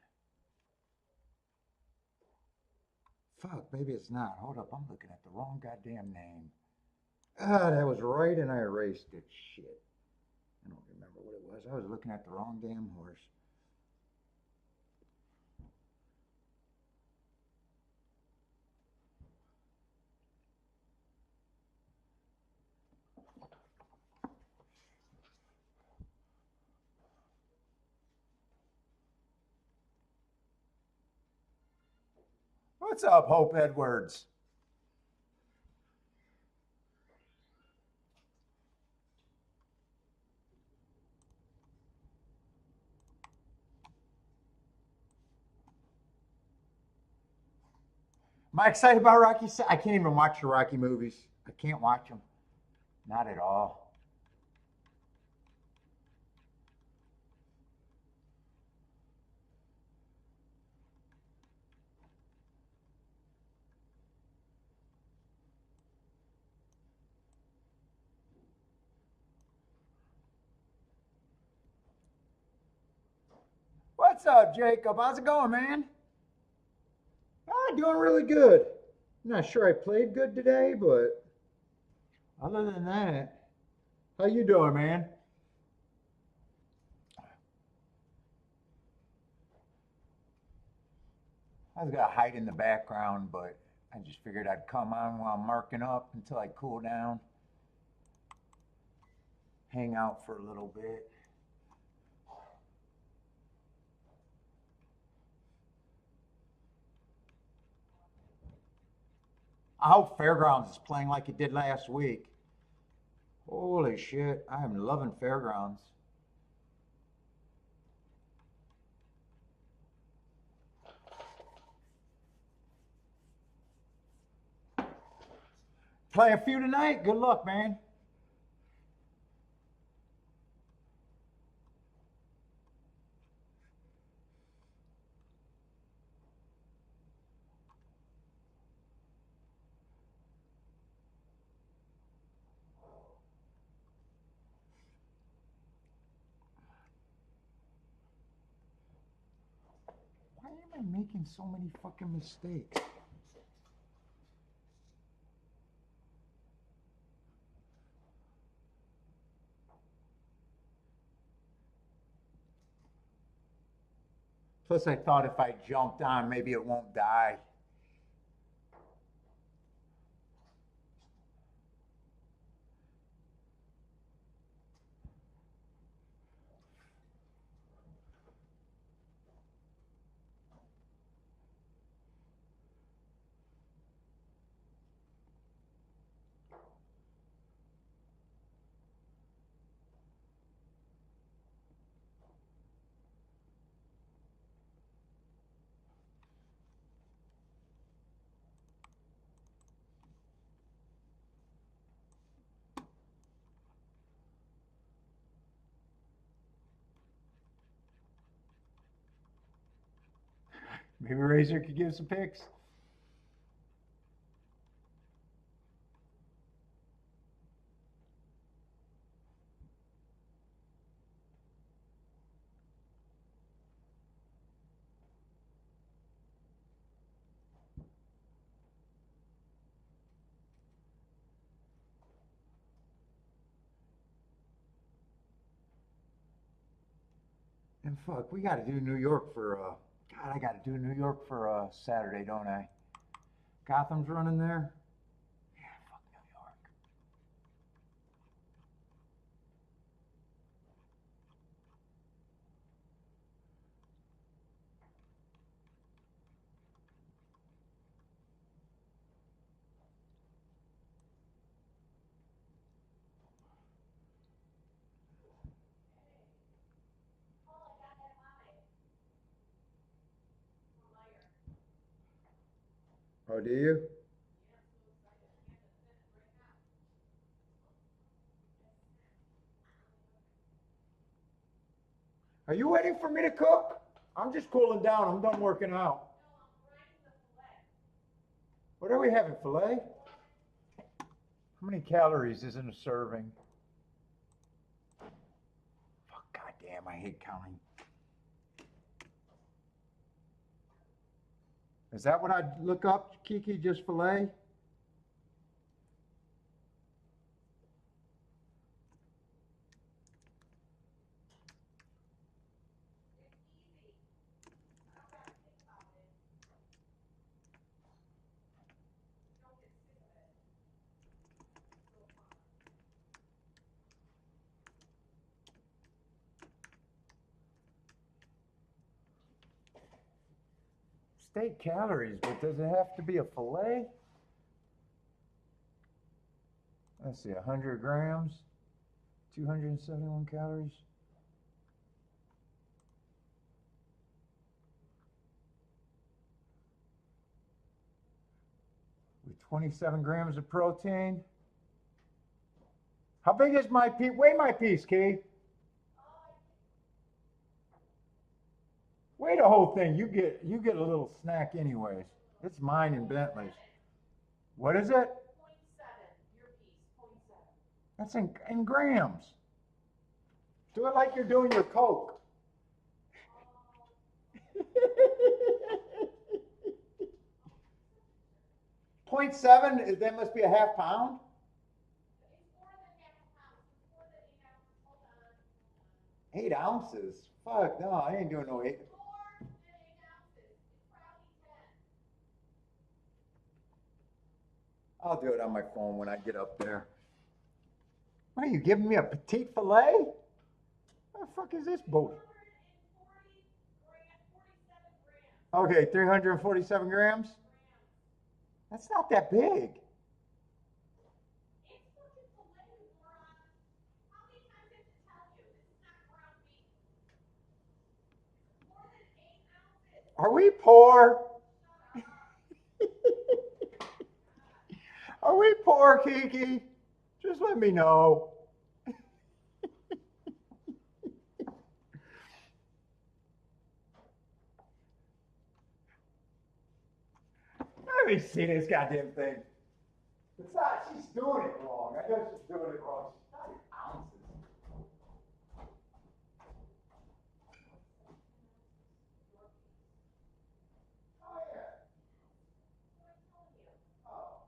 Fuck, maybe it's not. Hold up, I'm looking at the wrong goddamn name. Ah, that was right and I erased it. Shit. I don't remember what it was. I was looking at the wrong damn horse. What's up, Hope Edwards? Am I excited about Rocky? I can't even watch the Rocky movies. I can't watch them. Not at all. What's up, Jacob? How's it going, man? Doing really good. I'm not sure I played good today, but other than that, how you doing, man? I was gonna hide in the background, but I just figured I'd come on while I'm marking up until I cool down, hang out for a little bit. I hope Fairgrounds is playing like it did last week. Holy shit, I am loving Fairgrounds. Play a few tonight. Good luck, man. Why am I making so many fucking mistakes? Plus, I thought if I jumped on, maybe it won't die. Maybe Razor could give some picks. And fuck, we got to do New York for God, I got to do New York for Saturday, don't I? Gotham's running there. Yeah, fuck New York. Oh, do you? Are you waiting for me to cook? I'm just cooling down. I'm done working out. What are we having, filet? How many calories is in a serving? Fuck, goddamn, I hate counting. Is that what I'd look up, Kiki, just filet? Steak calories, but does it have to be a filet? Let's see, 100 grams, 271 calories. With 27 grams of protein. How big is my piece? Weigh my piece, Kate. Weigh the whole thing. You get a little snack anyways. It's mine and Bentley's. What is it? That's in grams. Do it like you're doing your Coke. .7, that must be a half pound. 8 ounces. Fuck no, I ain't doing no 8. I'll do it on my phone when I get up there. What are you giving me, a petite fillet? What the fuck is this boat? Okay, 347 grams. That's not that big. Are we poor? Are we poor, Kiki? Just let me know. Let me see this goddamn thing. Besides, she's doing it wrong. I know she's doing it wrong. She's not in ounces. Oh, yeah. Oh.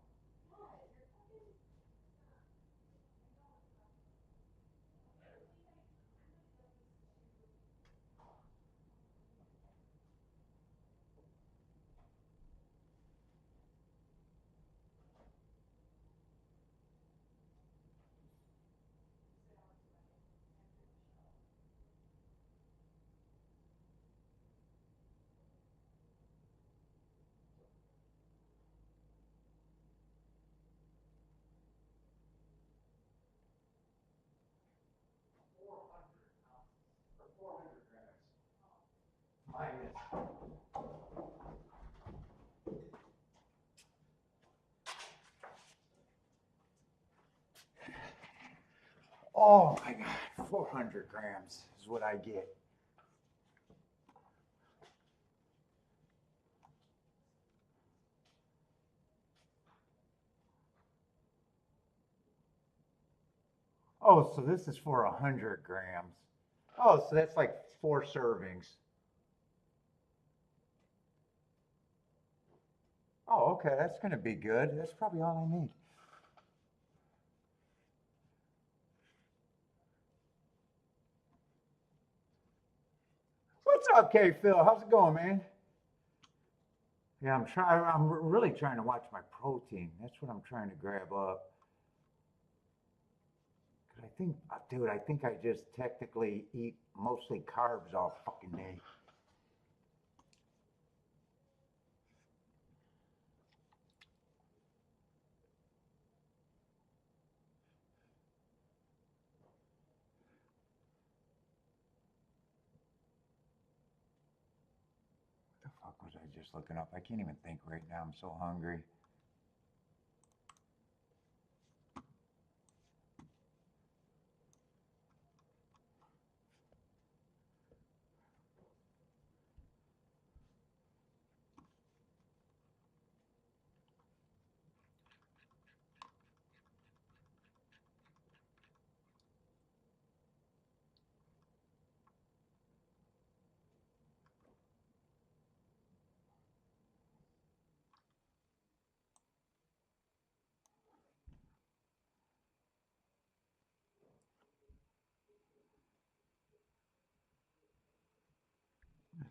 Minus. Oh my God, 400 grams is what I get. Oh, so this is for 100 grams. Oh, so that's like 4 servings. Oh, okay, that's gonna be good. That's probably all I need. What's up, K Phil? How's it going, man? Yeah, I'm really trying to watch my protein. That's what I'm trying to grab up. 'Cause I think, dude, I think I just technically eat mostly carbs all fucking day. What the fuck was I just looking up? I can't even think right now. I'm so hungry.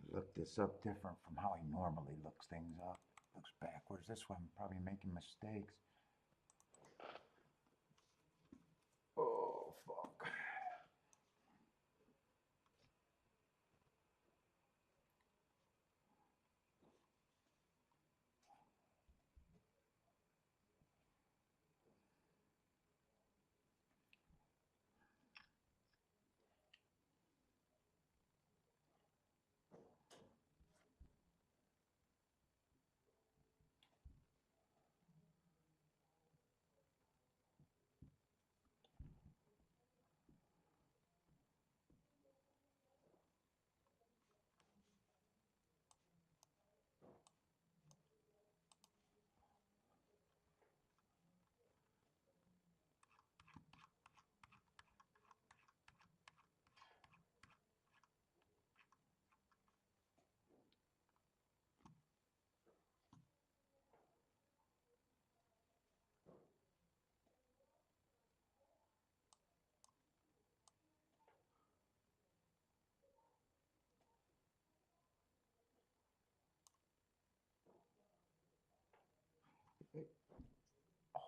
Look this up different from how he normally looks things up. Looks backwards. That's why I'm probably making mistakes. Oh, fuck.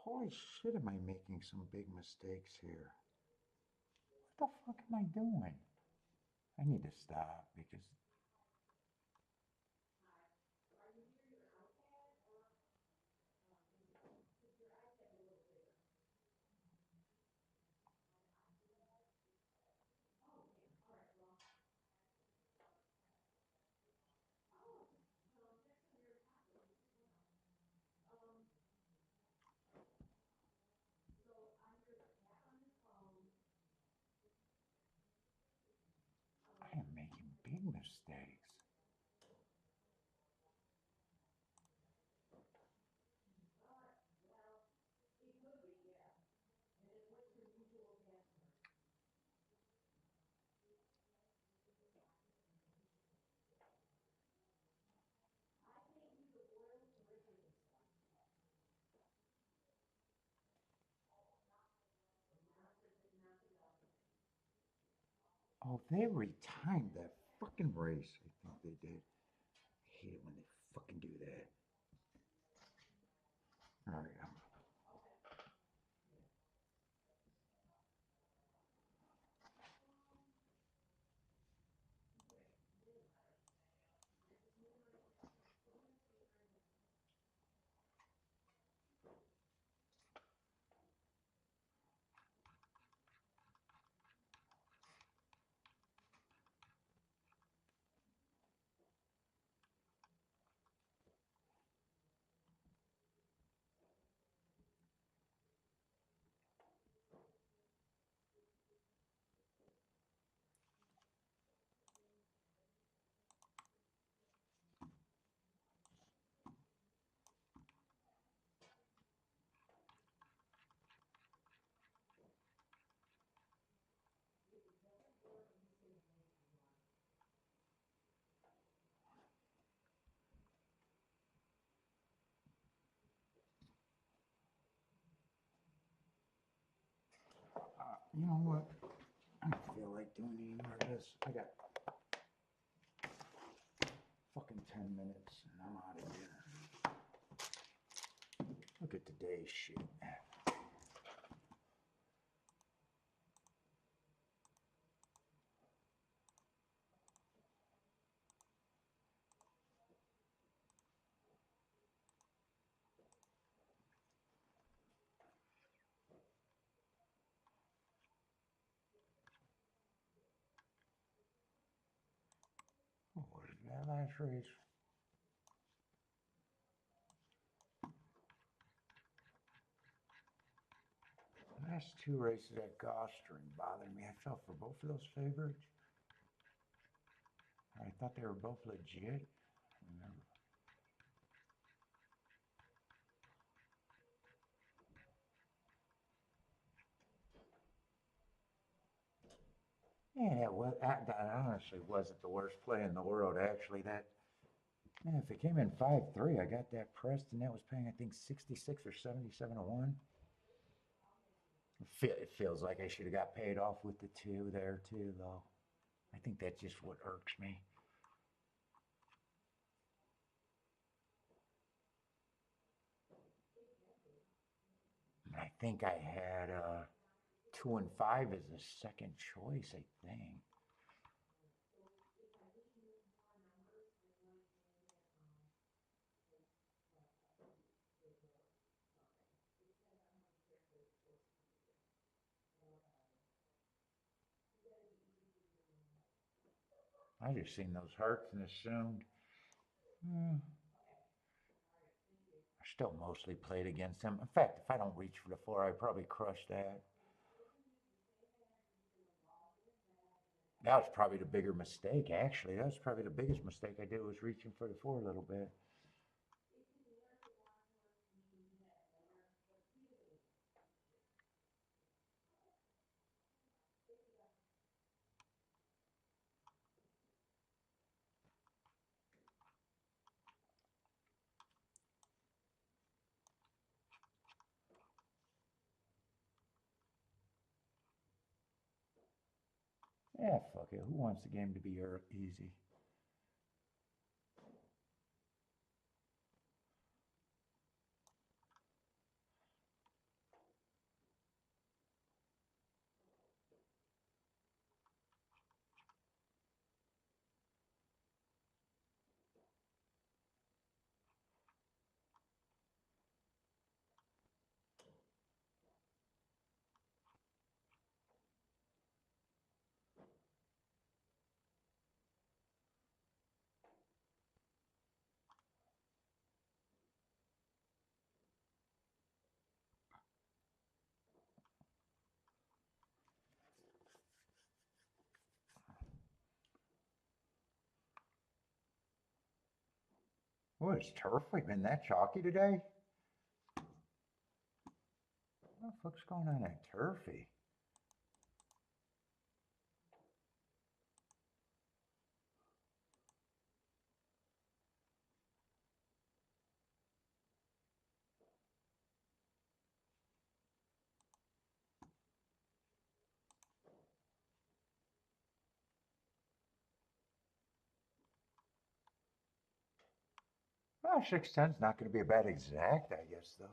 Holy shit, am I making some big mistakes here? What the fuck am I doing? I need to stop because I am making big mistakes. Oh, they retimed that fucking race. I think they did. I hate it when they fucking do that. All right, you know what? I don't feel like doing any more of this. I got fucking 10 minutes and I'm out of here. Look at today's shit. Oh, what is that last race? The last two races at Gulfstream bothered me. I felt for both of those favorites. I thought they were both legit. Remember. Yeah, that honestly wasn't the worst play in the world. Actually, that man, if it came in 5-3, I got that pressed, and that was paying I think 66 or 77 to 1. It feels like I should have got paid off with the 2 there too, though. I think that's just what irks me. And I think I had 2 and 5 as a second choice. I think. I just seen those hurts and assumed. I still mostly played against them. In fact, if I don't reach for the 4, I probably crush that. That was probably the bigger mistake, actually. That was probably the biggest mistake I did was reaching for the 4 a little bit. Yeah, fuck it. Who wants the game to be easy? What is turf? We've been that chalky today? What the fuck's going on at turfy? Well, 610's not going to be a bad exact, I guess, though.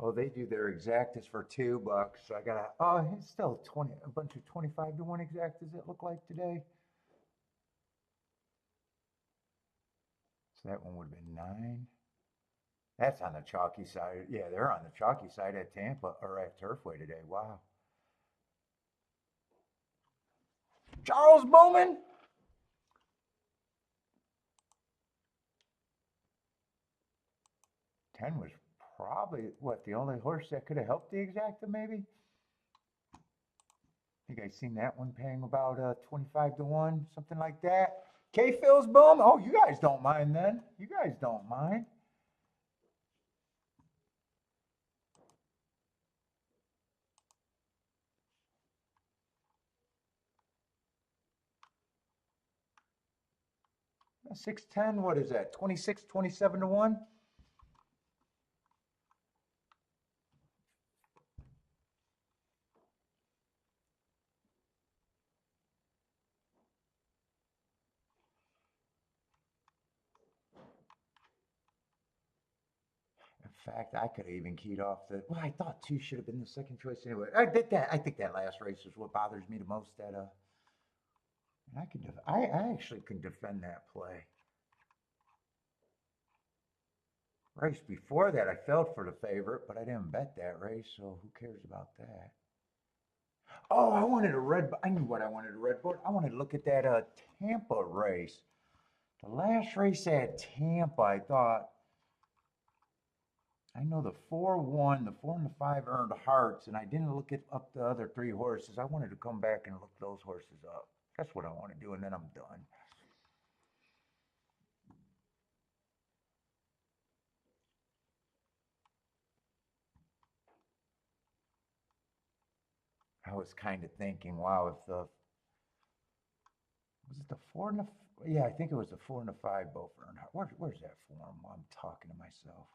Oh, they do their exactas for $2. So I gotta. Oh, it's still 20. A bunch of 25-to-1 exactas. It look like today. So that one would have been 9. That's on the chalky side. Yeah, they're on the chalky side at Tampa or at Turfway today. Wow. Charles Bowman. 10 was probably what the only horse that could have helped the exacta, maybe. I think I seen that one paying about 25-to-1, something like that. K Phil's boom. Oh, you guys don't mind then. You guys don't mind. Yeah, 610, what is that? 26, 27-to-1? In fact, I could have even keyed off the. Well, I thought 2 should have been the second choice anyway. I did that. I think that last race is what bothers me the most. That I can. I actually can defend that play. Race before that, I felt for the favorite, but I didn't bet that race, so who cares about that? Oh, I wanted a red. I knew what I wanted a red board. I wanted to look at that Tampa race. The last race at Tampa, I thought. I know the 4 won, the 4 and the 5 earned hearts, and I didn't look at up the other 3 horses. I wanted to come back and look those horses up. That's what I want to do, and then I'm done. I was kind of thinking, wow, if the was it the 4 and the yeah, I think it was the 4 and the 5 both earned hearts. Where's that form? I'm talking to myself.